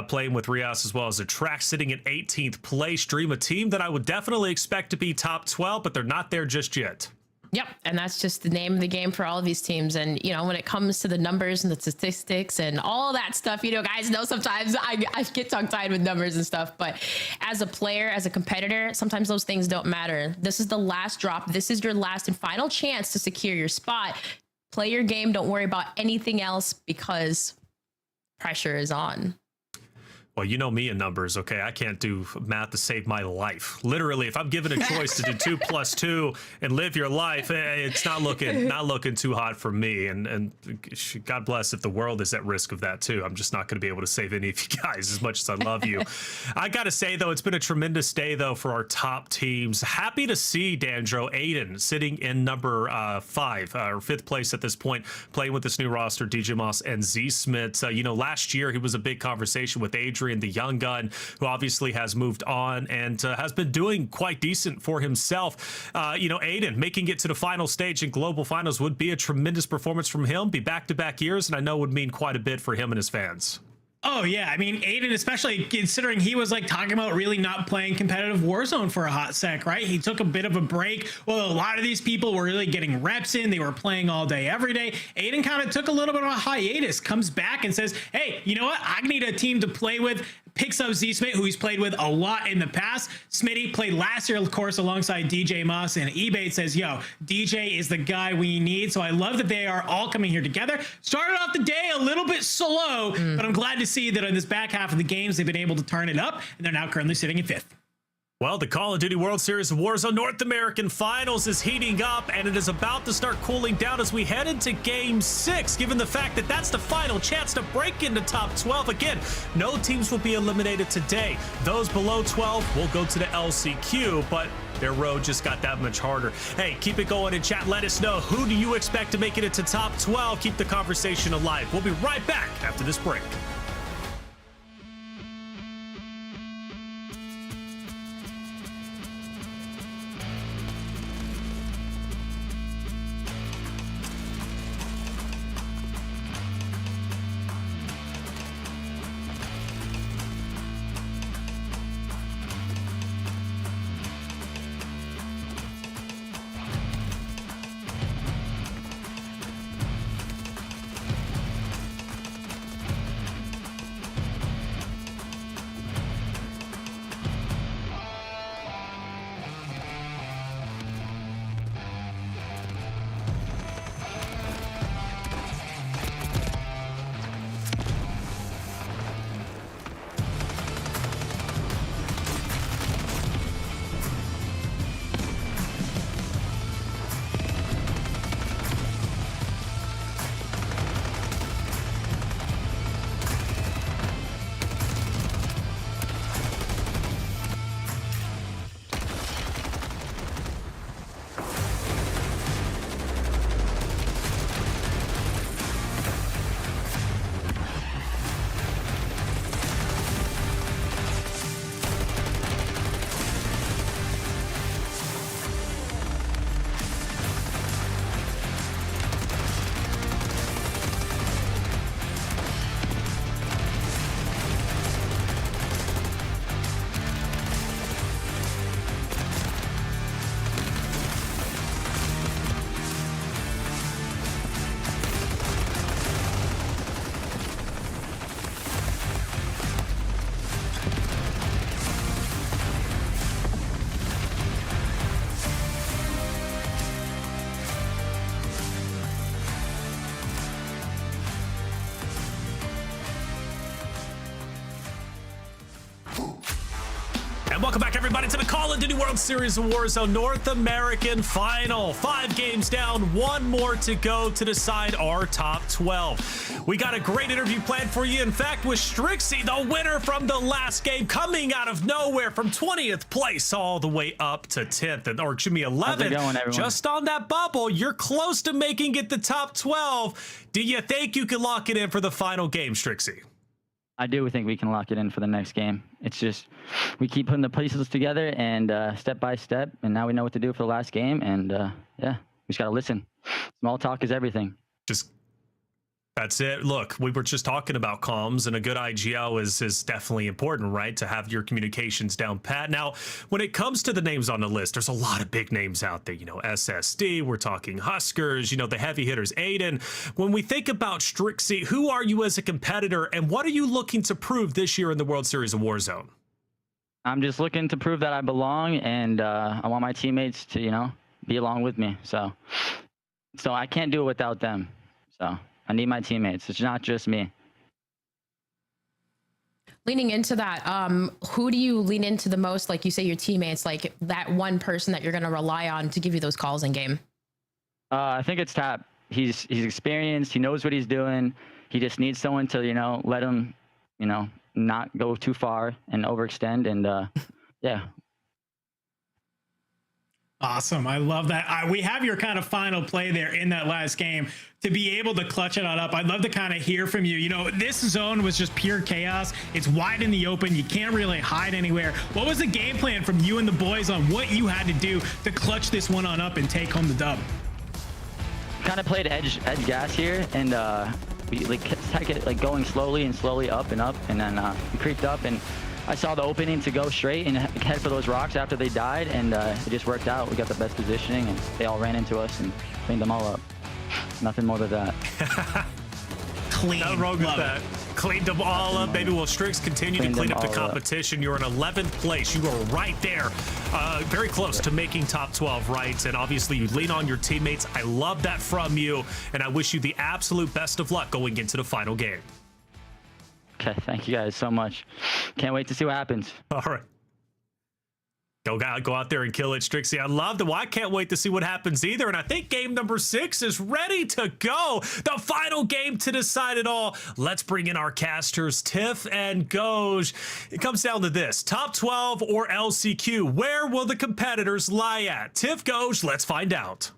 B: playing with Rios as well as a track, sitting at 18th place. Dream, a team that I would definitely expect to be top 12, but they're not there just yet.
F: Yep, and that's just the name of the game for all of these teams. And, when it comes to the numbers and the statistics and all that stuff, guys know sometimes I get tongue-tied with numbers and stuff. But as a player, as a competitor, sometimes those things don't matter. This is the last drop. This is your last and final chance to secure your spot. Play your game. Don't worry about anything else, because pressure is on.
B: Well, you know me in numbers, okay? I can't do math to save my life. Literally, if I'm given a choice to do 2 plus 2 and live your life, it's not looking too hot for me. And God bless if the world is at risk of that too. I'm just not going to be able to save any of you guys as much as I love you. I got to say, though, it's been a tremendous day, though, for our top teams. Happy to see Dandro, Aiden, sitting in number 5 or 5th place at this point, playing with this new roster, DJ Moss and Z Smith. Last year he was a big conversation with Adrian, the young gun, who obviously has moved on and has been doing quite decent for himself. Aiden making it to the final stage in global finals would be a tremendous performance from him, be back-to-back years, and I know would mean quite a bit for him and his fans.
G: Oh, yeah. I mean, Aiden, especially considering he was talking about really not playing competitive Warzone for a hot sec, right? He took a bit of a break. Well, a lot of these people were really getting reps in. They were playing all day, every day. Aiden kind of took a little bit of a hiatus, comes back and says, hey, you know what? I need a team to play with. Picks up Z Smith, who he's played with a lot in the past. Smitty played last year, of course, alongside DJ Moss, and eBay says, yo, DJ is the guy we need. So I love that they are all coming here together. Started off the day a little bit slow, but I'm glad to see that in this back half of the games, they've been able to turn it up, and they're now currently sitting in 5th.
B: Well, the Call of Duty World Series of Warzone North American Finals is heating up, and it is about to start cooling down as we head into Game 6, given the fact that that's the final chance to break into top 12. Again, no teams will be eliminated today. Those below 12 will go to the LCQ, but their road just got that much harder. Hey, keep it going in chat. Let us know, who do you expect to make it into top 12? Keep the conversation alive. We'll be right back after this break. And welcome back, everybody, to the Call of Duty World Series of Warzone North American Final. 5 games down, 1 more to go to decide our top 12. We got a great interview planned for you. In fact, with Strixie, the winner from the last game, coming out of nowhere from 20th place all the way up to 10th, or excuse me, 11th. Just on that bubble, you're close to making it the top 12. Do you think you can lock it in for the final game, Strixie?
L: I do think we can lock it in for the next game. It's just we keep putting the pieces together and step by step, and now we know what to do for the last game. And yeah, we just gotta listen. Small talk is everything.
B: That's it. Look, we were just talking about comms, and a good IGL is definitely important, right? To have your communications down pat. Now, when it comes to the names on the list, there's a lot of big names out there. You know, SSD, we're talking Huskers, you know, the heavy hitters, Aiden. When we think about Strixie, who are you as a competitor, and what are you looking to prove this year in the World Series of Warzone?
L: I'm just looking to prove that I belong, and I want my teammates to, you know, be along with me. So I can't do it without them. So I need my teammates. It's not just me.
F: Leaning into that, who do you lean into the most? Like you say, your teammates, like that one person that you're going to rely on to give you those calls in game.
L: I think it's Tap. He's experienced. He knows what he's doing. He just needs someone to, you know, let him, you know, not go too far and overextend. And yeah.
G: Awesome. I love that. We have your kind of final play there in that last game to be able to clutch it on up. I'd love to kind of hear from you. You know, this zone was just pure chaos. It's wide in the open. You can't really hide anywhere. What was the game plan from you and the boys on what you had to do to clutch this one on up and take home the dub?
L: Kind of played edge gas here, and we like kept it like going slowly up and up, and then we creeped up, and I saw the opening to go straight and head for those rocks after they died, and it just worked out. We got the best positioning, and they all ran into us and cleaned them all up. Nothing more to that.
G: Clean.
B: Nothing wrong with that. Cleaned them all up, baby. Well, Strix, continue to clean up the competition. You're in 11th place. You are right there, very close to making top 12, right? And obviously, you lean on your teammates. I love that from you, and I wish you the absolute best of luck going into the final game.
L: Okay, thank you guys so much. Can't wait to see what happens.
B: All right. Go out there and kill it, Strixie. I love them. Well, I can't wait to see what happens either. And I think game number 6 is ready to go. The final game to decide it all. Let's bring in our casters, Tiff and Goj. It comes down to this: top 12 or LCQ. Where will the competitors lie at? Tiff, Goj, let's find out.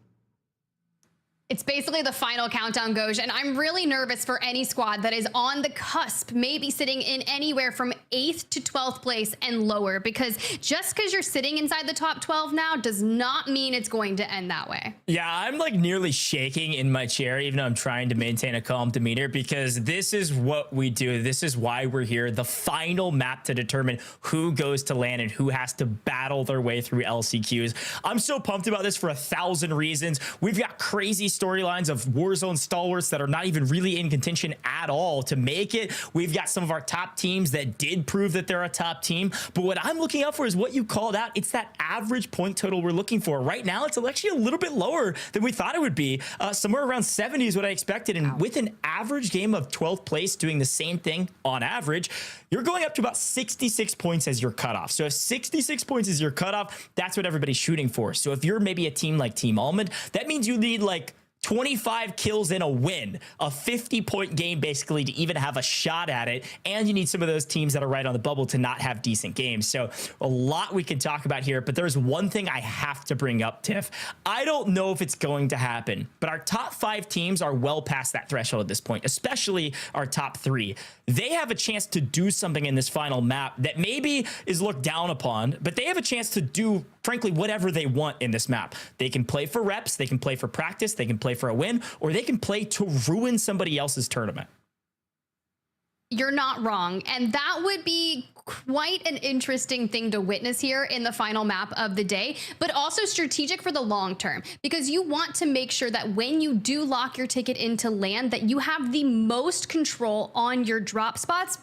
H: It's basically the final countdown, Goj, and I'm really nervous for any squad that is on the cusp, maybe sitting in anywhere from 8th to 12th place and lower, because just because you're sitting inside the top 12 now does not mean it's going to end that way.
I: Yeah, I'm like nearly shaking in my chair, even though I'm trying to maintain a calm demeanor, because this is what we do. This is why we're here. The final map to determine who goes to LAN and who has to battle their way through LCQs. I'm so pumped about this for 1,000 reasons. We've got crazy storylines of Warzone stalwarts that are not even really in contention at all to make it. We've got some of our top teams that did prove that they're a top team, but what I'm looking out for is what you called out. It's that average point total we're looking for. Right now, it's actually a little bit lower than we thought it would be. Somewhere around 70 is what I expected, and with an average game of 12th place doing the same thing on average, you're going up to about 66 points as your cutoff. So if 66 points is your cutoff, that's what everybody's shooting for. So if you're maybe a team like Team Almond, that means you need like 25 kills in a win, a 50-point game basically to even have a shot at it. And you need some of those teams that are right on the bubble to not have decent games. So a lot we can talk about here, but there's one thing I have to bring up, Tiff. I don't know if it's going to happen, but our top 5 teams are well past that threshold at this point, especially our top 3. They have a chance to do something in this final map that maybe is looked down upon, but they have a chance to do, frankly, whatever they want in this map. They can play for reps, they can play for practice, they can play for a win, or they can play to ruin somebody else's tournament.
H: You're not wrong. And that would be quite an interesting thing to witness here in the final map of the day, but also strategic for the long term, because you want to make sure that when you do lock your ticket into LAN, that you have the most control on your drop spots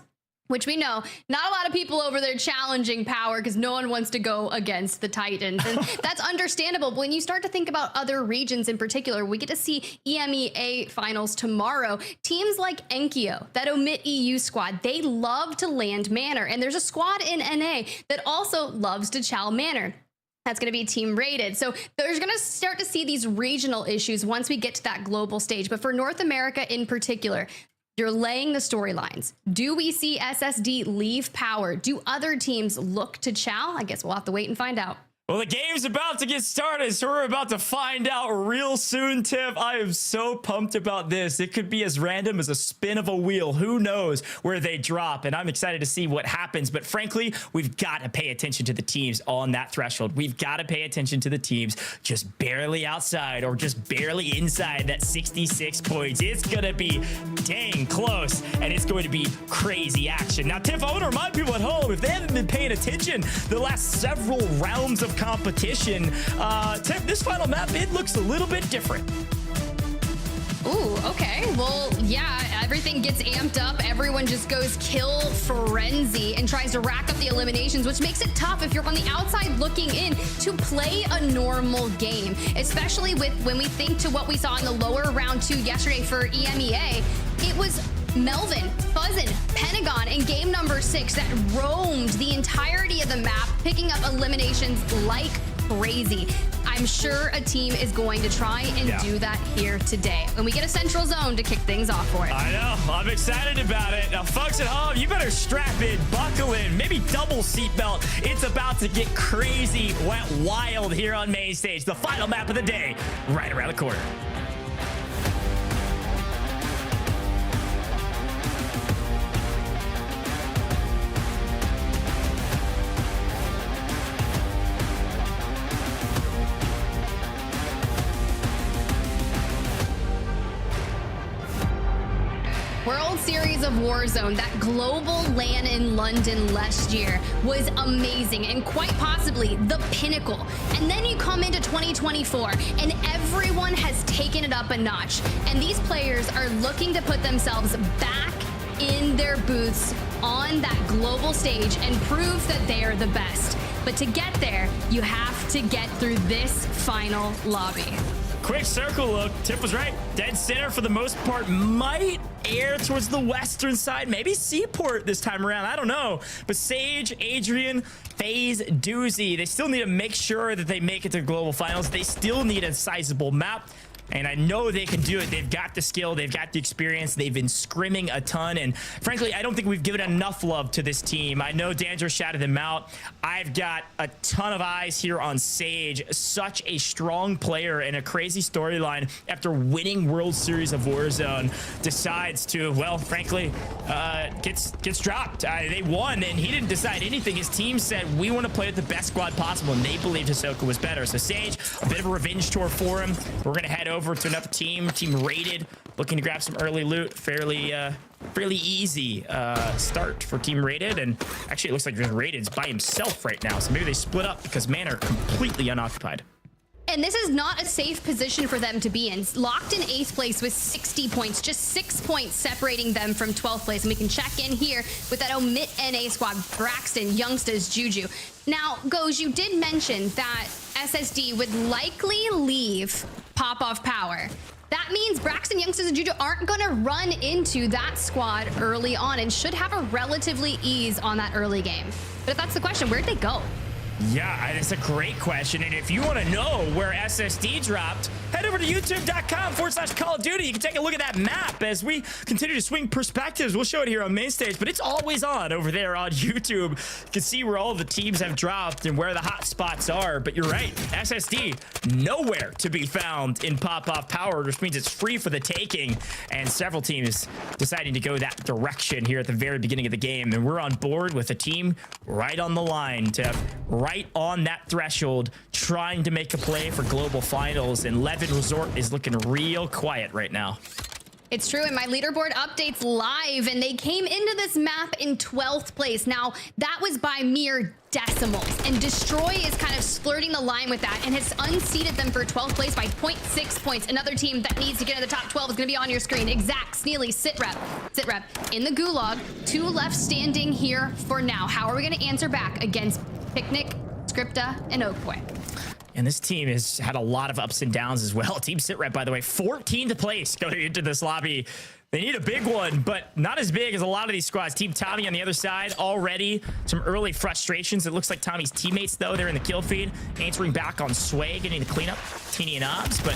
H: which we know not a lot of people over there challenging Power because no one wants to go against the Titans. And that's understandable. But when you start to think about other regions in particular, we get to see EMEA Finals tomorrow. Teams like Enkyo, that Omit EU squad, they love to land Manor. And there's a squad in NA that also loves to chow Manor. That's going to be team rated. So there's going to start to see these regional issues once we get to that global stage. But for North America in particular, you're laying the storylines. Do we see SSD leave Power? Do other teams look to chow? I guess we'll have to wait and find out.
I: Well, the game's about to get started, so we're about to find out real soon, Tiff. I am so pumped about this. It could be as random as a spin of a wheel. Who knows where they drop, and I'm excited to see what happens. But frankly, we've got to pay attention to the teams on that threshold. We've got to pay attention to the teams just barely outside or just barely inside that 66 points. It's going to be dang close, and it's going to be crazy action. Now, Tiff, I want to remind people at home, if they haven't been paying attention the last several rounds of competition, Tiff, this final map, it looks a little bit different.
H: Ooh, okay. Well, yeah, everything gets amped up. Everyone just goes kill frenzy and tries to rack up the eliminations, which makes it tough if you're on the outside looking in to play a normal game, especially with when we think to what we saw in the lower round 2 yesterday for EMEA. It was Melvin, Fuzzin, Pentagon in game number 6 that roamed the entirety of the map, picking up eliminations like crazy. I'm sure a team is going to try and do that here today when we get a central zone to kick things off for it.
I: I know. I'm excited about it. Now, folks at home, you better strap in, buckle in, maybe double seatbelt. It's about to get crazy, wet, wild here on main stage. The final map of the day, right around the corner.
H: World Series of Warzone, that global LAN in London last year, was amazing and quite possibly the pinnacle. And then you come into 2024 and everyone has taken it up a notch. And these players are looking to put themselves back in their booths on that global stage and prove that they are the best. But to get there, you have to get through this final lobby.
I: Quick circle look. Tiff was right. Dead center for the most part. Might air towards the western side. Maybe Seaport this time around. I don't know. But Sage, Adrian, FaZe, Doozy, they still need to make sure that they make it to global finals. They still need a sizable map. And I know they can do it. They've got the skill. They've got the experience. They've been scrimming a ton. And frankly, I don't think we've given enough love to this team. I know Danger shouted them out. I've got a ton of eyes here on Sage. Such a strong player and a crazy storyline after winning World Series of Warzone. Decides to, well, frankly, gets dropped. They won, and he didn't decide anything. His team said, we want to play with the best squad possible, and they believed Hisoka was better. So Sage, a bit of a revenge tour for him. We're going to head over to another team rated, looking to grab some early loot. Fairly easy start for team rated, and actually it looks like Rated's by himself right now, so maybe they split up because man are completely unoccupied.
H: And this is not a safe position for them to be in. Locked in 8th place with 60 points, just 6 points separating them from 12th place. And we can check in here with that Omit NA squad, Braxton, Youngsters, Juju. Now, Goz, you did mention that SSD would likely leave Pop-Off Power. That means Braxton, Youngsters, and Juju aren't going to run into that squad early on and should have a relatively ease on that early game. But if that's the question, where'd they go?
I: Yeah, that's a great question. And if you want to know where SSD dropped, head over to youtube.com/Call of Duty. You can take a look at that map as we continue to swing perspectives. We'll show it here on main stage, but it's always on over there on YouTube. You can see where all of the teams have dropped and where the hot spots are. But you're right, SSD nowhere to be found in Pop-Off Power, which means it's free for the taking. And several teams deciding to go that direction here at the very beginning of the game. And we're on board with a team right on the line to right on that threshold, trying to make a play for global finals. And Levin Resort is looking real quiet right now.
H: It's true, and my leaderboard updates live, and they came into this map in 12th place. Now, that was by mere decimals, and Destroy is kind of flirting the line with that and has unseated them for 12th place by 0.6 points. Another team that needs to get in the top 12 is going to be on your screen. Exact, Sneely, Sitrep in the gulag. 2 left standing here for now. How are we going to answer back against Picnic, Scripta, and Oakboy?
T: And this team has had a lot of ups and downs as well. Team Sitrep, by the way, 14th place going into this lobby. They need a big one, but not as big as a lot of these squads. Team Tommy on the other side, already some early frustrations. It looks like Tommy's teammates, though, they're in the kill feed, answering back on Sway, getting the cleanup, Teeny and Obs, but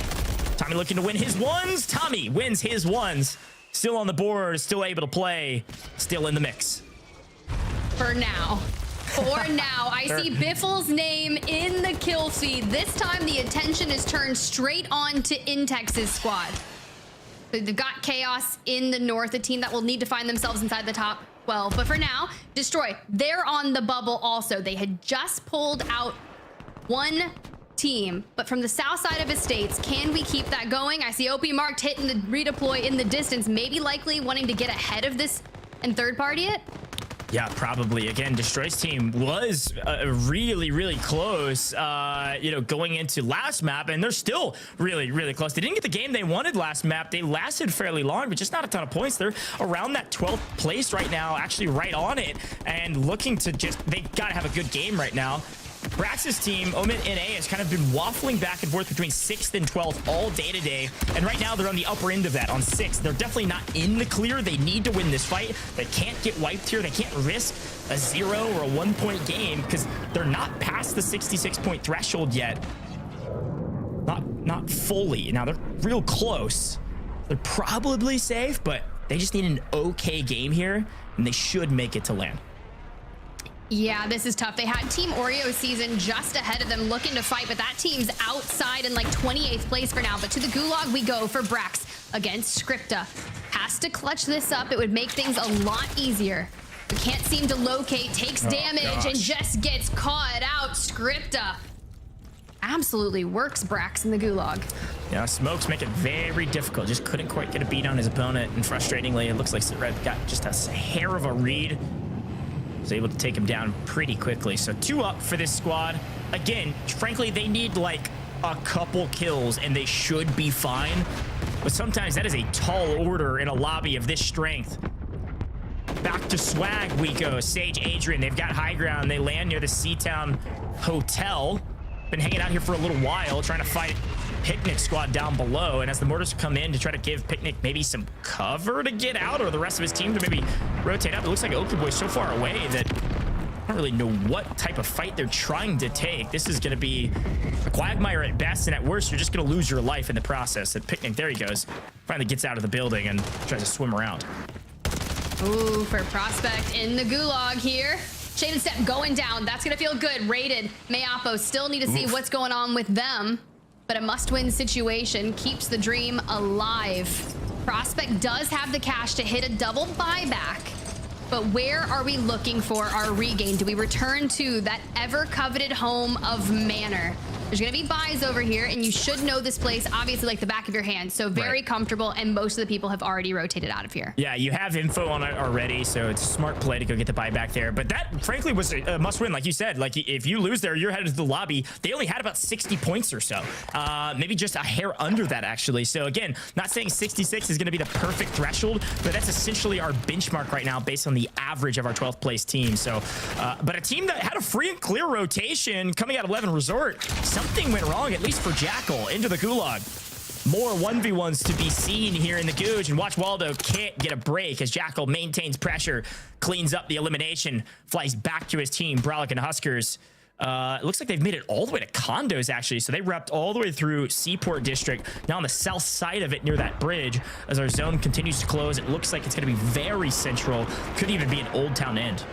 T: Tommy looking to win his ones. Tommy wins his ones. Still on the board, still able to play, still in the mix.
H: For now. I see Biffle's name in the kill feed. This time the attention is turned straight on to Intex's squad. They've got Chaos in the north, a team that will need to find themselves inside the top 12. But for now, Destroy, they're on the bubble also. They had just pulled out one team, but from the south side of Estates, can we keep that going? I see OP marked hitting the redeploy in the distance, maybe likely wanting to get ahead of this and third party it.
T: Yeah, probably. Again, Destroy's team was really, really close, going into last map, and they're still really, really close. They didn't get the game they wanted last map. They lasted fairly long, but just not a ton of points. They're around that 12th place right now, actually right on it, and looking to they've got to have a good game right now. Brax's team, Omid NA, has kind of been waffling back and forth between 6th and 12th all day today. And right now, they're on the upper end of that, on 6th. They're definitely not in the clear. They need to win this fight. They can't get wiped here. They can't risk a 0 or a 1-point game because they're not past the 66-point threshold yet. Not fully. Now, they're real close. They're probably safe, but they just need an okay game here, and they should make it to land.
H: Yeah, this is tough. They had Team Oreo season just ahead of them looking to fight, but that team's outside in like 28th place for now. But to the gulag we go for Brax against Scripta. Has to clutch this up. It would make things a lot easier. We can't seem to locate, takes damage, and just gets caught out. Scripta absolutely works Brax in the gulag.
T: Yeah, smokes make it very difficult. Just couldn't quite get a beat on his opponent, and frustratingly, it looks like Red got just a hair of a read. Was able to take him down pretty quickly. So 2 up for this squad. Again, frankly, they need like a couple kills and they should be fine. But sometimes that is a tall order in a lobby of this strength. Back to Swag we go. Sage, Adrian, they've got high ground. They land near the Seatown Hotel. Been hanging out here for a little while, trying to fight Picnic squad down below. And as the mortars come in to try to give Picnic maybe some cover to get out, or the rest of his team to maybe rotate up, it looks like Oakboy's so far away that I don't really know what type of fight they're trying to take. This is going to be a quagmire at best, and at worst, you're just going to lose your life in the process. And Picnic, there he goes, finally gets out of the building and tries to swim around.
H: Ooh, for Prospect in the gulag here. Shaded Step going down. That's going to feel good. Rated. Mayapo still need to see what's going on with them. But a must-win situation keeps the dream alive. Prospect does have the cash to hit a double buyback. But where are we looking for our regain? Do we return to that ever-coveted home of Manor? There's going to be buys over here, and you should know this place, obviously, like the back of your hand. So very comfortable, and most of the people have already rotated out of here.
T: Yeah, you have info on it already, so it's a smart play to go get the buyback there. But that, frankly, was a must-win, like you said. Like, if you lose there, you're headed to the lobby. They only had about 60 points or so. Maybe just a hair under that, actually. So, again, not saying 66 is going to be the perfect threshold, but that's essentially our benchmark right now based on the average of our 12th place team. So, but a team that had a free and clear rotation coming out of 11 Resort, something went wrong, at least for Jackal, into the gulag. More 1v1s to be seen here in the Googe, and watch Waldo can't get a break as Jackal maintains pressure, cleans up the elimination, flies back to his team, Brolic and Huskers. It looks like they've made it all the way to condos, actually. So they wrapped all the way through Seaport District, now on the south side of it near that bridge. As our zone continues to close, it looks like it's going to be very central. Could even be an Old Town end.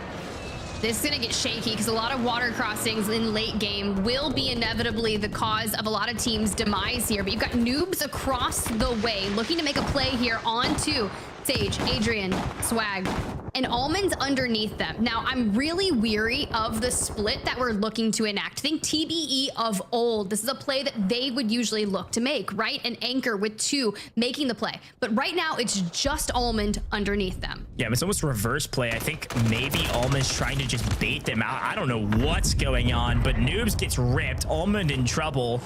H: This is going to get shaky because a lot of water crossings in late game will be inevitably the cause of a lot of teams' demise here. But you've got noobs across the way looking to make a play here onto Sage, Adrian, Swag, and Almond's underneath them. Now, I'm really weary of the split that we're looking to enact. Think TBE of old. This is a play that they would usually look to make, right? An anchor with 2 making the play. But right now, it's just Almond underneath them.
T: Yeah, it's almost reverse play. I think maybe Almond's trying to just bait them out. I don't know what's going on, but Noobs gets ripped. Almond in trouble.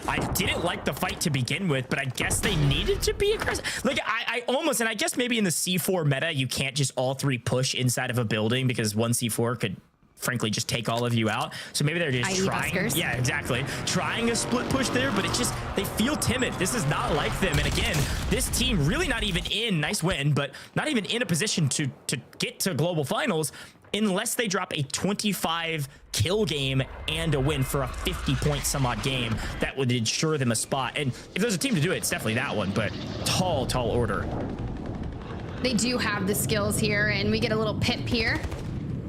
T: I didn't like the fight to begin with, but I guess they needed to be aggressive. Like, I almost, and I guess maybe in the C4 meta, you can't just all 3 push inside of a building because one C4 could frankly just take all of you out. So maybe they're just trying. Buskers. Yeah, exactly. Trying a split push there, but it just, they feel timid. This is not like them. And again, this team really not even in, nice win, but not even in a position to get to global finals unless they drop a 25 kill game and a win for a 50 point some odd game that would ensure them a spot. And if there's a team to do it, it's definitely that one, but tall order.
H: They do have the skills here, and we get a little pip here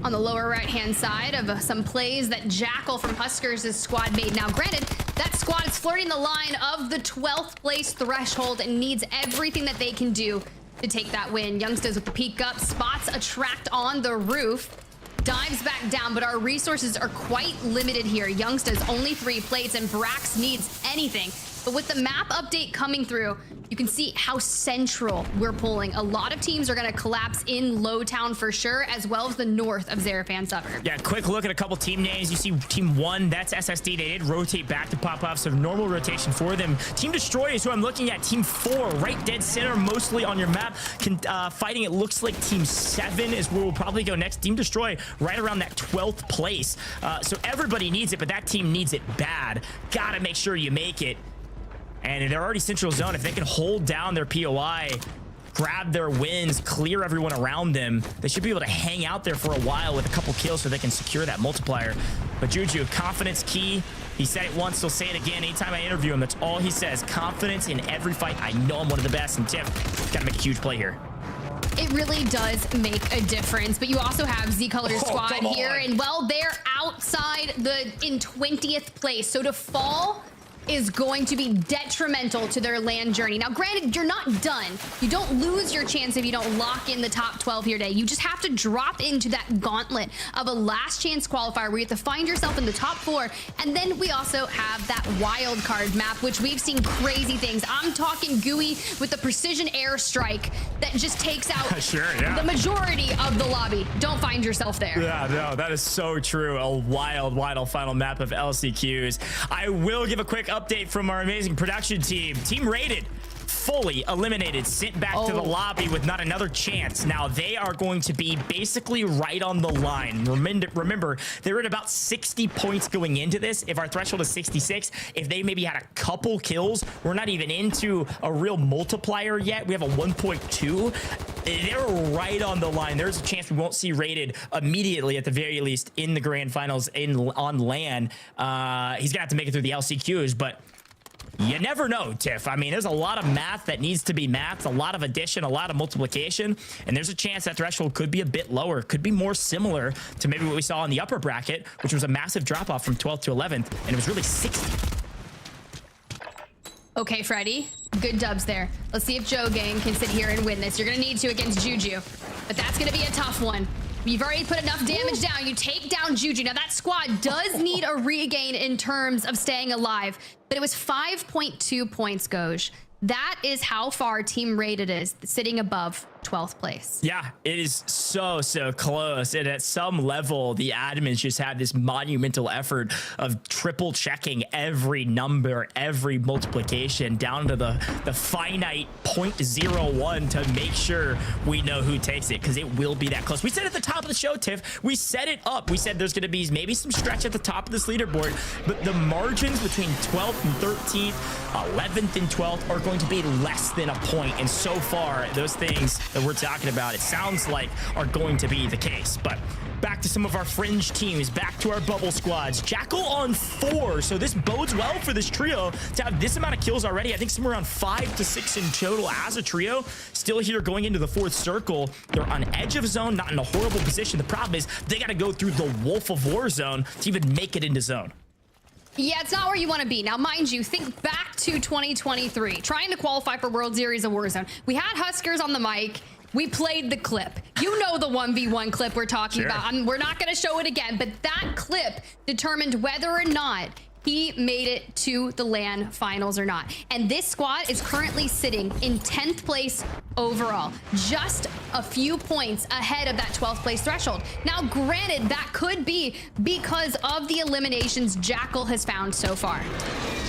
H: on the lower right-hand side of some plays that Jackal from Huskers' squad made. Now, granted, that squad is flirting the line of the 12th place threshold and needs everything that they can do to take that win. Youngsters with the peek up, spots a tract on the roof, dives back down, but our resources are quite limited here. Youngsters only 3 plates, and Brax needs anything. But with the map update coming through, you can see how central we're pulling. A lot of teams are going to collapse in Lowtown for sure, as well as the north of Zarafan suburb.
T: Yeah, quick look at a couple team names. You see team 1, that's SSD. They did rotate back to pop off, so normal rotation for them. Team Destroy is who I'm looking at. Team 4, right dead center, mostly on your map. Fighting, it looks like team 7 is where we'll probably go next. Team Destroy right around that 12th place. So everybody needs it, but that team needs it bad. Gotta make sure you make it. And they're already central zone. If they can hold down their POI, grab their wins, clear everyone around them, they should be able to hang out there for a while with a couple kills so they can secure that multiplier. But Juju, confidence key. He said it once, he'll say it again. Anytime I interview him, that's all he says. Confidence in every fight. I know I'm one of the best. And Tiff, gotta make a huge play here.
H: It really does make a difference, but you also have Z-Color's squad here, and well, they're outside in 20th place. So to fall is going to be detrimental to their land journey. Now, granted, you're not done. You don't lose your chance if you don't lock in the top 12 here today. You just have to drop into that gauntlet of a last chance qualifier where you have to find yourself in the top 4. And then we also have that wild card map, which we've seen crazy things. I'm talking GUI with the precision airstrike that just takes out the majority of the lobby. Don't find yourself there.
T: Yeah, no, that is so true. A wild final map of LCQs. I will give a quick update from our amazing production team. Team Rated, fully eliminated, sent back to the lobby with not another chance. Now they are going to be basically right on the line. Remember, they're at about 60 points going into this. If our threshold is 66, if they maybe had a couple kills, we're not even into a real multiplier yet. We have a 1.2. They're right on the line. There's a chance we won't see Rated immediately, at the very least, in the grand finals on LAN. He's gonna have to make it through the LCQs, but you never know, Tiff. I mean, there's a lot of math that needs to be mathed, a lot of addition, a lot of multiplication, and there's a chance that threshold could be a bit lower, could be more similar to maybe what we saw in the upper bracket, which was a massive drop-off from 12th to 11th, and it was really 60.
H: Okay, Freddy, good dubs there. Let's see if Joe Gang can sit here and win this. You're gonna need to against Juju, but that's gonna be a tough one. You've already put enough damage down. You take down Juju. Now that squad does need a regain in terms of staying alive, but it was 5.2 points, Goj. That is how far Team Rated is, sitting above 12th place.
T: Yeah, it is so close. And at some level, the admins just had this monumental effort of triple checking every number, every multiplication down to the finite 0.01 to make sure we know who takes it, because it will be that close. We said at the top of the show, Tiff, we set it up. We said there's going to be maybe some stretch at the top of this leaderboard, but the margins between 12th and 13th, 11th and 12th are going to be less than a point. And so far, those things that we're talking about, it sounds like, are going to be the case. But back to some of our fringe teams, back to our bubble squads. Jackal on 4, so this bodes well for this trio to have this amount of kills already. I think somewhere around 5 to 6 in total as a trio. Still here going into the 4th circle. They're on edge of zone, not in a horrible position. The problem is they got to go through the Wolf of Warzone to even make it into zone.
H: Yeah, it's not where you want to be. Now, mind you, think back to 2023, trying to qualify for World Series of Warzone. We had Huskers on the mic. We played the clip. You know the 1v1 clip we're talking
T: Sure.
H: about. We're not going to show it again, but that clip determined whether or not he made it to the LAN finals or not. And this squad is currently sitting in 10th place overall, just a few points ahead of that 12th place threshold. Now, granted, that could be because of the eliminations Jackal has found so far.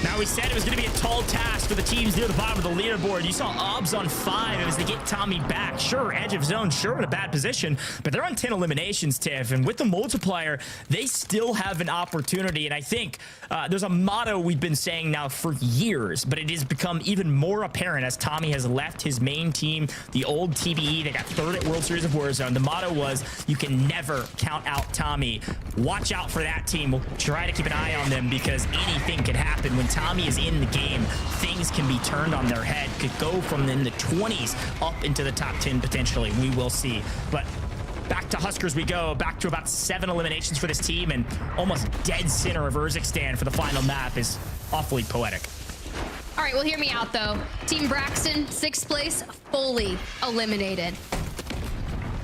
T: Now, we said it was going to be a tall task for the teams near the bottom of the leaderboard. You saw OBS on 5 as they get Tommy back. Sure, edge of zone, sure, in a bad position, but they're on 10 eliminations, Tiff. And with the multiplier, they still have an opportunity. And I think there's a motto we've been saying now for years, but it has become even more apparent as Tommy has left his main team, the old TBE. They got 3rd at World Series of Warzone. The motto was, you can never count out Tommy. Watch out for that team. We'll try to keep an eye on them because anything could happen. When Tommy is in the game, things can be turned on their head. Could go from in the 20s up into the top 10 potentially. We will see. But back to Huskers we go. Back to about 7 eliminations for this team, and almost dead center of Urzikstan for the final map is awfully poetic.
H: All right, well, hear me out, though. Team Braxton, 6th place, fully eliminated.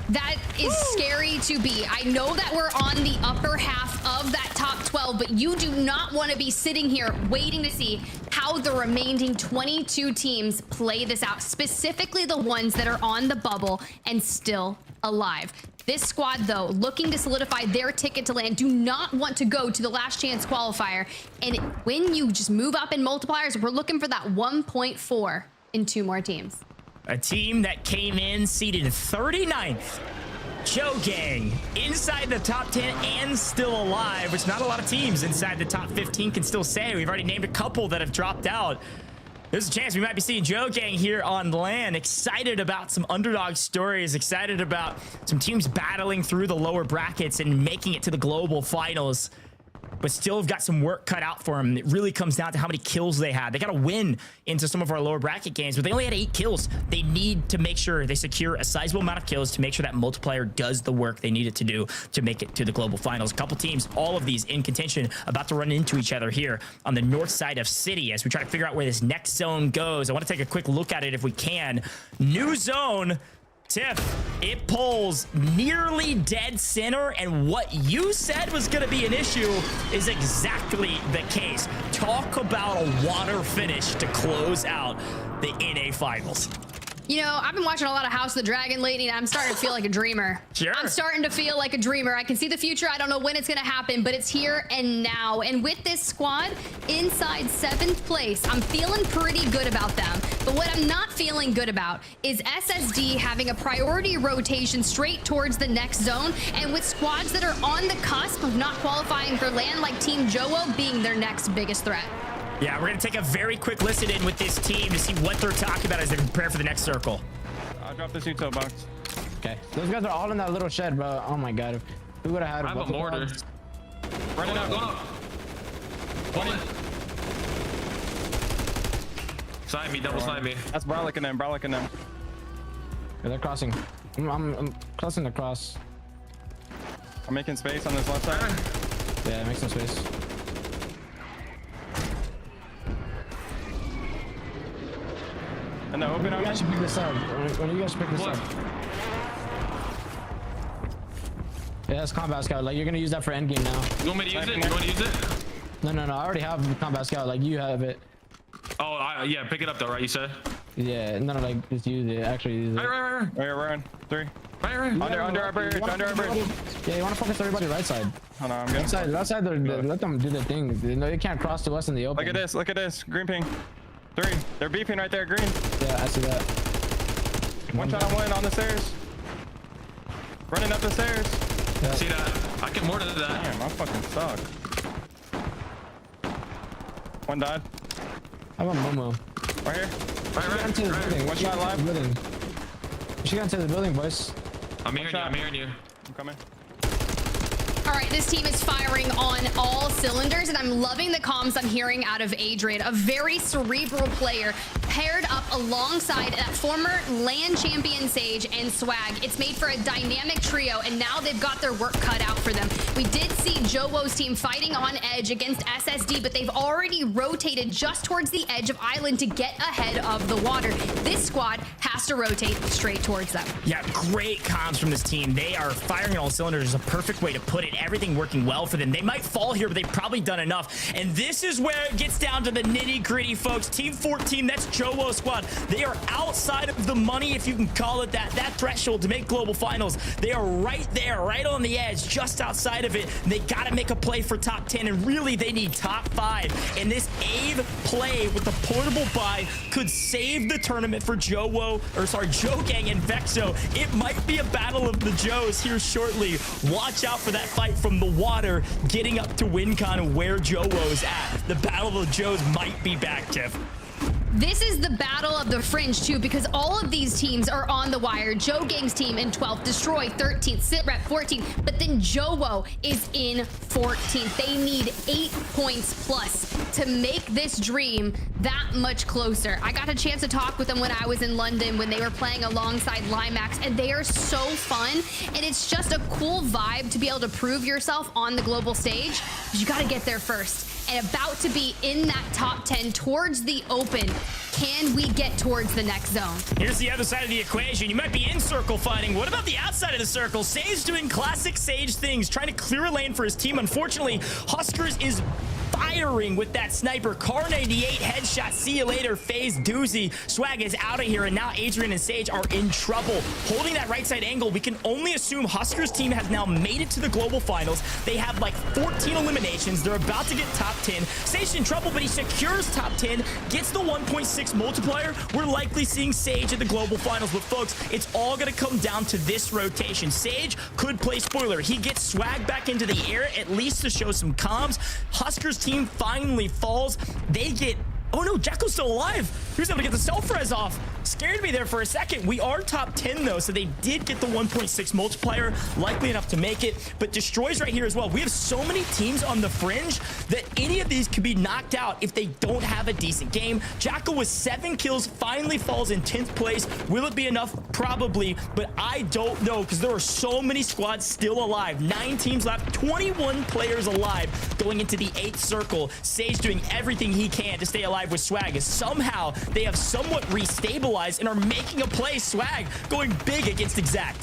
H: That is scary to be. I know that we're on the upper half of that top 12, but you do not want to be sitting here waiting to see how the remaining 22 teams play this out, specifically the ones that are on the bubble and still alive. This squad, though, looking to solidify their ticket to LAN, do not want to go to the last chance qualifier. And when you just move up in multipliers, we're looking for that 1.4 in 2 more teams.
T: A team that came in seated 39th. Joe Gang inside the top 10 and still alive, which not a lot of teams inside the top 15 can still say. We've already named a couple that have dropped out. There's a chance we might be seeing Joe Gang here on LAN. Excited about some underdog stories, excited about some teams battling through the lower brackets and making it to the global finals, but still have got some work cut out for them. It really comes down to how many kills they had. They got to win into some of our lower bracket games, but they only had 8 kills. They need to make sure they secure a sizable amount of kills to make sure that multiplier does the work they need it to do to make it to the global finals. A couple teams, all of these in contention, about to run into each other here on the north side of City as we try to figure out where this next zone goes. I want to take a quick look at it if we can. New zone. Tiff, it pulls nearly dead center, and what you said was going to be an issue is exactly the case. Talk about a water finish to close out the NA Finals.
H: You know, I've been watching a lot of House of the Dragon lately, and I'm starting to feel like a dreamer.
T: Sure.
H: I'm starting to feel like a dreamer. I can see the future. I don't know when it's going to happen, but it's here and now. And with this squad inside 7th place, I'm feeling pretty good about them. But what I'm not feeling good about is SSD having a priority rotation straight towards the next zone, and with squads that are on the cusp of not qualifying for LAN, like Team Jowo being their next biggest threat.
T: Yeah, we're going to take a very quick listen in with this team to see what they're talking about as they prepare for the next circle.
U: I'll drop this util box.
V: Okay. Those guys are all in that little shed, bro. Oh my god. If we would have had
U: I have a mortar. Run it up, go up. Side me, double side me. That's Brolic and them, Brolic and them.
V: Yeah, they're crossing. I'm crossing the cross.
U: I'm making space on this left side.
V: Yeah, make some space.
U: And the open on
V: you guys should pick this up. When you guys pick this up. Yeah, that's combat scout. Like, you're gonna use that for endgame now.
U: You want me to use it? You want to use it?
V: No. I already have combat scout. Like, you have it.
U: Oh, yeah, pick it up though, right? You said?
V: Yeah, no, like, just use it. Actually, use it.
U: Right. We're on 3. Right. Under our bridge, under our bridge.
V: Yeah, you want to focus everybody right side.
U: Hold on, I'm good.
V: Left side, let them do their thing. They can't cross to us in the open.
U: Look at this. Green ping. 3. They're beefing right there, green.
V: Yeah, I see that.
U: One shot on one on the stairs. Running up the stairs.
V: Yeah.
U: See that? I can mortar that. Damn, I fucking suck. One died.
V: I want Momo.
U: Right here. Right. One shot live.
V: We should get into the building, boys.
U: I'm hearing you. I'm coming.
H: All right, this team is firing on all cylinders, and I'm loving the comms I'm hearing out of Adrian, a very cerebral player, paired up alongside that former LAN champion Sage and Swag. It's made for a dynamic trio, and now they've got their work cut out for them. We did see Jowo's team fighting on edge against SSD, but they've already rotated just towards the edge of island to get ahead of the water. This squad has to rotate straight towards them.
T: Yeah, great comms from this team. They are firing on all cylinders is a perfect way to put it. Everything working well for them. They might fall here, but they've probably done enough. And this is where it gets down to the nitty gritty, folks. Team 14, that's Jowo squad. They are outside of the money, if you can call it that threshold to make global finals. They are right there, right on the edge, just outside of it. And they got to make a play for top 10, and really they need top 5. And this Ave play with the portable buy could save the tournament for Jowo, or sorry, Joe Gang and Vexo. It might be a battle of the Joes here shortly. Watch out for that fight from the water, getting up to WinCon where Jowo's at. The battle of the Joes might be back, Tiff.
H: This is the battle of the fringe too, because all of these teams are on the wire. Joe Gang's team in 12th, Destroy 13th, Sitrep 14th, but then Jowo is in 14th. They need 8 points plus to make this dream that much closer. I got a chance to talk with them when I was in London when they were playing alongside Limax, and they are so fun, and it's just a cool vibe to be able to prove yourself on the global stage. You got to get there first. And about to be in that top 10 towards the open. Can we get towards the next zone?
T: Here's the other side of the equation. You might be in circle fighting. What about the outside of the circle? Sage doing classic Sage things, trying to clear a lane for his team. Unfortunately, Huskers is firing with that sniper. Car 98 headshot. See you later, FaZe doozy. Swag is out of here, and now Adrian and Sage are in trouble. Holding that right side angle, we can only assume Huskers team has now made it to the global finals. They have like 14 eliminations. They're about to get top 10. Sage in trouble, but he secures top 10, gets the 1.6 multiplier. We're likely seeing Sage at the global finals, but folks, it's all gonna come down to this rotation. Sage could play spoiler. He gets Swag back into the air, at least to show some comms. Huskers team finally falls. They get, oh no, Jacko's still alive. He was able to get the self-res off. Scared me there for a second. We are top 10 though, so they did get the 1.6 multiplier, likely enough to make it, but Destroy's right here as well. We have so many teams on the fringe that any of these could be knocked out if they don't have a decent game. Jacko with 7 kills finally falls in 10th place. Will it be enough? Probably, but I don't know, because there are so many squads still alive. 9 teams left, 21 players alive going into the 8th circle. Sage doing everything he can to stay alive with Swag, as somehow they have somewhat restabilized and are making a play. Swag going big against Exact.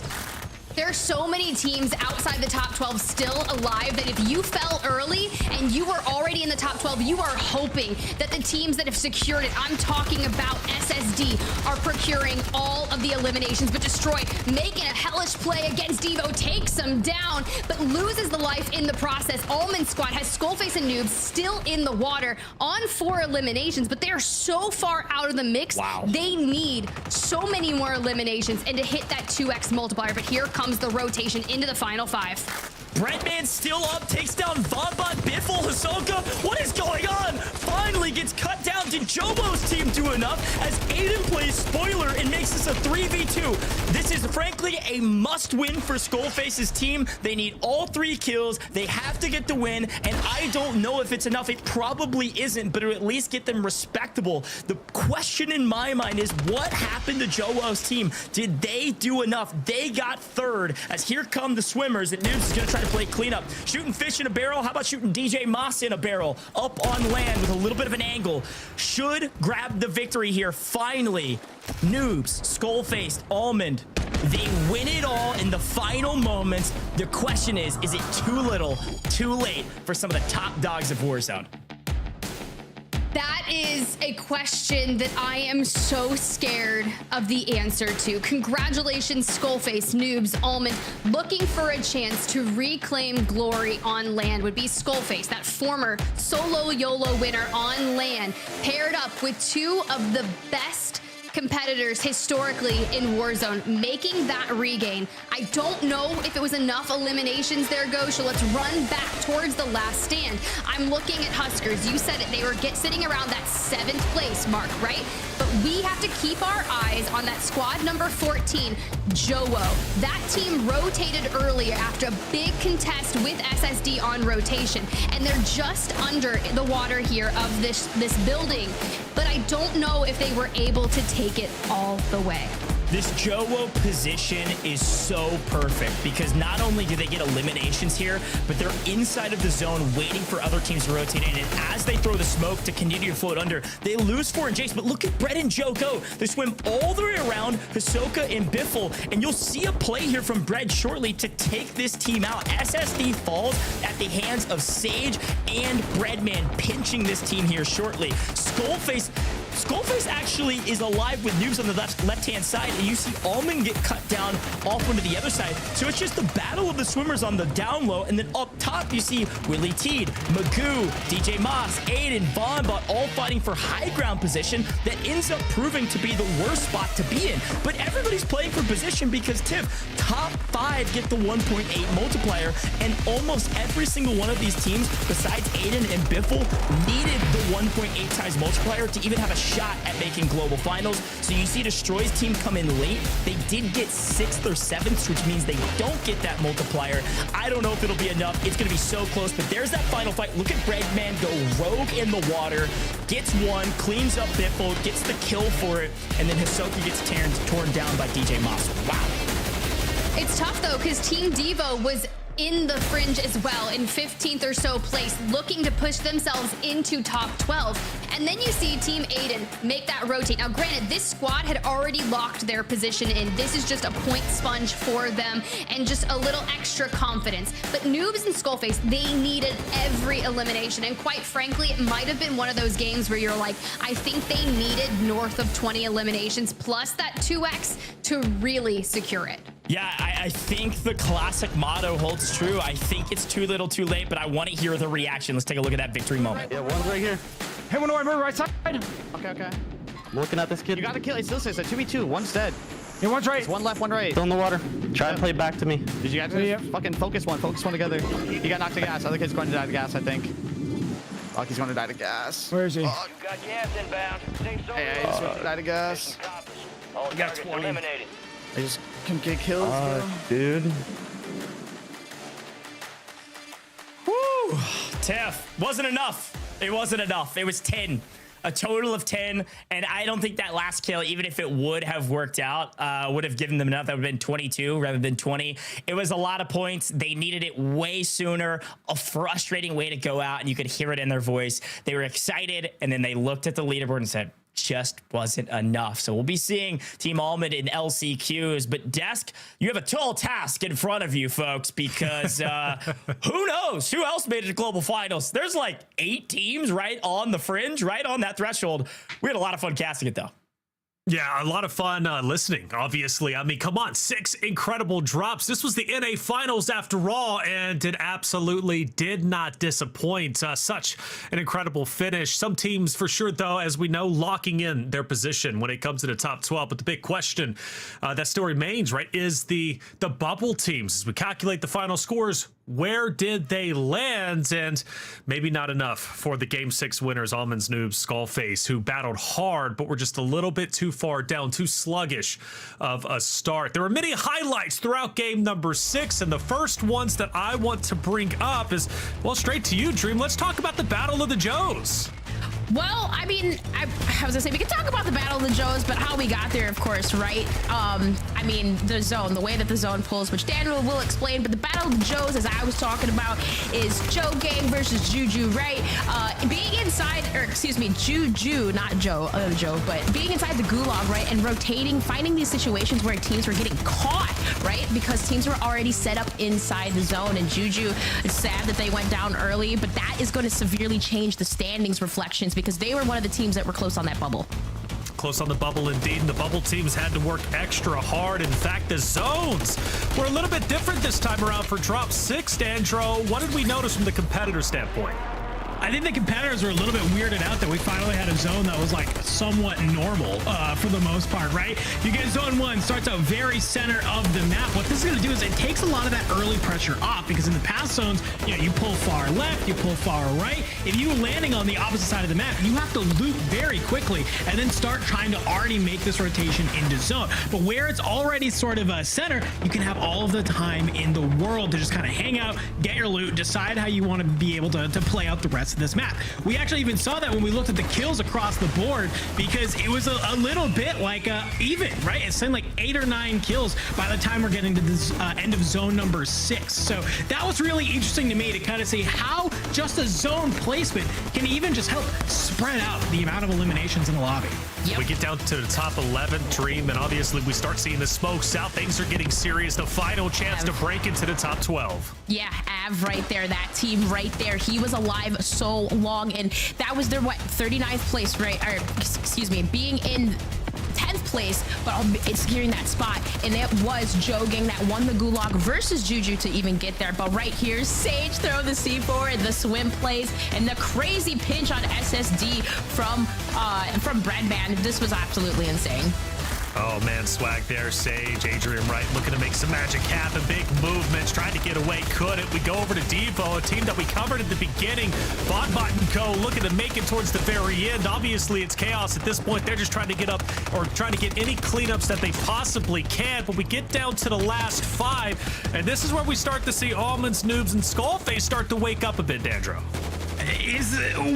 H: There are so many teams outside the top 12 still alive that if you fell early and you were already in the top 12, you are hoping that the teams that have secured it, I'm talking about SSD, are procuring all of the eliminations, but Destroy making a hellish play against Devo, takes him down, but loses the life in the process. Almond squad has Skullface and Noobs still in the water on 4 eliminations, but they are so far out of the mix.
T: Wow.
H: They need so many more eliminations and to hit that 2x multiplier, but here comes the rotation into the final 5.
T: Breadman still up, takes down Vaughn, Biffle, Hisoka. What is going on? Finally gets cut down. Did Jobo's team do enough as Aiden plays spoiler and makes this a 3v2? This is frankly a must-win for Skullface's team. They need all 3 kills. They have to get the win, and I don't know if it's enough. It probably isn't, but it'll at least get them respectable. The question in my mind is, what happened to Jobo's team? Did they do enough? They got 3rd, as here come the swimmers, and Noobs is gonna try to play cleanup. Shooting fish in a barrel. How about shooting DJ Moss in a barrel? Up on land with a little bit of an angle. Should grab the victory here. Finally, Noobs, Skullfaced, Almond, they win it all in the final moments. The question is it too little, too late for some of the top dogs of Warzone?
H: That is a question that I am so scared of the answer to. Congratulations, Skullface, Noobs, Almond. Looking for a chance to reclaim glory on land would be Skullface, that former solo YOLO winner on land, paired up with 2 of the best competitors historically in Warzone, making that regain. I don't know if it was enough eliminations there, Go, so let's run back towards the last stand. I'm looking at Huskers. You said it. They were sitting around that 7th place mark, right? But we have to keep our eyes on that squad number 14, Jowo. That team rotated earlier after a big contest with SSD on rotation, and they're just under the water here of this building. But I don't know if they were able to take it all the way.
T: This Jowo position is so perfect because not only do they get eliminations here, but they're inside of the zone waiting for other teams to rotate in. And as they throw the smoke to continue to float under, they lose 4 and Jace. But look at Brett and Joe go. They swim all the way around Hisoka and Biffle. And you'll see a play here from Brett shortly to take this team out. SSD falls at the hands of Sage and Breadman, pinching this team here shortly. Skullface actually is alive with noobs on the left-hand side, and you see Almond get cut down off onto the other side. So it's just the battle of the swimmers on the down low, and then up top you see Willie Teed, Magoo, DJ Moss, Aiden, Vonbot all fighting for high ground position that ends up proving to be the worst spot to be in. But everybody's playing for position because Tiff, top 5 get the 1.8 multiplier, and almost every single one of these teams, besides Aiden and Biffle, needed the 1.8 times multiplier to even have a shot at making global finals. So you see Destroy's team come in late. They did get 6th or 7th, which means they don't get that multiplier. I don't know if it'll be enough. It's going to be so close, but there's that final fight. Look at Breadman go rogue in the water, gets 1, cleans up Biffle, gets the kill for it, and then Hisoka gets torn down by DJ Moss. Wow.
H: It's tough though, because Team Devo was in the fringe as well, in 15th or so place, looking to push themselves into top 12. And then you see Team Aiden make that rotate. Now, granted, this squad had already locked their position in. This is just a point sponge for them and just a little extra confidence. But Noobs and Skullface, they needed every elimination. And quite frankly, it might have been one of those games where you're like, I think they needed north of 20 eliminations plus that 2x to really secure it.
T: Yeah, I think the classic motto holds true. I think it's too little too late, but I want to hear the reaction. Let's take a look at that victory moment.
V: Yeah, one's right here. Hey, one more right side. Okay.
L: I'm looking at this kid.
V: You got to kill. It's still says a 2v2. One's dead. Yeah, one's right.
L: It's
V: one left, one right.
L: Still in the water. Try and play back to me.
V: Did you guys fucking focus one together? He got knocked to gas. Other kid's going to die to gas, I think. Oh, he's going to die to gas. Where is he?
R: Got gas inbound.
V: Hey, he's going to die to gas.
R: All
V: got
R: targets
V: 20.
R: eliminated.
V: I just can get kills.
L: Dude.
T: Woo! Tiff, wasn't enough. It wasn't enough. It was 10. A total of 10, and I don't think that last kill, even if it would have worked out, would have given them enough. That would have been 22 rather than 20. It was a lot of points. They needed it way sooner. A frustrating way to go out, and you could hear it in their voice. They were excited, and then they looked at the leaderboard and said, just wasn't enough. So we'll be seeing Team Almond in LCQs, but Desk, you have a tall task in front of you, folks, because who knows who else made it to global finals? There's like 8 teams right on the fringe, right on that threshold. We had a lot of fun casting it though.
B: Yeah, a lot of fun listening, obviously. I mean, come on, 6 incredible drops. This was the NA Finals after all, and it absolutely did not disappoint. Such an incredible finish. Some teams, for sure, though, as we know, locking in their position when it comes to the top 12. But the big question that still remains, right, is the bubble teams. As we calculate the final scores, where did they land? And maybe not enough for the Game 6 winners, Almonds, Noobs, Skullface, who battled hard, but were just a little bit too far down, too sluggish of a start. There were many highlights throughout game number 6, and the first ones that I want to bring up is, well, straight to you, Dream. Let's talk about the Battle of the Joes.
F: Well, I mean, I was gonna say we could talk about the Battle of the Joes, but how we got there, of course, right? I mean, the zone, the way that the zone pulls, which Daniel will explain, but the Battle of the Joes, as I was talking about, is Joe Gang versus Juju, right? Being inside, or excuse me, Juju, not Joe, Joe, but being inside the gulag, right, and rotating, finding these situations where teams were getting caught, right? Because teams were already set up inside the zone, and Juju, it's sad that they went down early, but that is going to severely change the standings reflections, because they were one of the teams that were close on that bubble.
B: Close on the bubble indeed, and the bubble teams had to work extra hard. In fact, the zones were a little bit different this time around for drop 6, Dandro. What did we notice from the competitor standpoint?
G: I think the competitors were a little bit weirded out that we finally had a zone that was like somewhat normal for the most part, right? You get zone 1, starts out very center of the map. What this is going to do is it takes a lot of that early pressure off, because in the past zones, you know, you pull far left, you pull far right. If you were landing on the opposite side of the map, you have to loot very quickly and then start trying to already make this rotation into zone. But where it's already sort of a center, you can have all of the time in the world to just kind of hang out, get your loot, decide how you want to be able to play out the rest of this map. We actually even saw that when we looked at the kills across the board, because it was a little bit like even, right? It's saying like 8 or 9 kills by the time we're getting to this end of zone number 6. So that was really interesting to me to kind of see how just a zone placement can even just help spread out the amount of eliminations in the lobby.
B: We get down to the top 11, Dream, and obviously we start seeing the smokes out. Things are getting serious. The final chance to break into the top 12.
F: Yeah, Av right there, that team right there. He was alive so long, and that was their, what, 39th place, right? Or, excuse me, being in 10th place, but it's securing that spot. And it was Jogang that won the Gulag versus Juju to even get there. But right here, Sage throw the C4, the swim plays, and the crazy pinch on SSD from Breadman. This was absolutely insane.
B: Oh man, swag there, Sage, Adrian Wright looking to make some magic happen. Big movements, trying to get away, couldn't. We go over to Devo, a team that we covered at the beginning. Bonbot and Co. looking to make it towards the very end. Obviously, it's chaos at this point. They're just trying to get up, or trying to get any cleanups that they possibly can. But we get down to the last 5, and this is where we start to see Almonds, Noobs, and Skullface start to wake up a bit, Dandro.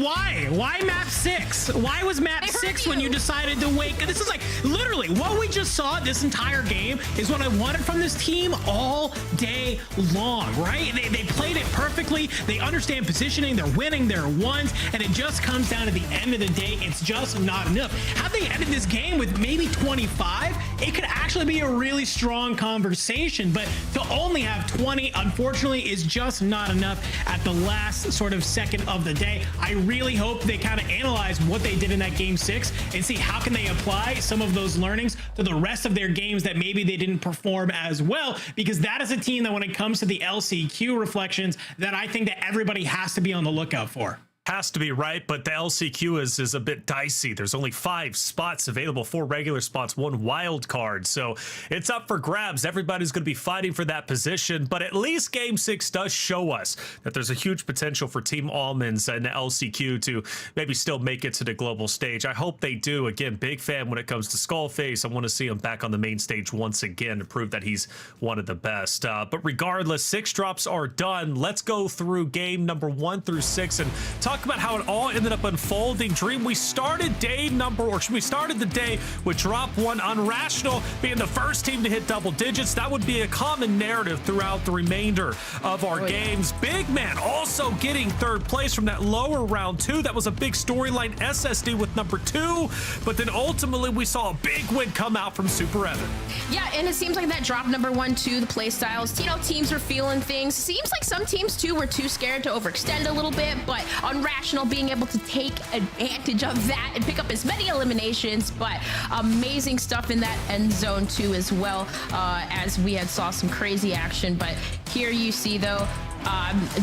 G: Why map 6? Why was map 6 when you decided to wake? This is like literally what we just saw this entire game is what I wanted from this team all day long, right? They played it perfectly. They understand positioning. They're winning their ones, and it just comes down to the end of the day. It's just not enough. Had they ended this game with maybe 25, it could actually be a really strong conversation, but to only have 20, unfortunately, is just not enough at the last sort of second of the day. I really hope they kind of analyze what they did in that game 6 and see how can they apply some of those learnings to the rest of their games that maybe they didn't perform as well, because that is a team that when it comes to the LCQ reflections that I think that everybody has to be on the lookout for.
B: Has to be right, but the LCQ is a bit dicey. There's only 5 spots available, 4 regular spots, 1 wild card. So it's up for grabs. Everybody's going to be fighting for that position, but at least Game 6 does show us that there's a huge potential for Team Almonds and the LCQ to maybe still make it to the global stage. I hope they do. Again, big fan when it comes to Skullface. I want to see him back on the main stage once again to prove that he's one of the best. But regardless, 6 drops are done. Let's go through game number 1 through 6 and talk about how it all ended up unfolding. Dream, we started the day with drop 1, Unrational being the first team to hit double digits. That would be a common narrative throughout the remainder of our games. Big Man also getting 3rd place from that lower round 2. That was a big storyline. SSD with number 2, but then ultimately we saw a big win come out from Super Evan.
F: Yeah, and it seems like that drop number 1, 2, the play styles, you know, teams are feeling things. Seems like some teams too were too scared to overextend a little bit, but Unrational being able to take advantage of that and pick up as many eliminations, but amazing stuff in that end zone too as well, as we had saw some crazy action. But here you see though,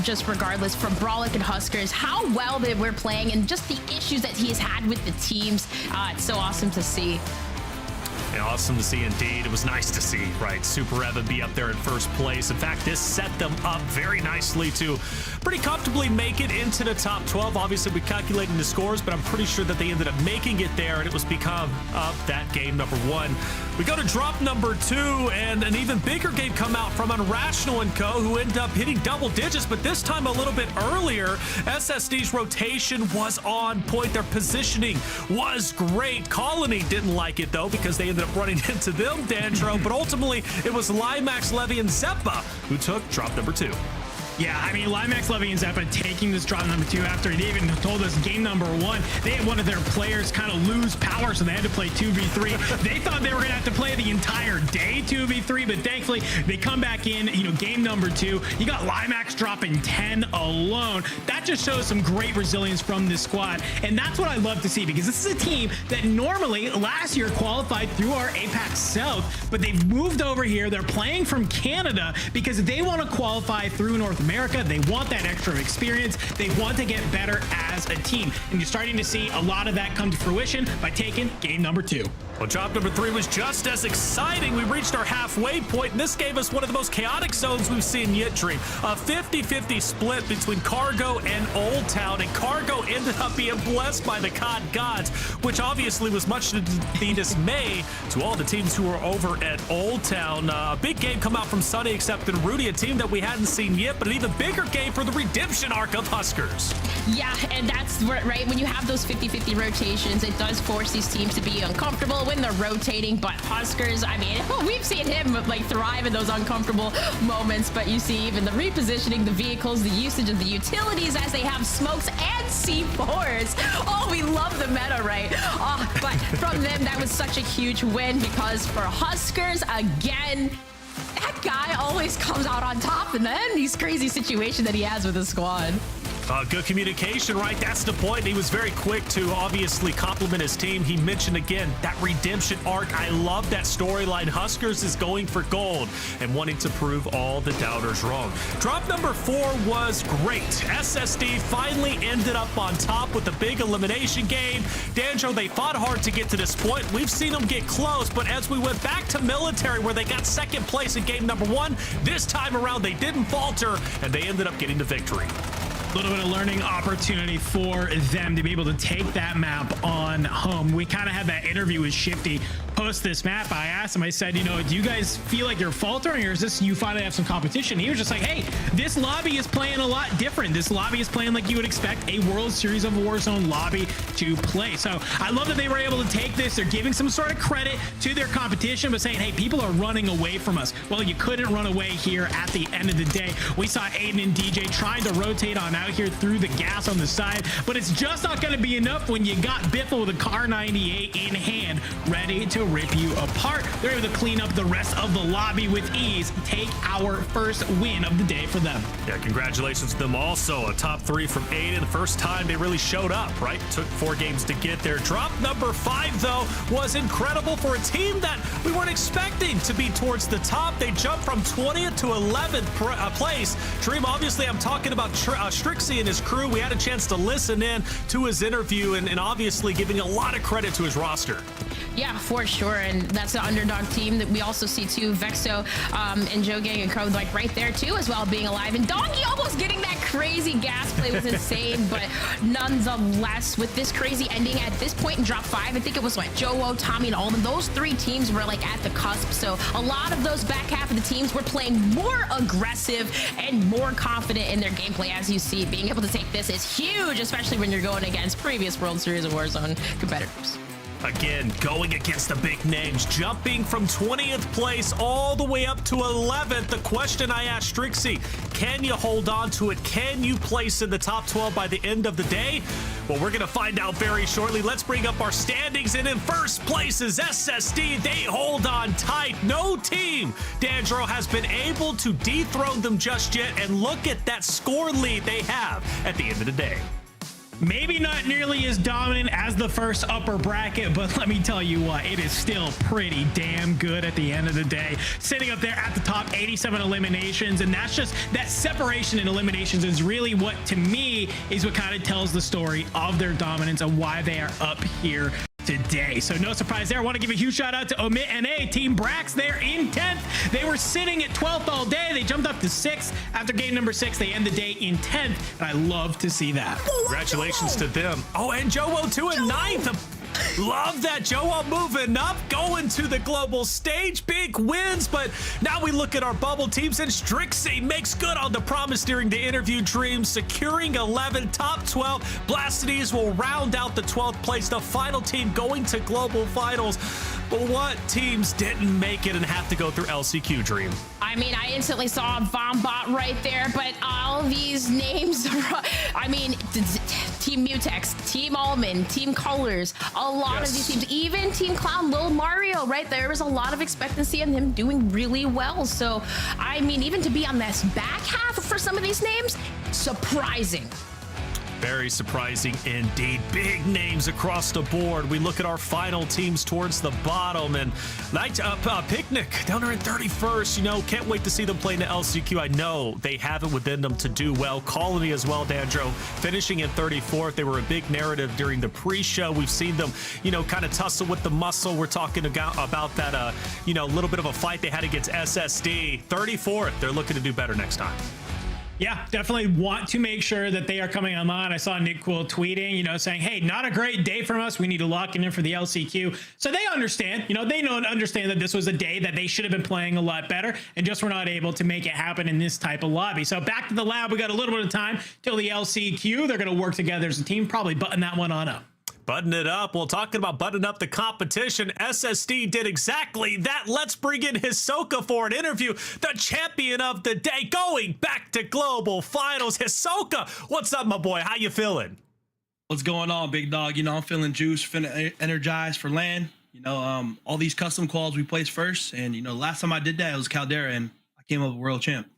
F: just regardless from Brawlic and Huskers, how well they were playing and just the issues that he has had with the teams. It's so awesome to see.
B: Yeah, awesome to see indeed. It was nice to see, right? Super Evan be up there in 1st place. In fact, this set them up very nicely to pretty comfortably make it into the top 12. Obviously, we calculated the scores, but I'm pretty sure that they ended up making it there, and it was because of that game number 1. We go to drop number 2, and an even bigger game come out from Unrational and Co., who ended up hitting double digits, but this time a little bit earlier. SSD's rotation was on point. Their positioning was great. Colony didn't like it, though, because they ended up running into them, Dandro, but ultimately it was Limax, Levy, and Zeppa who took drop number 2.
G: Yeah, I mean, Limax, Levy, and Zeppa taking this drop number 2 after they even told us game number 1, they had one of their players kind of lose power, so they had to play 2v3. They thought they were going to have to play the entire day 2v3, but thankfully they come back in, you know, game number 2. You got Limax dropping 10 alone. That just shows some great resilience from this squad, and that's what I love to see, because this is a team that normally last year qualified through our APAC South, but they've moved over here. They're playing from Canada because they want to qualify through North America. They want that extra experience. They want to get better as a team. And you're starting to see a lot of that come to fruition by taking game number 2.
B: Well, job number 3 was just as exciting. We reached our halfway point, and this gave us one of the most chaotic zones we've seen yet, Dream. A 50-50 split between Cargo and Old Town, and Cargo ended up being blessed by the COD gods, which obviously was much to the dismay to all the teams who were over at Old Town. A big game come out from Sunny, except in Rudy, a team that we hadn't seen yet, but an even bigger game for the redemption arc of Huskers.
F: Yeah, and that's right. When you have those 50-50 rotations, it does force these teams to be uncomfortable when they're rotating. But Huskers, I mean, we've seen him like thrive in those uncomfortable moments. But you see even the repositioning, the vehicles, the usage of the utilities as they have smokes and C4s. Oh, we love the meta, right? Oh, but from them, that was such a huge win because for Huskers, again, that guy always comes out on top in these crazy situations that he has with his squad.
B: Good communication, right? That's the point. He was very quick to obviously compliment his team. He mentioned again that redemption arc. I love that storyline. Huskers is going for gold and wanting to prove all the doubters wrong. Drop number 4 was great. SSD finally ended up on top with a big elimination game. Danjo, they fought hard to get to this point. We've seen them get close, but as we went back to military where they got second place in game number 1, this time around they didn't falter and they ended up getting the victory.
G: A little bit of learning opportunity for them to be able to take that map on home. We kind of had that interview with Shifty post this map. I asked him, I said, you know, do you guys feel like you're faltering, or is this you finally have some competition? He was just like, hey, this lobby is playing a lot different. This lobby is playing like you would expect a World Series of Warzone lobby to play. So I love that they were able to take this. They're giving some sort of credit to their competition, but saying, hey, people are running away from us. Well, you couldn't run away here at the end of the day. We saw Aiden and DJ trying to rotate on out here through the gas on the side, but it's just not going to be enough when you got Biffle with a Car 98 in hand, ready to rip you apart. They're able to clean up the rest of the lobby with ease, take our first win of the day for them.
B: Yeah, congratulations to them also. A top 3 from Aiden. First time they really showed up, right? Took 4 games to get there. Drop number 5, though, was incredible for a team that we weren't expecting to be towards the top. They jumped from 20th to 11th place. Dream, obviously, I'm talking about Strixie and his crew. We had a chance to listen in to his interview and obviously giving a lot of credit to his roster.
F: Yeah, for sure. And that's the underdog team that we also see too. Vexo and Joe Gang and Code like right there too as well, being alive. And Donkey almost getting that crazy gas play was insane. But nonetheless, with this crazy ending at this point in drop 5, I think it was like Joe, Tommy, and all of them. Those 3 teams were like at the cusp. So a lot of those back half of the teams were playing more aggressive and more confident in their gameplay. As you see, being able to take this is huge, especially when you're going against previous World Series of Warzone competitors.
B: Again, going against the big names, jumping from 20th place all the way up to 11th. The question I asked Strixie, can you hold on to it? Can you place in the top 12 by the end of the day? Well, we're going to find out very shortly. Let's bring up our standings. And in first place is SSD. They hold on tight. No team, Dandro, has been able to dethrone them just yet. And look at that score lead they have at the end of the day.
G: Maybe not nearly as dominant as the first upper bracket, but let me tell you what, it is still pretty damn good at the end of the day. Sitting up there at the top, 87 eliminations, and that's just that separation in eliminations is really what, to me, is what kind of tells the story of their dominance and why they are up here today. So no surprise there. I want to give a huge shout out to EMEA Team Brax. They're in 10th. They were sitting at 12th all day. They jumped up to 6th after game number 6. They end the day in 10th, and I love to see that.
B: Congratulations to them. Oh, and Joe too in 9th. Love that. Joe moving up, going to the global stage. Big wins, but now we look at our bubble teams, and Strixie makes good on the promise during the interview. Dream securing 11, top 12. Blastides will round out the 12th place, the final team going to global finals. But what teams didn't make it and have to go through LCQ, Dream?
F: I mean, I instantly saw Vombot right there, but all these names, I mean, Team Mutex, Team Almond, Team Colors, a lot of these teams, even Team Clown, Lil Mario, right? There was a lot of expectancy in him doing really well. So, I mean, even to be on this back half for some of these names, surprising.
B: Very surprising indeed. Big names across the board. We look at our final teams towards the bottom, and Picnic down there in 31st. You know, can't wait to see them play in the LCQ. I know they have it within them to do well. Colony as well, Dandro, finishing in 34th. They were a big narrative during the pre-show. We've seen them, you know, kind of tussle with the muscle. We're talking about that, you know, little bit of a fight they had against SSD. 34th. They're looking to do better next time.
G: Yeah, definitely want to make sure that they are coming online. I saw Nick Cool tweeting, you know, saying, hey, not a great day from us. We need to lock it in for the LCQ. So they understand, you know, they don't understand that this was a day that they should have been playing a lot better and just were not able to make it happen in this type of lobby. So back to the lab. We got a little bit of time till the LCQ. They're going to work together as a team, probably button that one on up.
B: Button it up. Well, talking about buttoning up the competition, SSD did exactly that. Let's bring in Hisoka for an interview. The champion of the day, going back to global finals. Hisoka, what's up, my boy? How you feeling?
K: What's going on, big dog? You know, I'm feeling juiced, feeling energized for LAN. You know, all these custom quals we placed first, and you know, last time I did that, it was Caldera, and I came up with world champ.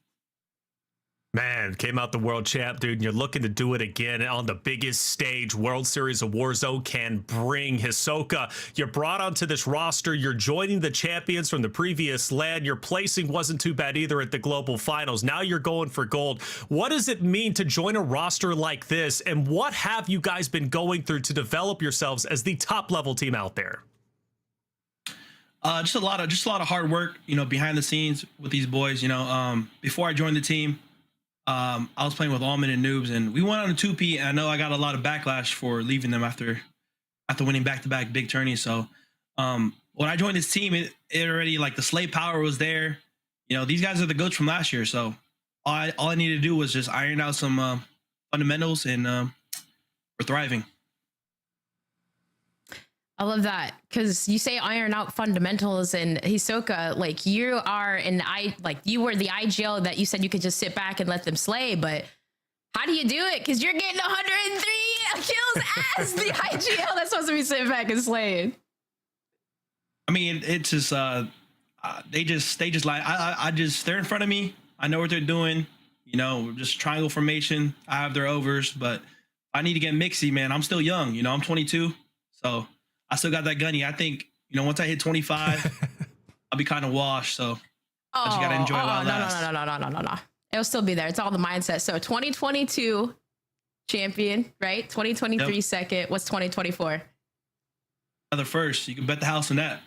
B: Man, came out the world champ, dude, and you're looking to do it again on the biggest stage World Series of Warzone can bring. Hisoka, you're brought onto this roster. You're joining the champions from the previous LAN. Your placing wasn't too bad either at the global finals. Now you're going for gold. What does it mean to join a roster like this, and what have you guys been going through to develop yourselves as the top level team out there?
K: Just a lot of hard work, you know, behind the scenes with these boys. You know, before I joined the team, I was playing with Almond and Noobs, and we went on a 2P, and I know I got a lot of backlash for leaving them after winning back-to-back big tourneys. So when I joined this team, it already, like, the slay power was there. You know, these guys are the GOATs from last year, so all I needed to do was just iron out some fundamentals, and we're thriving.
F: I love that, because you say iron out fundamentals, and Hisoka, like, you were the IGL that you said you could just sit back and let them slay, but how do you do it? Because you're getting 103 kills as the IGL that's supposed to be sitting back and slaying.
K: I mean, it's just they just like they're in front of me. I know what they're doing. You know, just triangle formation. I have their overs, but I need to get mixy, man. I'm still young. You know, I'm 22, so I still got that gunny. I think, you know, once I hit 25, I'll be kind of washed. So I just got to enjoy it while it lasts.
F: No. It'll still be there. It's all the mindset. So 2022 champion, right? 2023 second. What's 2024?
K: Another first. You can bet the house on that.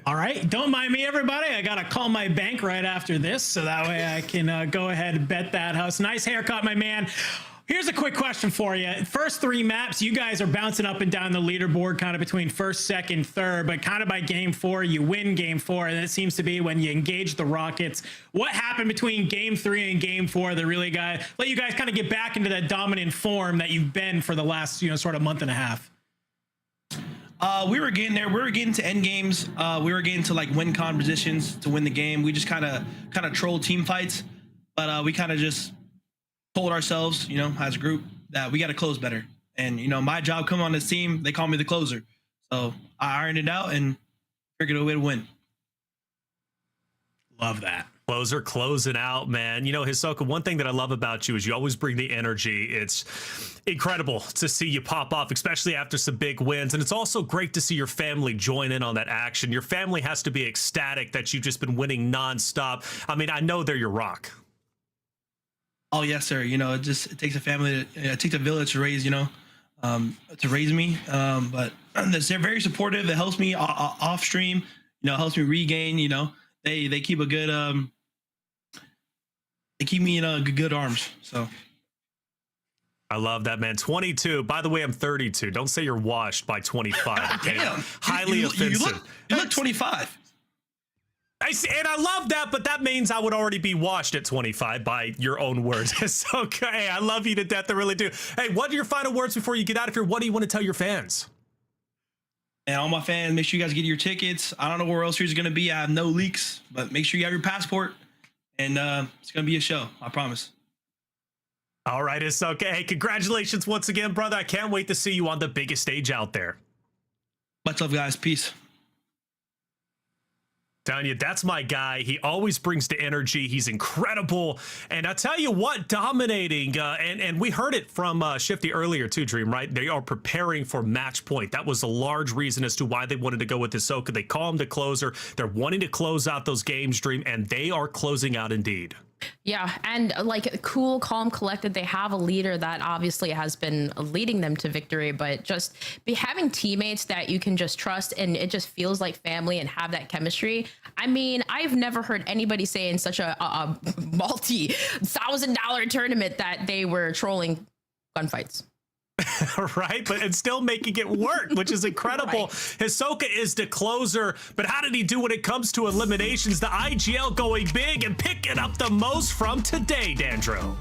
G: All right. Don't mind me, everybody. I got to call my bank right after this, so that way I can go ahead and bet that house. Nice haircut, my man. Here's a quick question for you. First three maps, you guys are bouncing up and down the leaderboard kind of between first, second, third, but kind of by game 4, you win game 4, and it seems to be when you engage the Rockets. What happened between game 3 and game 4 that really let you guys kind of get back into that dominant form that you've been for the last, you know, sort of month and a half?
K: We were getting there. We were getting to end games. We were getting to like win con positions to win the game. We just kind of trolled team fights, but we kind of just told ourselves, you know, as a group, that we got to close better. And, you know, my job come on this team, they call me the closer. So I ironed it out and figured a way to win.
G: Love that.
B: Closer closing out, man. You know, Hisoka, one thing that I love about you is you always bring the energy. It's incredible to see you pop off, especially after some big wins. And it's also great to see your family join in on that action. Your family has to be ecstatic that you've just been winning nonstop. I mean, I know they're your rock.
K: Oh yes, sir. You know, it takes a family, it takes a village to raise, you know, to raise me. But they're very supportive. It helps me off stream. You know, it helps me regain. You know, they keep a good they keep me in good arms. So
B: I love that, man. 22. By the way, I'm 32. Don't say you're washed by 25. Okay?
K: Damn,
B: highly offensive.
K: You look 25.
B: I see, and I love that, but that means I would already be washed at 25 by your own words. It's okay. I love you to death. I really do. Hey, what are your final words before you get out of here? What do you want to tell your fans?
K: And all my fans, make sure you guys get your tickets. I don't know where World Series is going to be. I have no leaks, but make sure you have your passport. And it's going to be a show. I promise.
B: All right, it's okay. Hey, congratulations once again, brother. I can't wait to see you on the biggest stage out there.
K: Much love, guys. Peace.
B: Telling you, that's my guy. He always brings the energy. He's incredible. And I tell you what, dominating. And we heard it from Shifty earlier too, Dream, right? They are preparing for match point. That was a large reason as to why they wanted to go with Hisoka. They call him the closer. They're wanting to close out those games, Dream, and they are closing out indeed.
F: Yeah, and like cool, calm, collected. They have a leader that obviously has been leading them to victory, but just having teammates that you can just trust and it just feels like family and have that chemistry. I mean, I've never heard anybody say in such a multi-$1,000 tournament that they were trolling gunfights.
B: Right, but and still making it work, which is incredible. Right. Hisoka is the closer, but how did he do when it comes to eliminations? The IGL going big and picking up the most from today, Dandro.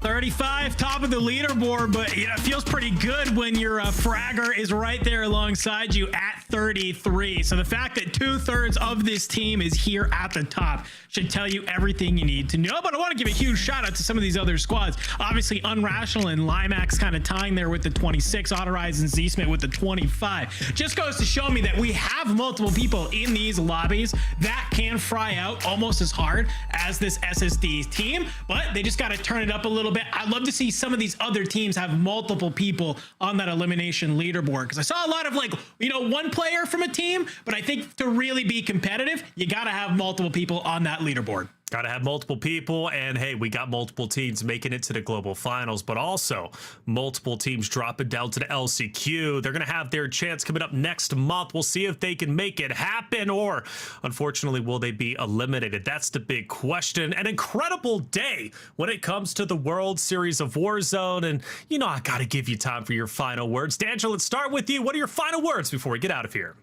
E: 35, top of the leaderboard, but it feels pretty good when your fragger is right there alongside you at 33. So the fact that 2/3 of this team is here at the top should tell you everything you need to know. But I want to give a huge shout out to some of these other squads. Obviously, Unrational and Limax kind of tying there with the 26, Autorize and Z-Smith with the 25. Just goes to show me that we have multiple people in these lobbies that can fry out almost as hard as this SSD team, but they just got to turn it up a little bit. I'd love to see some of these other teams have multiple people on that elimination leaderboard, because I saw a lot of one player from a team, but I think to really be competitive, you got to have multiple people on that leaderboard.
B: Got to have multiple people, and hey, we got multiple teams making it to the global finals, but also multiple teams dropping down to the LCQ. They're going to have their chance coming up next month. We'll see if they can make it happen, or unfortunately, will they be eliminated? That's the big question. An incredible day when it comes to the World Series of Warzone, and I got to give you time for your final words. D'Angelo, let's start with you. What are your final words before we get out of here?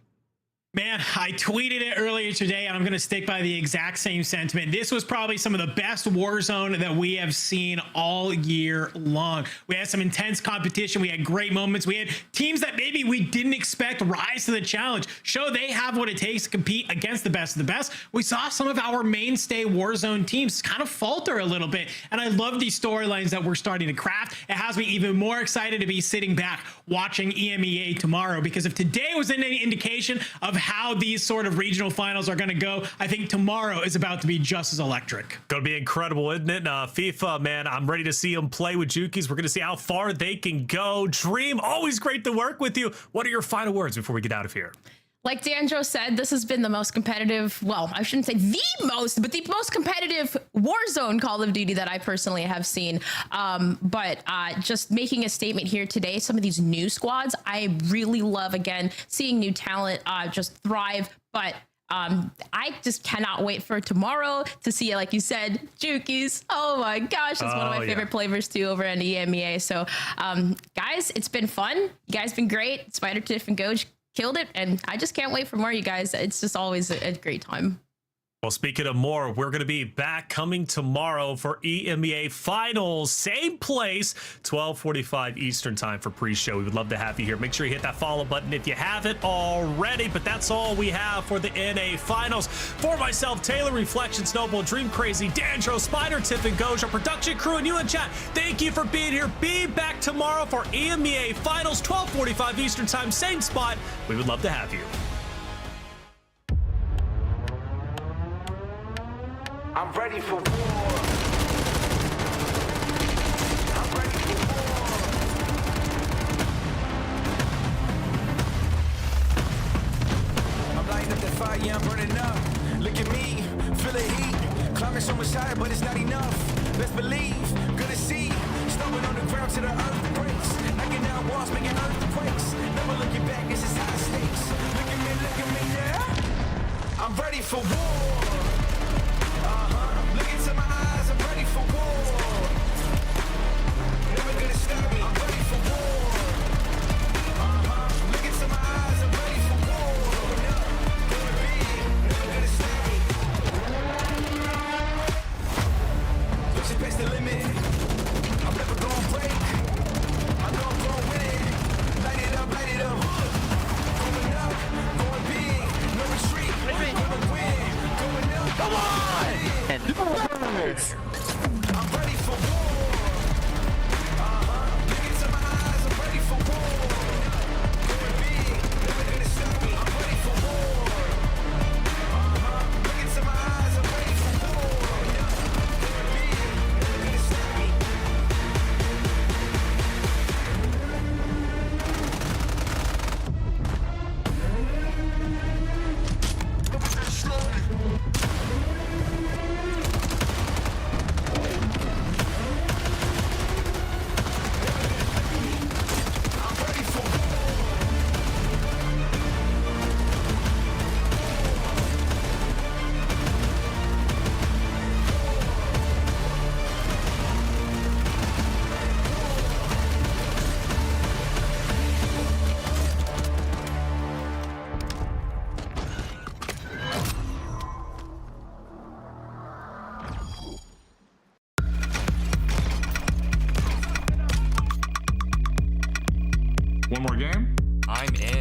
E: Man, I tweeted it earlier today, and I'm going to stick by the exact same sentiment. This was probably some of the best Warzone that we have seen all year long. We had some intense competition. We had great moments. We had teams that maybe we didn't expect rise to the challenge, show they have what it takes to compete against the best of the best. We saw some of our mainstay Warzone teams kind of falter a little bit, and I love these storylines that we're starting to craft. It has me even more excited to be sitting back watching EMEA tomorrow, because if today was any indication of how these sort of regional finals are going to go, I think tomorrow is about to be just as electric.
B: Going to be incredible, isn't it? FIFA, man, I'm ready to see them play with Jukies. We're going to see how far they can go. Dream, always great to work with you. What are your final words before we get out of here?
F: Like D'Angelo said, this has been the most competitive, well, I shouldn't say the most, but the most competitive Warzone Call of Duty that I personally have seen. But just making a statement here today, some of these new squads, I really love, again, seeing new talent just thrive. But I just cannot wait for tomorrow to see, like you said, Jukies. Oh my gosh, that's one of my favorite flavors too over at EMEA. So guys, it's been fun. You guys been great. Spider Tiff and Goj killed it, and I just can't wait for more, you guys. It's just always a great time.
B: Well, speaking of more, we're going to be back coming tomorrow for EMEA Finals. Same place, 12:45 Eastern time for pre-show. We would love to have you here. Make sure you hit that follow button if you haven't already. But that's all we have for the NA Finals. For myself, Taylor, Reflection, Snowball, Dream Crazy, Dandro, Spider, Tiff, and Goj, our production crew, and you in chat, thank you for being here. Be back tomorrow for EMEA Finals, 12:45 Eastern time, same spot. We would love to have you.
A: I'm ready for war. I'm ready for war. I'm lighting up the fire, yeah, I'm burning up. Look at me, feel the heat. Climbing so much higher, but it's not enough. Best believe, good to see. Stomping on the ground till the earth breaks. Knocking down walls, making earthquakes. Never looking back, this is high stakes. Look at me now. I'm ready for war. Look into my eyes, I'm ready for war. Never gonna stop me, I'm ready for war. Look into my eyes, I'm ready for war. Gonna be, never gonna stop me. Push it past the limit. I'm never gonna break. I know I'm gonna win it. Light it up, light it up. Going up, going big, no retreat. Gonna win, going up. Come on! I'm ready for war. Look into my eyes, I'm ready for war. Going big, never gonna stop me. I'm ready for war.
D: One more game?
J: I'm in.